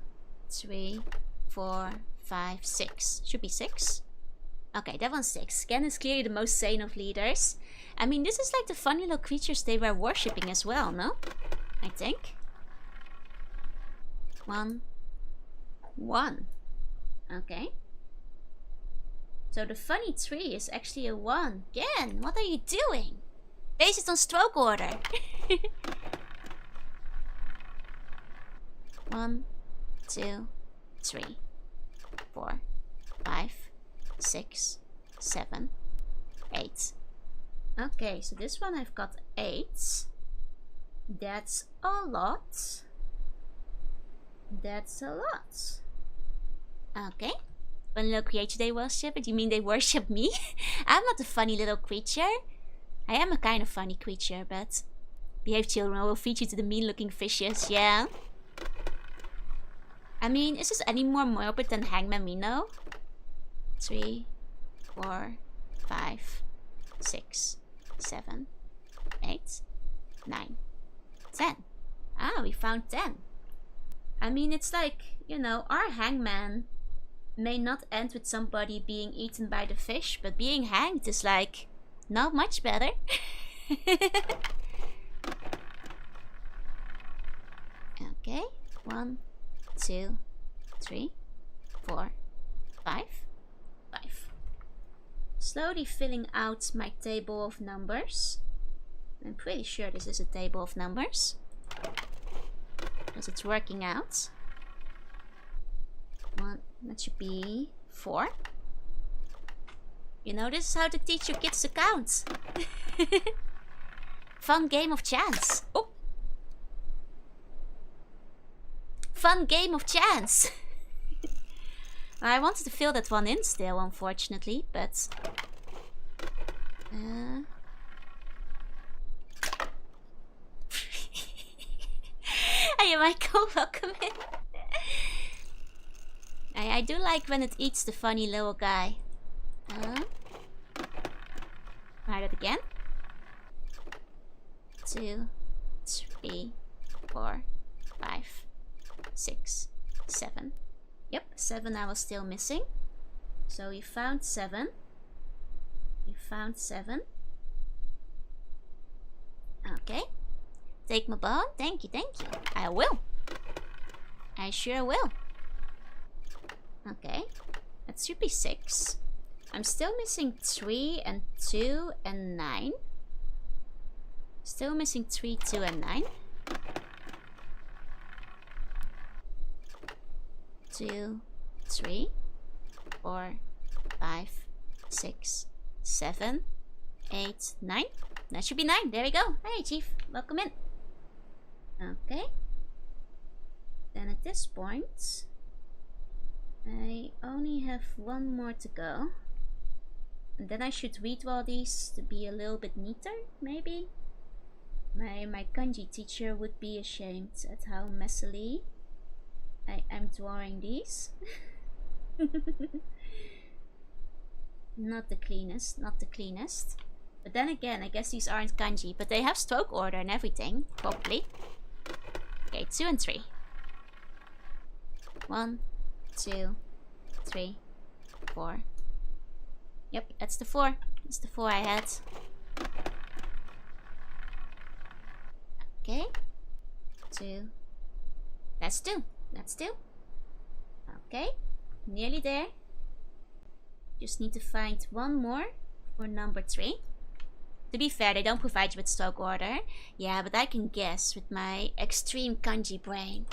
3, 4, 5, 6. Should be 6. Okay, that one's 6. Ken is clearly the most sane of leaders. I mean, this is like the funny little creatures they were worshipping as well, no? I think. 1. 1. Okay. So the funny tree is actually a 1. Ken, what are you doing? Base it on stroke order. 1, 2, 3, 4, 5, 6, 7, 8. Okay, so this one I've got 8. That's a lot. That's a lot. Okay. Funny little creature they worship it? You mean they worship me? I'm not a funny little creature. I am a kind of funny creature, but... Behave, children, I will feed you to the mean-looking fishes, yeah? I mean, is this any more morbid than Hangman Mino? 3, 4, 5, 6, 7, 8, 9, 10. Ah, we found 10. I mean, it's like, you know, our hangman may not end with somebody being eaten by the fish, but being hanged is like, not much better. Okay, 1, 2, 3, 4, 5. Slowly filling out my table of numbers. I'm pretty sure this is a table of numbers, because it's working out. 1, that should be 4. You know, this is how to teach your kids to count. Fun game of chance. Oh! Fun game of chance. I wanted to fill that one in still, unfortunately, but... Hey, Michael, welcome in. I do like when it eats the funny little guy. Try that again. 2, 3, 4, 5, 6, 7. Yep, 7 I was still missing. So we found 7. We found 7. Okay. Take my bone. Thank you, thank you. I will. I sure will. Okay. That should be 6. I'm still missing 3 and 2 and 9. Still missing 3, 2 and 9. 2, 3, 4, 5, 6, 7, 8, 9. That should be 9. There we go. Hey, Chief. Welcome in. Okay. Then at this point, I only have 1 more to go. And then I should redraw these to be a little bit neater, maybe? My kanji teacher would be ashamed at how messily I'm drawing these. Not the cleanest, not the cleanest. But then again, I guess these aren't kanji, but they have stroke order and everything, probably. Okay, 2 and 3. 1, 2, 3, 4? Yep, that's the 4. That's the 4 I had. Okay. 2. That's 2. That's 2. Okay. Nearly there. Just need to find one more for number 3. To be fair, they don't provide you with stock order. Yeah, but I can guess with my extreme kanji brain.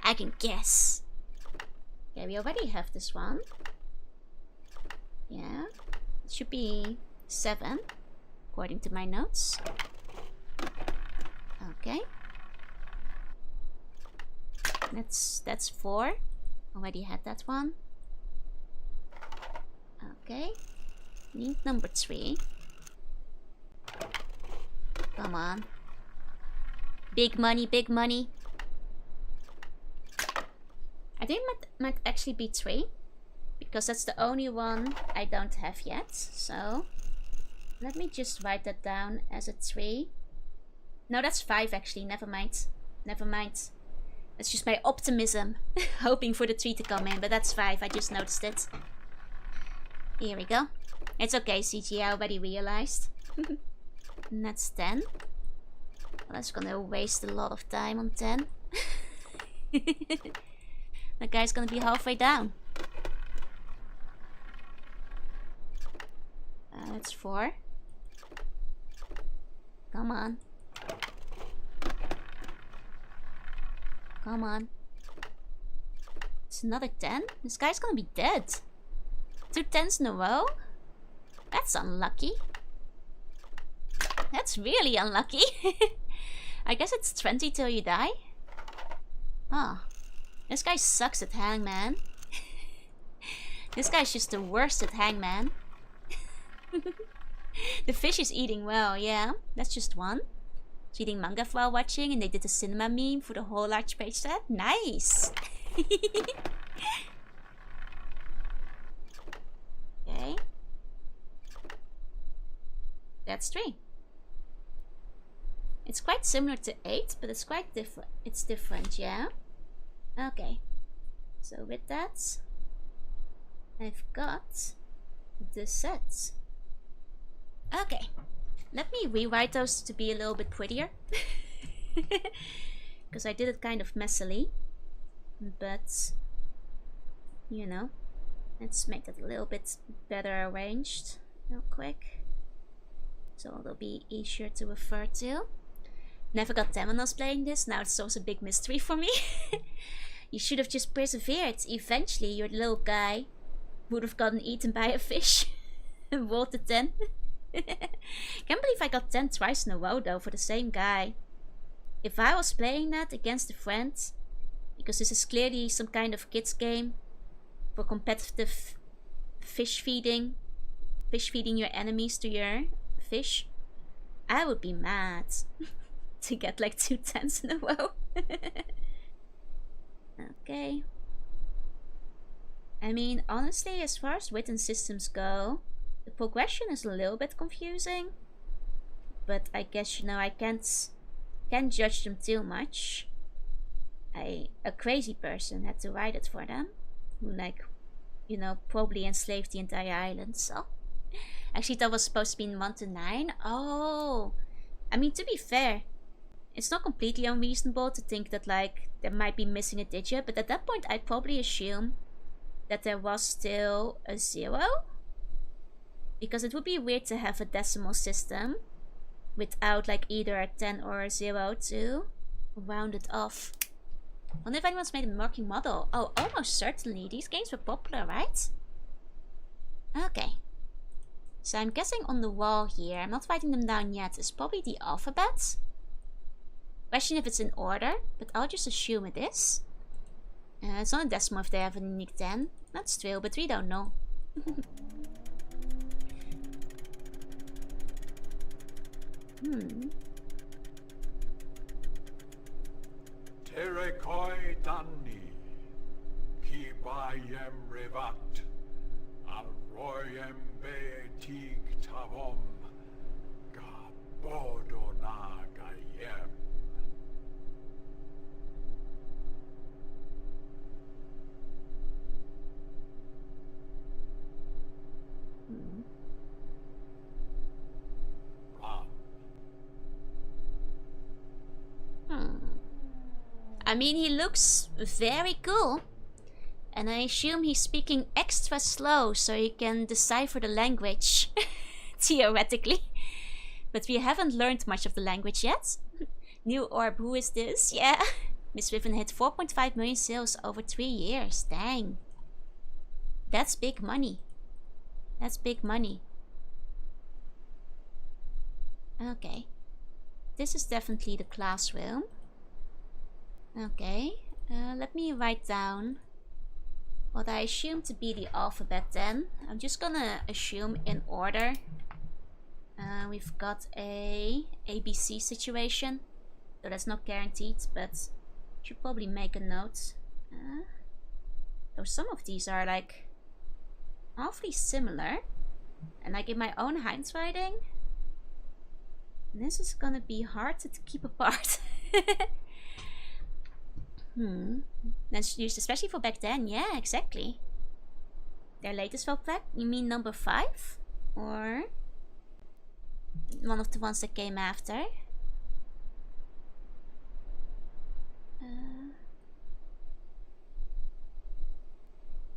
I can guess. Okay, we already have this one. Yeah. It should be 7, according to my notes. Okay. That's 4. Already had that one. Okay. Need number 3. Come on. Big money, big money. I think it might actually be 3. Because that's the only one I don't have yet. So, let me just write that down as a 3. No, that's 5 actually. Never mind. Never mind. That's just my optimism. Hoping for the 3 to come in. But that's 5. I just noticed it. Here we go. It's okay, CG. I already realized. And that's 10. Well, that's gonna waste a lot of time on 10. That guy's gonna be halfway down. That's 4. Come on. Come on. It's another 10. This guy's gonna be dead. 2 10s in a row? That's unlucky. That's really unlucky. I guess it's 20 till you die. Oh. This guy sucks at hangman. This guy's just the worst at hangman. The fish is eating well, yeah. That's just 1. He's eating manga while watching, and they did a cinema meme for the whole large page set. Nice! Okay. That's 3. It's quite similar to 8, but it's quite different. It's different, yeah? Okay. So with that, I've got the sets. Okay. Let me rewrite those to be a little bit prettier. Because I did it kind of messily. But, you know, let's make it a little bit better arranged real quick. So it'll be easier to refer to. Never got them when I was playing this. Now it's also a big mystery for me. You should have just persevered. Eventually your little guy would have gotten eaten by a fish. And rolled the 10. Can't believe I got 10 twice in a row though for the same guy. If I was playing that against a friend, because this is clearly some kind of kids game for competitive fish feeding your enemies to your fish, I would be mad to get like 2 10s in a row. Okay. I mean, honestly, as far as written systems go, the progression is a little bit confusing. But I guess, you know, I can't judge them too much. A crazy person had to write it for them. Who, like, you know, probably enslaved the entire island, so. Actually, that was supposed to be in 1 to 9. Oh! I mean, to be fair, it's not completely unreasonable to think that, like, there might be missing a digit, but at that point, I'd probably assume that there was still a 0. Because it would be weird to have a decimal system without, like, either a 10 or a 0 to round it off. I wonder if anyone's made a working model. Oh, almost certainly. These games were popular, right? Okay. So I'm guessing on the wall here, I'm not writing them down yet, is probably the alphabet. Question if it's in order, but I'll just assume it is. It's not a decimal if they have a unique 10. That's true, but we don't know. Terekoi Dani, Kibayem Revat, Alroyem Betik Tavom, Gabodona Gayem. I mean, he looks very cool. And I assume he's speaking extra slow so he can decipher the language. Theoretically. But we haven't learned much of the language yet. New orb, who is this? Yeah. Miss Riven hit 4.5 million sales over 3 years. Dang. That's big money. That's big money. Okay. This is definitely the classroom. Okay. Let me write down what I assume to be the alphabet then. I'm just gonna assume in order. We've got a ABC situation. So that's not guaranteed, but should probably make a note. Though some of these are like awfully similar. And like in my own handwriting, this is gonna be hard to keep apart. That's used especially for back then. Yeah, exactly. Their latest Vtuber? You mean number 5? Or one of the ones that came after?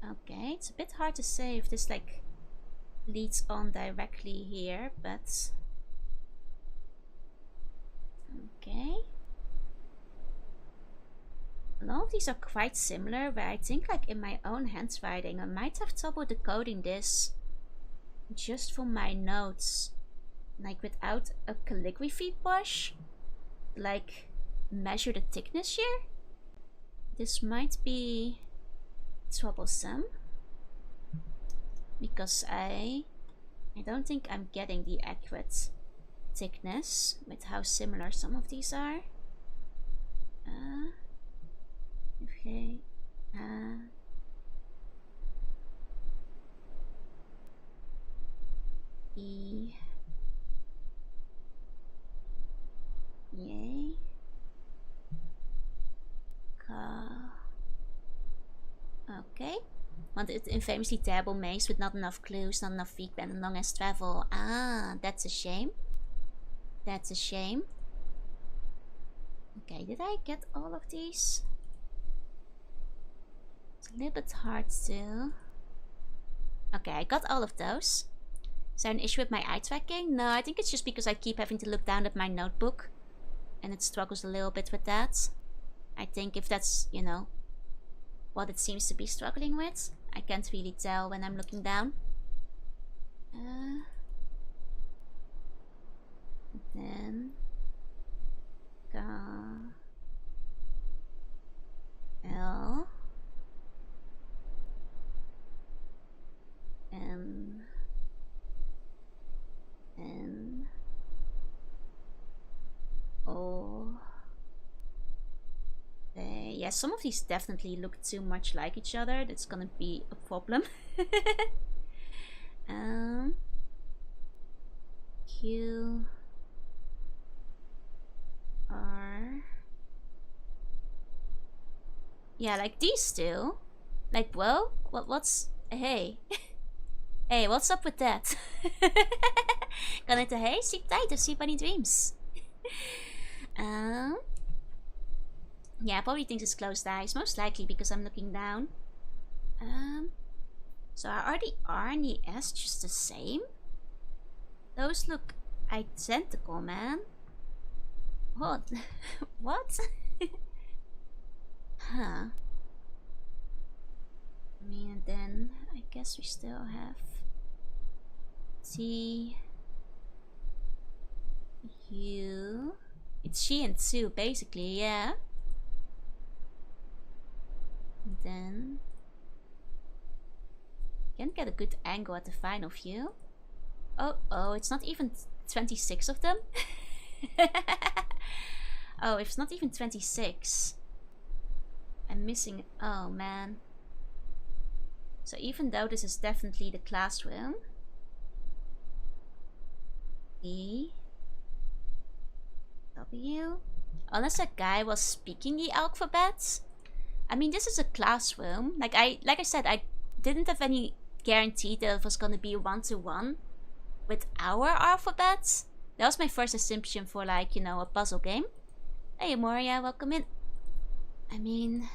Okay, it's a bit hard to say if this like leads on directly here, but okay. A lot of these are quite similar, but I think like in my own handwriting I might have trouble decoding this just from my notes, like without a calligraphy brush, like measure the thickness here. This might be troublesome because I don't think I'm getting the accurate thickness with how similar some of these are. Okay. E. Yay. Ka. Okay. Want it infamously terrible maze with not enough clues, not enough feedback, and long as travel. Ah, that's a shame. That's a shame. Okay, did I get all of these? It's a little bit hard to... Okay, I got all of those. Is there an issue with my eye tracking? No, I think it's just because I keep having to look down at my notebook. And it struggles a little bit with that. I think if that's, you know, what it seems to be struggling with. I can't really tell when I'm looking down. Then... L... M... N... O... Yeah, some of these definitely look too much like each other. That's gonna be a problem. Q... R... Yeah, like these two. Like, whoa? What's... Hey. Hey, what's up with that? Kan het hey? Sleep tight of Submarine dreams. Yeah, probably thinks it's closed eyes. Most likely because I'm looking down. So are the R and the S just the same? Those look identical, man. What? What? Huh. I mean, and then I guess we still have T, U. It's she and Sue, basically, yeah. And then can't get a good angle at the final view. Oh, it's not even 26 of them. Oh, it's not even 26. I'm missing. Oh man. So even though this is definitely the classroom, E, W, unless a guy was speaking the alphabet. I mean, this is a classroom. Like I said, I didn't have any guarantee that it was gonna be 1-to-1 with our alphabet. That was my first assumption for, like, you know, a puzzle game. Hey Moria, welcome in. I mean,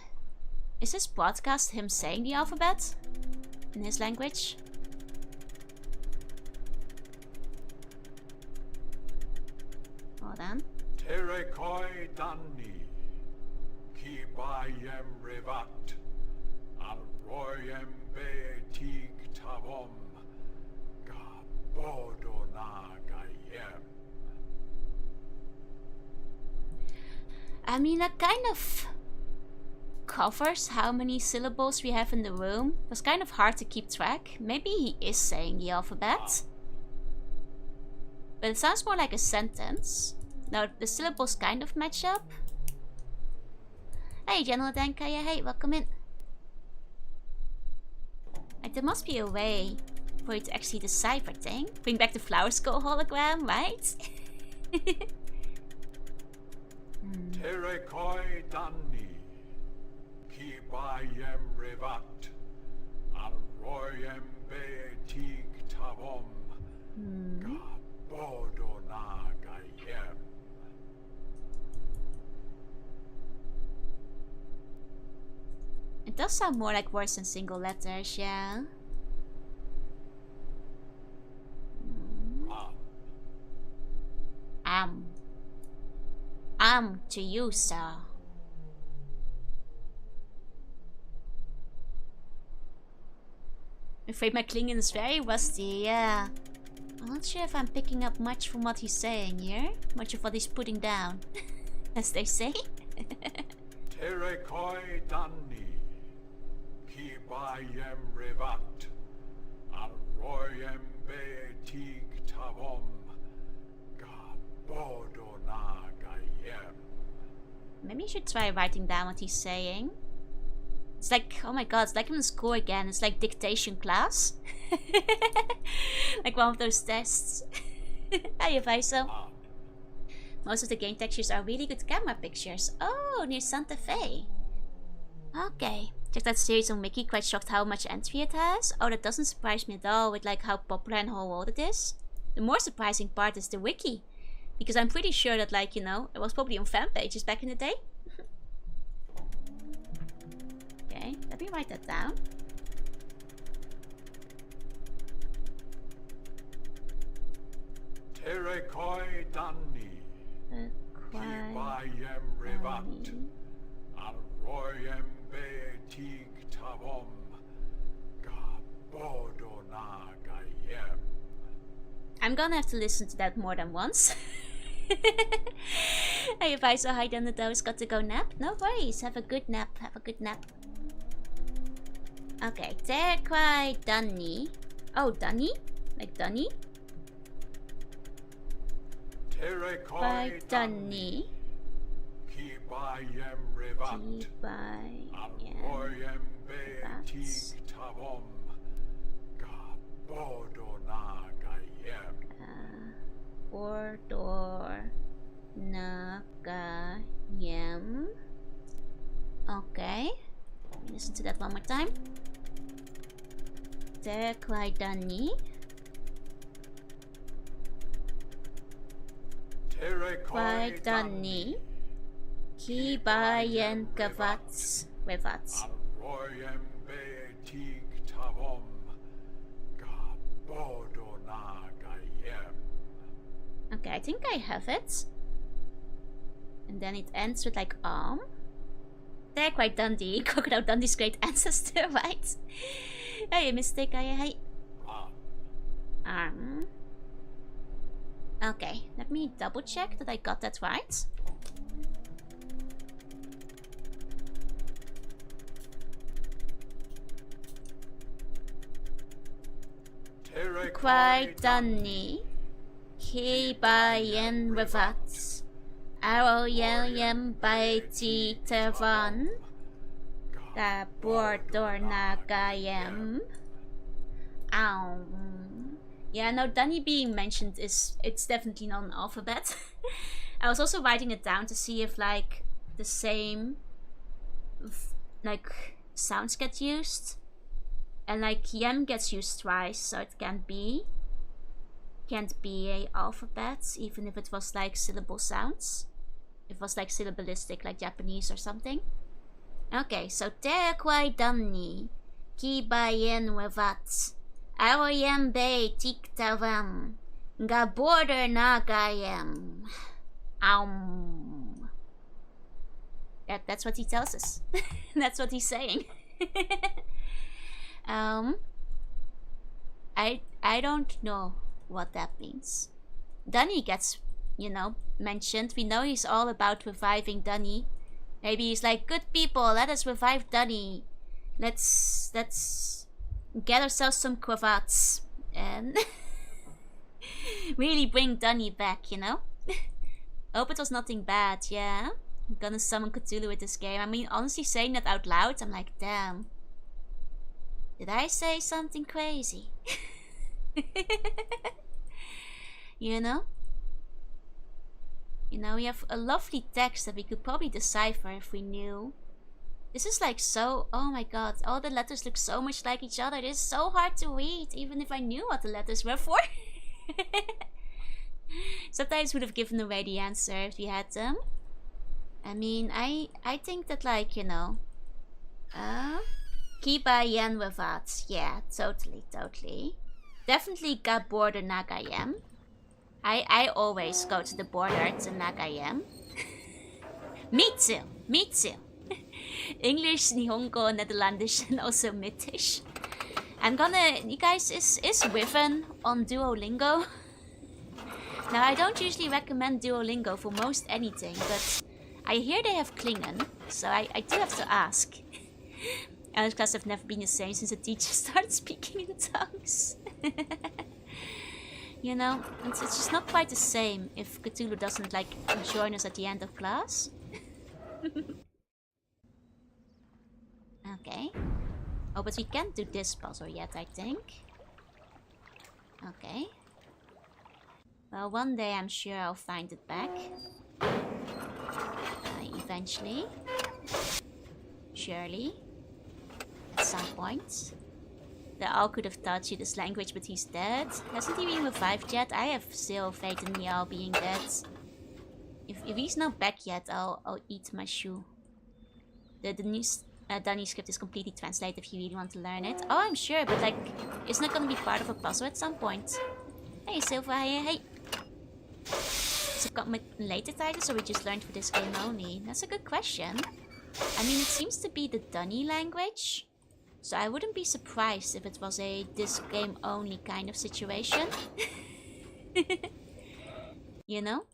is this broadcast him saying the alphabet in his language? Hold on. Terekoi Danni, Kibayem Revat, Alroyem Beetig Tavom, Gabodona Gayem. I mean, that kind of covers how many syllables we have in the room. It was kind of hard to keep track. Maybe he is saying the alphabet. But it sounds more like a sentence. Now, the syllables kind of match up. Hey, General Dankaya, hey, welcome in. Like, there must be a way for you to actually decipher thing. Bring back the Flower Skull hologram, right? Terekoi Danni, Kibayem Revat, Alroyem Beetig Tavom, Gabodona Gayem. It does sound more like words in single letters, yeah. To you, sir. I'm afraid my Klingon is very rusty, yeah. I'm not sure if I'm picking up much from what he's saying here. Much of what he's putting down, as they say. Terekoi Danni, Kibayem Revat, Alroyem Beetig Tavom, Gabodona Gayem. Maybe you should try writing down what he's saying. It's like, oh my god, it's like I'm in school again. It's like dictation class. Like one of those tests. Hiya, Faisal. Most of the game textures are really good camera pictures. Oh, near Santa Fe. Okay. Check that series on Wiki. Quite shocked how much entry it has. Oh, that doesn't surprise me at all with like how popular and how old it is. The more surprising part is the wiki. Because I'm pretty sure that, like, you know, it was probably on fan pages back in the day. Okay, let me write that down. Terekoi Danni, Kibayem Revat, Alroyem Beetig Tavom, Gabodona Gayem. I'm gonna have to listen to that more than once. Hey, if I so hide on the dose, got to go nap? No worries, have a good nap, have a good nap. Okay, Terekwai Dunny. Oh, Dunny? Like Dunny? Terekoi Dunny. Kibayem Revat, Kibayem Alroyem Beetig Tavom, Gabodona Gayem. Ordor Nagayem. Okay. Let me listen to that one more time. Terekwai Dunny. Terekoi Dunny. Kibayen Gavats. Revats. Alroyem Beetig Tavom, Gabodona Gayem. Okay, I think I have it. And then it ends with like They're quite Dundee. Crocodile Dundee's great ancestor, right? Hey, mistake, hey. Okay, let me double check that I got that right. Quite Dunny. Kibayen Revats. Aroyem by Titavan. Da Bordornagayem. Yeah, no, Dunny being mentioned it's definitely not an alphabet. I was also writing it down to see if like the same like sounds get used. And like yem gets used twice, so it can't be a alphabet, even if it was like syllable sounds. If it was like syllabalistic, like Japanese or something. Okay, so te quai damni, ki bayen wevat, aoyem be tik tavam, ga border na gayem. That's what he tells us. That's what he's saying. I don't know what that means. Dunny gets, you know, mentioned. We know he's all about reviving Dunny. Maybe he's like, good people, let us revive Dunny. Let's get ourselves some cravats and really bring Dunny back, you know? Hope it was nothing bad, yeah? I'm gonna summon Cthulhu with this game. I mean, honestly, saying that out loud, I'm like, damn. Did I say something crazy? You know? You know, we have a lovely text that we could probably decipher if we knew. This is like so... Oh my god, all the letters look so much like each other. It is so hard to read, even if I knew what the letters were for. Sometimes would have given away the answer if we had them. I mean, I think that, like, you know... Kiba yen wevat. Yeah, totally. Definitely got border Nagayem. I always go to the border to Nagayem. Me too. English, Nihongo, Netherlandish, and also Mythish. I'm gonna... You guys, is Riven on Duolingo? Now, I don't usually recommend Duolingo for most anything, but I hear they have Klingon, so I do have to ask. English class have never been the same since the teacher started speaking in tongues. You know, it's just not quite the same if Cthulhu doesn't, like, join us at the end of class. Okay. Oh, but we can't do this puzzle yet, I think. Okay. Well, one day I'm sure I'll find it back. Eventually. Surely. At some point. The Owl could have taught you this language, but he's dead. Hasn't he been revived yet? I have still faith in the Owl being dead. If he's not back yet, I'll eat my shoe. The new Dunny script is completely translated if you really want to learn it. Oh, I'm sure, but like, isn't it gonna be part of a puzzle at some point? Hey, Silva, hey. Does it come with later titles, or we just learned for this game only? That's a good question. I mean, it seems to be the Dunny language. So I wouldn't be surprised if it was a this game only kind of situation. You know?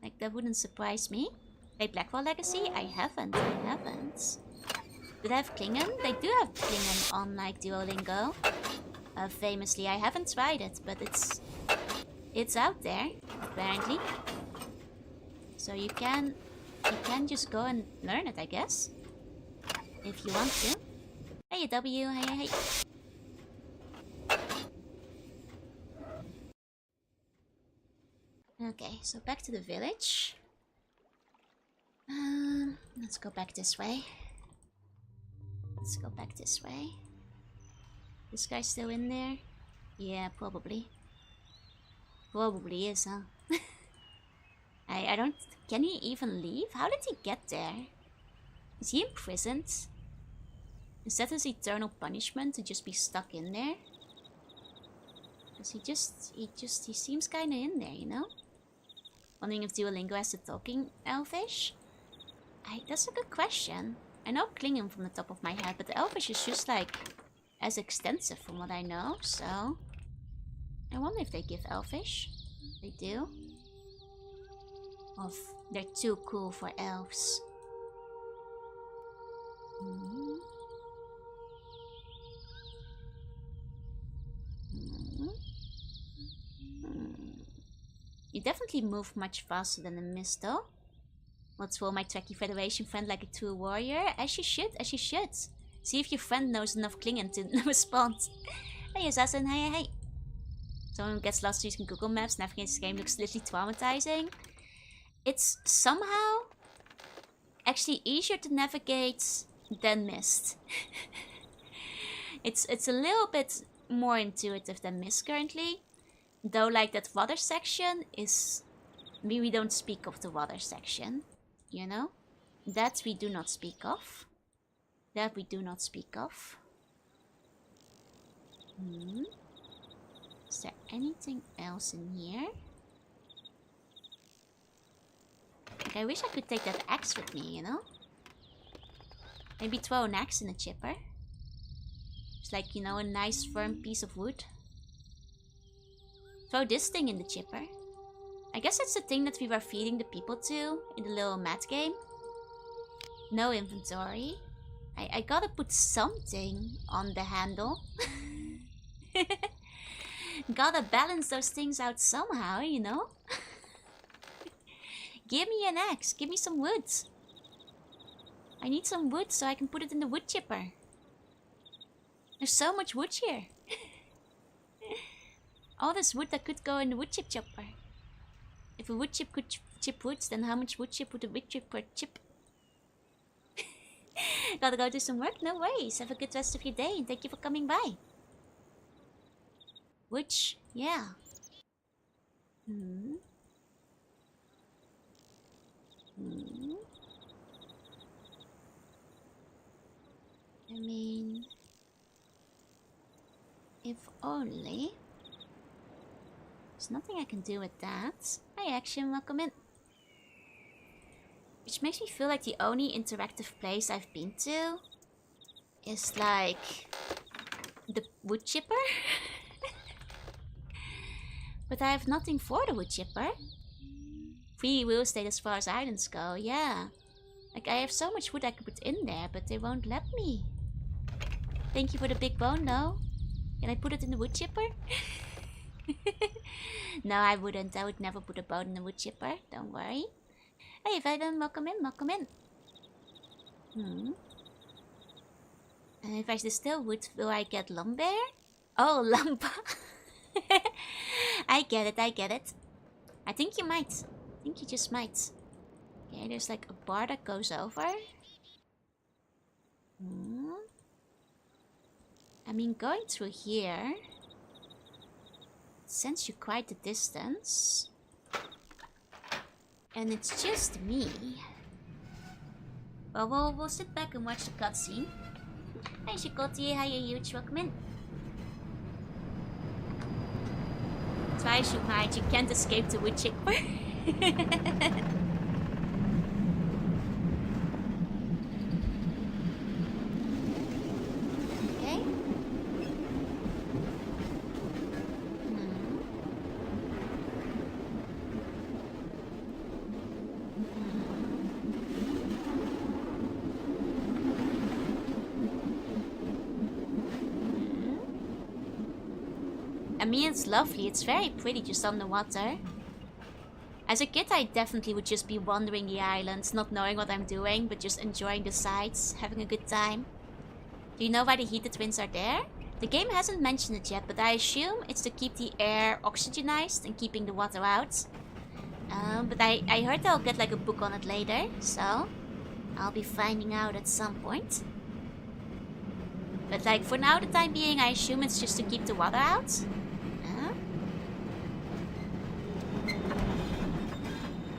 Like, that wouldn't surprise me. Play Blackwall Legacy? I haven't. Do they have Klingon? They do have Klingon on, like, Duolingo. Famously, I haven't tried it, but it's out there, apparently. So you can just go and learn it, I guess. If you want to. Hey, W, hey. Okay, so back to the village. Let's go back this way. This guy's still in there? Yeah, probably. Probably is, huh? I don't... Can he even leave? How did he get there? Is he imprisoned? Is that his eternal punishment to just be stuck in there? Because he seems kinda in there, you know? Wondering if Duolingo has the talking Elvish? That's a good question. I know Klingon from the top of my head, but the Elvish is just like as extensive from what I know, so I wonder if they give Elvish. They do. Or if they're too cool for elves. You definitely move much faster than the Myst, though. Let's roll my Trekkie Federation friend like a true warrior. As you should. See if your friend knows enough Klingon to respond. Hey, Assassin, hey. Someone who gets lost using Google Maps, navigating this game looks literally traumatizing. It's somehow actually easier to navigate than Myst. It's a little bit more intuitive than Myst currently. Though, like, that water section is... we don't speak of the water section, you know? That we do not speak of. That we do not speak of. Is there anything else in here? Like, I wish I could take that axe with me, you know? Maybe throw an axe in a chipper. It's like, you know, a nice firm piece of wood. Throw this thing in the chipper. I guess that's the thing that we were feeding the people to in the little mat game. No inventory. I gotta put something on the handle. Gotta balance those things out somehow, you know? Give me an axe. Give me some wood. I need some wood so I can put it in the wood chipper. There's so much wood here. All this wood that could go in the wood chip chopper. If a wood chip could chip wood, then how much wood chip would a wood chipper chip? Gotta go do some work? No worries. Have a good rest of your day and thank you for coming by. Which, yeah. I mean, if only. There's nothing I can do with that. Hi Action, welcome in. Which makes me feel like the only interactive place I've been to is like the wood chipper. But I have nothing for the wood chipper. Free real estate as far as islands go, yeah. Like I have so much wood I could put in there, but they won't let me. Thank you for the big bone, though. Can I put it in the wood chipper? No, I wouldn't. I would never put a bone in the wood chipper. Don't worry. Hey, Viden, welcome in, welcome in. And if I distill wood, will I get lumber? Oh, lumber. I get it, I get it. I think you might. I think you just might. Okay, there's like a bar that goes over. I mean, going through here sends you quite a distance. And it's just me. Well, we'll sit back and watch the cutscene. Hi, Shikoti. Hi, huge. Welcome in. Try shoot hide. You can't escape the wood chipper. I mean, it's lovely. It's very pretty just on the water. As a kid, I definitely would just be wandering the islands, not knowing what I'm doing, but just enjoying the sights, having a good time. Do you know why the heated winds are there? The game hasn't mentioned it yet, but I assume it's to keep the air oxygenized and keeping the water out. But I heard I'll get like a book on it later, so I'll be finding out at some point. But like for now, the time being, I assume it's just to keep the water out.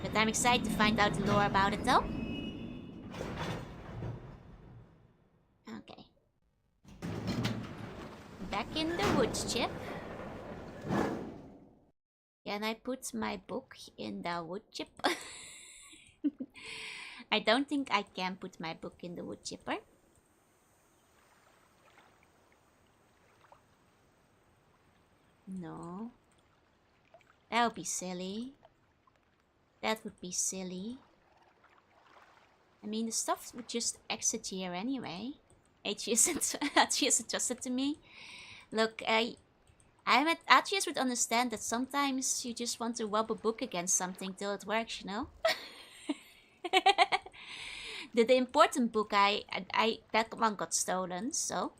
But I'm excited to find out the lore about it though. Okay. Back in the woods, chip. Can I put my book in the wood chip? I don't think I can put my book in the wood chipper. No. That would be silly. That would be silly. I mean, the stuff would just exit here anyway. Atrus adjusted to me. Look, Atrus would understand that sometimes you just want to rub a book against something till it works, you know? the important book, that one got stolen, so...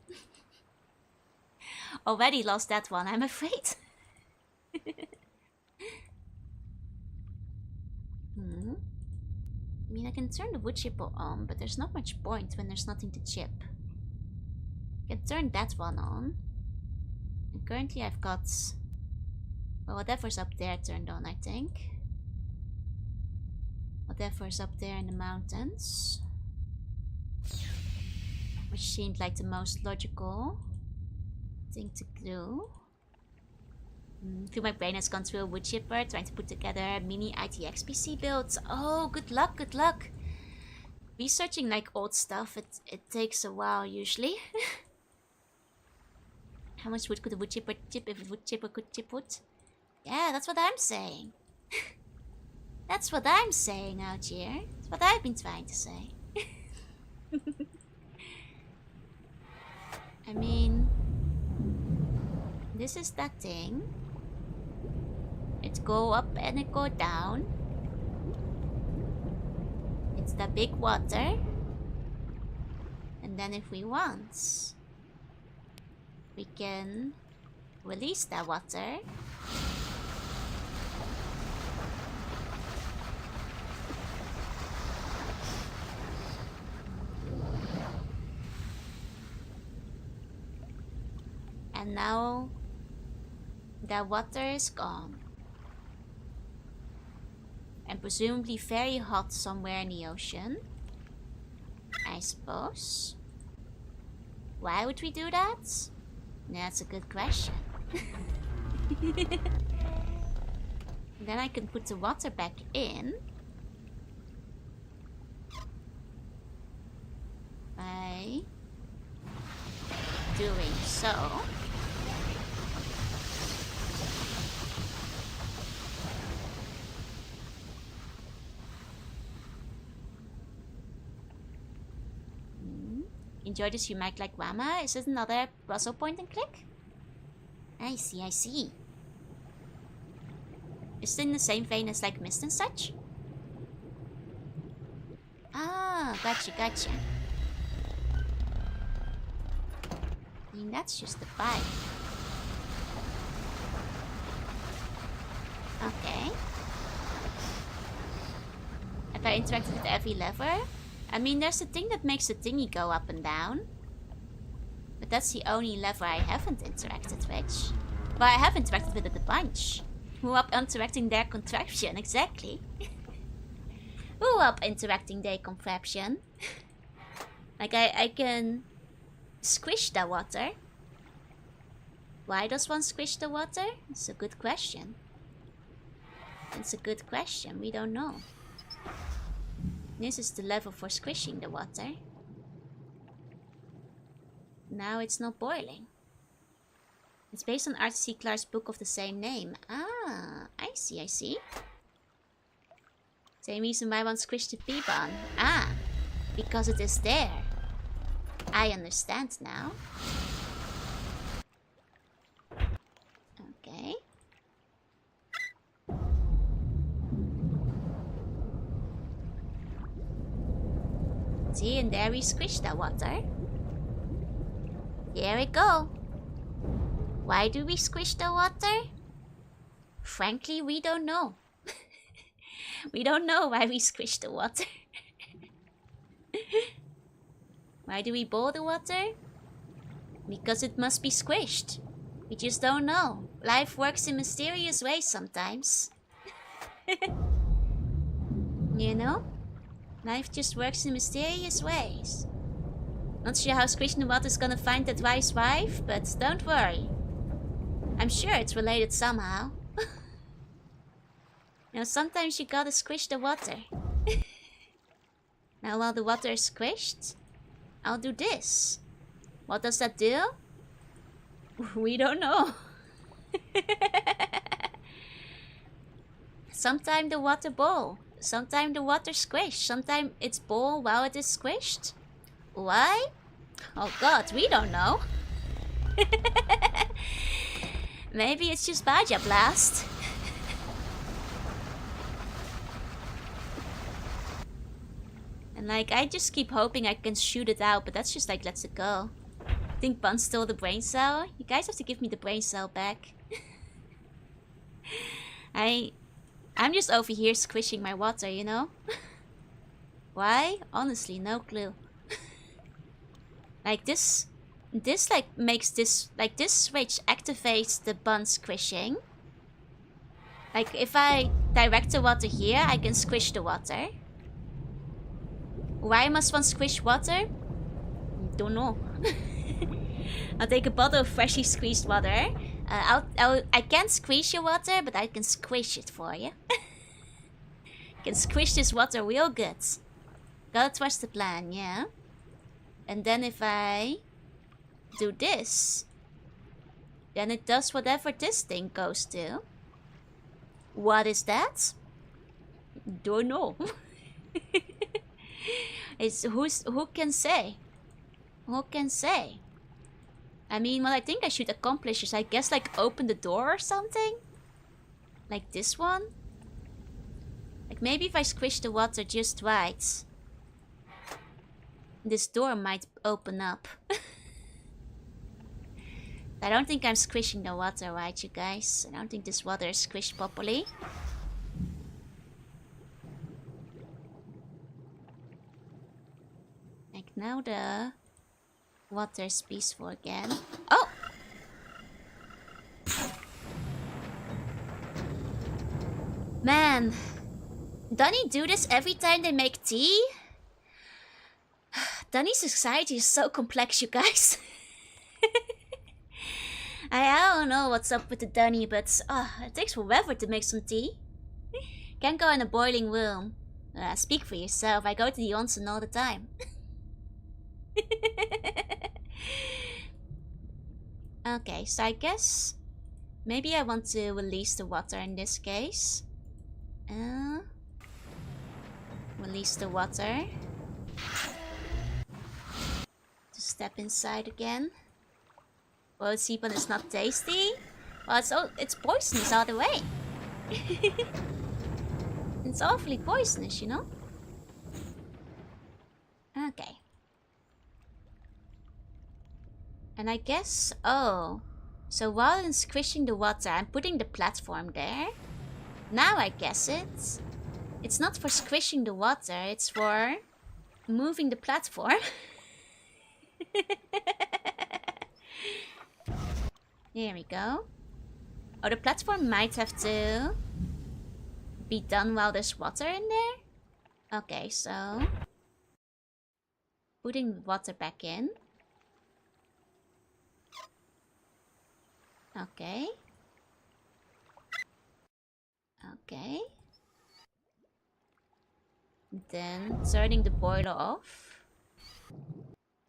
Already lost that one, I'm afraid. I mean, I can turn the wood chipper on, but there's not much point when there's nothing to chip. I can turn that one on. And currently I've got... well, whatever's up there turned on, I think. whatever's up there in the mountains. Which seemed like the most logical thing to do. Feel my brain has gone through a wood chipper trying to put together a mini ITX PC build. Oh, good luck, good luck. Researching like old stuff, it takes a while usually. How much wood could a wood chipper chip if a wood chipper could chip wood? Yeah, that's what I'm saying. That's what I'm saying out here. That's what I've been trying to say. I mean, this is that thing. It go up and it go down. It's the big water. And then if we want, we can release that water. And now the water is gone. And presumably very hot somewhere in the ocean, I suppose. Why would we do that? That's a good question. Then I can put the water back in. By doing so. Enjoy this, you might like Wama. Is it another puzzle point and click? I see, I see. Is it in the same vein as like Myst and such? Ah, gotcha, gotcha. I mean, that's just the pipe. Okay. Have I interacted with every lever? I mean, there's a thing that makes the thingy go up and down. But that's the only lever I haven't interacted with. Well, I have interacted with it a bunch. Who up interacting their contraption, exactly. Who up interacting their contraption? Like, I can squish the water. Why does one squish the water? It's a good question. It's a good question, we don't know. This is the level for squishing the water. Now it's not boiling. It's based on Arthur C. Clarke's book of the same name. Ah, I see, I see. Same reason why one squished the P-Bon. Ah, because it is there. I understand now. Okay. See, and there we squish that water. Here we go. Why do we squish the water? Frankly, we don't know. We don't know why we squish the water. Why do we boil the water? Because it must be squished. We just don't know. Life works in mysterious ways sometimes. You know? Life just works in mysterious ways. Not sure how squishing the water is gonna find that wise wife, but don't worry. I'm sure it's related somehow. You know, sometimes you gotta squish the water. Now while the water is squished, I'll do this. What does that do? We don't know. Sometimes the water boil. Sometimes the water squish. Sometimes it's boil while it is squished. Why? Oh god, we don't know. Maybe it's just Baja Blast. And like, I just keep hoping I can shoot it out, but that's just like, lets it go. I think Bun stole the brain cell. You guys have to give me the brain cell back. I'm just over here squishing my water, you know? Why? Honestly, no clue. Like this like makes this, like this switch activates the bun squishing. Like if I direct the water here, I can squish the water. Why must one squish water? Don't know. I'll take a bottle of freshly squeezed water. I can't squeeze your water, but I can squish it for you. Can squish this water real good. Gotta trust the plan, yeah. And then if I do this, then it does whatever this thing goes to. What is that? Don't know. Who can say? Who can say? I mean, what I think I should accomplish is, I guess, like, open the door or something? Like this one? Like, maybe if I squish the water just right, this door might open up. I don't think I'm squishing the water right, you guys. I don't think this water is squished properly. Like, now the water is peaceful again. Oh! Man, Dunny do this every time they make tea? Dunny's society is so complex, you guys. I don't know what's up with the Dunny, but it takes forever to make some tea. Can't go in a boiling room. Speak for yourself, I go to the onsen all the time. Okay, so I guess maybe I want to release the water in this case. Release the water. To step inside again. Well, Seapan is not tasty. Well, it's poisonous all the way. It's awfully poisonous, you know? Okay. And I guess, oh, so while I'm squishing the water, I'm putting the platform there. Now I guess it's not for squishing the water, it's for moving the platform. Here we go. Oh, the platform might have to be done while there's water in there. Okay, so putting the water back in. Okay. Okay. Then turning the boiler off.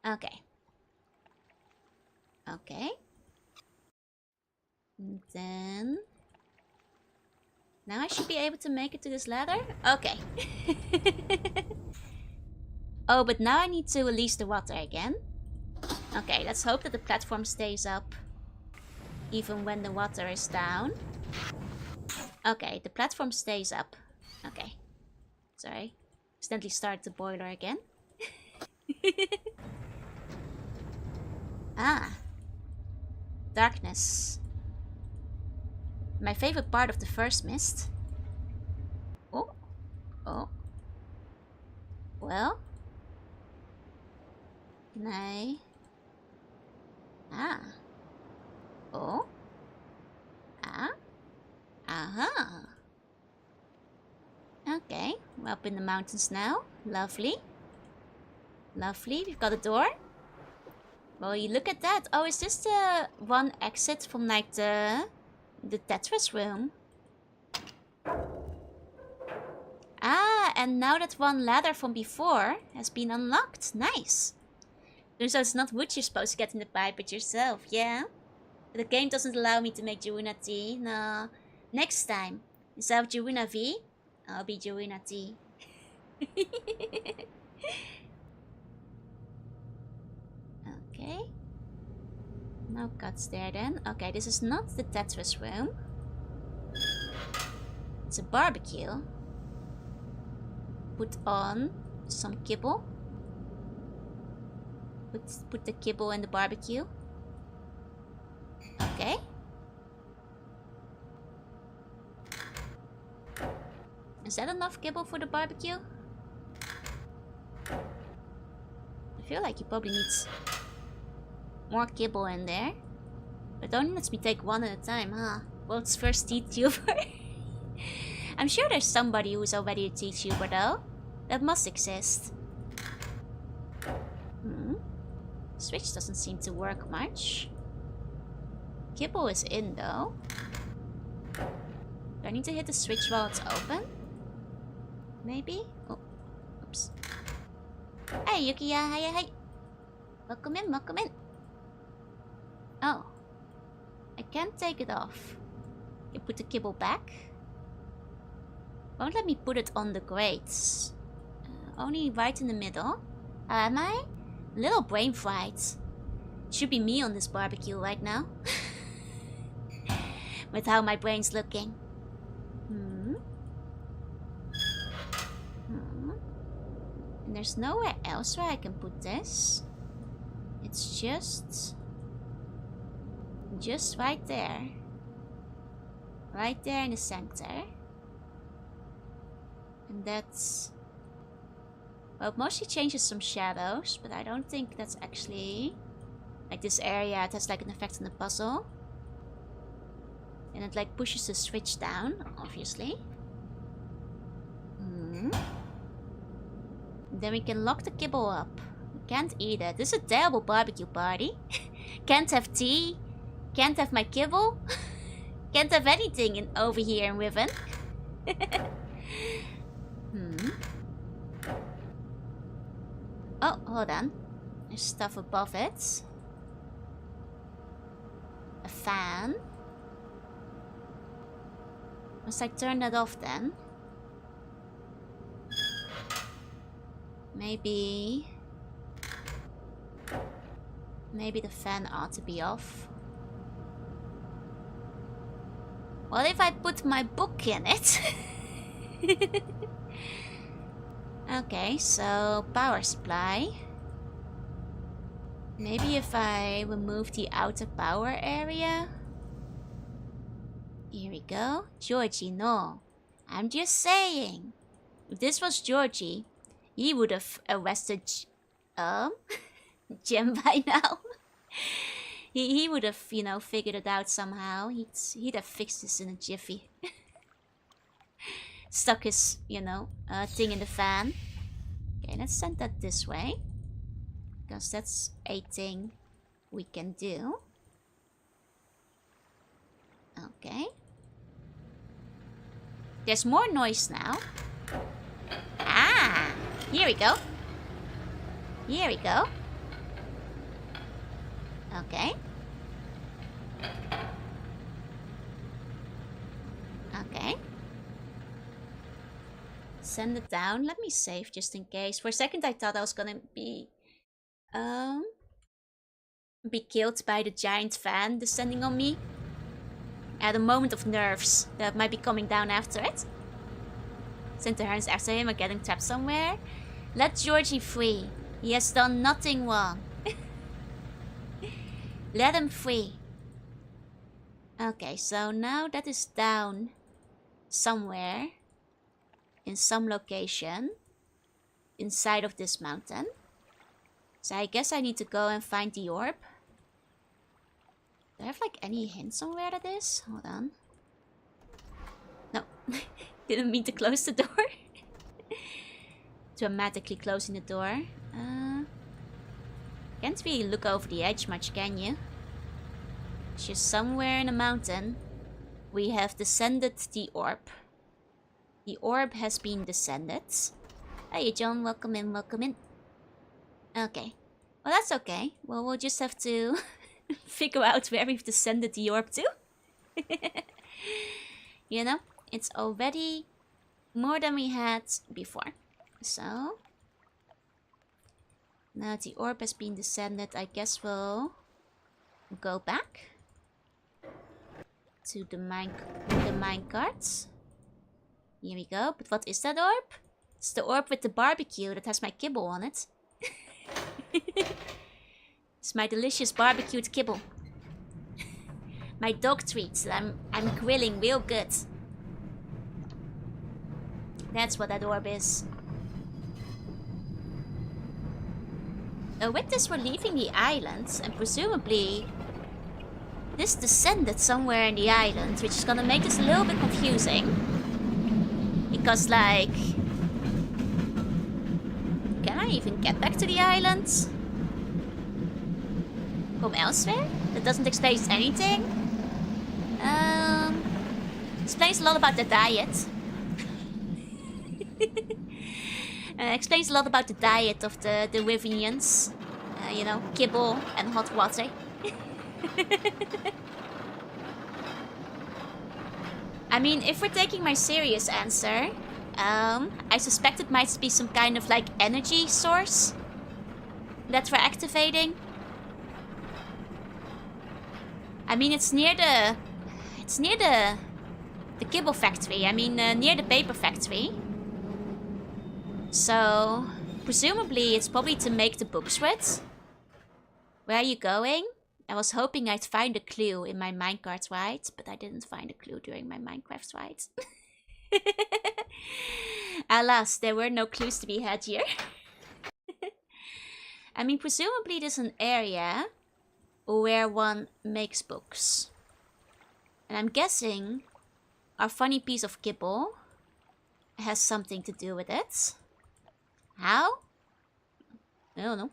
Okay. Okay. And then now I should be able to make it to this ladder? Okay. Oh, but now I need to release the water again. Okay, let's hope that the platform stays up even when the water is down. Okay, the platform stays up. Okay. Sorry. Accidentally start the boiler again. Ah. Darkness. My favorite part of the first Myst. Oh. Oh. Well. Can I... Ah. Oh. Ah. Aha. Okay, we're up in the mountains now. Lovely. Lovely, we've got a door. Well, you look at that. Oh, is this the one exit from like the Atrus room? Ah, and now that one ladder from before has been unlocked. Nice. So it's not wood you're supposed to get in the pipe, but yourself, yeah? The game doesn't allow me to make Juruna tea. No. Next time, instead of Juruna V, I'll be Juruna tea. Okay. No cuts there then. Okay, this is not the Tetris room. It's a barbecue. Put on some kibble. Put the kibble in the barbecue. Okay. Is that enough kibble for the barbecue? I feel like you probably need more kibble in there. But only lets me take one at a time, huh? World's first Vtuber. I'm sure there's somebody who's already a Vtuber though. That must exist. Switch doesn't seem to work much. Kibble is in though. Do I need to hit the switch while it's open? Maybe? Oh, oops. Hey Yukiya, hi. Welcome in, welcome in. Oh. I can't take it off. You put the kibble back. Won't let me put it on the grates. Only right in the middle. Am I? Little brain fried. Should be me on this barbecue right now. With how my brain's looking. And there's nowhere else where I can put this. It's just right there. Right there in the center. And that's... well, it mostly changes some shadows, but I don't think that's actually... like this area, it has like an effect on the puzzle. And it like pushes the switch down, obviously. Then we can lock the kibble up. We can't eat it. This is a terrible barbecue party. Can't have tea. Can't have my kibble. Can't have anything in over here in Riven. Oh, hold on. There's stuff above it. A fan. Must I turn that off then? Maybe the fan ought to be off. What if I put my book in it? Okay, so power supply. Maybe if I remove the outer power area. Here we go. Georgie, no. I'm just saying. If this was Georgie, he would have arrested Jem by now. he would have, you know, figured it out somehow. He'd have fixed this in a jiffy. Stuck his, you know, thing in the fan. Okay, let's send that this way. Because that's a thing we can do. Okay. There's more noise now. Ah! Here we go. Here we go. Okay. Okay. Send it down. Let me save just in case. For a second I thought I was gonna be killed by the giant fan descending on me. At a moment of nerves that might be coming down after it. Since the hands after him are getting trapped somewhere. Let Georgie free. He has done nothing wrong. Let him free. Okay, so now that is down somewhere. In some location. Inside of this mountain. So I guess I need to go and find the orb. Do I have like any hints on where that is? Hold on. No. Didn't mean to close the door. Dramatically closing the door. Can't really look over the edge much, can you? It's just somewhere in a mountain. We have descended the orb. The orb has been descended. Hey John, welcome in, welcome in. Okay. Well, that's okay. Well, we'll just have to figure out where we've descended the orb to. You know, it's already more than we had before. So, now the orb has been descended, I guess we'll go back to the minecarts. Here we go. But what is that orb? It's the orb with the barbecue that has my kibble on it. It's my delicious barbecued kibble. My dog treats that I'm grilling real good. That's what that orb is. With this we're leaving the island, and presumably this descended somewhere in the island, which is gonna make this a little bit confusing. Because, like... Can I even get back to the island? From elsewhere? That doesn't explain anything. Explains a lot about the diet. Explains a lot about the diet of the Rivenians. You know, kibble and hot water. I mean, if we're taking my serious answer, I suspect it might be some kind of like energy source that we're activating. I mean, it's near the kibble factory. I mean, near the paper factory. So, presumably it's probably to make the books with. Where are you going? I was hoping I'd find a clue in my minecart ride, but I didn't find a clue during my Minecraft ride. Alas, there were no clues to be had here. I mean, presumably there's an area where one makes books. And I'm guessing our funny piece of kibble has something to do with it. How? I don't know.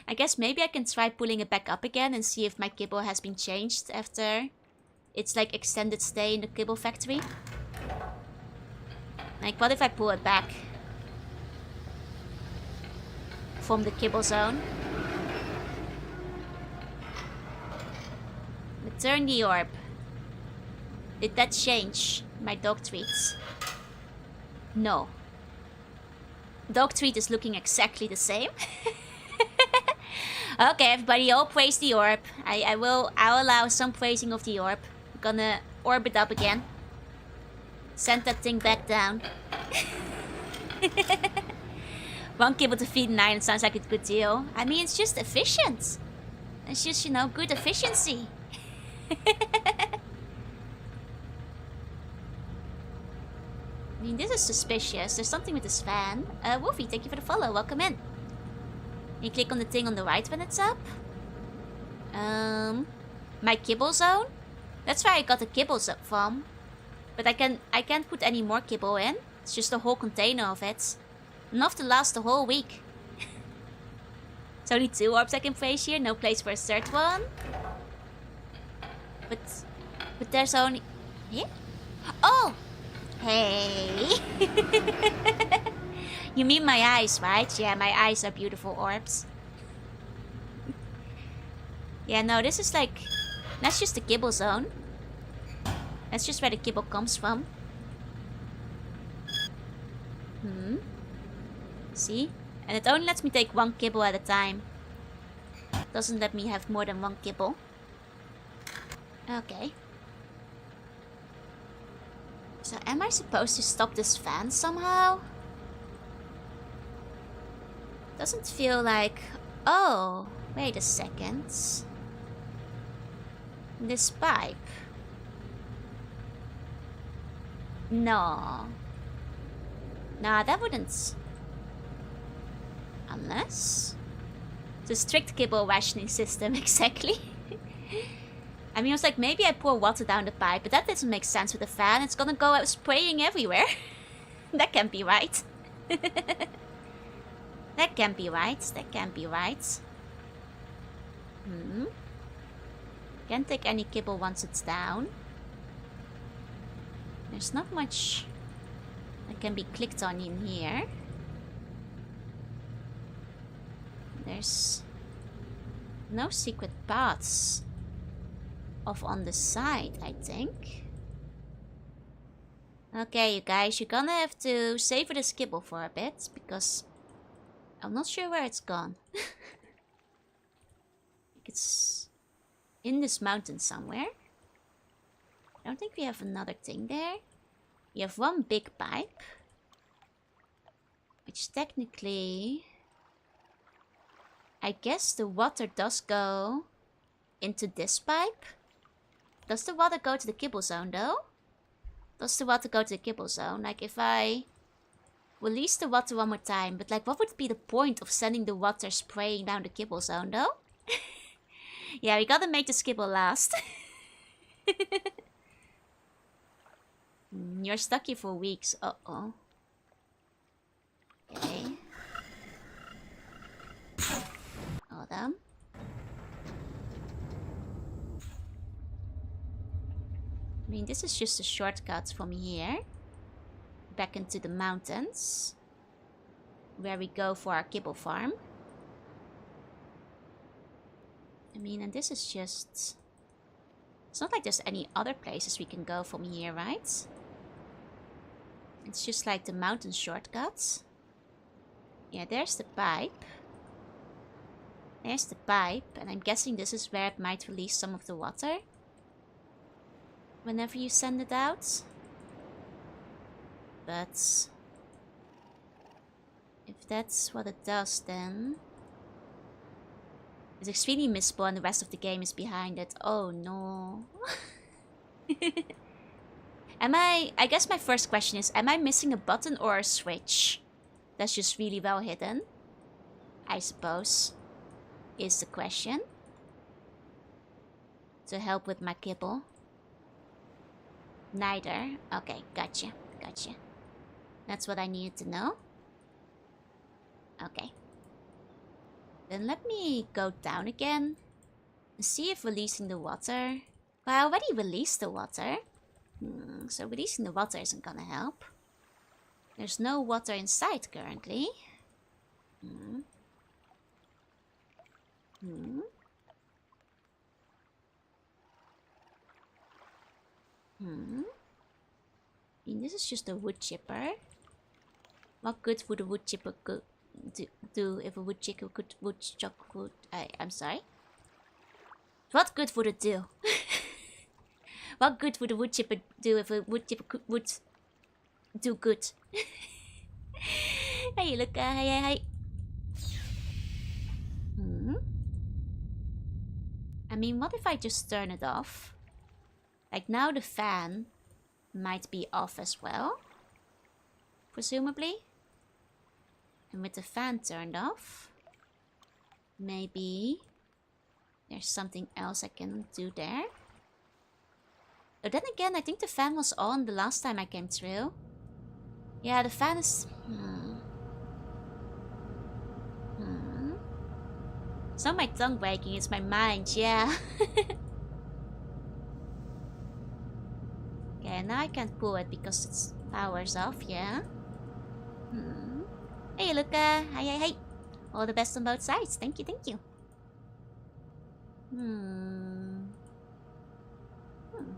I guess maybe I can try pulling it back up again and see if my kibble has been changed after its like extended stay in the kibble factory. Like, what if I pull it back from the kibble zone? Return the orb. Did that change my dog treats? No. Dog treat is looking exactly the same. Okay, everybody, all praise the orb. I'll allow some praising of the orb. I'm gonna orb it up again. Send that thing back down. One kibble to feed an island sounds like a good deal. I mean, it's just efficient. It's just, you know, good efficiency. I mean, this is suspicious. There's something with this fan. Wolfie, thank you for the follow. Welcome in. You click on the thing on the right when it's up. My kibble zone? That's where I got the kibbles up from. But I can't put any more kibble in. It's just a whole container of it. Enough to last the whole week. It's only 2 orbs I can place here. No place for a third one. But there's only... Here? Oh! Hey! You mean my eyes, right? Yeah, my eyes are beautiful orbs. Yeah, no, this is like... That's just the kibble zone. That's just where the kibble comes from. See? And it only lets me take 1 kibble at a time. Doesn't let me have more than 1 kibble. Okay. So am I supposed to stop this fan somehow? Doesn't feel like... Oh, wait a second. This pipe. No. Nah, that wouldn't... Unless... It's a strict kibble rationing system, exactly. I mean, I was like, maybe I pour water down the pipe, but that doesn't make sense with the fan. It's gonna go out spraying everywhere. That can't be right. That can't be right. That can't be right. Can't take any kibble once it's down. There's not much that can be clicked on in here. There's no secret paths off on the side, I think. Okay, you guys, you're gonna have to savor this kibble for a bit, because I'm not sure where it's gone. It's in this mountain somewhere. I don't think we have another thing there. We have 1 big pipe, which technically... I guess the water does go into this pipe. Does the water go to the kibble zone though? Does the water go to the kibble zone? Like if I release the water 1 more time, but like what would be the point of sending the water spraying down the kibble zone though? Yeah, we gotta make this kibble last. You're stuck here for weeks. Uh-oh. Okay. Hold on. I mean, this is just a shortcut from here. Back into the mountains. Where we go for our kibble farm. I mean, and this is just... It's not like there's any other places we can go from here, right? It's just like the mountain shortcuts. Yeah, there's the pipe. There's the pipe, and I'm guessing this is where it might release some of the water. Whenever you send it out. But... if that's what it does, then... it's extremely missable and the rest of the game is behind it. Oh no. I guess my first question is, am I missing a button or a switch? That's just really well hidden. I suppose. Is the question. To help with my kibble. Neither. Okay, gotcha. Gotcha. That's what I needed to know. Okay. Then let me go down again. And see if releasing the water... well, I already released the water. So releasing the water isn't gonna help. There's no water inside currently. I mean, this is just a wood chipper. What good would a wood chipper do if a wood chipper could I'm sorry. What good would it do? What good would a wood chipper do if a wood chipper would do good? Hey, look, hey. I mean, what if I just turn it off? Like now the fan might be off as well. Presumably. And with the fan turned off, maybe there's something else I can do there. But then again, I think the fan was on the last time I came through. Yeah, the fan is... It's not my tongue breaking, it's my mind, yeah. Okay, now I can't pull it because its power's off, yeah. Hey, look, hey. All the best on both sides. Thank you.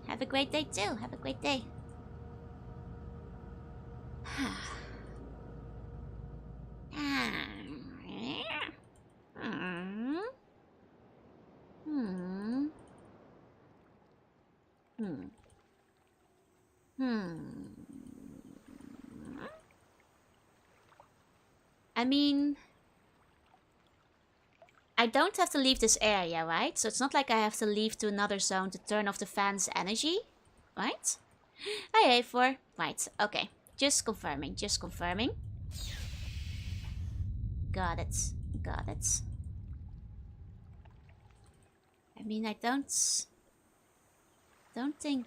Have a great day too. Have a great day. I mean, I don't have to leave this area, right? So it's not like I have to leave to another zone to turn off the fan's energy, right? Hi, A4. Right, okay. Just confirming. Got it. I mean, I don't think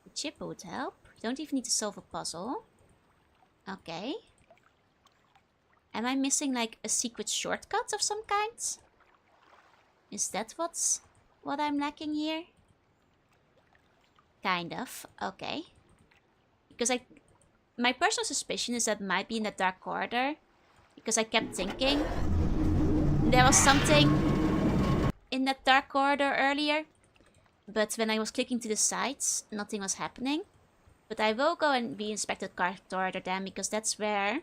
the chipper would help. Don't even need to solve a puzzle. Okay. Am I missing like a secret shortcut of some kind? Is that what I'm lacking here? Kind of. Okay. Because my personal suspicion is that it might be in the dark corridor. Because I kept thinking there was something in that dark corridor earlier. But when I was clicking to the sides, nothing was happening. But I will go and re-inspect the corridor then, because that's where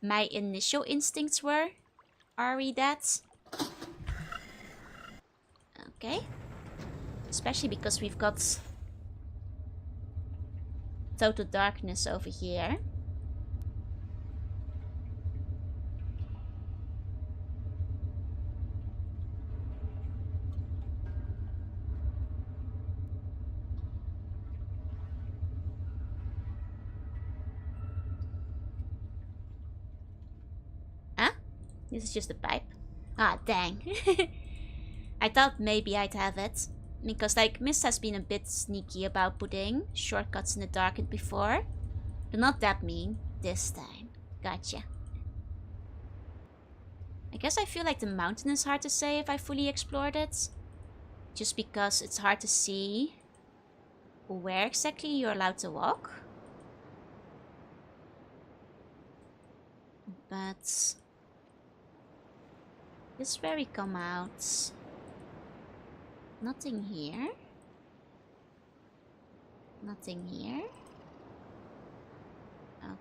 my initial instincts were. Are we that? Okay. Especially because we've got total darkness over here. This is just a pipe. Ah, dang. I thought maybe I'd have it. Because, like, Myst has been a bit sneaky about putting shortcuts in the darkened before. But not that mean this time. Gotcha. I guess I feel like the mountain is hard to say if I fully explored it. Just because it's hard to see where exactly you're allowed to walk. But this is where we come out. Nothing here. Nothing here.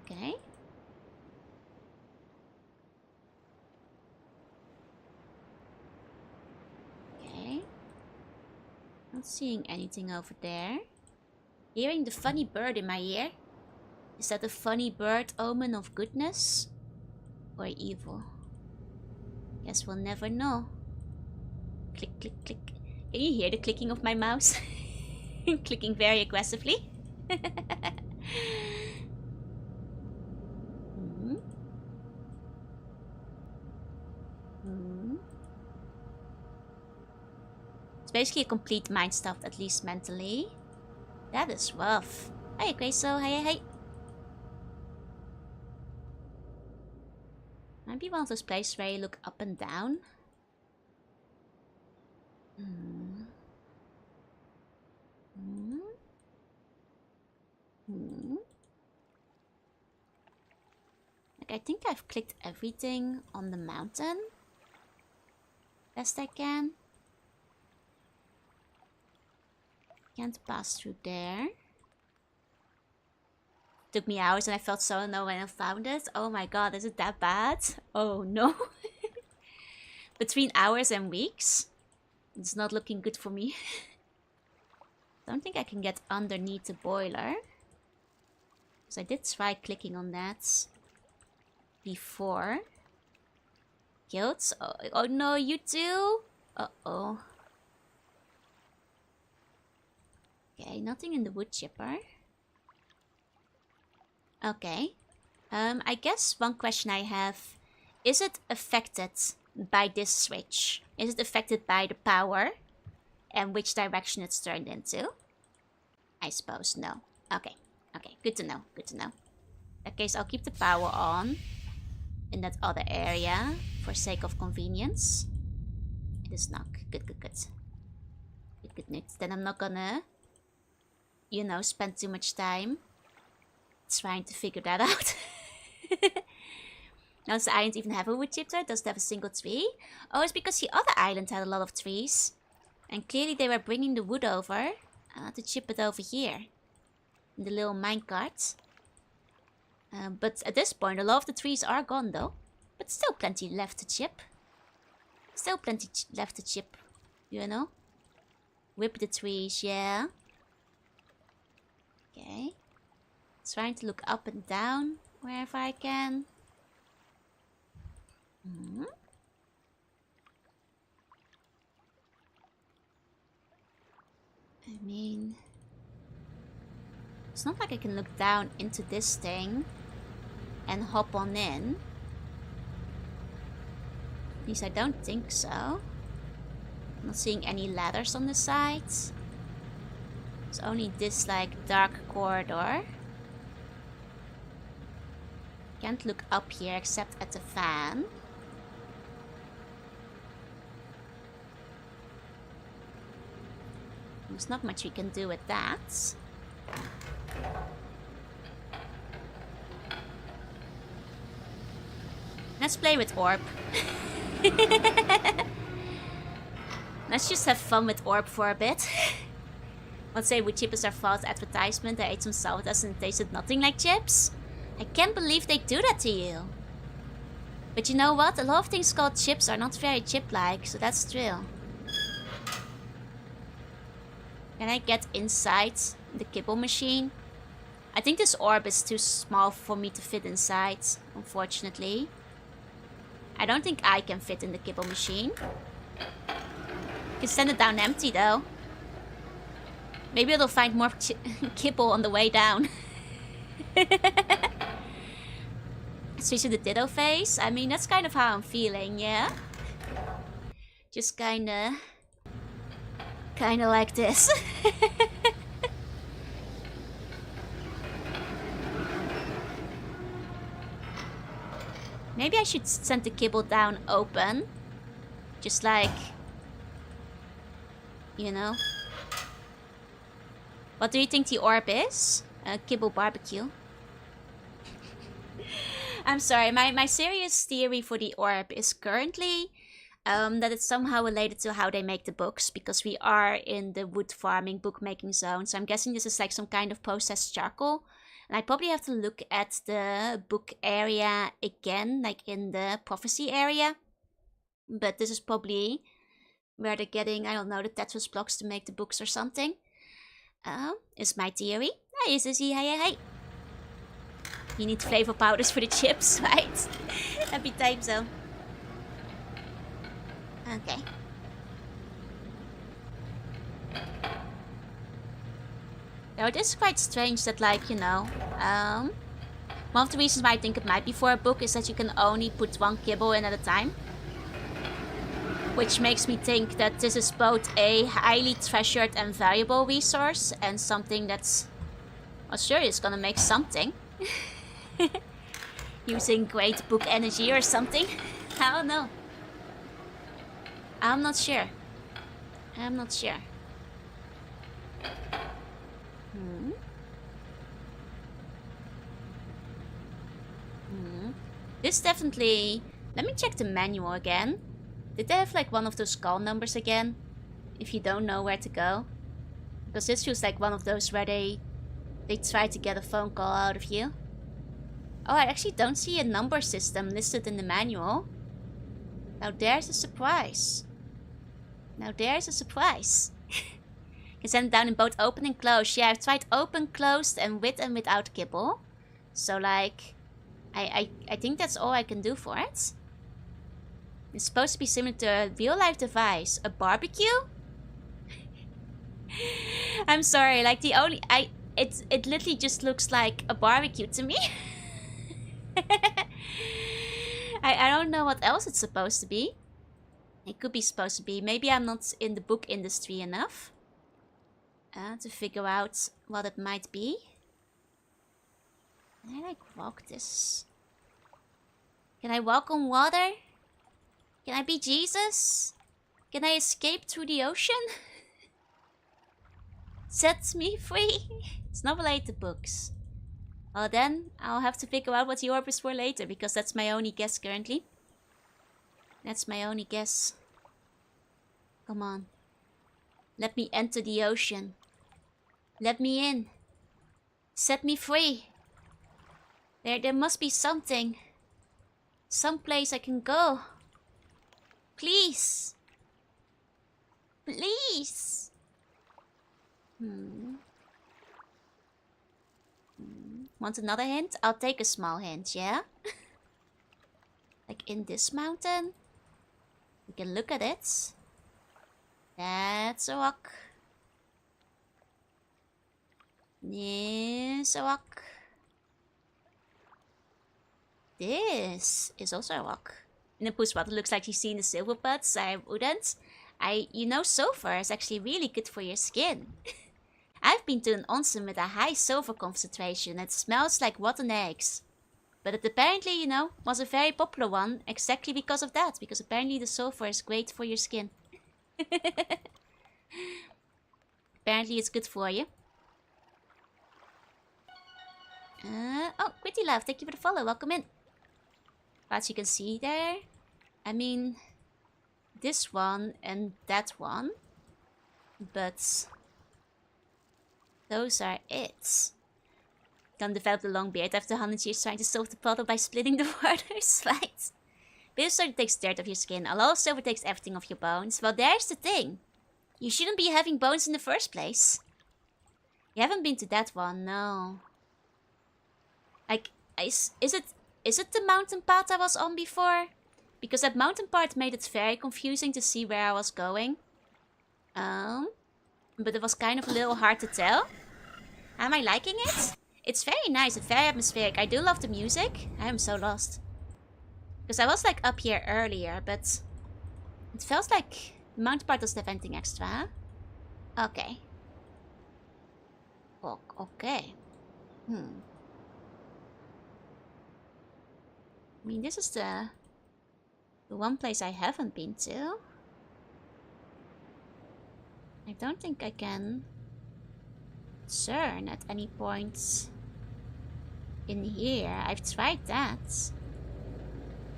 Okay. Okay. Not seeing anything over there. Hearing the funny bird in my ear. Is that a funny bird omen of goodness? Or evil? Guess we'll never know. Click, click, click. Can you hear the clicking of my mouse? Clicking very aggressively. It's basically a complete mind stuff, at least mentally. That is rough. Hey, Grayso. Hey, hey, hey. Might be one of those places where you look up and down. Like, I think I've clicked everything on the mountain. Best I can. Can't pass through there. Took me hours and I felt so annoyed when I found it. Oh my god, is it that bad? Oh no. Between hours and weeks. It's not looking good for me. Don't think I can get underneath the boiler. Because I did try clicking on that before. Guilds? Oh no, you too? Uh-oh. Okay, nothing in the wood chipper. Okay. I guess one question I have. Is it affected by this switch? Is it affected by the power? And which direction it's turned into? I suppose no. Okay. Okay, good to know. Good to know. In that case, I'll keep the power on in that other area for sake of convenience. It is not. Good, good, good. Good, good news. Then I'm not gonna, you know, spend too much time trying to figure that out. Now, does the island even have a wood chipper? Does it have a single tree? Oh, it's because the other island had a lot of trees. And clearly they were bringing the wood over to chip it over here. In the little minecart. But at this point, a lot of the trees are gone though. But still plenty left to chip. Still plenty left to chip, you know? Whip the trees, yeah. Okay. Trying to look up and down wherever I can. I mean, it's not like I can look down into this thing and hop on in. At least I don't think so. I'm not seeing any ladders on the sides. It's only this like dark corridor. Can't look up here except at the fan. There's not much we can do with that. Let's play with Orb. Let's just have fun with Orb for a bit. Let's say wood chips are false advertisement. I ate some salad and it tasted nothing like chips. I can't believe they do that to you. But you know what? A lot of things called chips are not very chip-like, so that's true. Can I get inside the kibble machine? I think this orb is too small for me to fit inside, unfortunately. I don't think I can fit in the kibble machine. You can send it down empty though. Maybe it'll find more kibble on the way down. Especially the ditto face. I mean, that's kind of how I'm feeling, yeah? Just kinda Kinda like this. Maybe I should send the kibble down open. Just like... You know. What do you think the orb is? Kibble barbecue. I'm sorry, my serious theory for the orb is currently that it's somehow related to how they make the books, because we are in the wood farming bookmaking zone. So I'm guessing this is like some kind of processed charcoal. And I probably have to look at the book area again, like in the prophecy area. But this is probably where they're getting, I don't know, the Tetris blocks to make the books or something. Is my theory. Hi, Sissy, hi. You need flavor powders for the chips, right? Happy time zone. Okay. Now it is quite strange that, like, you know, one of the reasons why I think it might be for a book is that you can only put one kibble in at a time. Which makes me think that this is both a highly treasured and valuable resource and something that's, well, sure, it's gonna make something. Using great book energy or something. I don't know. I'm not sure. This definitely... Let me check the manual again. Did they have like one of those call numbers again? If you don't know where to go. Because this feels like one of those where they try to get a phone call out of you. Oh, I actually don't see a number system listed in the manual. Now there's a surprise. You can send it down in both open and closed. Yeah, I've tried open, closed, and with and without kibble. So like, I think that's all I can do for it. It's supposed to be similar to a real life device. A barbecue? I'm sorry, like the only... It literally just looks like a barbecue to me. I don't know what else it's supposed to be. It could be supposed to be. Maybe I'm not in the book industry enough to figure out what it might be. Can I like walk this? Can I walk on water? Can I be Jesus? Can I escape through the ocean? Set me free. It's not related to books. Well then, I'll have to figure out what the orb is for later, because that's my only guess currently. That's my only guess. Come on. Let me enter the ocean. Let me in. Set me free. There must be something. Some place I can go. Please. Please. Want another hint? I'll take a small hint, yeah? Like in this mountain? We can look at it. That's a rock. This a rock. This is also a rock. In the bushwater looks like you've seen the silver buds. I wouldn't. You know, sulfur is actually really good for your skin. I've been to an onsen with a high sulfur concentration. It smells like rotten eggs. But it apparently, you know, was a very popular one exactly because of that. Because apparently the sulfur is great for your skin. Apparently it's good for you. Oh, Quitty Love, thank you for the follow. Welcome in. As you can see there, I mean, this one and that one. But those are it. Don't develop the long beard after 100 years trying to solve the puzzle by splitting the waters, right? Bitter silver takes dirt off your skin. A lot of silver takes everything off your bones. Well, there's the thing. You shouldn't be having bones in the first place. You haven't been to that one, no. Like, is it the mountain path I was on before? Because that mountain part made it very confusing to see where I was going. But it was kind of a little hard to tell. Am I liking it? It's very nice, it's very atmospheric. I do love the music. I am so lost. Because I was like up here earlier, but it feels like the mountain part doesn't have anything extra. Okay. Okay. I mean, this is the one place I haven't been to. I don't think I can turn at any point in here. I've tried that.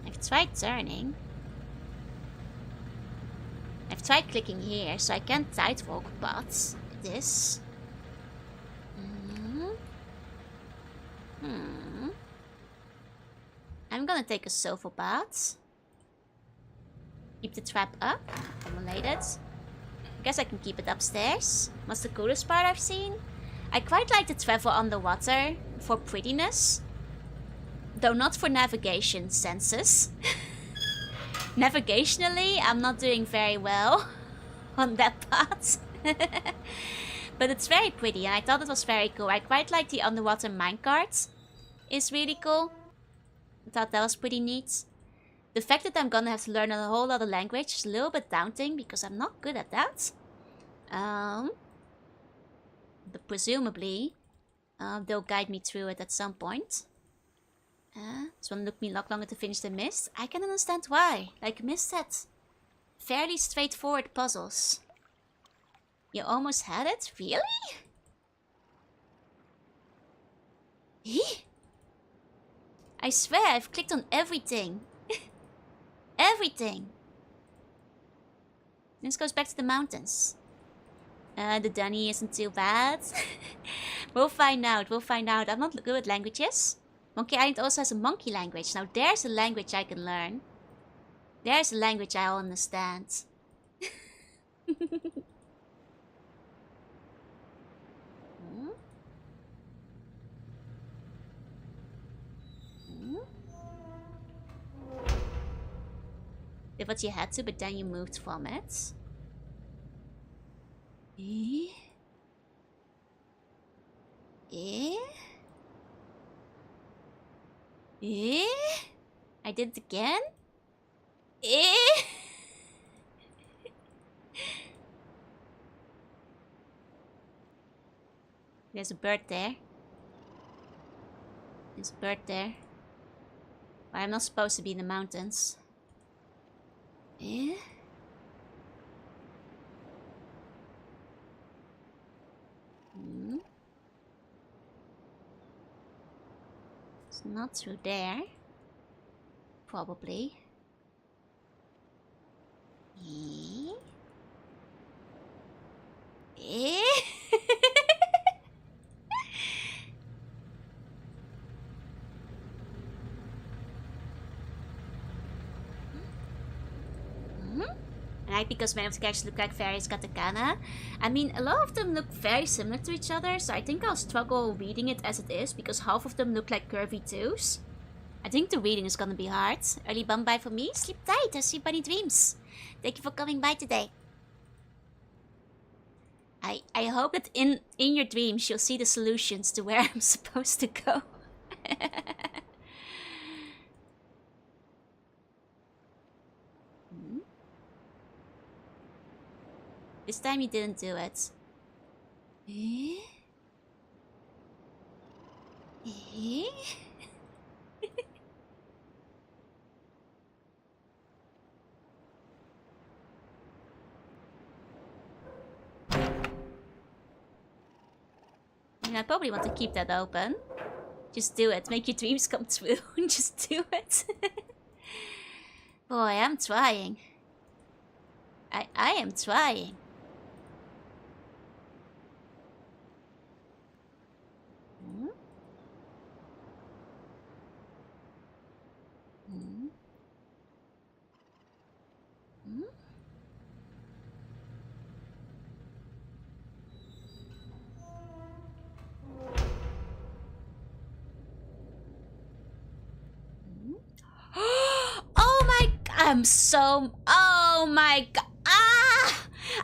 I've tried turning. I've tried clicking here, so I can't tidewalk, but this. I'm gonna take a sofa bath. Keep the trap up. Accumulate it. Guess I can keep it upstairs. What's the coolest part I've seen? I quite like to travel underwater for prettiness. Though not for navigation senses. Navigationally, I'm not doing very well on that part. But it's very pretty and I thought it was very cool. I quite like the underwater minecart. It's really cool. I thought that was pretty neat. The fact that I'm gonna have to learn a whole other language is a little bit daunting because I'm not good at that. But presumably, they'll guide me through it at some point. It's gonna took me a lot longer to finish the Myst. I can understand why. Like Myst had fairly straightforward puzzles. You almost had it? Really? I swear I've clicked on everything. Everything. This goes back to the mountains. The Dunny isn't too bad. We'll find out. We'll find out. I'm not good with languages. Monkey Island also has a monkey language. Now there's a language I can learn. There's a language I understand. Did what you had to, but then you moved from it. Eh? I did it again? There's a bird there. There's a bird there. But I'm not supposed to be in the mountains. It's not through there. Probably. Right, because many of the characters look like fairies katakana. I mean, a lot of them look very similar to each other, so I think I'll struggle reading it as it is, because half of them look like curvy twos. I think the reading is gonna be hard. Early bum bye for me. Sleep tight and sleep bunny dreams. Thank you for coming by today. I hope that in your dreams you'll see the solutions to where I'm supposed to go. This time you didn't do it. I probably want to keep that open. Just do it. Make your dreams come true. Just do it. Boy, I'm trying. I am trying. Oh my god.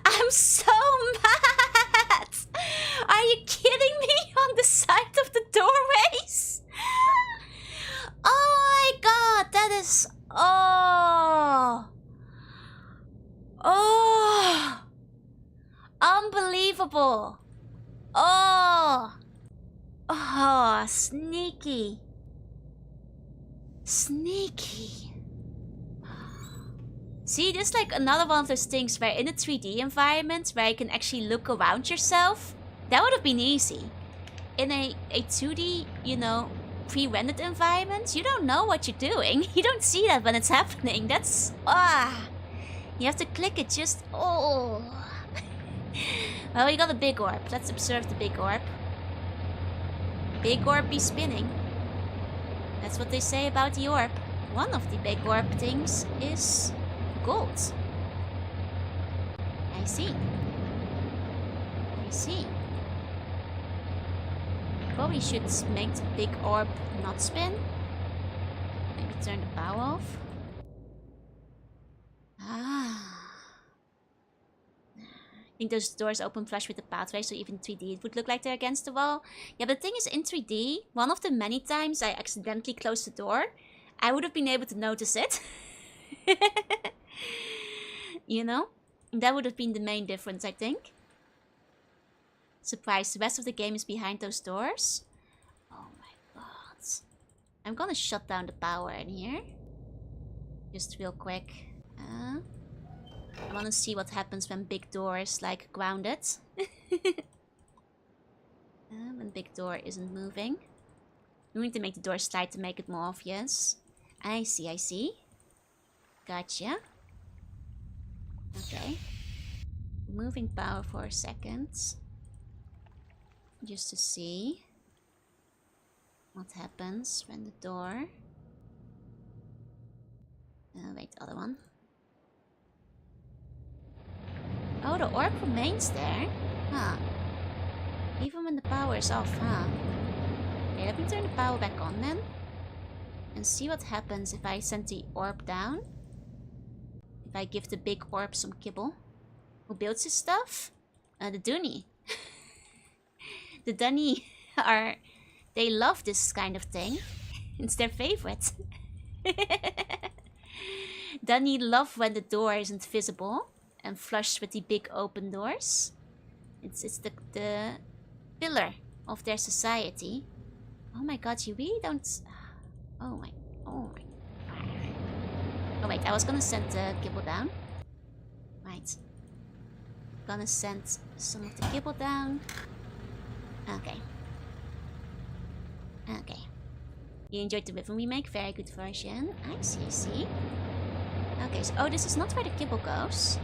I'm so mad. Are you kidding me on the side of the doorways? Oh my god, that is... Oh Unbelievable! Oh! Oh, sneaky. Sneaky. See, this is like another one of those things where in a 3D environment where you can actually look around yourself, that would have been easy. In a 2D, you know, pre-rendered environment, you don't know what you're doing. You don't see that when it's happening. That's... You have to click it just... Oh. Well, we got a big orb. Let's observe the big orb. Big orb be spinning. That's what they say about the orb. One of the big orb things is gold. I see. I see. Probably should make the big orb not spin. Maybe turn the power off. I think those doors open flush with the pathway, so even 3D it would look like they're against the wall. Yeah, but the thing is, in 3D, one of the many times I accidentally closed the door, I would have been able to notice it. You know? That would have been the main difference, I think. Surprise, the rest of the game is behind those doors. Oh my god. I'm gonna shut down the power in here. Just real quick. I wanna see what happens when big door is like grounded. When big door isn't moving. We need to make the door slide to make it more obvious. I see, I see. Gotcha. Okay. Moving power for a second. Just to see what happens when the door... wait, other one. Oh, the orb remains there. Huh. Even when the power is off, huh? Okay, let me turn the power back on then. And see what happens if I send the orb down. If I give the big orb some kibble. Who builds his stuff? The Dunny. The Dunny are... They love this kind of thing. It's their favorite. Dunny love when the door isn't visible. And flush with the big open doors. It's the pillar of their society. Oh my god, you really don't... Oh my... Oh wait, I was gonna send the kibble down. Right. Gonna send some of the kibble down. Okay. Okay. You enjoyed the Riven remake? Very good version. I see, I see. Okay, so... Oh, this is not where the kibble goes.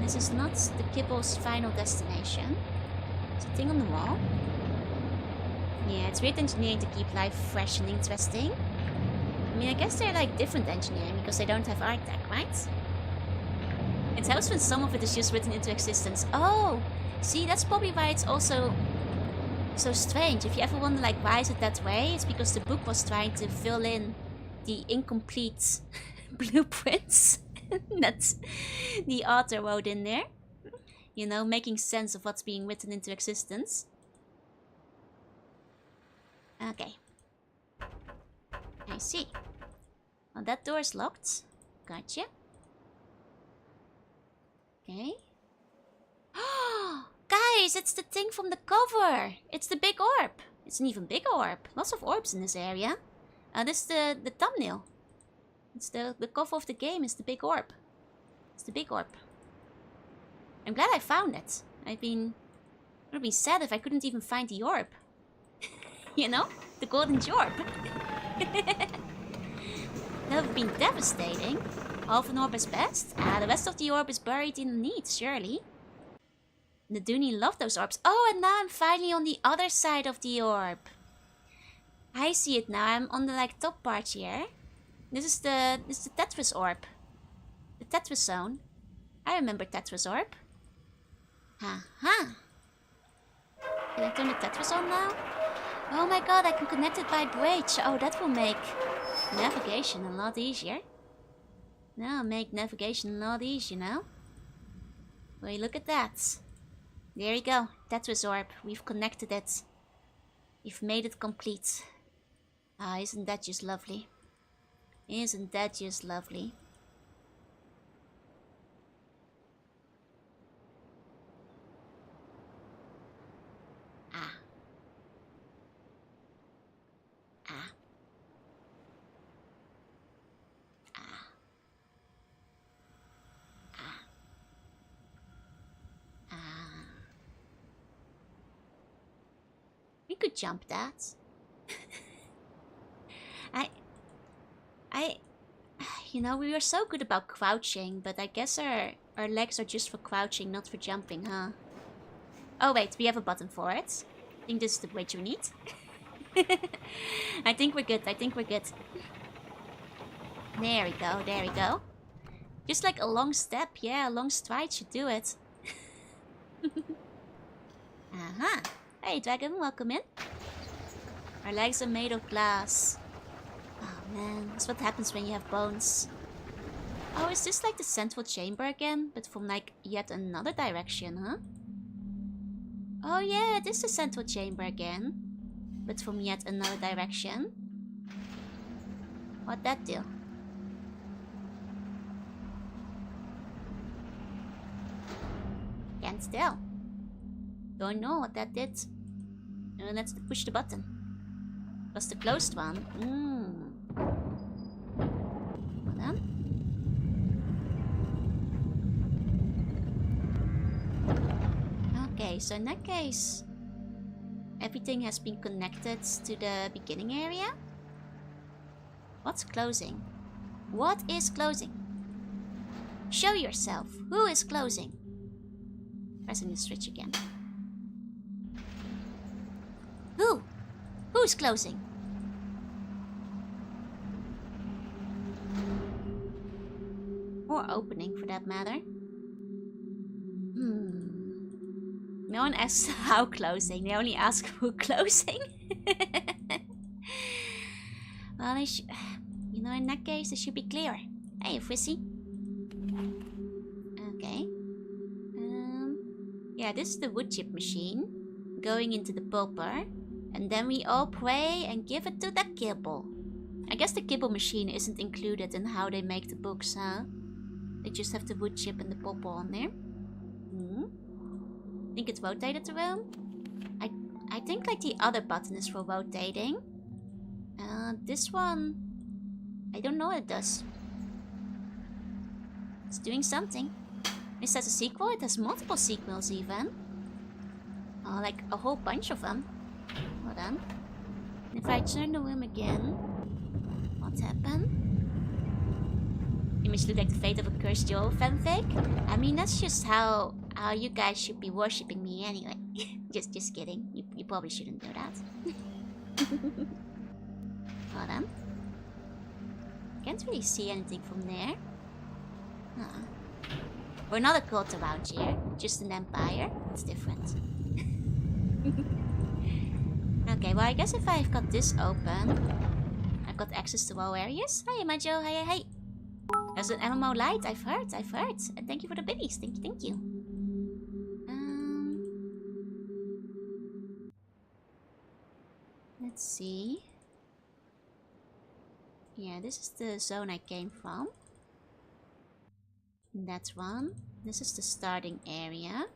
This is not the kibble's final destination. It's a thing on the wall. Yeah, it's weird engineering to keep life fresh and interesting. I mean, I guess they're like different engineering because they don't have architect, right? It helps when some of it is just written into existence. Oh! See, that's probably why it's also so strange. If you ever wonder like why is it that way, it's because the book was trying to fill in the incomplete blueprints that the author wrote in there. You know, making sense of what's being written into existence. Okay. I see. Well, that door is locked. Gotcha. Okay. Guys, it's the thing from the cover. It's the big orb. It's an even bigger orb. Lots of orbs in this area. This is the thumbnail. It's the cover of the game is the big orb. It's the big orb. I'm glad I found it. It would have been sad if I couldn't even find the orb. You know? The golden orb. That would have been devastating. Half an orb is best. The rest of the orb is buried in the need, surely. The Dooney love those orbs. Oh, and now I'm finally on the other side of the orb. I see it now. I'm on the like top part here. This is the Tetris orb. The Tetris zone. I remember Tetris orb. Haha. Can I turn the Tetris on now? Oh my god, I can connect it by bridge. Oh, that will make navigation a lot easier. Now make navigation a lot easier now. Well, look at that. There you go. Tetris orb. We've connected it. We've made it complete. Ah, isn't that just lovely? Isn't that just lovely? could jump that. You know, we were so good about crouching, but I guess our legs are just for crouching, not for jumping, huh? Oh wait, we have a button for it. I think this is the weight we need. I think we're good, I think we're good. There we go, there we go. Just like a long step, yeah, a long stride should do it. Aha! Hey dragon, welcome in. Our legs are made of glass. Oh man, that's what happens when you have bones. Oh, is this like the central chamber again? But from like yet another direction, huh? Oh yeah, this is the central chamber again. But from yet another direction. What'd that do? Can't tell. Don't know what that did. Let's push the button. Was the closed one? Hold on. Okay, so in that case, everything has been connected to the beginning area. What's closing? What is closing? Show yourself. Who is closing? Pressing the switch again. Who? Who's closing? Or opening, for that matter. No one asks how closing, they only ask who closing. Well, you know, in that case, it should be clear. Hey, Frizzy. Okay. Yeah, this is the wood chip machine. Going into the pulper. And then we all pray and give it to the kibble. I guess the kibble machine isn't included in how they make the books, huh? They just have the wood chip and the pulper on there. Think it's rotated the room? I think like the other button is for rotating. This one, I don't know what it does. It's doing something. This has a sequel, it has multiple sequels even. Like a whole bunch of them. Hold on. And if I turn the room again, what happened? Image look like the fate of a cursed Joel fanfic. I mean, that's just how you guys should be worshipping me anyway. just kidding. You probably shouldn't do that. Hold on. Can't really see anything from there. We're not a cult around here, just an empire. It's different. Okay, well I guess if I've got this open, I've got access to all areas. Hi Majo, hey. There's an MMO light, I've heard. And thank you for the biddies, thank you. Let's see. Yeah, this is the zone I came from. That's one. This is the starting area.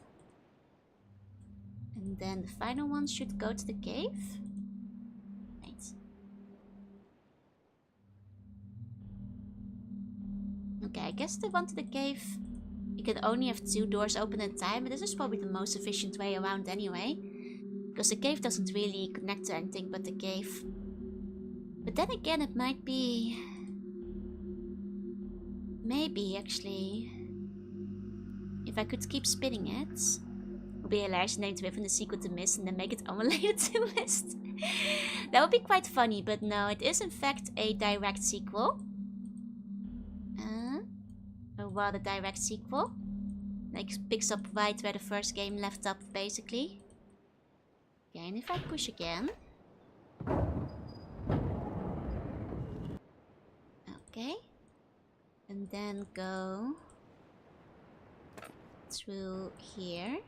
And then the final one should go to the cave. Right. Okay, I guess the one to the cave, you can only have 2 doors open at a time, but this is probably the most efficient way around anyway. Because the cave doesn't really connect to anything but the cave. But then again, it might be... Maybe, actually... If I could keep spinning it... It would be hilarious to name Riven the sequel to Myst and then make it unrelated to Myst. That would be quite funny, but no, it is in fact a direct sequel. A rather direct sequel. Like, picks up right where the first game left off, basically. Okay, and if I push again... Okay. And then go... through here.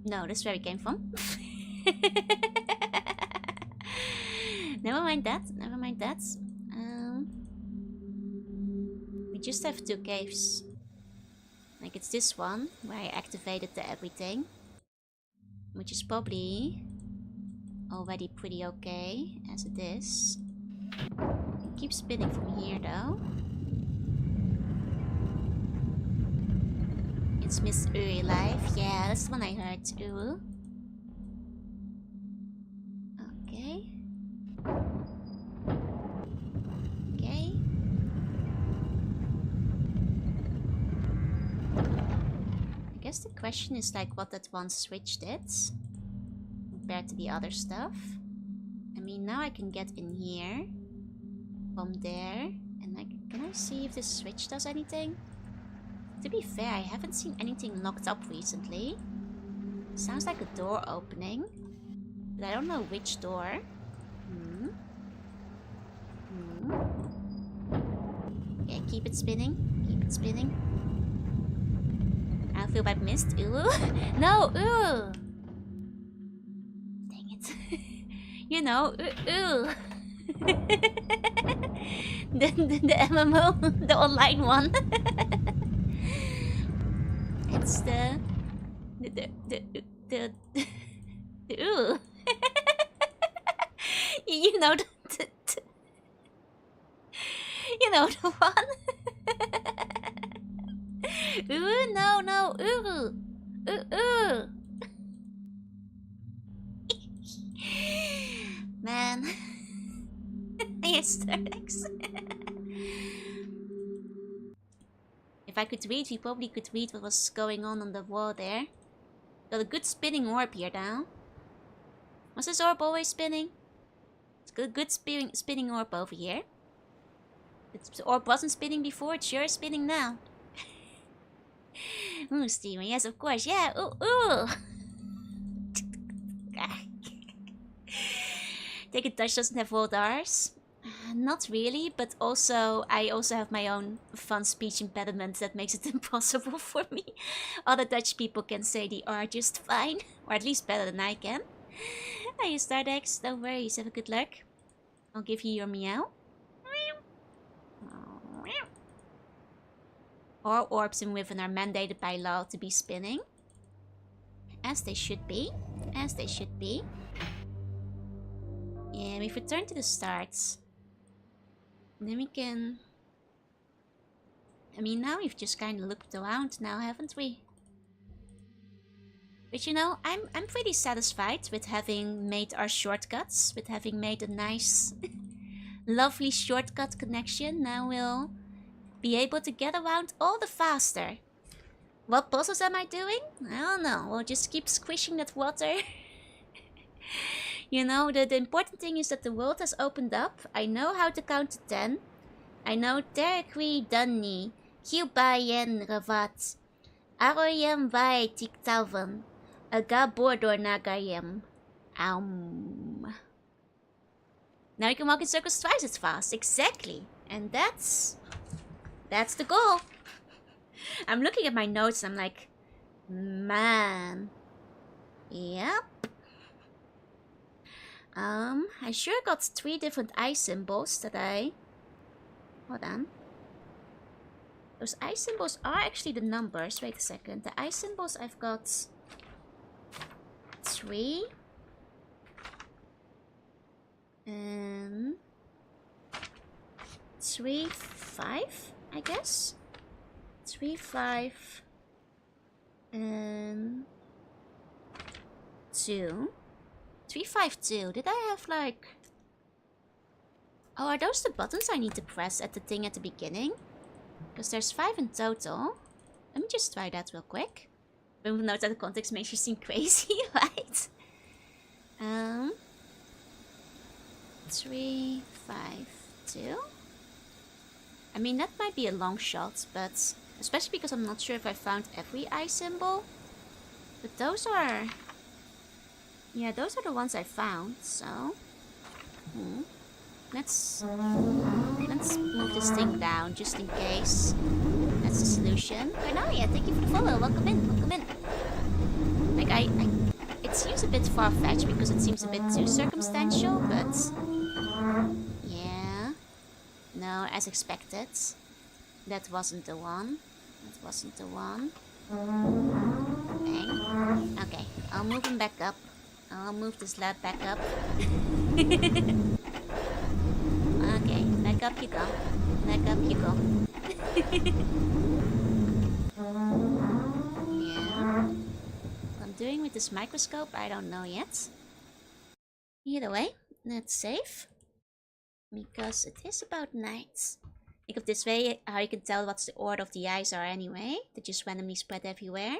No, that's where we came from. Never mind that. We just have 2 caves. Like it's this one, where I activated the everything. Which is probably already pretty okay, as it is. Keep spinning from here though. It's Miss Life. Yeah, that's the one I heard too. Okay. Okay. I guess the question is like what that one switch did compared to the other stuff. I mean, now I can get in here from there, and can I see if this switch does anything? To be fair, I haven't seen anything locked up recently. Sounds like a door opening, but I don't know which door. Okay, keep it spinning. Keep it spinning. I feel like Myst. Ooh. No, ooh. Dang it. You know, ooh. the MMO, the online one. It's the ooh. You know you know the one. Ooh, no, ooh, ooh. Man, aesthetics. If I could read, we probably could read what was going on the wall there. Got a good spinning orb here now. Was this orb always spinning? It's got a good spinning orb over here. The orb wasn't spinning before, it sure is spinning now. Ooh, steamer, yes, of course, yeah, ooh. Take a Touch doesn't have world R's. Not really, but also I also have my own fun speech impediment that makes it impossible for me. Other Dutch people can say the R just fine, or at least better than I can. Hey, Stardex, don't worry, have a good luck. I'll give you your meow. All orbs in Riven are mandated by law to be spinning. As they should be. As they should be. Yeah, we've returned to the start. Then we can... I mean, now we've just kind of looked around now, haven't we? But you know, I'm pretty satisfied with having made our shortcuts. With having made a nice, lovely shortcut connection. Now we'll be able to get around all the faster. What puzzles am I doing? I don't know. We'll just keep squishing that water. You know, the important thing is that the world has opened up. I know how to count to 10. I know Terekwi Dunni, Kyubayen Ravat, Aroyem Vai Tiktavan, Agabordor Nagayem. Now you can walk in circles twice as fast. Exactly. And that's the goal. I'm looking at my notes and I'm like, man. Yep. I sure got 3 different eye symbols that I... Hold on. Those eye symbols are actually the numbers. Wait a second. The eye symbols I've got 3. And 3, 5, I guess. 3, 5, and 2. 3, 5, 2. Did I have like... Oh, are those the buttons I need to press at the thing at the beginning? Because there's 5 in total. Let me just try that real quick. But we'll note that the context makes you seem crazy, right? 3, 5, 2. I mean, that might be a long shot, but... Especially because I'm not sure if I found every eye symbol. But those are... Yeah, those are the ones I found, so... Let's move this thing down, just in case. That's the solution. Carnaria, thank you for the follow. Welcome in, welcome in. Like, it seems a bit far-fetched because it seems a bit too circumstantial, but... Yeah. No, as expected. That wasn't the one. That wasn't the one. Bang. Okay, I'll move him back up. I'll move this lad back up. Okay, back up you go. Back up you go. doing with this microscope, I don't know yet. Either way, let's save. Because it is about night. Think of this way, how you can tell what's the order of the eyes are anyway. They just randomly spread everywhere.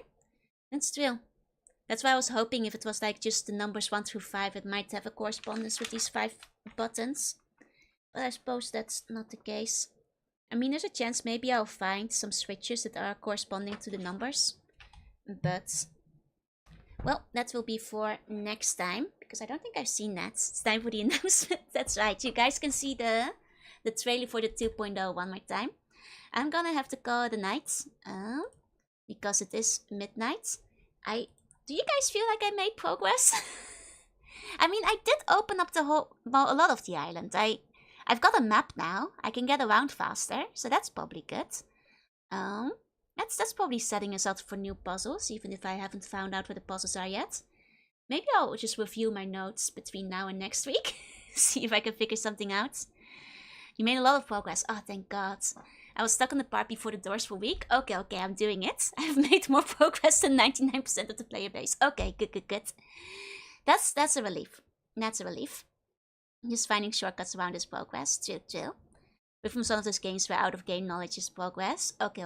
That's true. That's why I was hoping if it was like just the numbers 1 through 5, it might have a correspondence with these 5 buttons. But I suppose that's not the case. I mean, there's a chance maybe I'll find some switches that are corresponding to the numbers. But, well, that will be for next time. Because I don't think I've seen that. It's time for the announcement. That's right. You guys can see the trailer for the 2.0 one more time. I'm gonna have to call it a night. Because it is midnight. Do you guys feel like I made progress? I mean, I did open up a lot of the island. I've got a map now. I can get around faster, so that's probably good. That's probably setting us up for new puzzles, even if I haven't found out where the puzzles are yet. Maybe I'll just review my notes between now and next week. See if I can figure something out. You made a lot of progress. Oh, thank God. I was stuck on the part before the doors for a week. Okay, I'm doing it. I've made more progress than 99% of the player base. Okay, good. That's a relief. That's a relief. Just finding shortcuts around is progress. Chill. We're from some of those games where out of game knowledge is progress. Okay.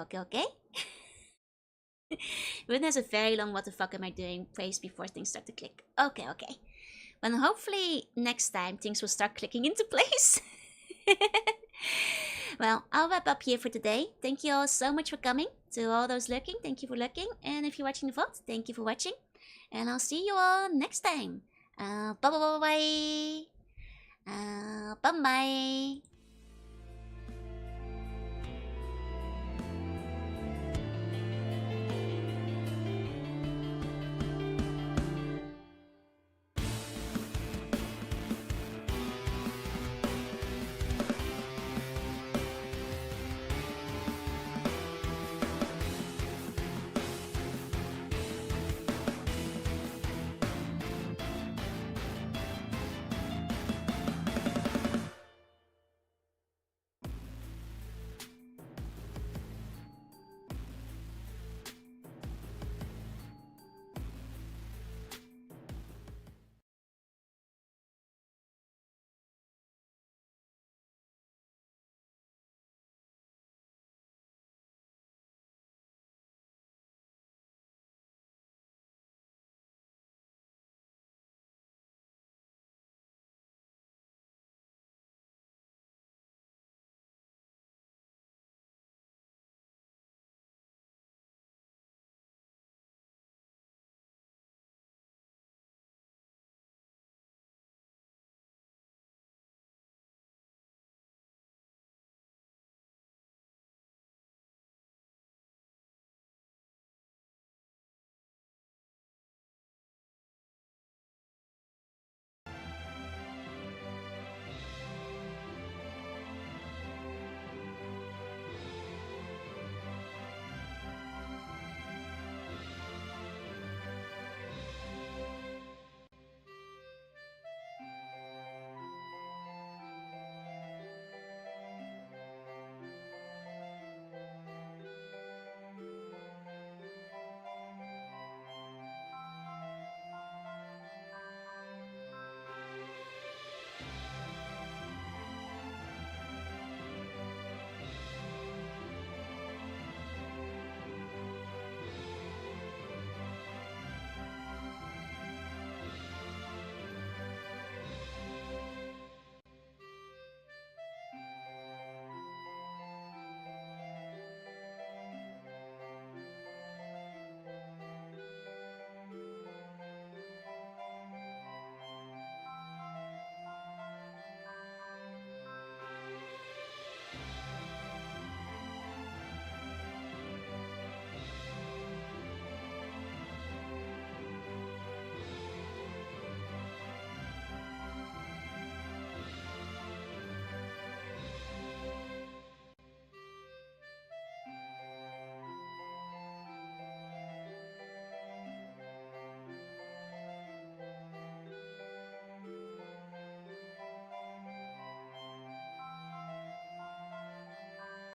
Riven has a very long what the fuck am I doing phase before things start to click. Okay. Well, hopefully next time things will start clicking into place. Well, I'll wrap up here for today. Thank you all so much for coming. To all those lurking, thank you for lurking. And if you're watching the VOD, thank you for watching. And I'll see you all next time. Bye. Bye.